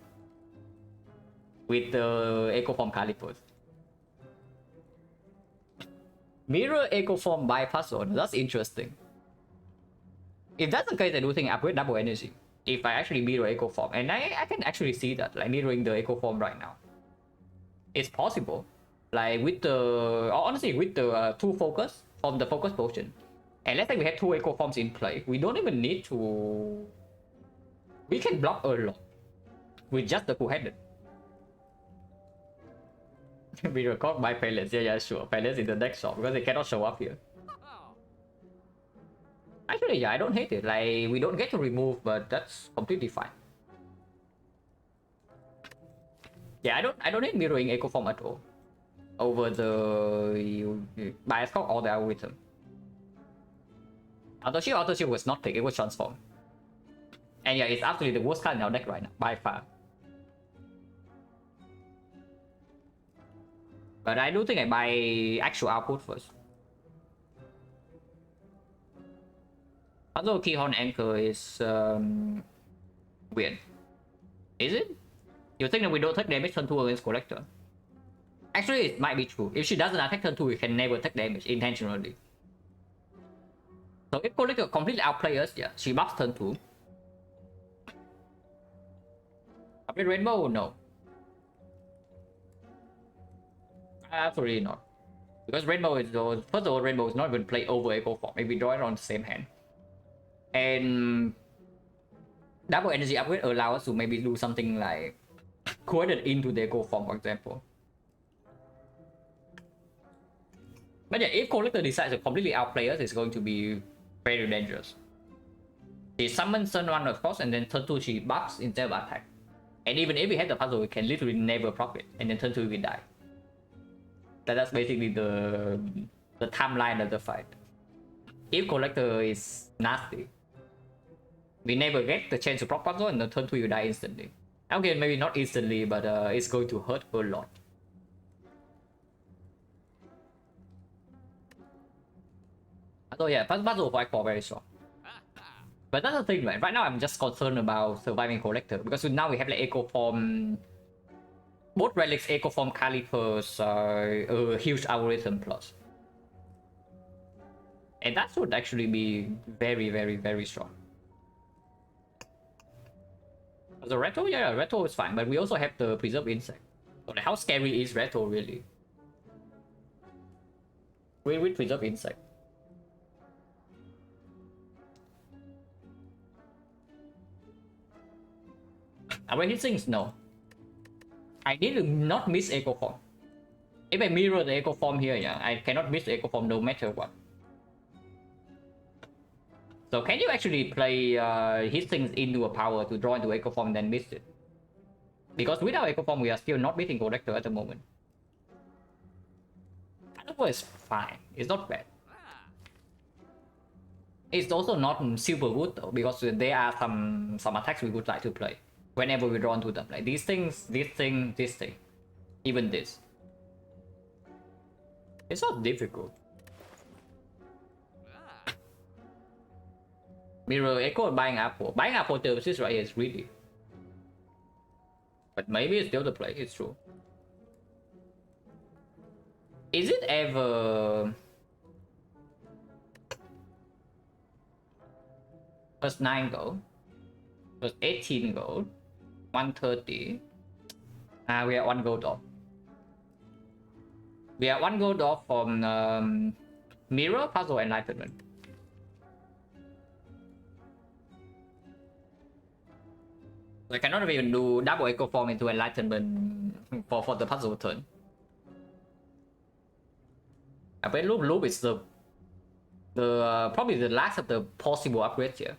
with the Echo Form Calipers. Mirror Echo Form bypass zone. That's interesting. If that's the case, I do think I upgrade double energy. If I actually mirror Echo Form, and I can actually see that, like mirroring the Echo Form right now. It's possible. Like with the, honestly, with the 2 focus from the focus potion. And let's say we have 2 Echo Forms in play. We don't even need to... We can block a lot with just the two-headed. We record by pellets. Yeah, sure. Pellets in the next shop because they cannot show up here. Actually, yeah, I don't hate it. Like, we don't get to remove, but that's completely fine. Yeah, I don't hate mirroring Echo Form at all. Over the bias clock or the algorithm. Auto shield was not picked, it was transformed. And yeah, it's absolutely the worst card in our deck right now, by far. But I do think I buy actual output first. Although Keyhorn Anchor is weird. Is it? You think that we don't take damage turn 2 against Collector? Actually, it might be true. If she doesn't attack turn 2, we can never take damage intentionally. So if Collector completely outplays us, yeah, she buffs turn 2. Upgrade Rainbow? No. Absolutely not. Because Rainbow is, first of all, Rainbow is not even played over Echo Form. If we draw it on the same hand. And double energy upgrade allow us to maybe do something like coded into the Echo Form, for example. But yeah, if Collector decides to completely outplay us, it's going to be very dangerous. She summons turn 1 of course, and then turn 2 she buffs instead of attack. And even if we have the puzzle, we can literally never proc it, and then turn 2 we die. That's basically the timeline of the fight. If Collector is nasty, we never get the chance to proc puzzle, and then turn 2 you die instantly. Okay, maybe not instantly, but it's going to hurt a lot. So yeah, puzzle for Act 4 very strong. But that's the thing, right? Right now I'm just concerned about surviving Collector, because now we have like Echo Form, both relics, Echo Form Calipers, a huge algorithm plus. And that should actually be very, very, very strong. The Retro, yeah, Retro is fine, but we also have the Preserve Insect. So how scary is Retro really? With Preserve Insect. When he thinks no. I need to not miss Echo Form. If I mirror the Echo Form here, yeah, I cannot miss the Echo Form no matter what. So can you actually play his things into a power to draw into Echo Form and then miss it? Because without Echo Form, we are still not beating Collector at the moment. That was fine. It's not bad. It's also not super good though, because there are some attacks we would like to play whenever we draw into them. Like these things, this thing, this thing. Even this. It's not difficult. Mirror Echo buying Apple. Buying Apple services right here is really. But maybe it's still the play, it's true. Is it ever... Plus 9 gold. Plus 18 gold. 130. We are 1 gold off. We are 1 gold off from Mirror, Puzzle, Enlightenment. So I cannot even do double Echo Form into Enlightenment for the puzzle turn. I bet Loop is the probably the last of the possible upgrades here.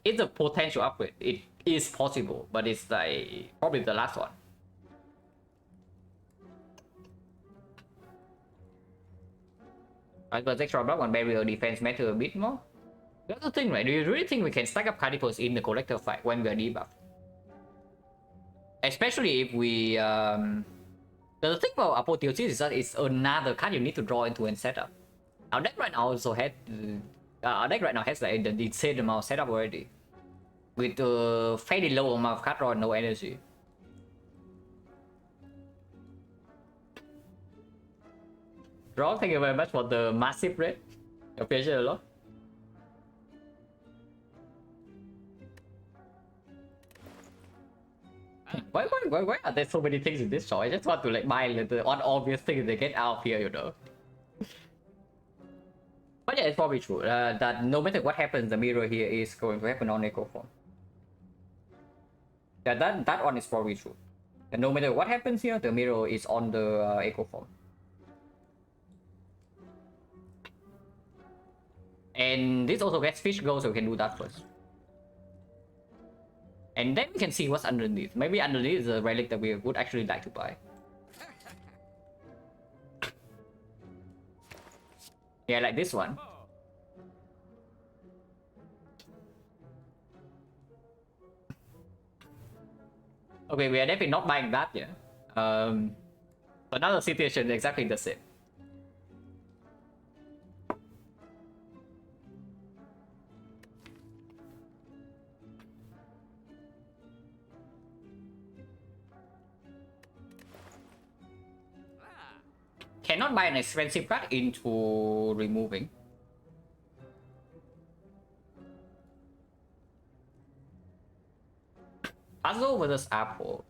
It's a potential upgrade. It is possible, but it's like probably the last one. But extra block on barrier defense matter a bit more. That's the thing, right? Do you really think we can stack up Cadipers in the Collector fight when we are debuffed? Especially if we the thing about Apotheosis is that it's another card you need to draw into and set up. Our deck right now also had our deck right now has like the insane amount set up already, with a fairly low amount of card draw and no energy. Rock, thank you very much for the massive raid. Appreciate it a lot. Why are there so many things in this shop? I just want to like buy the unobvious things they get out of here, you know. But yeah, it's probably true that no matter what happens, the mirror here is going to happen on Echo Form. Yeah, that one is probably true. And no matter what happens here, the mirror is on the Echo Form. And this also gets fish gold, so we can do that first. And then we can see what's underneath. Maybe underneath is a relic that we would actually like to buy. Yeah, like this one. Okay, we are definitely not buying that yet. Another situation exactly the same. Cannot buy an expensive card into removing. Puzzle versus Apple.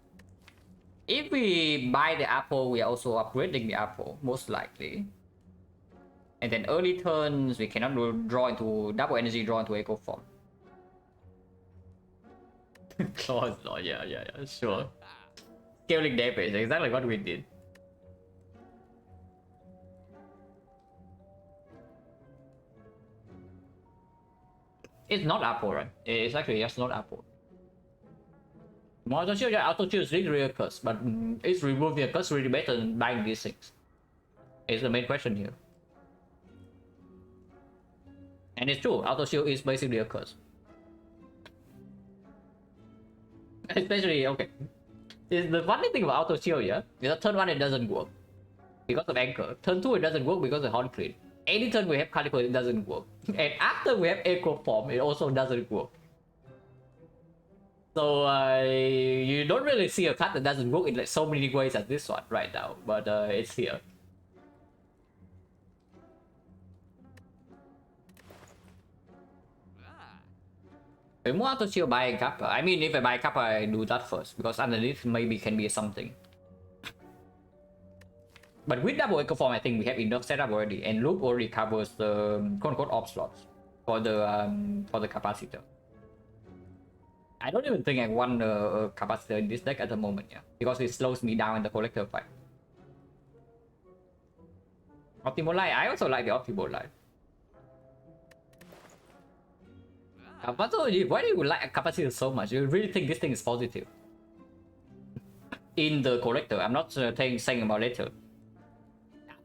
If we buy the Apple, we are also upgrading the Apple, most likely. And then early turns, we cannot draw into double energy, draw into Echo Form. Claws, oh, yeah, sure. Scaling damage, exactly what we did. It's not Apple, right? It's actually just not Apple. Auto shield, yeah, auto shield is really a curse, but is removing a curse really better than buying these things? It's the main question here. And it's true, auto shield is basically a curse. Especially, okay. The funny thing about auto shield, yeah, is that turn 1 it doesn't work because of anchor. Turn 2 it doesn't work because of horn clean. Any turn we have Calico, it doesn't work. And after we have Echo Form, it also doesn't work. So you don't really see a card that doesn't work in like so many ways as this one right now, but it's here. I'm more auto shield buying Kappa. I mean, if I buy Kappa, I do that first because underneath maybe can be something. But with double Echo Form, I think we have enough setup already, and Loop already covers the quote-unquote op slots for the capacitor. I don't even think I want a capacitor in this deck at the moment, yeah, because it slows me down in the collector fight. Optimal Light, I also like the Optimal Light. But why do you like a capacitor so much? You really think this thing is positive? In the collector, I'm not saying about later.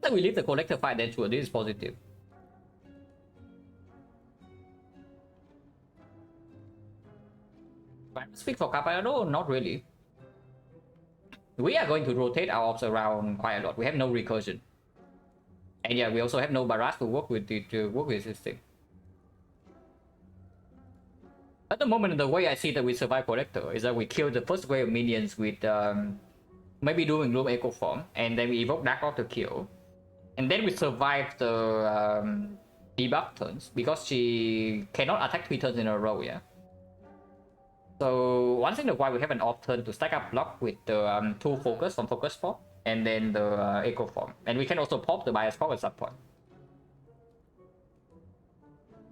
After we leave the collector fight, then sure, this is positive. But speak for Capado, not really. We are going to rotate our ops around quite a lot. We have no recursion. And yeah, we also have no barrage to work with this thing. At the moment, the way I see that we survive collector is that we kill the first wave of minions with maybe doing Loom Echo Form, and then we evoke Dark Off to kill. And then we survive the debuff turns because she cannot attack 3 turns in a row, yeah. So once in a while we have an off turn to stack up block with the 2 focus from focus form and then the Echo Form. And we can also pop the bias pop at some point.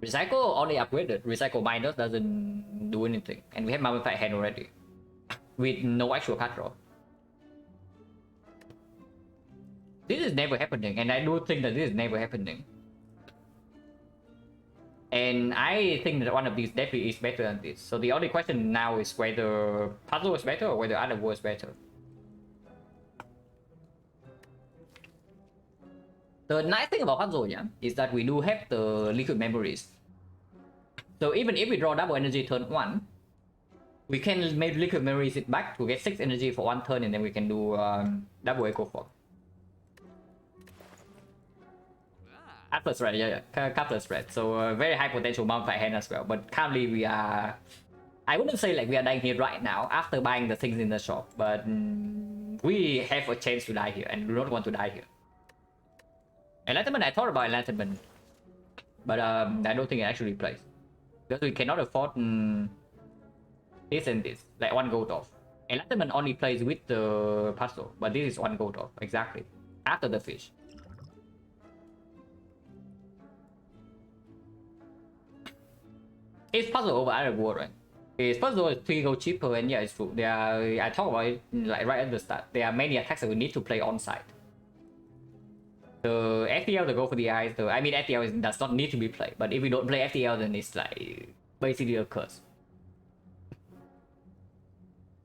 Recycle only upgraded. Recycle minus doesn't do anything. And we have Mummified Hand already. With no actual card draw. This is never happening, and I do think that this is never happening. And I think that one of these definitely is better than this. So the only question now is whether Puzzle is better or whether other war is better. The nice thing about Puzzle, yeah, is that we do have the liquid memories. So even if we draw double energy turn 1, we can make liquid memories it back to get 6 energy for 1 turn, and then we can do double Echo Form. Atlas Red, yeah. Atlas Red. So very high potential Mummified Hand as well. But currently we are... I wouldn't say like we are dying here right now after buying the things in the shop. But we have a chance to die here and do not want to die here. Enlightenment, I thought about Enlightenment, but I don't think it actually plays because we cannot afford this and this, like one gold off. Enlightenment only plays with the puzzle, but this is one gold off exactly after the fish. It's puzzle over Iron World, right? It's puzzle is 3 gold cheaper, and yeah, it's true. There are, I talked about it like right at the start. There are many attacks that we need to play on site. The FTL to go for the eyes, I mean FTL does not need to be played, but if we don't play FTL, then it's like basically a curse.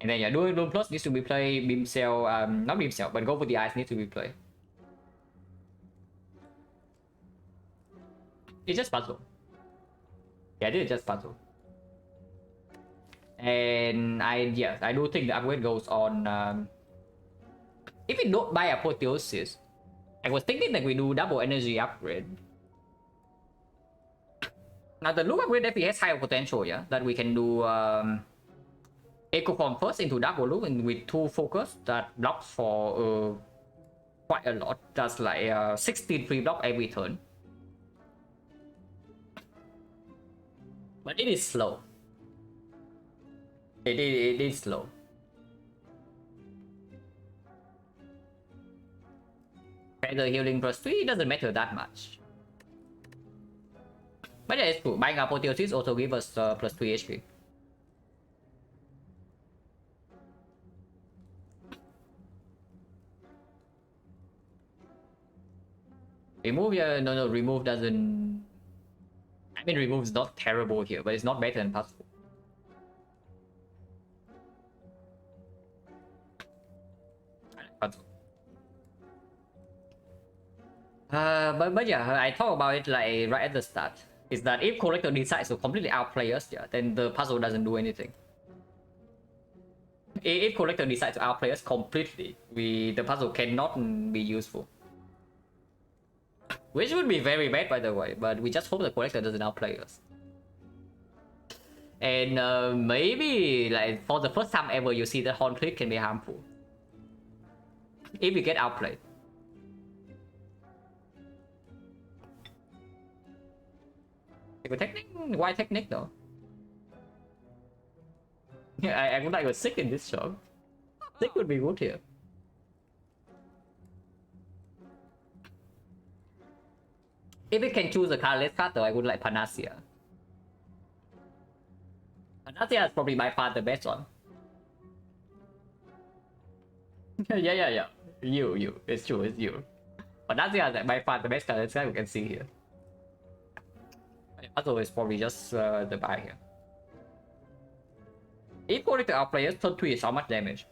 And then yeah, Doom Plus needs to be played. Beam Cell, not Beam Cell, but go for the eyes needs to be played. It's just puzzle. Yeah, this is just puzzle. And I do think the upgrade goes on. If we don't buy Apotheosis, I was thinking that we do double energy upgrade. Now the loop upgrade definitely has higher potential, yeah. That we can do Echo Form first into double loop and with 2 focus that blocks for quite a lot. That's like 16 free block every turn. But it is slow. It is slow. Feather healing plus 3 doesn't matter that much. But yeah, it's true. Buying Apotheosis also gives us plus 3 HP. Remove, yeah, no, remove doesn't... I mean, remove is not terrible here, but it's not better than puzzle. But yeah, I talked about it like right at the start. Is that if collector decides to completely outplay us, yeah, then the puzzle doesn't do anything. If collector decides to outplay us completely, the puzzle cannot be useful. Which would be very bad, by the way. But we just hope the collector doesn't outplay us. And maybe like for the first time ever, you see that horn click can be harmful if you get outplayed. Technique? Why technique though? Yeah, I would like a sick in this show. Sick would be good here. If we can choose a colorless card though, I would like Panacea. Panacea is probably by far the best one. yeah. You. It's true, it's you. Panacea is by far the best colorless card we can see here. Puzzle is probably just the buy here. If collector outplayers, turn 3 is how much damage?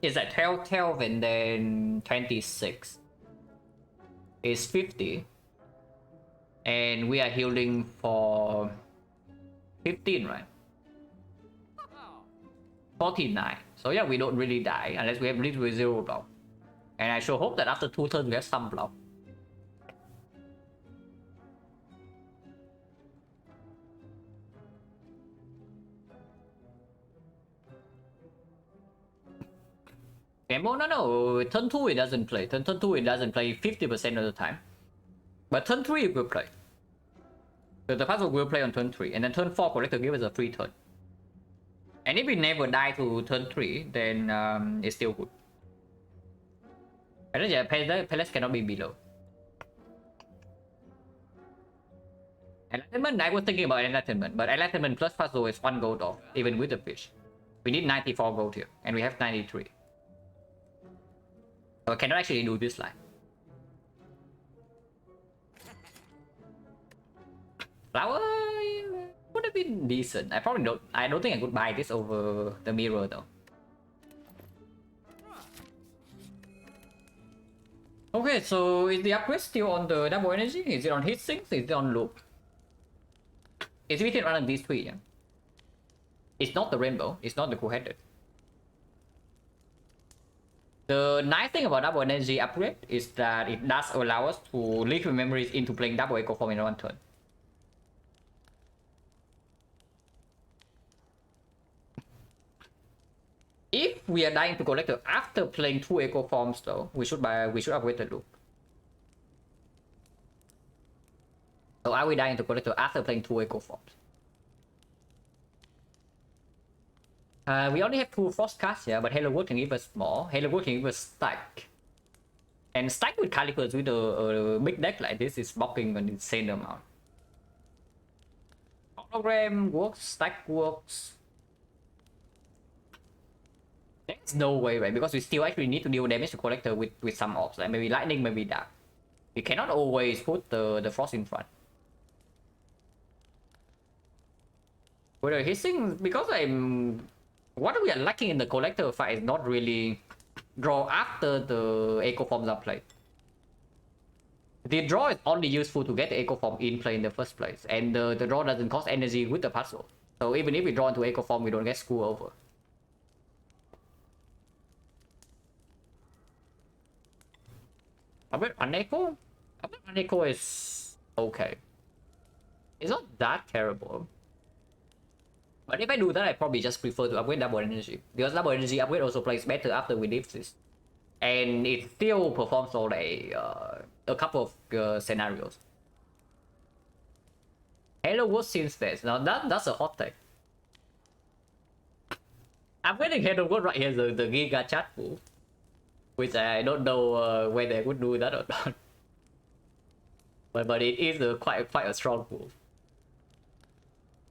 It's like 12 and then 26. It's 50. And we are healing for 15, right? 49. So yeah, we don't really die unless we have literally 0 block. And I sure hope that after 2 turns we have some block. No, turn 2 it doesn't play. Turn 2 it doesn't play 50% of the time. But turn 3 it will play. So the puzzle will play on turn 3. And then turn 4 collector gives us a free turn. And if we never die to turn 3, then it's still good. And then yeah, Palace cannot be below. Enlightenment, I was thinking about Enlightenment. But Enlightenment plus puzzle is 1 gold off, even with the fish. We need 94 gold here. And we have 93. So I cannot actually do this line. Flower would have been decent. I don't think I could buy this over the mirror though. Okay, so is the upgrade still on the double energy? Is it on hit sinks? Is it on loop? It's written on these 3, yeah. It's not the rainbow, it's not the cool-headed. The nice thing about double energy upgrade is that it does allow us to liquid memories into playing double echo form in 1 turn. If we are dying to collector after playing 2 echo forms though, we should upgrade the loop. So are we dying to collector after playing 2 echo forms? We only have 2 frost cards here, but Halo World can give us more. Halo World can give us stack. And stack with Calipers with a big deck like this is blocking an insane amount. Hologram works, stack works. There's no way, right? Because we still actually need to deal damage to collector with some orbs, like maybe lightning, maybe dark. We cannot always put the frost in front. Whether hissing, because what we are lacking in the collector fight is not really draw after the echo forms are played. The draw is only useful to get the echo form in play in the first place, and the draw doesn't cost energy with the puzzle. So even if we draw into echo form, we don't get screwed over. A bit unecho? A bit unecho is okay. It's not that terrible. But if I do that, I probably just prefer to upgrade double energy. Because double energy upgrade also plays better after we leave this. And it still performs on a couple of scenarios. Halo World seems best. Now that's a hot take. Upgrading Halo World right here is the Giga Chat pool. Which I don't know whether I would do that or not. But it is quite a strong pool.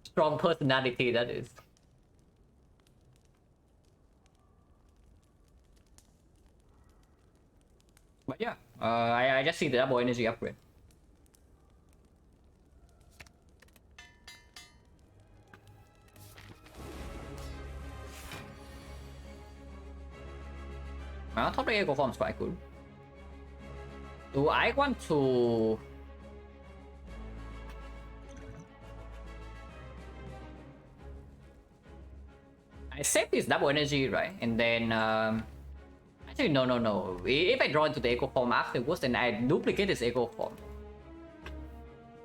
Strong personality, that is. But yeah, I just see the double energy upgrade. Top deck echo form is quite cool. Do I want to... I save this double energy, right? And then, actually, no. If I draw into the echo form afterwards, then I duplicate this echo form.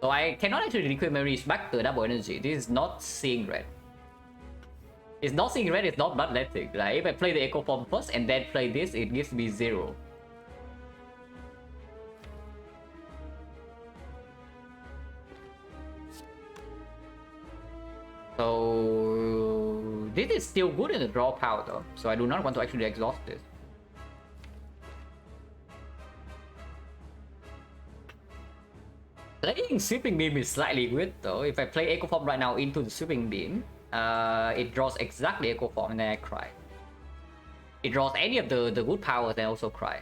So I cannot actually liquid memories back to double energy. This is not seeing red. It's not seeing red, it's not bloodletting. Like, if I play the echo form first and then play this, it gives me 0. So this is still good in the draw power though, so I do not want to actually exhaust this. Playing Sweeping Beam is slightly weird though. If I play Echo Form right now into the Sweeping Beam, it draws exactly Echo Form and then I cry. It draws any of the good powers and I also cry.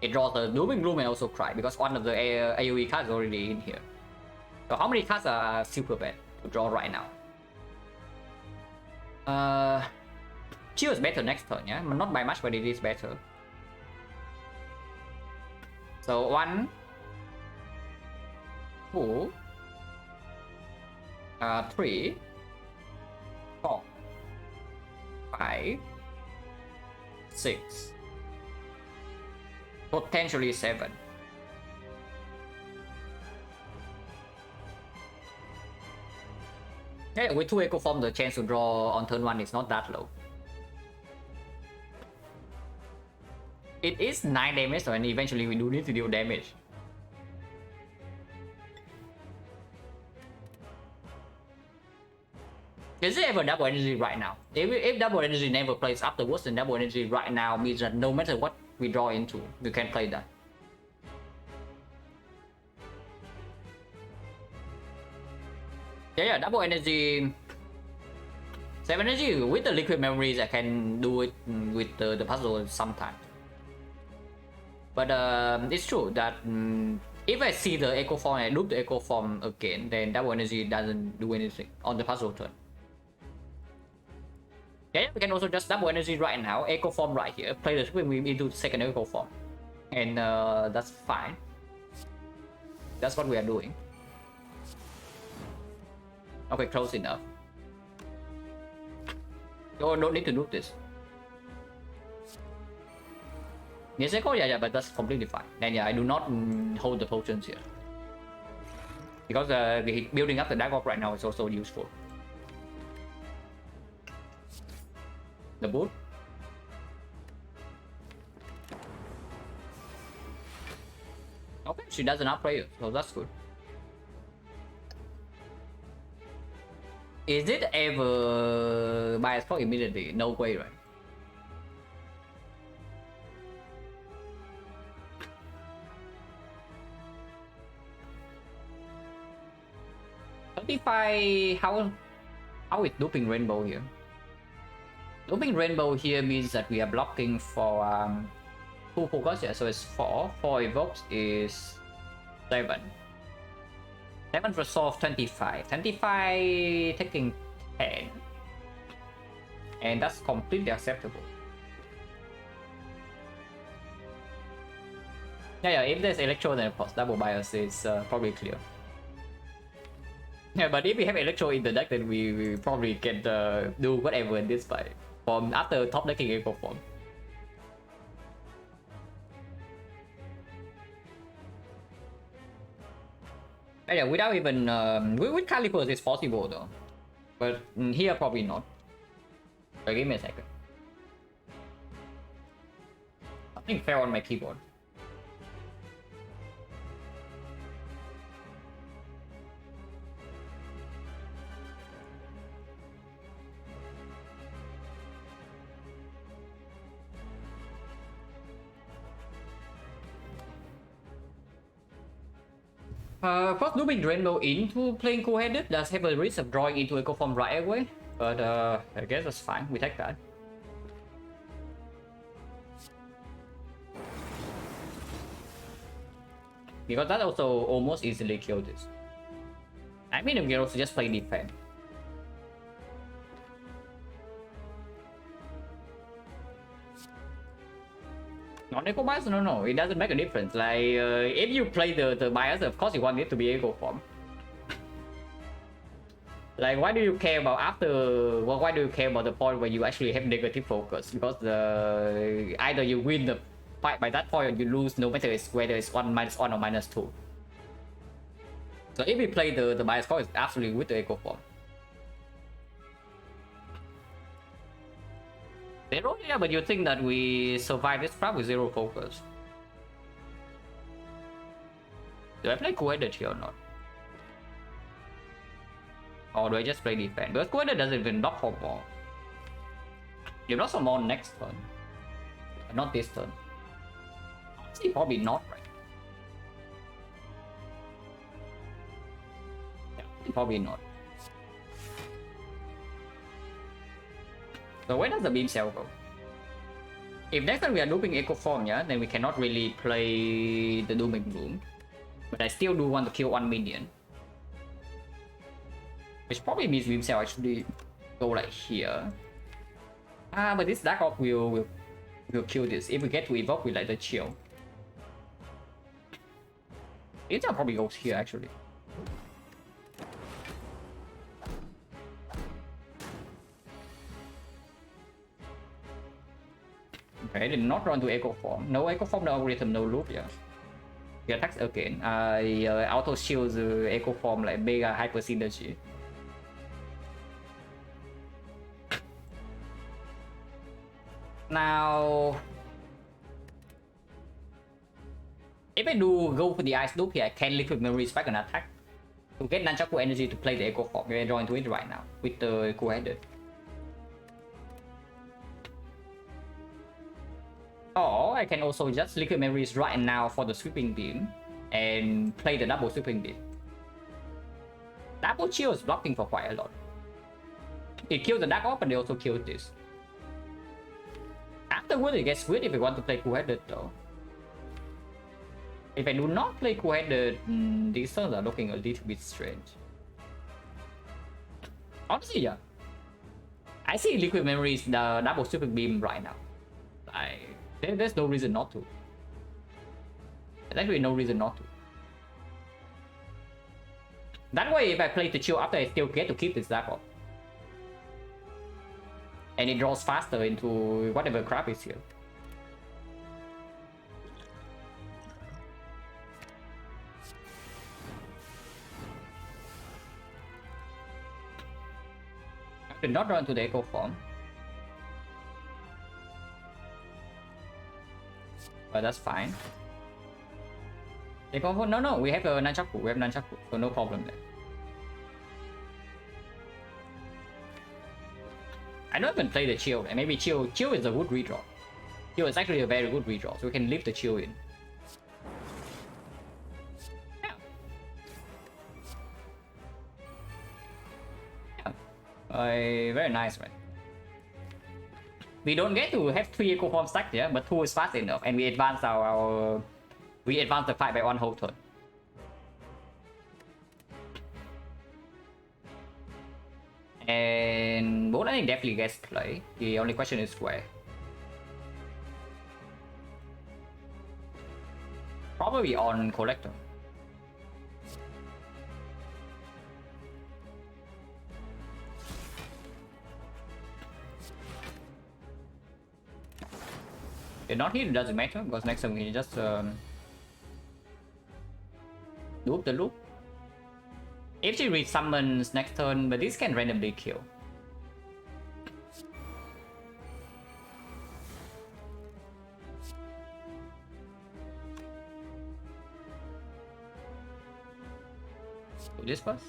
It draws the Dooming Gloom and also cry because one of the AoE cards is already in here. So how many cards are super bad to draw right now? Chill is better next turn, yeah? Not by much, but it is better. So 1, 2, 3, 4, 5, 6, potentially 7. Yeah, with 2 Echo Form, the chance to draw on turn 1 is not that low. It is 9 damage, so and eventually we do need to deal damage. Is it ever double energy right now? If double energy never plays afterwards, then double energy right now means that no matter what we draw into, we can play that. Yeah, double energy. 7 energy with the liquid memories, I can do it with the puzzle sometimes. But it's true that if I see the Echo Form and I loop the Echo Form again, then double energy doesn't do anything on the puzzle turn. Yeah, we can also just double energy right now, Echo Form right here, play the Sweeping Beam into the second Echo Form. And that's fine. That's what we are doing. Okay, close enough. Oh, no need to do this. Yes, Echo, yeah, but that's completely fine. And yeah, I do not hold the potions here. Because building up the Dark Orb right now is also useful. The boot. Okay, she doesn't upgrade, so that's good. Is it ever bias for immediately? No way, right? If I how is looping rainbow here? Looping rainbow here means that we are blocking for 2 focus, yeah, so it's 4. 4 evokes is 7. 7 resolve 25. 25 taking 10. And that's completely acceptable. Yeah, if there's Electro, then of course double bias is probably clear. Yeah, but if we have Electro in the deck, then we probably can do whatever in this fight. From after top decking Echo Form. Yeah, without even with Calipers it's possible though, but here probably not. So give me a second. Something fell on my keyboard. First looping Rainbow into playing cool-headed does have a risk of drawing into Echo Form right away, but I guess that's fine, we take that. Because that also almost easily killed this. I mean, we can also just play defense. On Echo Bias, no, it doesn't make a difference. Like, if you play the bias, of course you want it to be Echo Form. Like, why do you care about after? Well, why do you care about the point where you actually have negative focus? Because either you win the fight by that point or you lose, no matter whether it's 1, -1 or -2. So if we play the bias card, it's absolutely with the Echo Form. Zero? Yeah, but you think that we survive this crap with 0 focus? Do I play cool-headed here or not? Or do I just play defense? Because cool-headed doesn't even block for more. You block some more next turn. Not this turn. See, probably not, right? Yeah, probably not. So where does the beam cell go? If next time we are looping Echo Form, yeah, then we cannot really play the Dooming Bloom. But I still do want to kill 1 minion. Which probably means beam cell actually go like here. But this Dark Orb will kill this. If we get to evoke, we like the chill. Beam cell probably goes here actually. Okay, did not run to Echo Form. No Echo Form, no algorithm, no loop, yeah. He attacks again. Auto shields Echo Form like mega hyper synergy. Now, if I do go for the Ice Loop here, I can Liquid Memory Spike and attack to get Nunchaku energy to play the Echo Form. We're drawing to it right now with the cool-headed. Or I can also just Liquid Memories right now for the Sweeping Beam and play the double Sweeping Beam. Double Chill is blocking for quite a lot. It kills the Dark Orb and they also kill this. Afterwards it gets weird if I want to play cool-headed though. If I do not play cool-headed, these turns are looking a little bit strange. Honestly, yeah. I see Liquid Memories, the double Sweeping Beam right now. There's no reason not to. There's actually no reason not to. That way, if I play the chill after, I still get to keep this Dark Orb. And it draws faster into whatever crap is here. I did not run to the Echo Form. but that's fine. No, we have a nunchaku. We have nunchaku, so no problem there. I don't even play the chill, and maybe chill is a good redraw. Chill is actually a very good redraw, so we can leave the chill in. Very nice, right? We don't get to have 3 eco form stacked here, but 2 is fast enough, and we advance we advance the fight by 1 whole turn. And Botany definitely gets play. The only question is where. Probably on Collector. If not here, it doesn't matter, because next time we can just loop the loop. If she resummons next turn, but this can randomly kill. Do this first.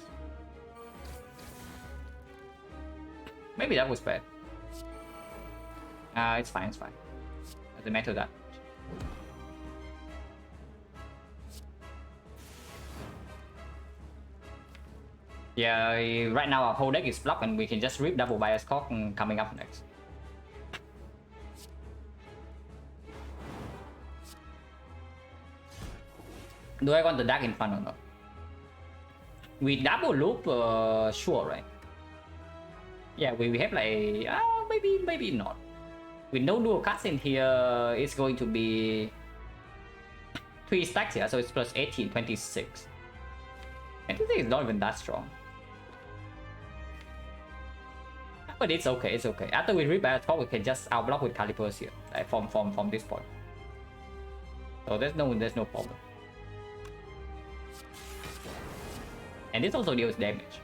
Maybe that was bad. It's fine, it's fine. Doesn't matter that. Yeah, right now our whole deck is blocked and we can just rip double bias cock coming up next. Do I want the dark in front or not? We double loop, sure, right? Yeah, we have like, maybe not. With no dual cards in here, it's going to be 3 stacks here, so it's plus 18, 26. 26 is not even that strong. But it's okay, it's okay. After we rip at top, we can just outblock with Calipers here, like from this point. So there's no problem. And this also deals damage.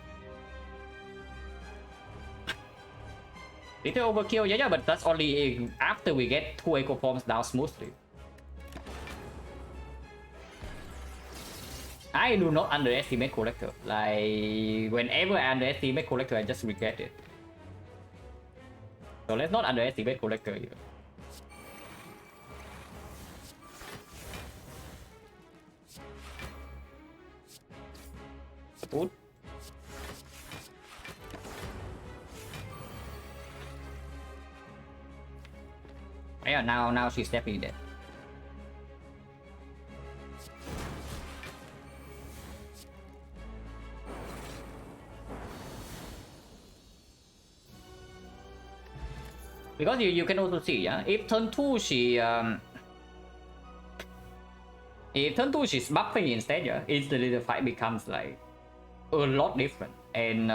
Little overkill, yeah, but that's only after we get 2 echo forms down smoothly. I do not underestimate Collector. Like, whenever I underestimate Collector, I just regret it. So let's not underestimate Collector here. Good. Yeah, now she's definitely dead. Because you can also see, yeah, if turn 2 she's buffing instead, yeah, instantly the fight becomes like a lot different, and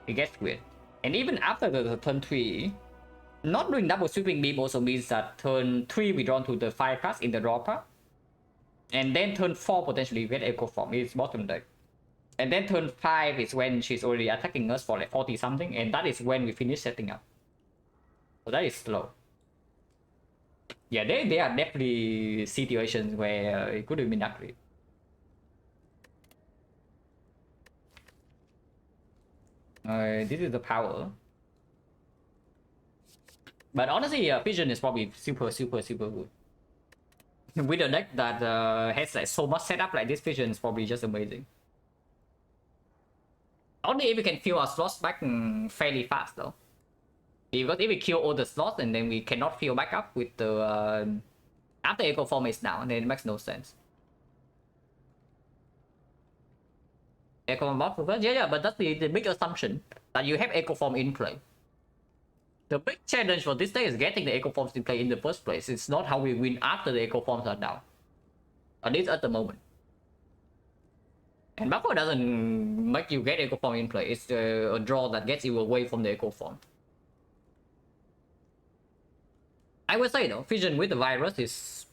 it gets weird. And even after the turn 3, not doing double sweeping beam also means that turn 3 we drawn to the 5 cards in the draw card, and then turn 4 potentially we get echo form. It's bottom deck. And then turn 5 is when she's already attacking us for like 40 something, and that is when we finish setting up. So that is slow. Yeah, they are definitely situations where it could have been ugly. This is the power. But honestly, Vision is probably super good. With a deck that has like so much setup like this, Vision is probably just amazing. Only if we can fill our slots back fairly fast though. Because if we kill all the slots and then we cannot fill back up with the after echo form is down, then it makes no sense. Echo form bot first? Yeah, but that's the big assumption that you have echo form in play. The big challenge for this day is getting the echo forms in play in the first place. It's not how we win after the echo forms are down. At least at the moment. And buffer doesn't make you get echo form in play. It's a draw that gets you away from the echo form. I would say though, Vision with the virus is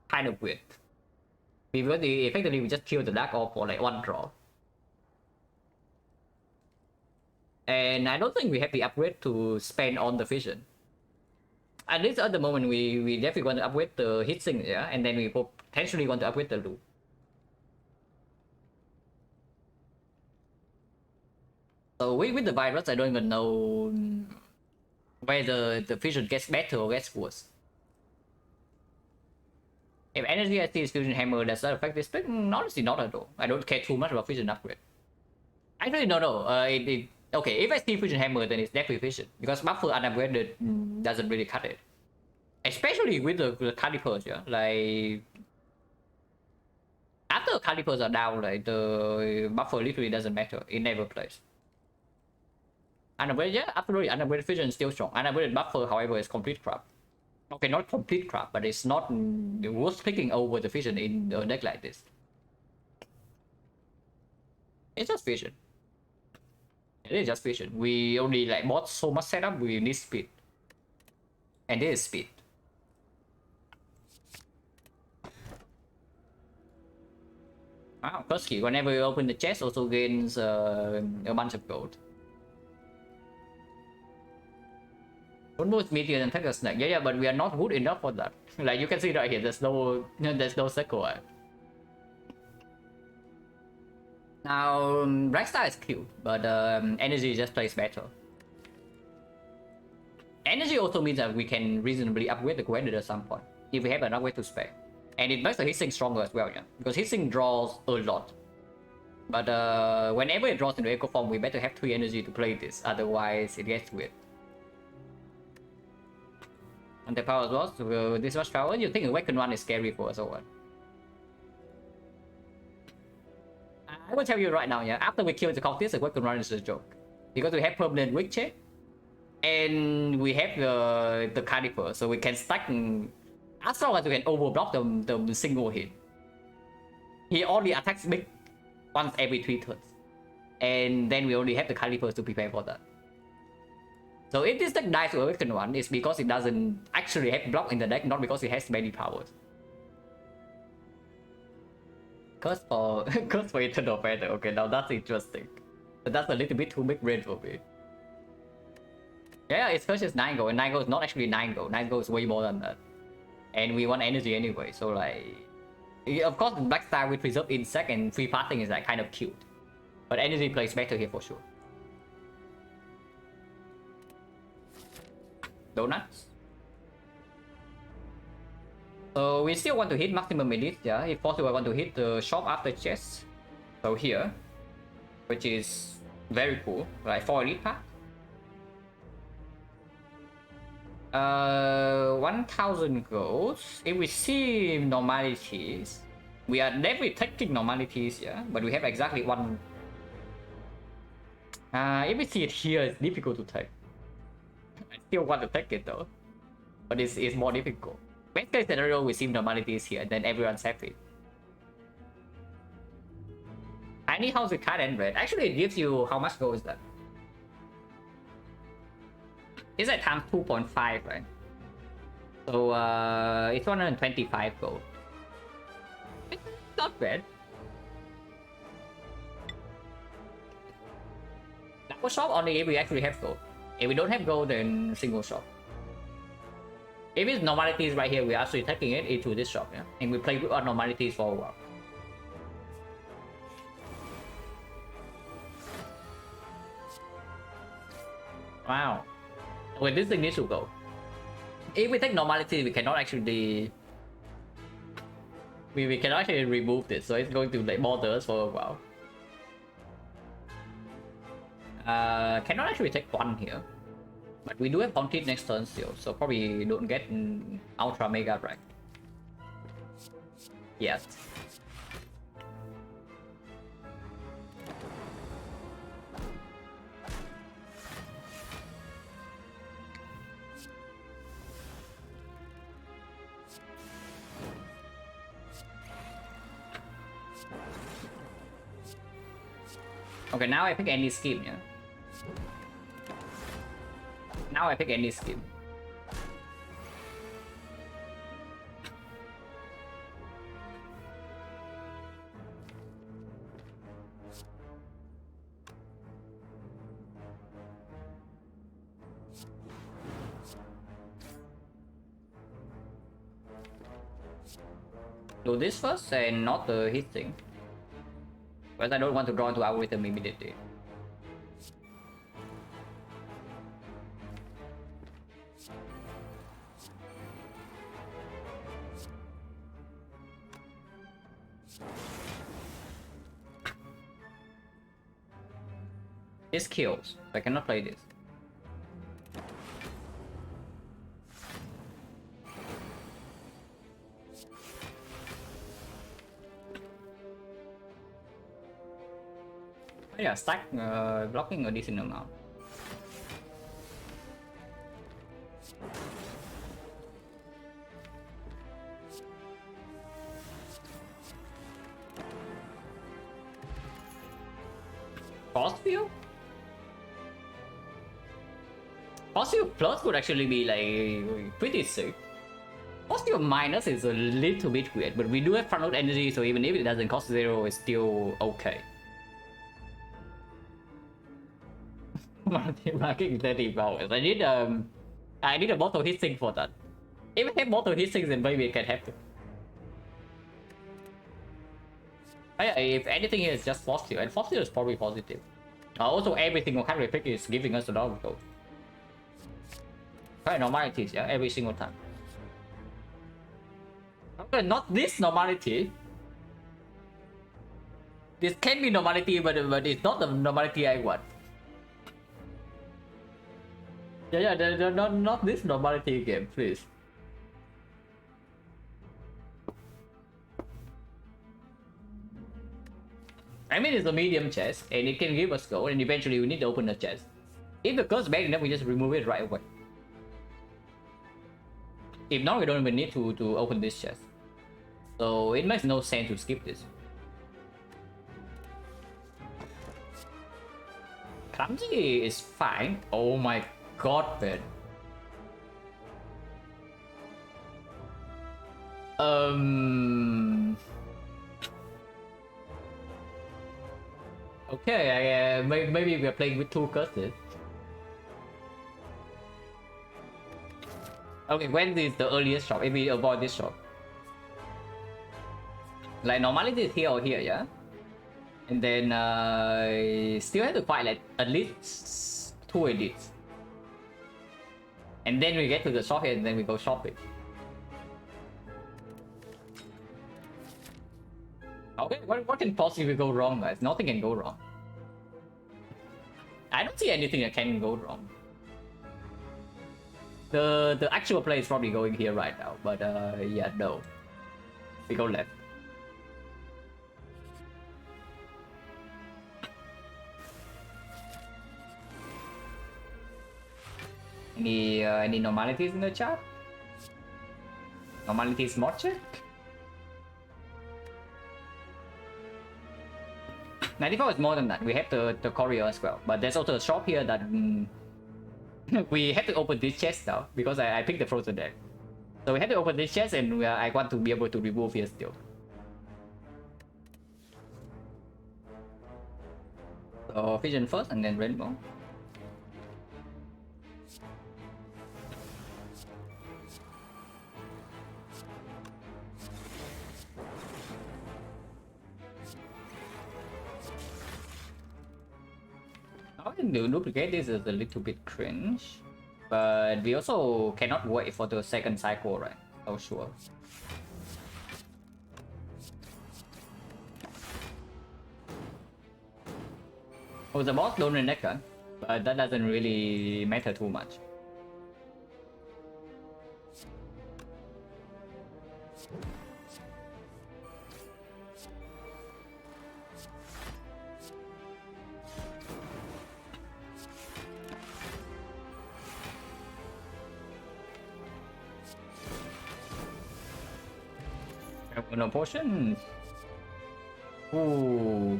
kind of weird. Because effectively we just kill the Dark Orb for like 1 draw. And I don't think we have the upgrade to spend on the Vision. At least at the moment, we definitely want to upgrade the heatsink, yeah, and then we potentially want to upgrade the loop. So with the virus, I don't even know whether the fusion gets better or gets worse. If energy I see is fusion hammer, does that affect this split? Honestly, not at all. I don't care too much about fusion upgrade. Actually, no. Okay, if I see fusion hammer, then it's definitely fusion because buffer unupgraded doesn't really cut it. Especially with the calipers, yeah. Like after calipers are down, like the buffer literally doesn't matter. It never plays. Unupgraded, yeah, absolutely. Unupgraded fusion is still strong. Unupgraded buffer, however, is complete crap. Okay, not complete crap, but it's not worth picking over the fusion in a deck like this. It's just fusion. It is just fusion. We only like bought so much setup, we need speed. And this is speed. Wow, first key. Whenever you open the chest, also gains a bunch of gold. Almost medium and take a snack. Yeah, but we are not good enough for that. Like you can see right here, there's no circle. Now, Blackstar is cute, but energy just plays better. Energy also means that we can reasonably upgrade the Gwendolen at some point, if we have an upgrade to spec. And it makes the heatsink stronger as well, yeah. Because heatsink draws a lot. But whenever it draws into Echo Form, we better have 3 energy to play this, otherwise it gets weird. And the power as well, so this much power, you think Awaken 1 is scary for us or what? I will tell you right now, yeah, after we kill the cultist, Awaken 1 is a joke. Because we have permanent weak check, and we have the caliper, so we can stack as long as we can overblock the single hit. He only attacks big once every 3 turns. And then we only have the calipers to prepare for that. So if this deck dies to Awaken 1, it's because it doesn't actually have block in the deck, not because it has many powers. Curse for Eternal Feather. Okay, now that's interesting. But that's a little bit too big range for me. Yeah, its first is 9 gold, and 9 gold is not actually 9 gold. 9 gold is way more than that. And we want energy anyway, so like... Of course, Black Star with Preserve Insect and free passing is like kind of cute. But energy plays better here for sure. Donuts. So we still want to hit maximum elite, yeah. If possible, I want to hit the shop after chest. So here, which is very cool, like 4 elite pack. 1000 golds. If we see normalities, we are definitely taking normalities, yeah. But we have exactly 1. If we see it here, it's difficult to take. I still want to take it though, but it's more difficult. Best case scenario, we see normalities here, then everyone's happy. Tiny house with cat and red. Actually, it gives you how much gold is that? It's like times 2.5, right? So it's 125 gold. It's not bad. Double shop only if we actually have gold. If we don't have gold, then single shop. If it's normalities right here, we're actually taking it into this shop, yeah? And we play with our normalities for a while. Wow. Wait, this thing needs to go. If we take normality, we cannot actually... We cannot actually remove this, so it's going to like bother us for a while. Cannot actually take 1 here. But we do have Concrete next turn still, so probably don't get Ultra Mega right. Yes. Okay, now I pick any scheme, yeah? Now I pick any scheme. Do this first and not the hit thing. Because I don't want to draw into algorithm immediately. This kills. I cannot play this. Oh yeah, stack blocking a decent amount. Force field? Force field plus would actually be like pretty sick. Force field minus is a little bit weird, but we do have front load energy, so even if it doesn't cost 0, it's still okay. Marking 30 powers. I need a bottle hit sync for that. If I have bottle hit sync, then maybe I can have it. If anything here is just force field, and force field is probably positive. Also, every single card we pick is giving us a lot of gold. Right, normalities, yeah, every single time. Okay, not this normality. This can be normality, but it's not the normality I want. Yeah, not this normality again, please. I mean, it's a medium chest, and it can give us gold, and eventually we need to open the chest. If the curse bad enough, we just remove it right away. If not, we don't even need to open this chest. So it makes no sense to skip this. Clumsy is fine. Oh my god, man. Okay, maybe we are playing with 2 curses. Okay, when is the earliest shop? If we avoid this shop. Like normality is here or here, yeah? And then still have to fight like at least 2 edits. And then we get to the shop here and then we go shopping. Okay, what can possibly go wrong, guys? Nothing can go wrong. I don't see anything that can go wrong. The actual play is probably going here right now, but yeah, no. We go left. Any normalities in the chat? Normalities mod check? 94 is more than that. We have the courier as well, but there's also a shop here that we have to open this chest now because I picked the frozen deck. So we have to open this chest, and I want to be able to remove here still. So Vision first and then Rainbow. To duplicate this is a little bit cringe, but we also cannot wait for the second cycle, right? Oh sure. Oh, the boss don't Renekton, but that doesn't really matter too much. No potions. Ooh.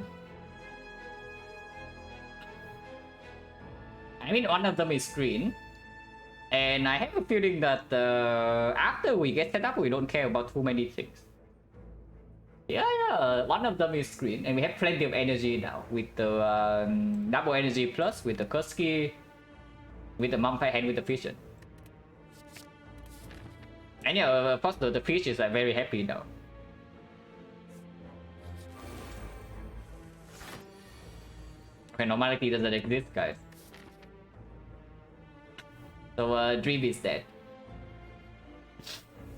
I mean, one of them is green, and I have a feeling that after we get set up, we don't care about too many things. Yeah, one of them is green, and we have plenty of energy now with the double energy plus, with the Kurski, with the Mumfire and with the Fission. And yeah, of course, the fish is very happy now. Okay, normality doesn't exist, guys. So Dream is dead.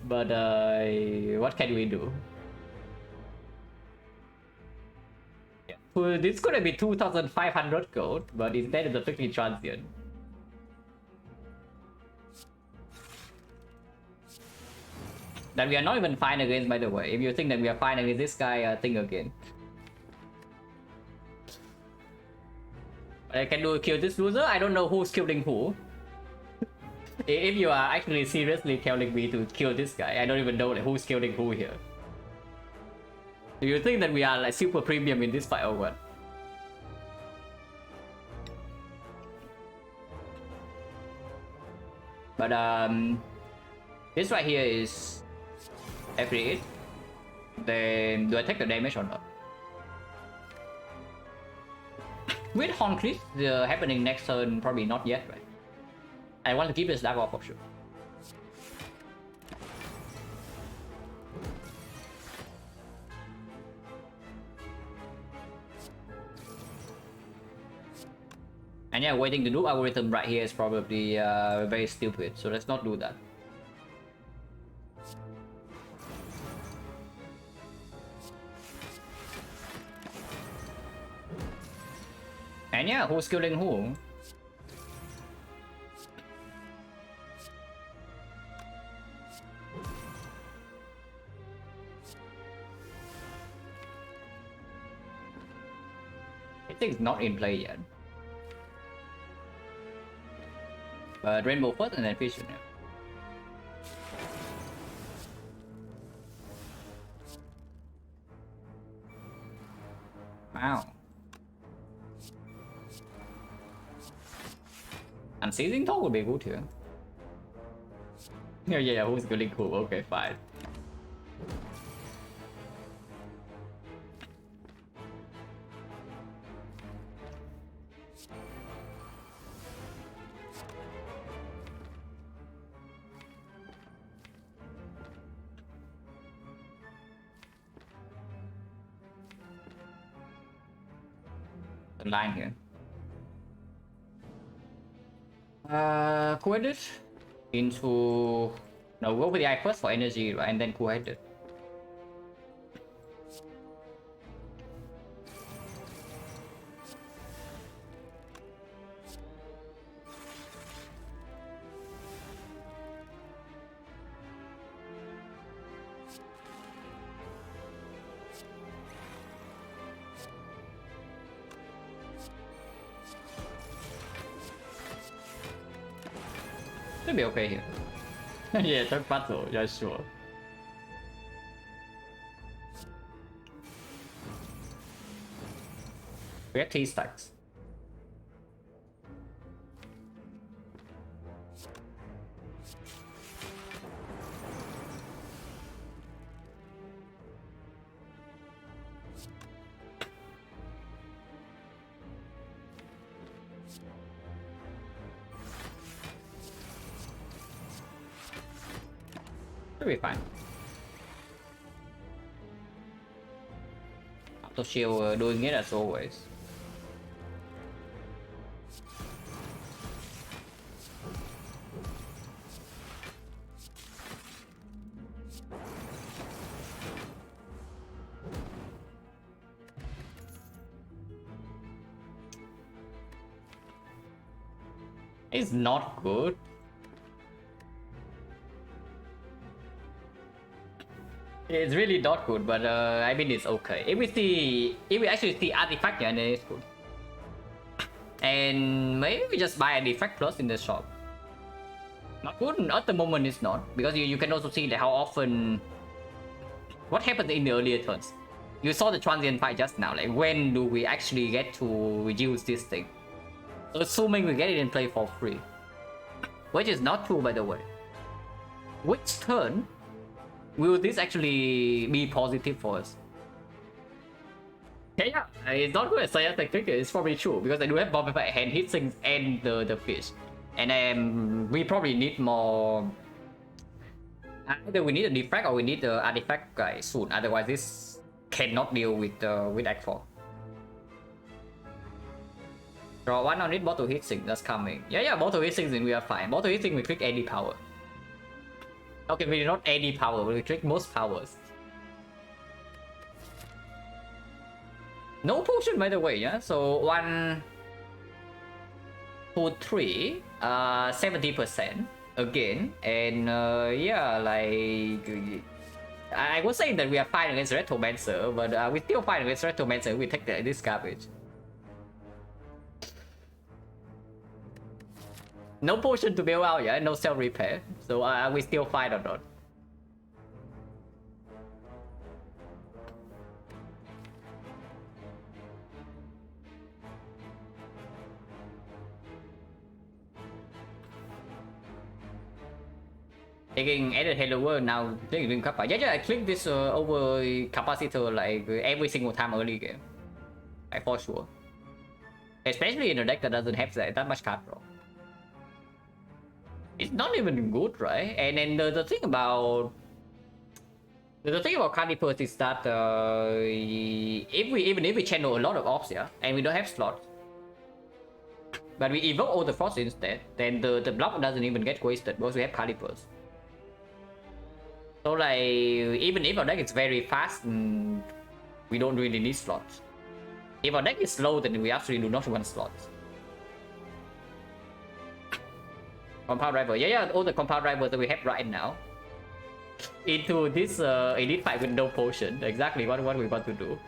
But what can we do? Yeah. Well, this gonna be 2,500 gold, but instead it's a strictly transient. That we are not even fine against, by the way. If you think that we are fine against this guy, think again. I can do kill this loser. I don't know who's killing who. If you are actually seriously telling me to kill this guy, I don't even know like, who's killing who here. Do you think that we are like super premium in this fight or what? But this right here is every hit. Then do I take the damage or not? With Horn Crit happening next turn, probably not yet, right? I want to keep this dark off for sure. And yeah, waiting to do algorithm right here is probably very stupid, so let's not do that. And yeah, who's killing who? I think it's not in play yet. But Rainbow first and then Fission. Wow. And Seizing Talk would be good here. Yeah, who's killing who? Okay, fine. The line here. Cool-headed into... No, go with the eye first for energy, right? And then cool-headed. Should be okay here. Yeah, talk battle, yeah, sure. We have 3 stacks. Should be fine. Auto shield doing it as always. It's not good. It's really not good, but I mean it's okay. If we actually see artifact, yeah, then it's good. And maybe we just buy artifact plus in the shop. Not good at the moment, it's not, because you can also see that how often what happens in the earlier turns. You saw the transient fight just now. Like when do we actually get to use this thing? Assuming we get it in play for free, which is not true, by the way. Which turn will this actually be positive for us? Yeah, it's not good as I think it's probably true, because I do have bomb effect and hit things and the fish. And we probably need more. Either we need a defect or we need the artifact guy soon, otherwise this cannot deal with Act 4. Draw one on it, bottle hit sync, that's coming. Yeah, bottle hit sync, we are fine. Bottle hit sync, we click any power. Okay, maybe not any power, we click most powers. No potion, by the way, yeah? So 1, 2, 3, 70% again. And yeah, like... I was saying that we are fine against Retromancer, but we still fine against Retromancer, we take this garbage. No potion to bail out, yeah? No self-repair. So we still fine or not? Taking added Hello World now doing kappa. Yeah, I click this over capacitor like every single time early game. Like for sure. Especially in a deck that doesn't have that much card draw. It's not even good, right? And then the thing about Carnivores is that even if we channel a lot of ops, yeah, and we don't have slots, but we evoke all the frost instead, then the block doesn't even get wasted because we have Carnivores. So like, even if our deck is very fast, we don't really need slots. If our deck is slow, then we actually do not want slots. Compound rival, yeah, all the compound rivals that we have right now into this elite fight with no potion. Exactly what we want to do.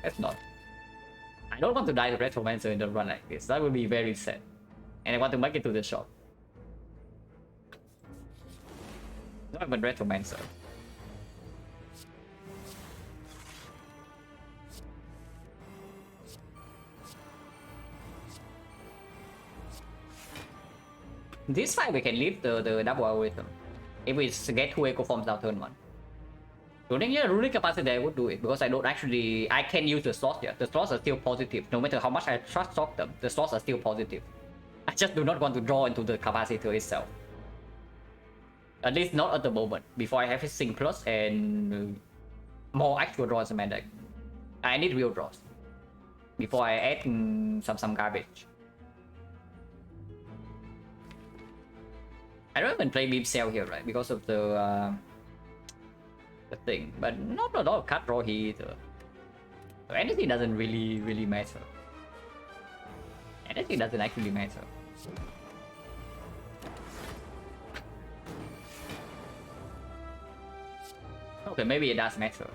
That's not. I don't want to die to Retromancer in the run like this. That would be very sad. And I want to make it to the shop. Not even Retromancer. This fight we can leave the double algorithm. If we get 2 echo forms out turn 1. Ruling, yeah, ruling capacity I would do it because I can use the slots here. The slots are still positive. No matter how much I trust stock them, the slots are still positive. I just do not want to draw into the capacitor itself. At least not at the moment. Before I have his sync plus and more actual draws in my deck. I need real draws. Before I add some garbage. I don't even play Beam Cell here, right? Because of the thing. But not a lot of card draw here either. So anything doesn't really matter. Anything doesn't actually matter. Okay, maybe it does matter.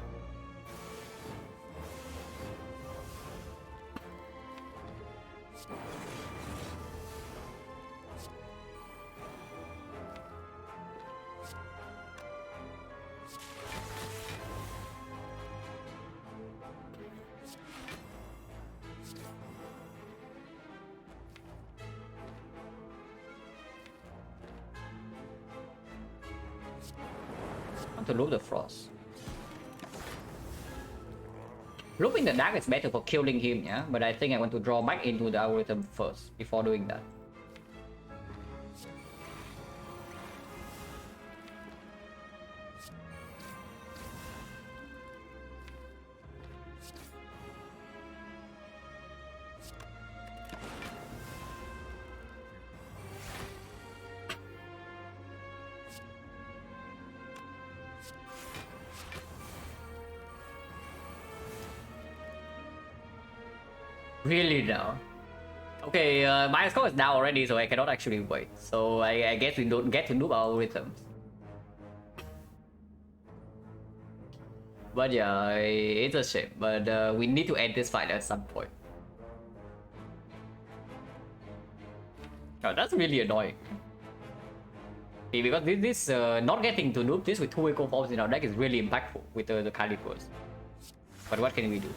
To loop the frost. Looping the dark is better for killing him, yeah, but I think I want to draw back into the algorithm first before doing that. Really now? Okay, my score is down already, so I cannot actually wait. So I guess we don't get to noob our algorithms. But yeah, it's a shame. But we need to end this fight at some point. Oh, that's really annoying. Because this not getting to noob this with 2 echo forms in our deck is really impactful with the Carnivores. But what can we do?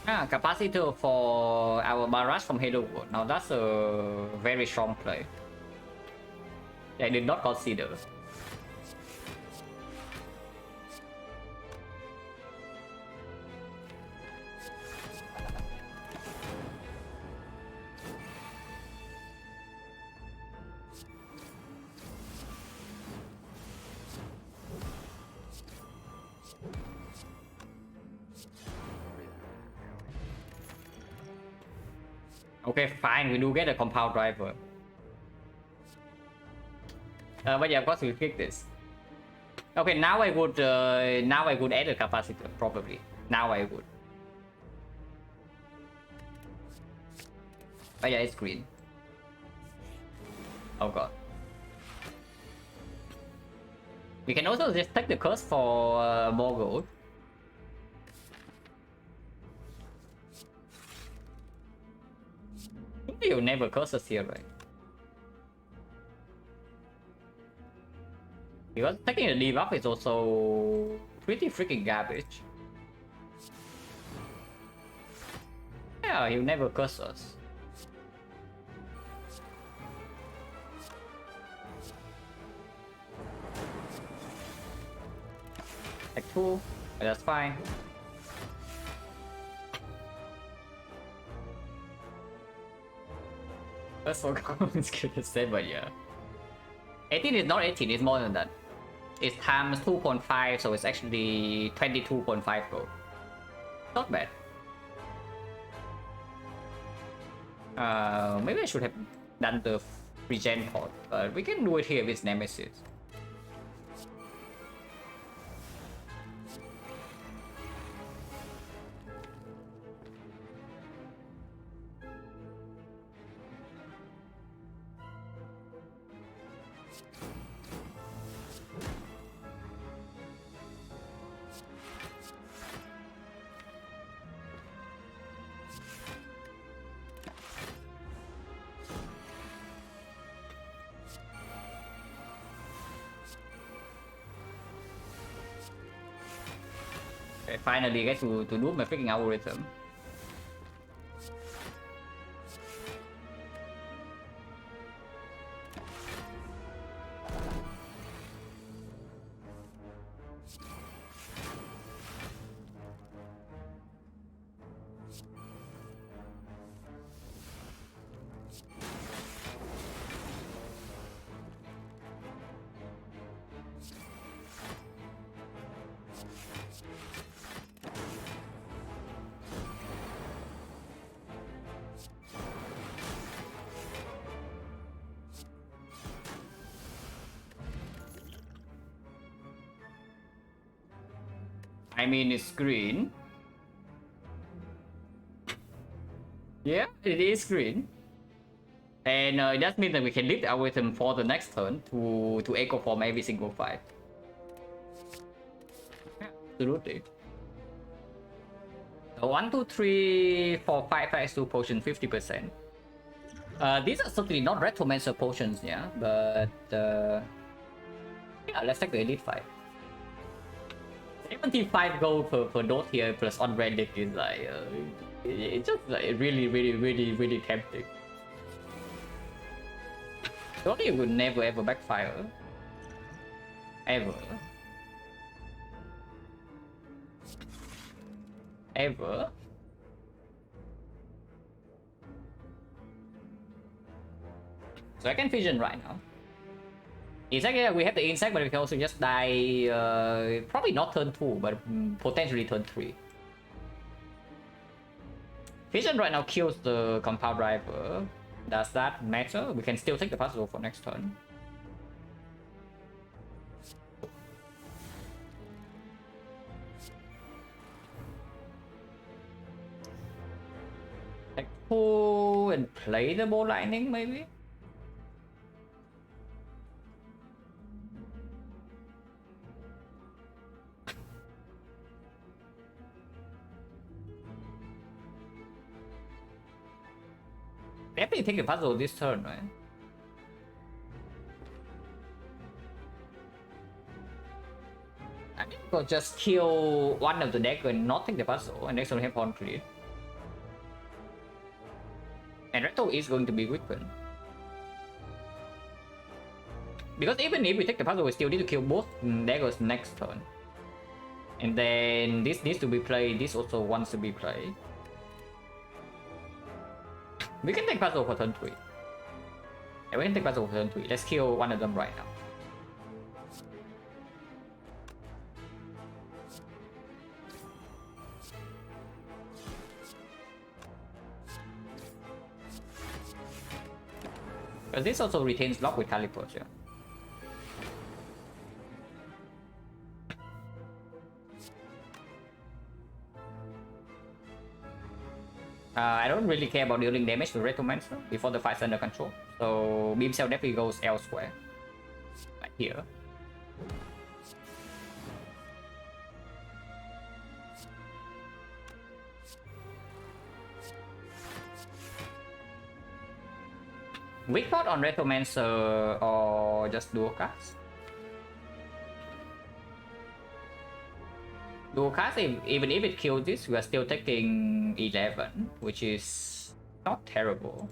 Capacitor for our barrage from Halo World. Now that's a very strong play. I did not consider. Okay, fine, we do get a compound driver. But yeah, of course we pick this. Okay, now I would add a capacitor probably. Now I would. But yeah, it's green. Oh god. We can also just take the curse for more gold. You'll never curse us here, right? Because taking the debuff is also pretty freaking garbage. Yeah, he'll never curse us. Like 2, that's fine. That's so cool. It's good to say, but yeah. 18 is not 18, it's more than that. It's times 2.5, so it's actually 22.5 gold. Not bad. Maybe I should have done the regen port, but we can do it here with Nemesis. Okay, finally get to do my freaking algorithm. I mean, it's green. Yeah, it is green. And that means that we can lift the algorithm for the next turn to echo form every single fight. Yeah, absolutely. So 1, 2, 3, 4, 5, 5, 2 potion 50%. These are certainly not Retromancer potions, yeah, but yeah, let's take the elite fight. 75 gold per dot here plus unbranded is like it's just like really tempting. Surely it would never ever backfire. Ever. Ever. So I can vision right now. Insect, yeah, we have the insect, but we can also just die, probably not turn 2, but potentially turn 3. Vision right now kills the compound driver. Does that matter? We can still take the puzzle for next turn. Take 2 and play the ball lightning, maybe? Definitely take the puzzle this turn, right? I think we'll just kill one of the deck and not take the puzzle, and next turn we have pawn 3. And Retro is going to be weakened. Because even if we take the puzzle, we still need to kill both daggers next turn. And then this needs to be played, this also wants to be played. We can take puzzle for turn 3. Yeah, we can take puzzle for turn 3. Let's kill one of them right now. Because this also retains lock with Calipers, yeah. I don't really care about dealing damage to Retromancer before the fight's under control. So Beam Cell definitely goes elsewhere. Like here. Weak thought on Retromancer or just dual cast? Dual cast, even if it kills this, we are still taking 11, which is not terrible.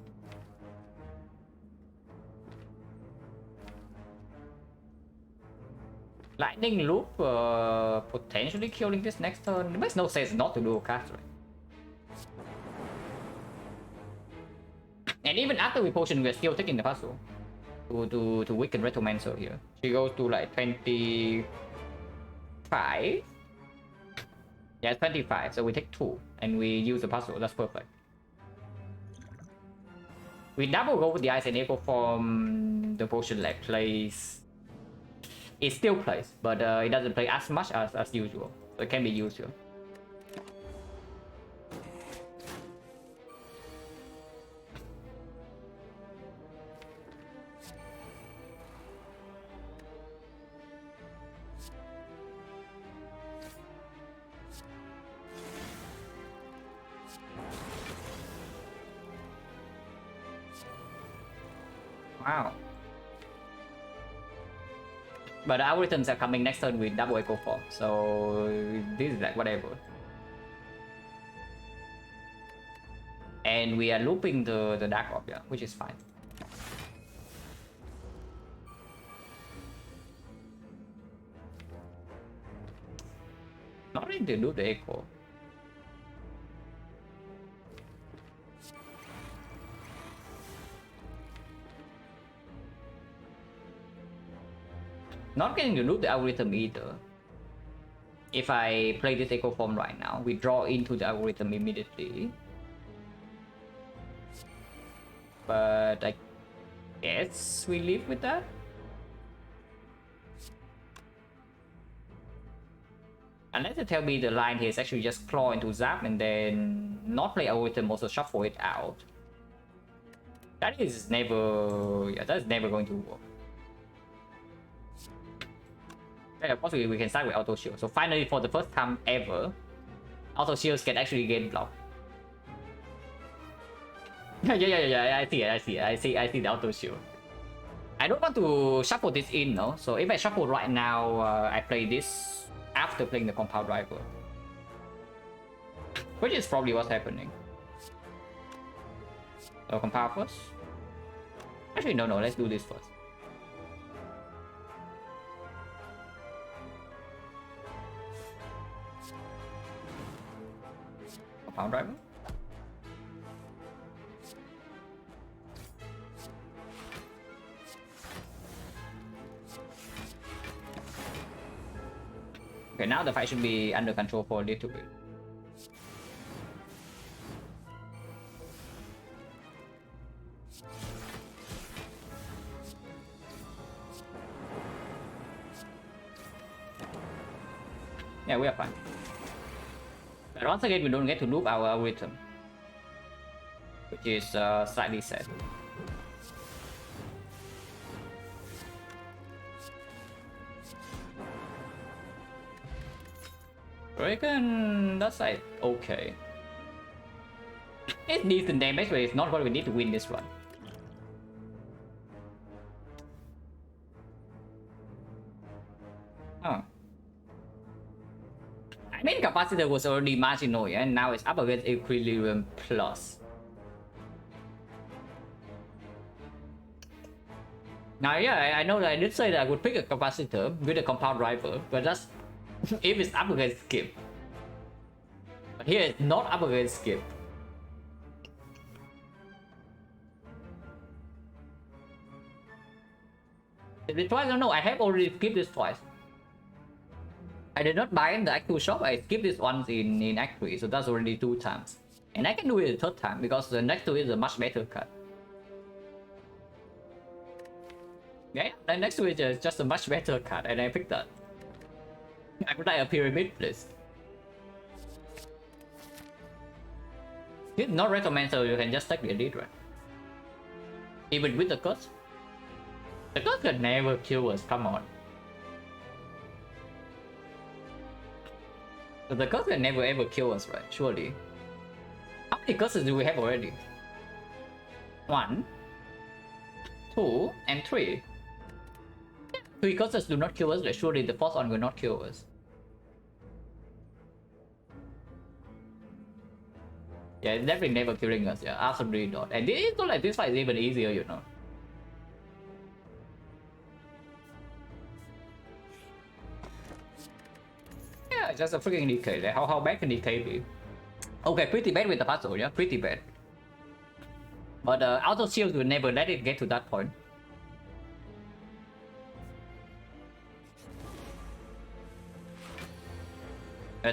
Lightning Loop potentially killing this next turn. It makes no sense not to dual cast, right? And even after we potion, we're still taking the puzzle to weaken Retromancer here. She goes to like 25. Yeah, 25. So we take 2 and we use the puzzle. That's perfect. We double go with the Ice and Echo from the potion like plays. It still plays, but it doesn't play as much as usual. So it can be used here. Wow. But the algorithms are coming next turn with double echo form, so this is like whatever. And we are looping the Dark Orb, yeah, which is fine. Not ready to do the echo. Not getting to loop the algorithm either. If I play this echo form right now, we draw into the algorithm immediately. But I guess we live with that. Unless they tell me the line here is actually just claw into Zap and then not play algorithm, also shuffle it out. That is never, yeah, that's never going to work. Yeah, possibly we can start with auto shield. So finally, for the first time ever, auto shields can actually gain block. Yeah. I see the auto shield. I don't want to shuffle this in, no. So if I shuffle right now, I play this after playing the compound driver, which is probably what's happening. So compound first. Actually, no. Let's do this first. Compound driver. Okay, now the fight should be under control for a little bit. Yeah, we are fine. But once again, we don't get to loop our algorithm, which is slightly sad. I reckon that's like okay. It's decent damage, but it's not what we need to win this run. Oh. I mean, capacitor was already marginal, yeah, and now it's up against Equilibrium Plus. Now, yeah, I know that I did say that I would pick a capacitor with a compound driver, but that's if it's up against skip. But here it's not up against skip. Is it twice? No, I have already skipped this twice. I did not buy in the Act 2 shop, I skipped this once in Act 3, so that's already 2 times. And I can do it a third time because the next 2 is a much better cut. Yeah, the next 2 is just a much better cut, and I picked that. I would like a pyramid, please. It's not recommend, so you can just take the edit, right? Even with the curse. The curse can never kill us, come on. So the curse can never ever kill us, right? Surely. How many curses do we have already? 1, 2, and 3. 3 curses do not kill us, right? Surely the fourth one will not kill us. Yeah, it's definitely never killing us, yeah, absolutely not. And it's not like this fight is even easier, you know. Yeah, it's just a freaking decay. Like, how bad can decay be? Okay, pretty bad with the puzzle, yeah, pretty bad. But auto shield will never let it get to that point.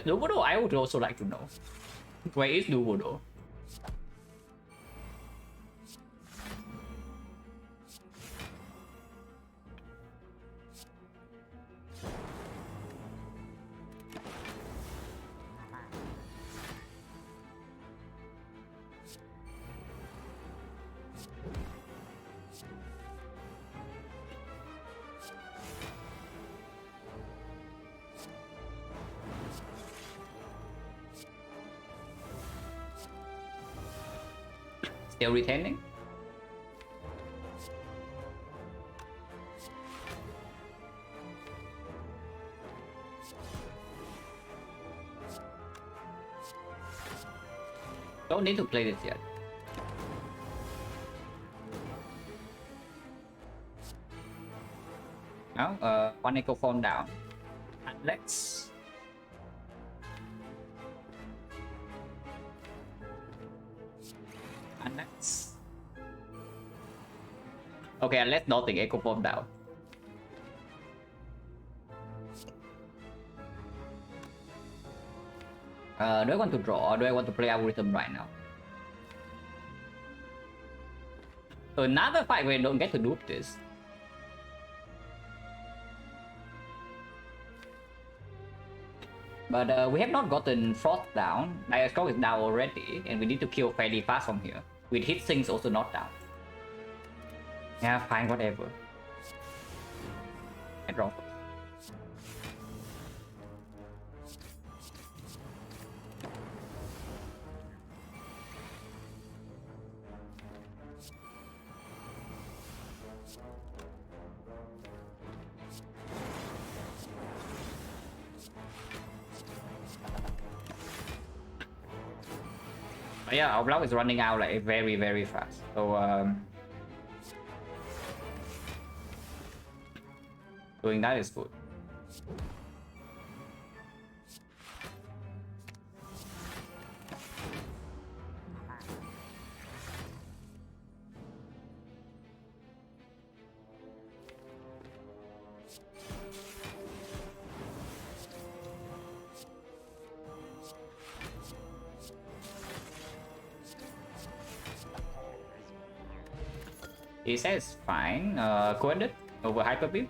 Nuvodo, I would also like to know. Where is Nuvodo? Still retaining? Don't need to play this yet. Now, one echo form down. And let's okay, and let's not think echo form down. Do I want to draw or do I want to play algorithm right now? So another fight where I don't get to loop this. But we have not gotten Frost down. Diascope is down already, and we need to kill fairly fast from here. With hit sinks also not down. Yeah, fine, whatever. I draw. But yeah, our block is running out like very, very fast. So doing that is good. He says fine. Coordinate over Hyper Beam.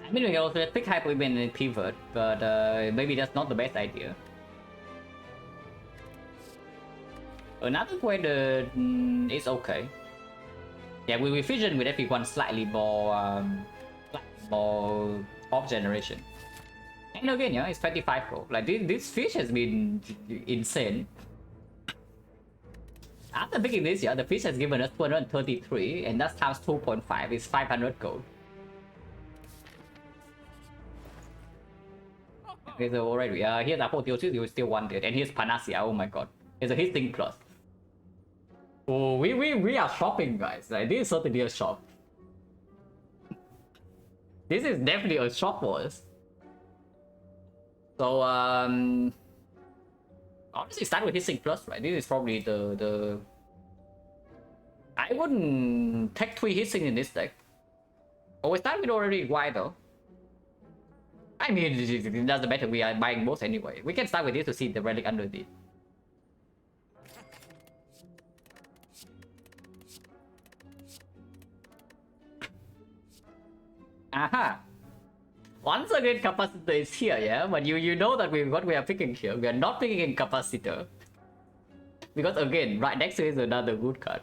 I mean, we can also pick Hyper Beam and pivot, but maybe that's not the best idea. Another way is okay. Yeah, we will fusion with everyone slightly more off generation. And again, yeah, it's 25 gold. Like this fish has been insane. After picking this, yeah, the fish has given us 233, and that's times 2.5 is 500 gold. Okay, so already, here's Apotheosis, you still want it, and here's Panacea, oh my god. It's a hitting plus. Oh, we are shopping, guys. Like, this is certainly a shop. This is definitely a shock was. So honestly start with Hissing Plus, right? This is probably the I wouldn't take 3 Hissing in this deck. Oh, we start with already wide though. I mean, it doesn't matter, we are buying both anyway. We can start with this to see the relic underneath. Aha! Once again, capacitor is here, yeah? But you know that what we are picking here. We are not picking in capacitor. Because again, right next to it is another good card.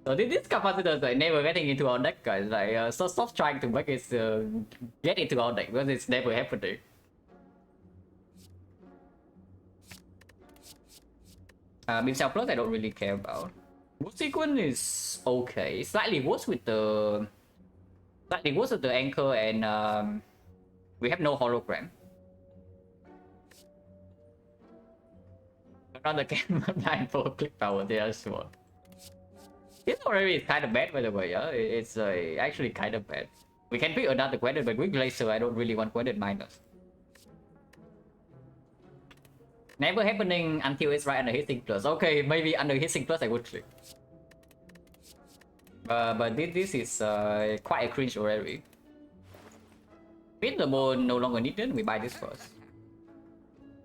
So this capacitor is like never getting into our deck, guys. Like, so stop trying to make it get into our deck because it's never happening. Beam Cell Plus I don't really care about. Wood Sequence is okay. Slightly worse with the anchor, and we have no hologram. Another camera blind for click power, yeah, sure. This already is kind of bad, by the way, yeah? It's actually kind of bad. We can pick another Quended, but with Glacier, I don't really want Quended minus. Never happening until it's right under Hissing Plus. Okay, maybe under Hissing Plus I would click. But this is quite a cringe already. With the ball no longer needed, we buy this first.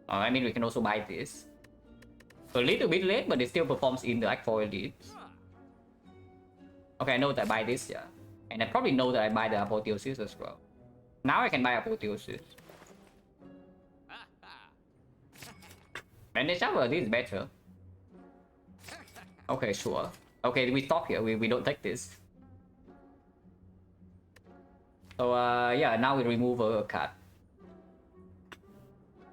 I mean, we can also buy this. A little bit late, but it still performs in the Act 4 Elite. Okay, I know that I buy this, yeah. And I probably know that I buy the Apotheosis as well. Now I can buy Apotheosis. And the shower, this is better. Okay, sure. Okay, we stop here. We don't take this. So yeah, now we remove a card.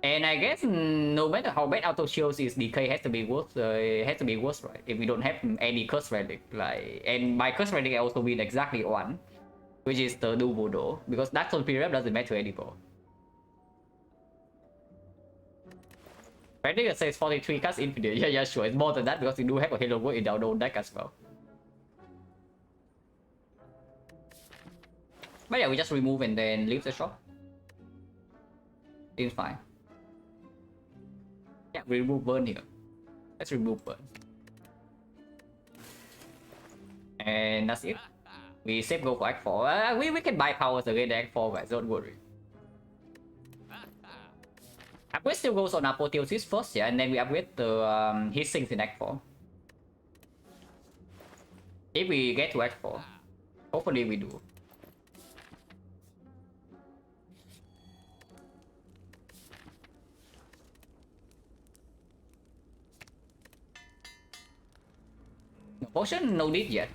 And I guess no matter how bad auto shields is, decay has to be worse. Right? If we don't have any curse relic, like, and by curse relic I also mean exactly one, which is the Duodo, because Dark Soul Period doesn't matter anymore. Relic says 43 cards infinite. Yeah, sure. It's more than that because we do have a Halo World in our own deck as well. But yeah, we just remove and then leave the shop. Seems fine. Yeah, we remove burn here. Let's remove burn. And that's it. We save go for Act 4. We can buy powers again Act 4, guys, don't worry. Upgrade still goes on Apotheosis first, yeah, and then we upgrade the Hissings in Act 4. If we get to Act 4. Hopefully we do. No potion, no need yet.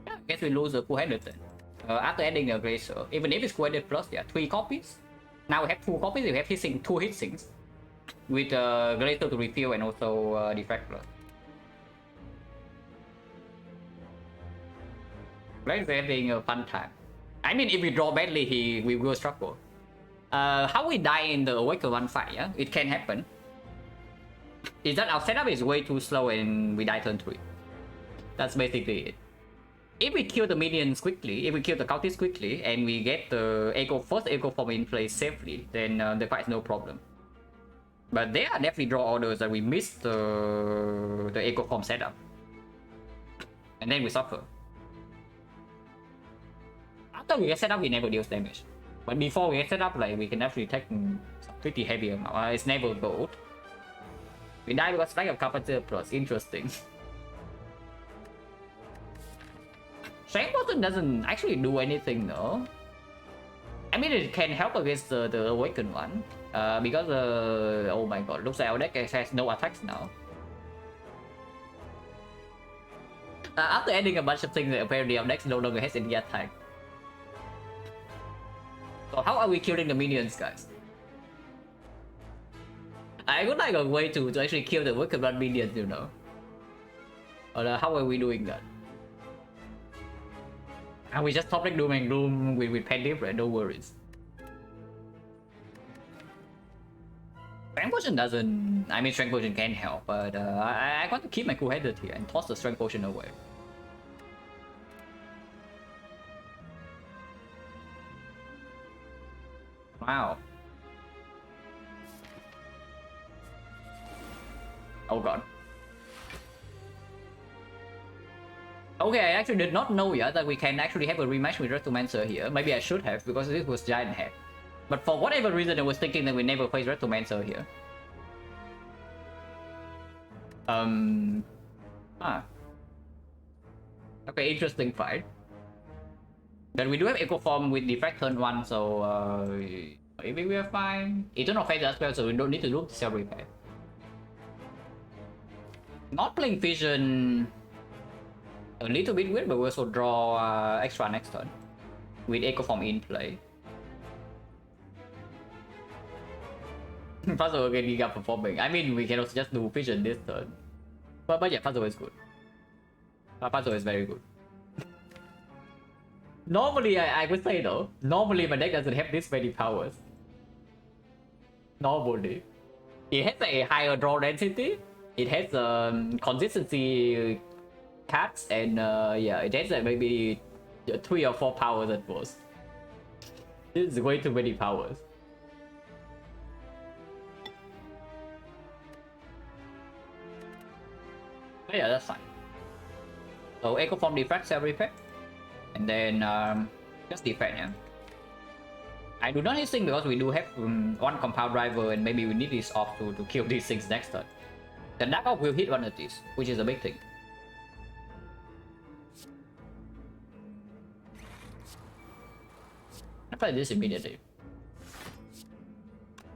Yeah, I guess we lose the Cool-Headed then. After adding a Glacier, even if it's Cool-Headed Plus, yeah, 3 copies. Now we have 2 copies, we have Hissing, 2 Hissings. With Glacier to refill and also Defect Plus. Glacier having a fun time. I mean, if we draw badly, we will struggle. How we die in the Awaken 1 fight, yeah? It can happen. Is that our setup is way too slow and we die turn 3. That's basically it. If we kill the minions quickly, if we kill the cultists quickly, and we get the first echo form in place safely, then the fight is no problem. But there are definitely draw orders that we missed the echo form setup. And then we suffer. After we get set up, we never deals damage. But before we get set up, like, we can actually take pretty heavy amount. It's never gold. We die because Strike of Capacitor Plus. Interesting. Strength Potion doesn't actually do anything though. I mean, it can help against the Awakened one. Because oh my god, looks like our deck has no attacks now. After adding a bunch of things, apparently our deck no longer has any attack. So how are we killing the minions, guys? I would like a way to actually kill the Awakened one minions, you know. Or how are we doing that? And we just top deck Doom and Gloom with Pen right? No worries. Strength Potion doesn't... I mean, Strength Potion can help, but I want to keep my Cool-Headed here and toss the Strength Potion away. Wow. Oh god. Okay, I actually did not know yet that we can actually have a rematch with Rectomancer here. Maybe I should have, because this was Giant Head. But for whatever reason, I was thinking that we never face Rectomancer here. Ah. Okay, interesting fight. Then we do have Echo Form with Defect turn 1, so maybe we are fine. Eternal Phase as well, so we don't need to look to Cell Repair. Not playing Vision a little bit weird, but we also draw extra next turn with Echo Form in play. Puzzle again, Giga performing. I mean, we can also just do Vision this turn. But yeah, Puzzle is good. Puzzle is very good. Normally, I would say though, normally my deck doesn't have this many powers. Normally. It has a higher draw density, it has consistency cards, and yeah, it has maybe 3 or 4 powers at most. This is way too many powers. But yeah, that's fine. So Echo Form Defect, Cell Repair. And then just defect, yeah. I do not need Sync because we do have one Compound Driver, and maybe we need this off to kill these things next turn. The Dark Oak will hit one of these, which is a big thing. I play this immediately.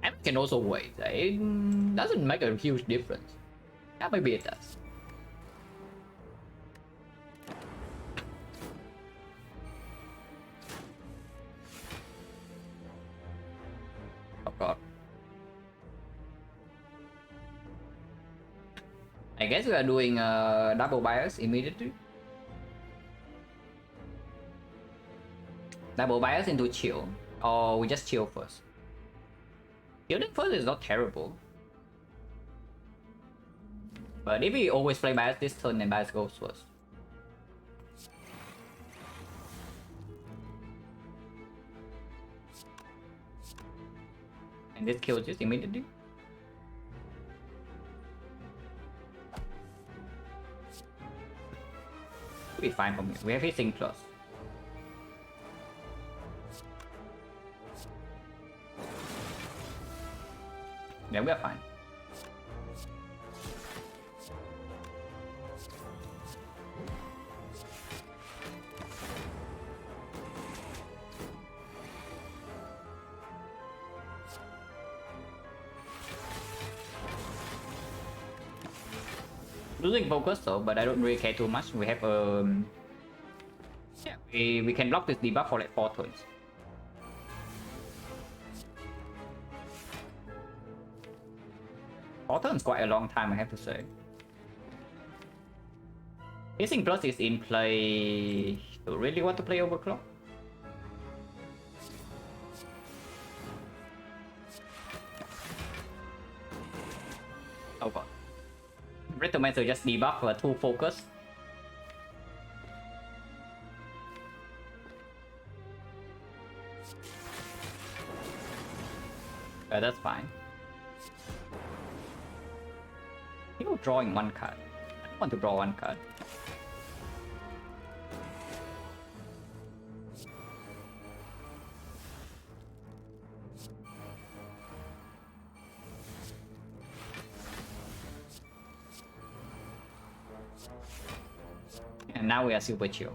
And we can also wait. It doesn't make a huge difference. Yeah, maybe it does. Oh god. I guess we are doing double bias immediately. Double bias into chill, or we just chill first. Chilling first is not terrible, but if we always play bias this turn, then bias goes first. And this kills this immediately. We'll be fine for me. We have hitting plus. Yeah, we are fine. Losing focus though, but I don't really care too much. We have yeah, we can block this debuff for like 4 turns. Is quite a long time, I have to say. Hissing Plus is in play. Do you really want to play Overclock? Oh god. Rectomancer just debuff for 2 focus. That's fine. You're drawing 1 card. I don't want to draw 1 card. And now we are super chill.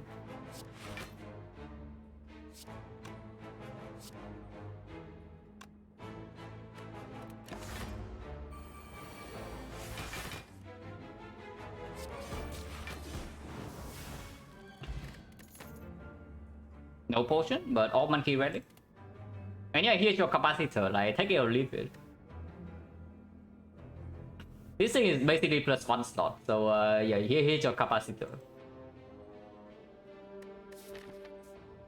No potion, but all monkey ready. And yeah, here's your capacitor, like take it or leave it. This thing is basically plus 1 slot, so yeah, here's your capacitor.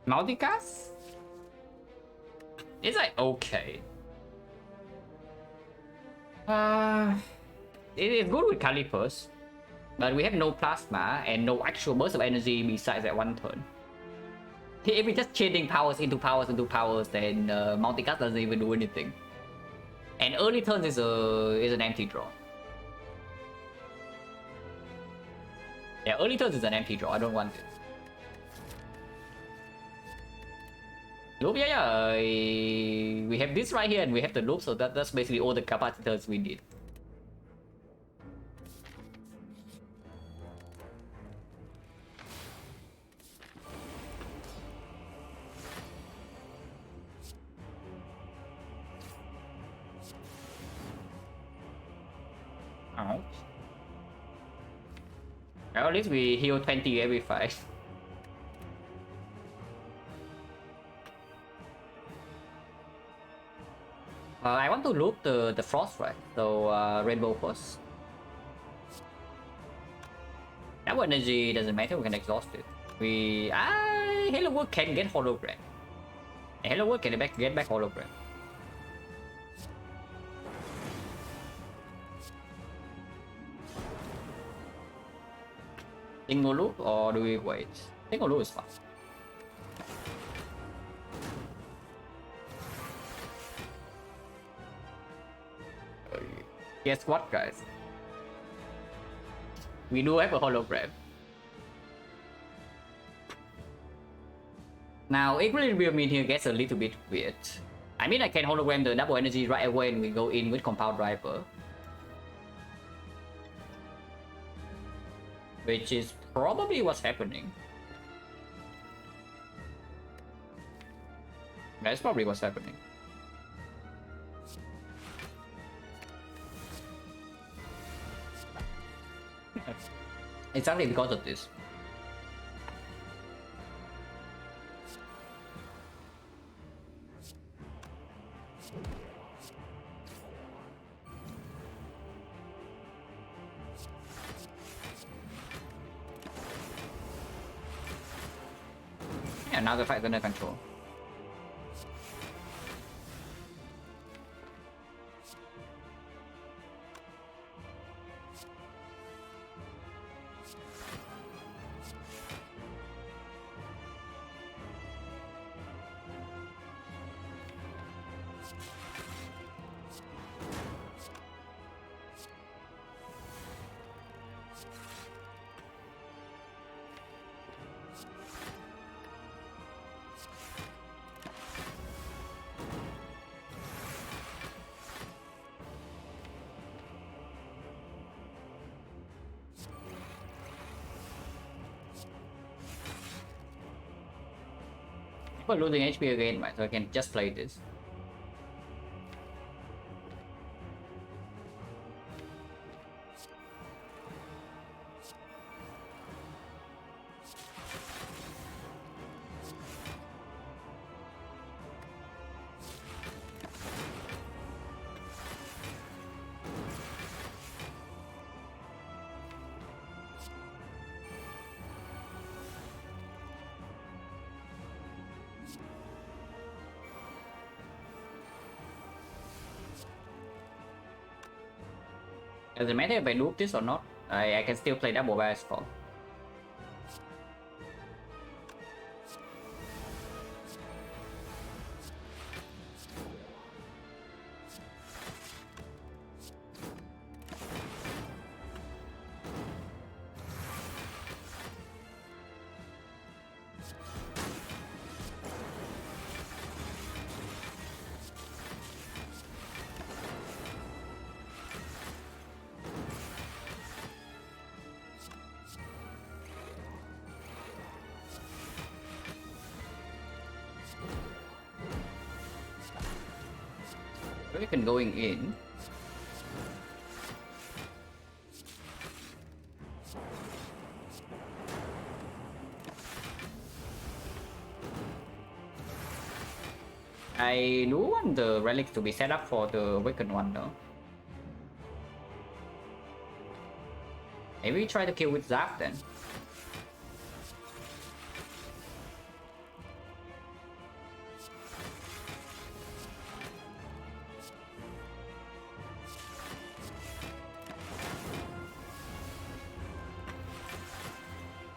Multicast? It's like okay. It is good with Calipers, but we have no plasma and no actual burst of energy besides that 1 turn. If we just chaining powers into powers into powers, then multicast doesn't even do anything. And early turns is an empty draw. Yeah, early turns is an empty draw. I don't want it. Loop, yeah. We have this right here, and we have the loop, so that's basically all the capacitors we need. Oh. At least we heal 20 every fight. I want to loop the frost, right? So rainbow first. That energy doesn't matter. We can exhaust it. We Hello World can get hologram. Hello World can get back hologram. Single loop or do we wait? Single loop is fine. Guess what, guys? We do have a hologram. Now, equilibrium in here gets a little bit weird. I mean, I can hologram the double energy right away when we go in with compound driver, which is probably what's happening. That's probably what's happening. Exactly because of this. Yeah, now the fight's under control. We're losing HP again, right? So I can just play this. Does it matter if I loop this or not? I can still play double by score. We can going in. I do want the relics to be set up for the awakened one though. Maybe try to kill with Zap then.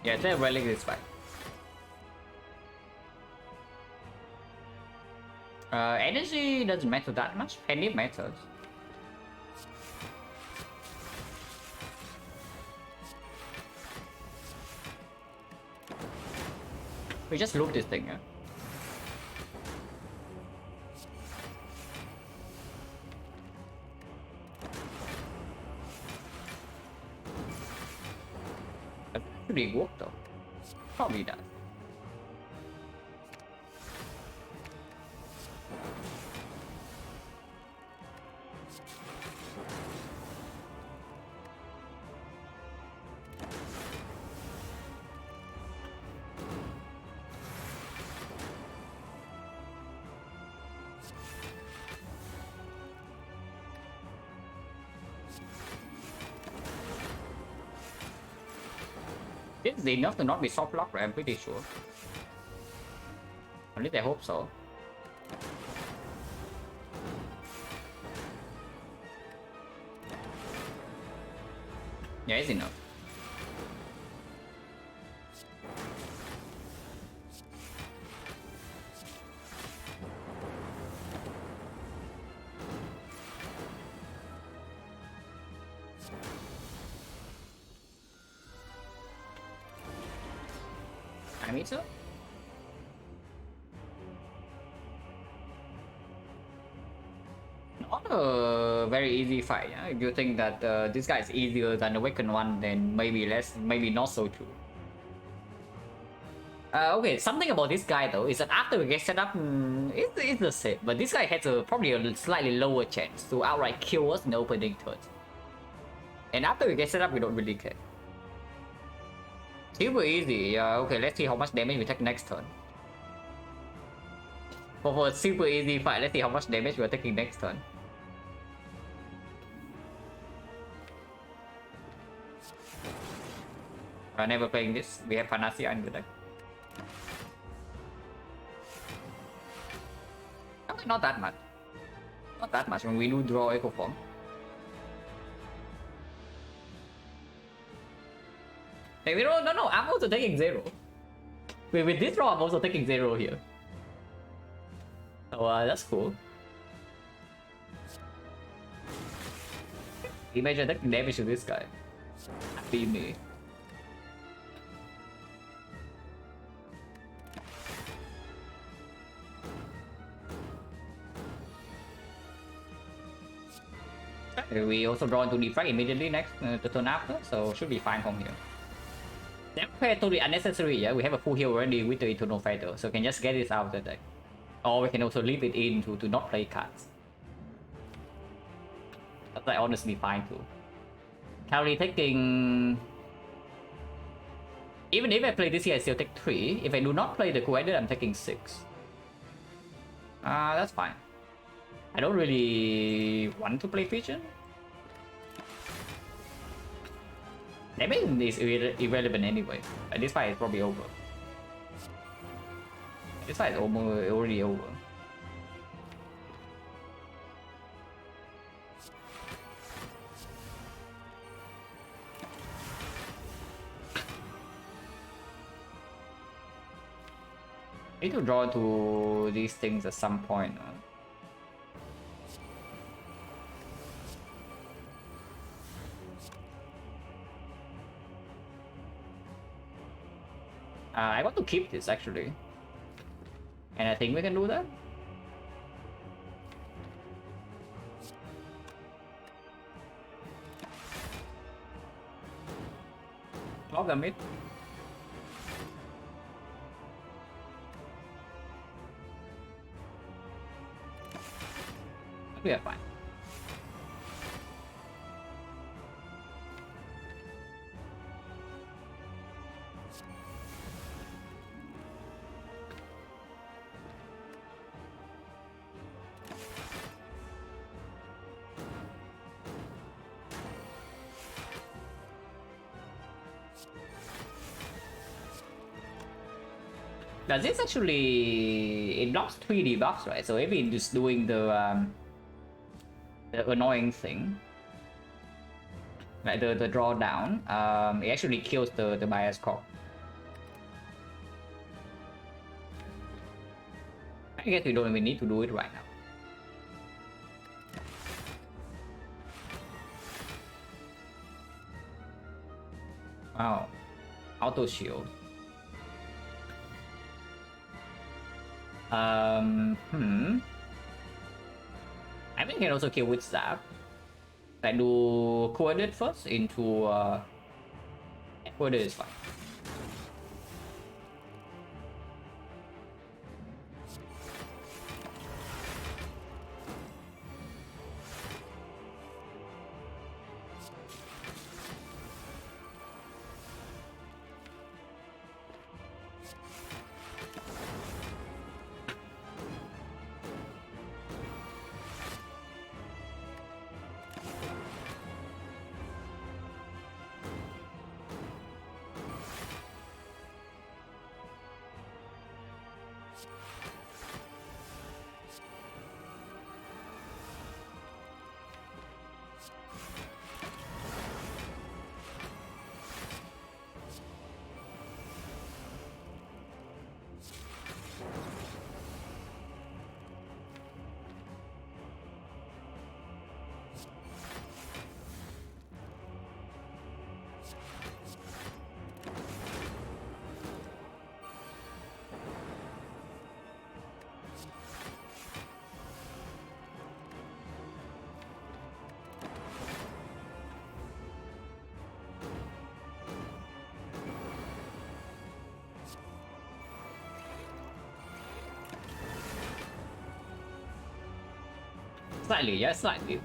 Yeah, the relic is fine. Energy doesn't matter that much. Penny matters. We just loop this thing, yeah? That actually work though. Probably does. This is enough to not be soft locked, right? I'm pretty sure. At least I hope so. Yeah, it's enough. I mean so. Not a very easy fight. Yeah? If you think that this guy is easier than the Awakened one, then maybe maybe not so true. Okay, something about this guy though is that after we get set up, it's the same. But this guy has probably a slightly lower chance to outright kill us in the opening turn. And after we get set up, we don't really care. Super easy. Okay, let's see how much damage we take next turn. For a super easy fight, let's see how much damage we're taking next turn. I'm never playing this. We have Panacea in the deck. Okay, not that much. Not that much when we do draw Echo Form. Like, no, I'm also taking 0. With this draw, I'm also taking 0 here. So that's cool. Imagine taking damage to this guy. Happy me. We also draw into defect immediately next the turn after, so should be fine from here. That's totally unnecessary, yeah. We have a full heal already with the Eternal Fighter, so we can just get this out of the deck. Or we can also leave it in to not play cards. That's like honestly fine too. Currently taking... Even if I play this here, I still take 3. If I do not play the Commander, I'm taking 6. That's fine. I don't really want to play Pigeon. Damage is irrelevant anyway. This fight is probably over. This fight is almost already over. Need to draw to these things at some point. I want to keep this actually. And I think we can do that. Log a mid. We are fine. Does this actually... It blocks 3 debuffs, right? So maybe just doing the annoying thing. Like the drawdown. It actually kills the bias core. I guess we don't even need to do it right now. Oh, auto shield. I think I can also kill with stab. I do coordinate first into coordinate is fine. Slightly, yeah, slightly.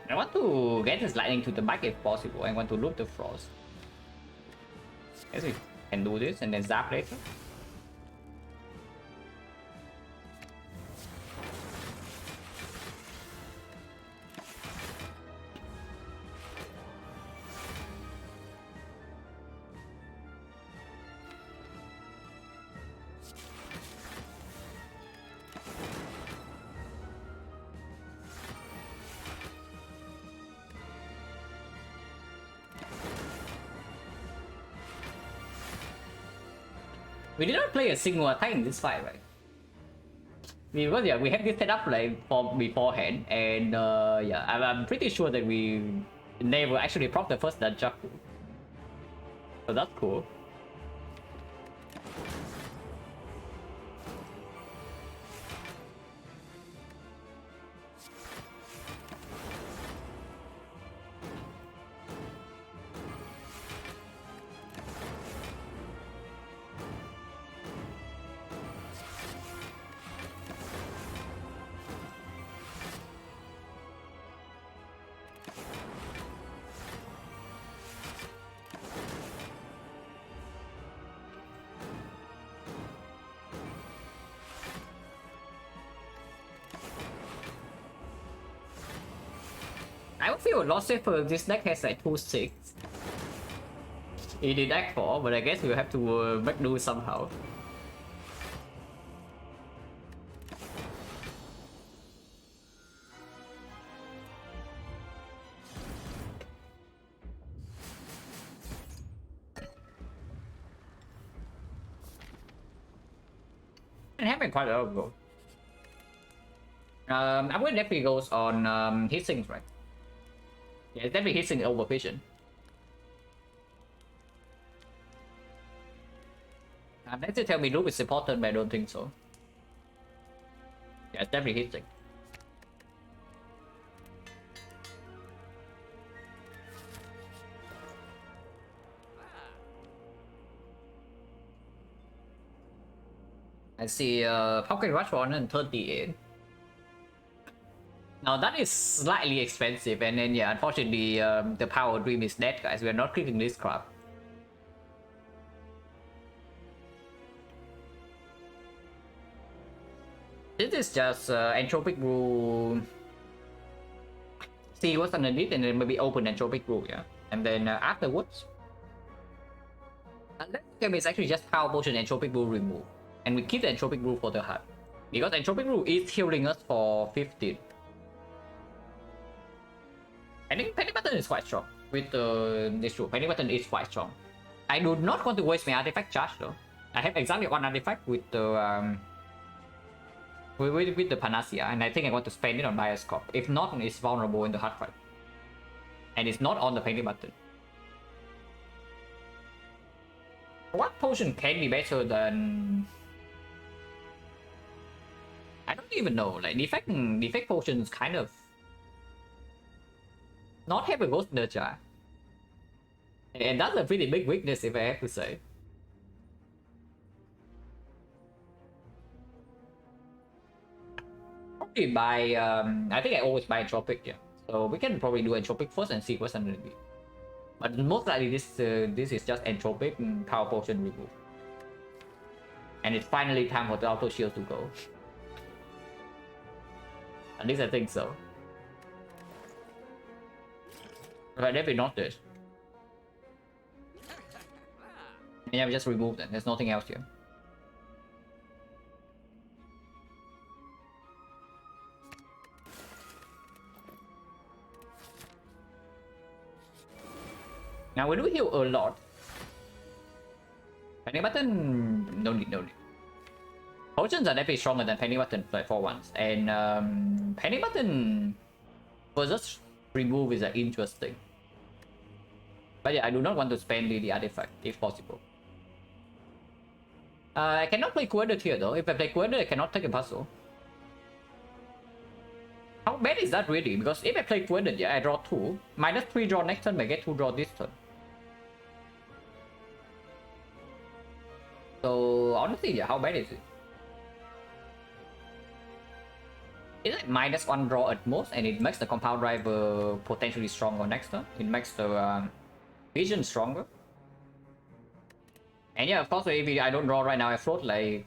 I want to get this lightning to the back if possible. I want to loop the frost. Guess we can do this and then zap later. We did not play a single attack in this fight, right? Because yeah, we had this set up like beforehand, and yeah, I'm pretty sure that we never actually proc the first Danjaku. So that's cool. I would feel a lot safer if this deck has like 2-6. It did act 4, but I guess we'll have to make do somehow. It happened quite a while ago. I'm going to definitely goes on hit sinks, right? Yeah, it's definitely hitting over vision. Let's just tell me loop is important, but I don't think so. Yeah, it's definitely hitting. I see Pocket Rush for 138. Now that is slightly expensive, and then yeah, unfortunately the Power Dream is dead, guys. We are not clicking this crap. This is just Entropic Brew. See what's underneath, and then maybe open Entropic Brew, yeah. And then afterwards, that game is actually just Power Potion Entropic Brew remove, and we keep the Entropic Brew for the hut because Entropic Brew is healing us for 15. I think Panic Button is quite strong with this true. Panic Button is quite strong. I do not want to waste my artifact charge though. I have exactly one artifact with the with the Panacea, and I think I want to spend it on Bioscope. If not, it's vulnerable in the hard fight. And it's not on the panic button. What potion can be better than... I don't even know, like defect potions kind of not have a ghost nurture. And that's a pretty big weakness if I have to say. Probably buy I think I always buy Entropic, yeah. So we can probably do Entropic first and see what's underneath. But most likely this is just Entropic power potion remove. And it's finally time for the auto shield to go. At least I think so. But definitely not this. Yeah, we just remove them. There's nothing else here. Now we do heal a lot. Panic button, no need. Potions are definitely stronger than panic button like for once, and panic button versus remove is interesting. But yeah, I do not want to spend the artifact if possible. I cannot play Quedded here though. If I play Quedded, I cannot take a puzzle. How bad is that really? Because if I play Quedded, yeah, I draw 2. -3 draw next turn, I get 2 draw this turn. So honestly, yeah, how bad is it? Is it -1 draw at most, and it makes the compound driver potentially stronger next turn? It makes the vision stronger. And yeah, of course, if I don't draw right now, I float like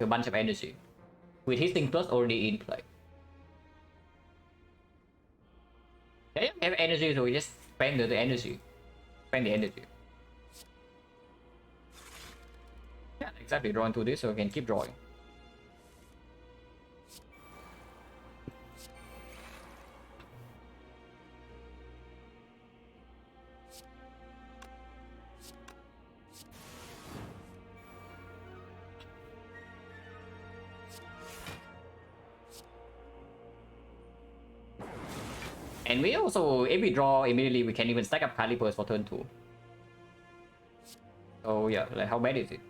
a bunch of energy. With Hissing Plus already in play. Yeah, we have energy, so we just spend the energy. Spend the energy. Yeah, exactly. Draw into this so we can keep drawing. And we also, if we draw immediately, we can even stack up Calipers for turn 2. So yeah, like how bad is it?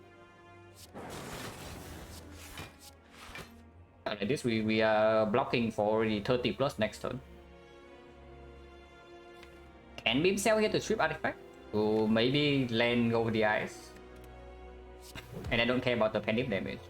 Like this, we are blocking for already 30 plus next turn. Can Beam Cell here to strip artifact? To maybe land over the ice. And I don't care about the panic damage.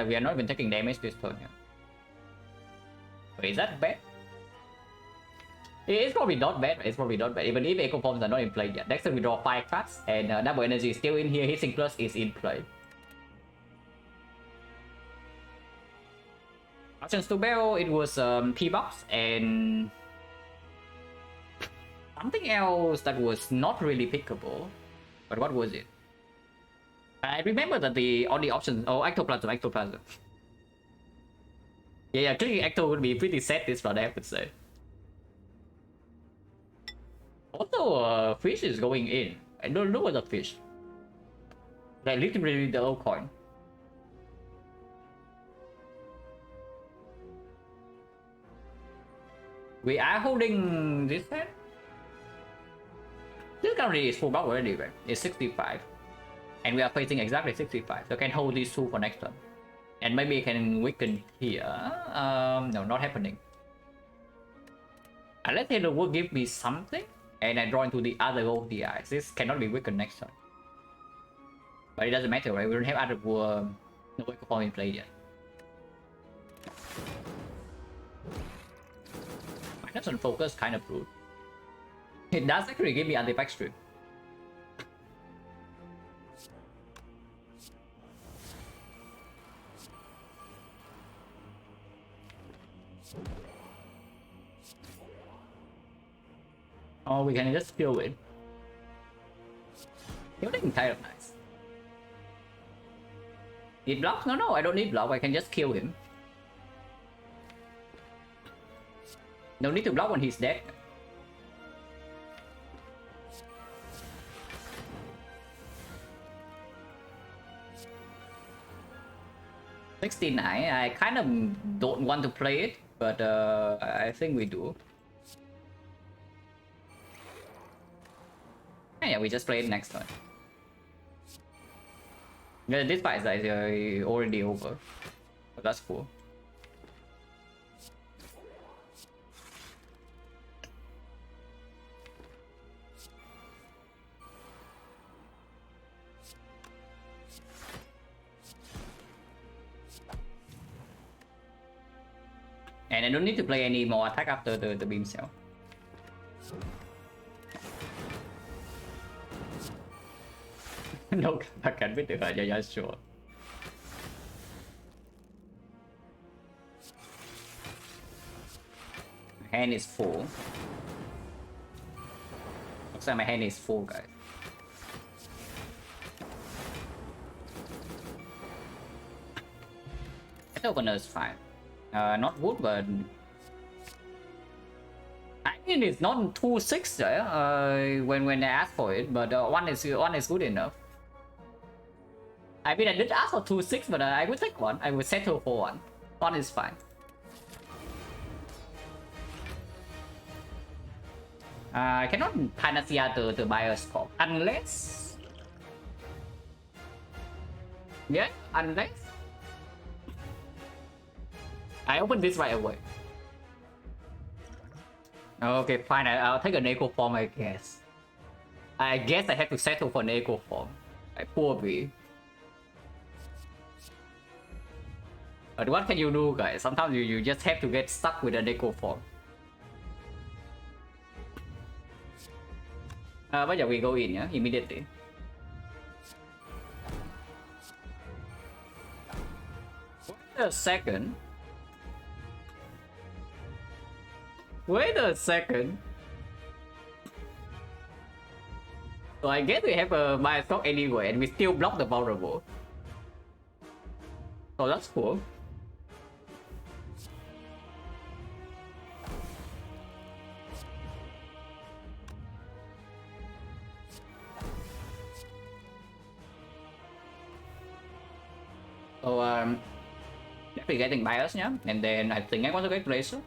We are not even taking damage this turn. Yeah. Wait, is that bad? It's probably not bad. It's probably not bad. Even if Echo Forms are not in play yet. Next turn we draw 5 cards, and Double Energy is still in here. Hissing Plus is in play. Options to barrel, it was P-Box and something else that was not really pickable. But what was it? I remember that the only options... Oh, Ectoplasm. Yeah, clicking Ecto would be pretty sad this round, I have to say. Also, fish is going in. I don't know what the fish. Like literally the old coin. We are holding this hand. This currently is full bulk already, right? It's 65. And we are facing exactly 65. So I can hold these 2 for next turn. And maybe I can weaken here. No, not happening. Unless Halo will give me something. And I draw into the other of the eyes. This cannot be weakened next turn. But it doesn't matter, right? We don't have other no Echo Form in play yet. Minus on focus, kind of rude. It does actually give me artifact strip. Oh, we can just kill it. Killing kind of nice. Need block? No, I don't need block. I can just kill him. No need to block when he's dead. $69. I kind of don't want to play it, but I think we do. Yeah, we just play it next time. Yeah, this fight is already over. But that's cool. And I don't need to play any more attack after the beam cell. No, I can't beat it. Yeah, sure. My hand is full. Looks like my hand is full, guys. That opener is fine. Not good, but I mean it's not 2-6 when I asked for it, but one is good enough. I mean I did ask for 2-6, but I would take one. I would settle for one. One is fine. I cannot panacea the bioscope unless, yeah, unless I open this right away. Okay, fine. I'll take an echo form, I guess. I guess I have to settle for an echo form. Like, poor me. But what can you do, guys? Sometimes you just have to get stuck with an echo form. Bây giờ we go in, yeah, immediately. Wait a second. Wait a second. So I guess we have a bioscope anyway, and we still block the vulnerable. So that's cool. So definitely getting bias, yeah, and then I think I want to get laser.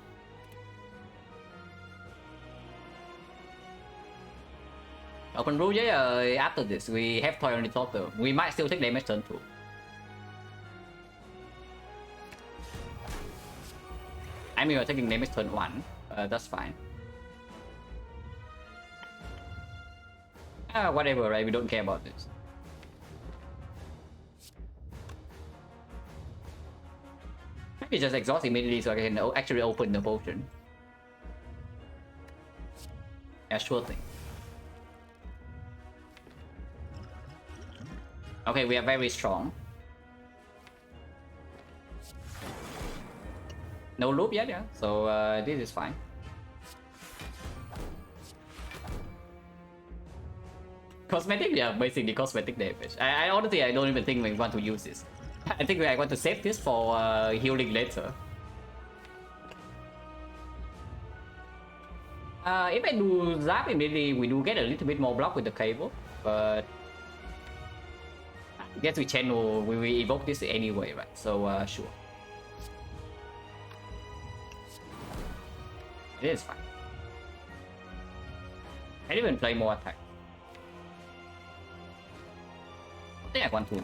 Open rule, yeah. After this, we have toy on the total. We might still take damage turn 2. I mean, we're taking damage turn 1. That's fine. Whatever, right? We don't care about this. Maybe just exhaust immediately so I can actually open the potion. Yeah, sure thing. Okay, we are very strong. No loop yet, yeah. So this is fine. Cosmetic, yeah, basically cosmetic damage. I honestly, I don't even think we want to use this. I think I want to save this for healing later. If I do zap immediately, we do get a little bit more block with the cable, but I guess we channel, we evoke this anyway, right? So sure. It is fine. I didn't even play more attack. I think I want to.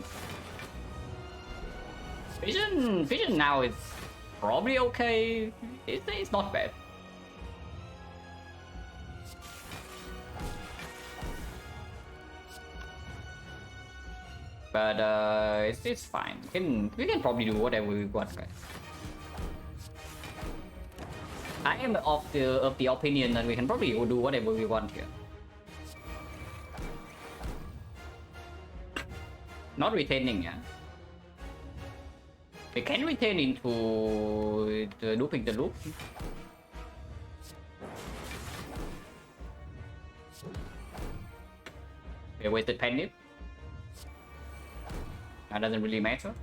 Vision now is probably okay. It's not bad. But it's fine. We can probably do whatever we want, guys. I am of the opinion that we can probably do whatever we want here. Not retaining, yeah. We can retain into the looping the loop. Okay, wasted penny. That doesn't really matter.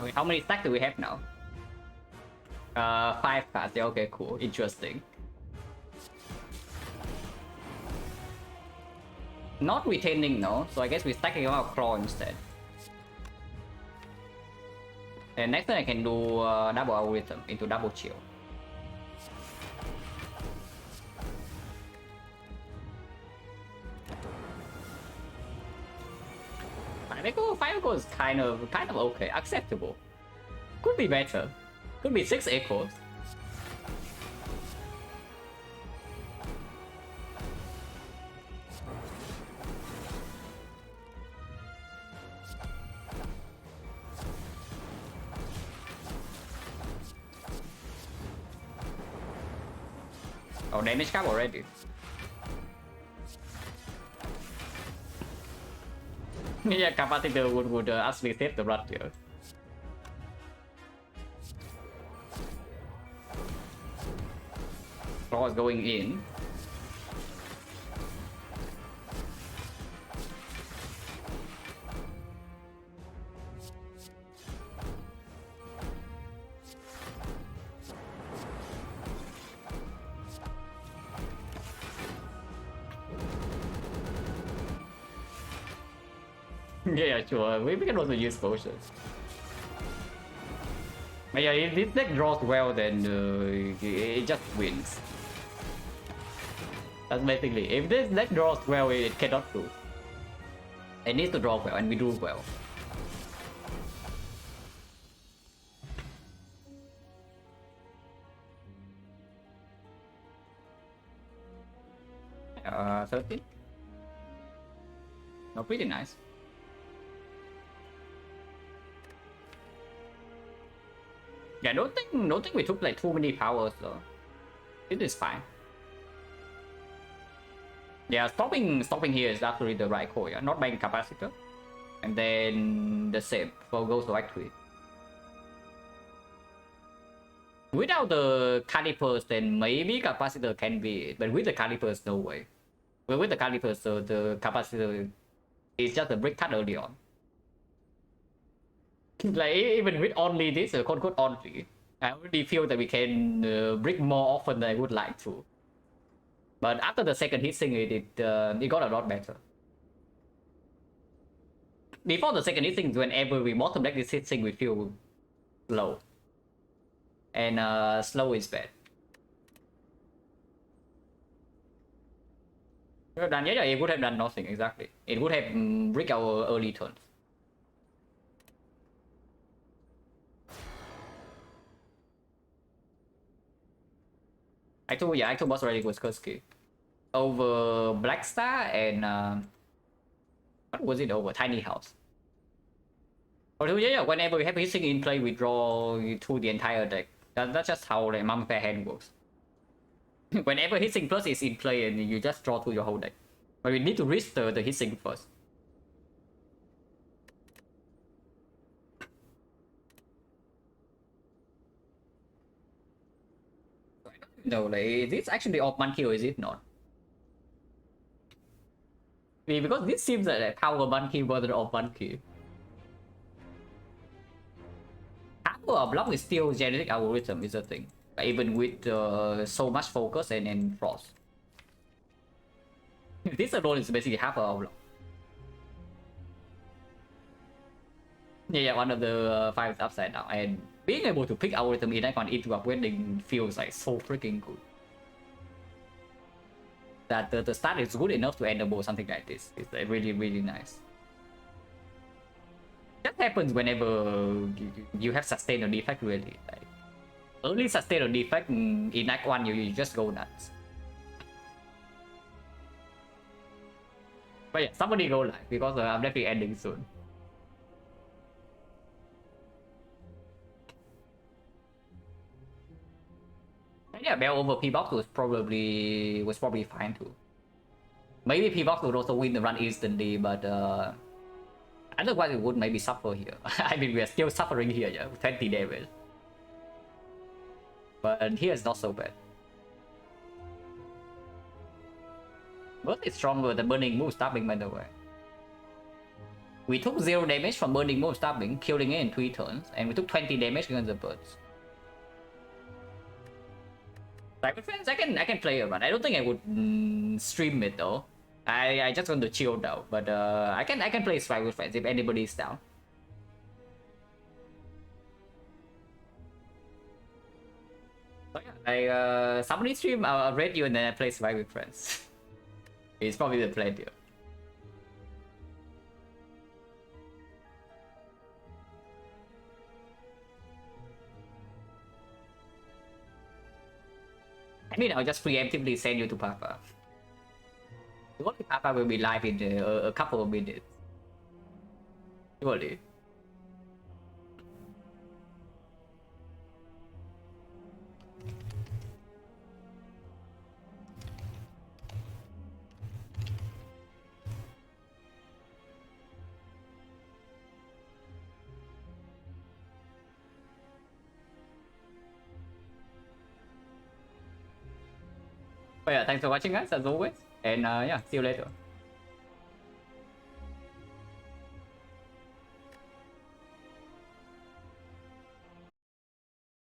Wait, how many stacks do we have now? 5 cards. Yeah, okay, cool. Interesting. Not retaining, no. So I guess we're stacking our claw instead. And next time I can do double algorithm into double chill. Five echo is kind of okay, acceptable. Could be better. Could be 6 echoes. Oh, damage cap already. Yeah, capacitor would actually save the run here. Claw is going in. Yeah, sure. We can also use potions. But yeah, if this deck draws well, then it just wins. That's basically, if this deck draws well, it cannot lose. It needs to draw well, and we do well. Uh, 13? No, pretty nice. Yeah, don't think we took like too many powers though. It is fine. Yeah, stopping here is actually the right call, yeah. Not buying capacitor. And then the same for goes to actually. Without the calipers, then maybe capacitor can be, but with the calipers, no way. Well, with the calipers, so the capacitor is just a brick cut early on. Like even with only this code only, I already feel that we can brick more often than I would like to. But after the second hit sync, it got a lot better. Before the second hit sync, whenever we bottom deck this hit sync, we feel slow. And slow is bad. Done, yeah, it would have done nothing exactly. It would have bricked our early turns. Act 2 boss already was Kursky. Over Black Star and what was it over? Tiny House. Oh yeah, whenever we have hissing in play, we draw to the entire deck. That's just how the Mum Fair hand works. Whenever hissing plus is in play, and you just draw to your whole deck. But we need to register the hissing first. No, like, is this actually off monkey or is it not? Because this seems like a power monkey rather than off monkey. Power of block is still genetic algorithm is a thing. Like, even with so much focus and frost. This alone is basically half of block. Yeah, one of the 5 is upside down, and being able to pick algorithm in icon into upgrading feels like so freaking good. That the start is good enough to enable something like this. It's like really nice. That happens whenever you have sustain or defect really. Like early sustain or defect in Act 1 you just go nuts. But yeah, somebody go live because I'm definitely ending soon. Yeah, Bell over P-Box was probably fine too. Maybe P-Box would also win the run instantly, but otherwise it would maybe suffer here. I mean, we are still suffering here, yeah, 20 damage. But here it's not so bad. But it's stronger than burning move stopping by the way. We took 0 damage from burning moon stabbing, killing it in 3 turns, and we took 20 damage against the birds. Like with friends, I can play it, but I don't think I would stream it though. I just want to chill now, but I can play Strike with friends if anybody's down. So yeah, like somebody stream, I'll raid you and then I play Strike with friends. It's probably the plan here. I mean, I'll just preemptively send you to Papa. Surely Papa will be live in a couple of minutes. Surely. But yeah, thanks for watching guys as always. And yeah, see you later.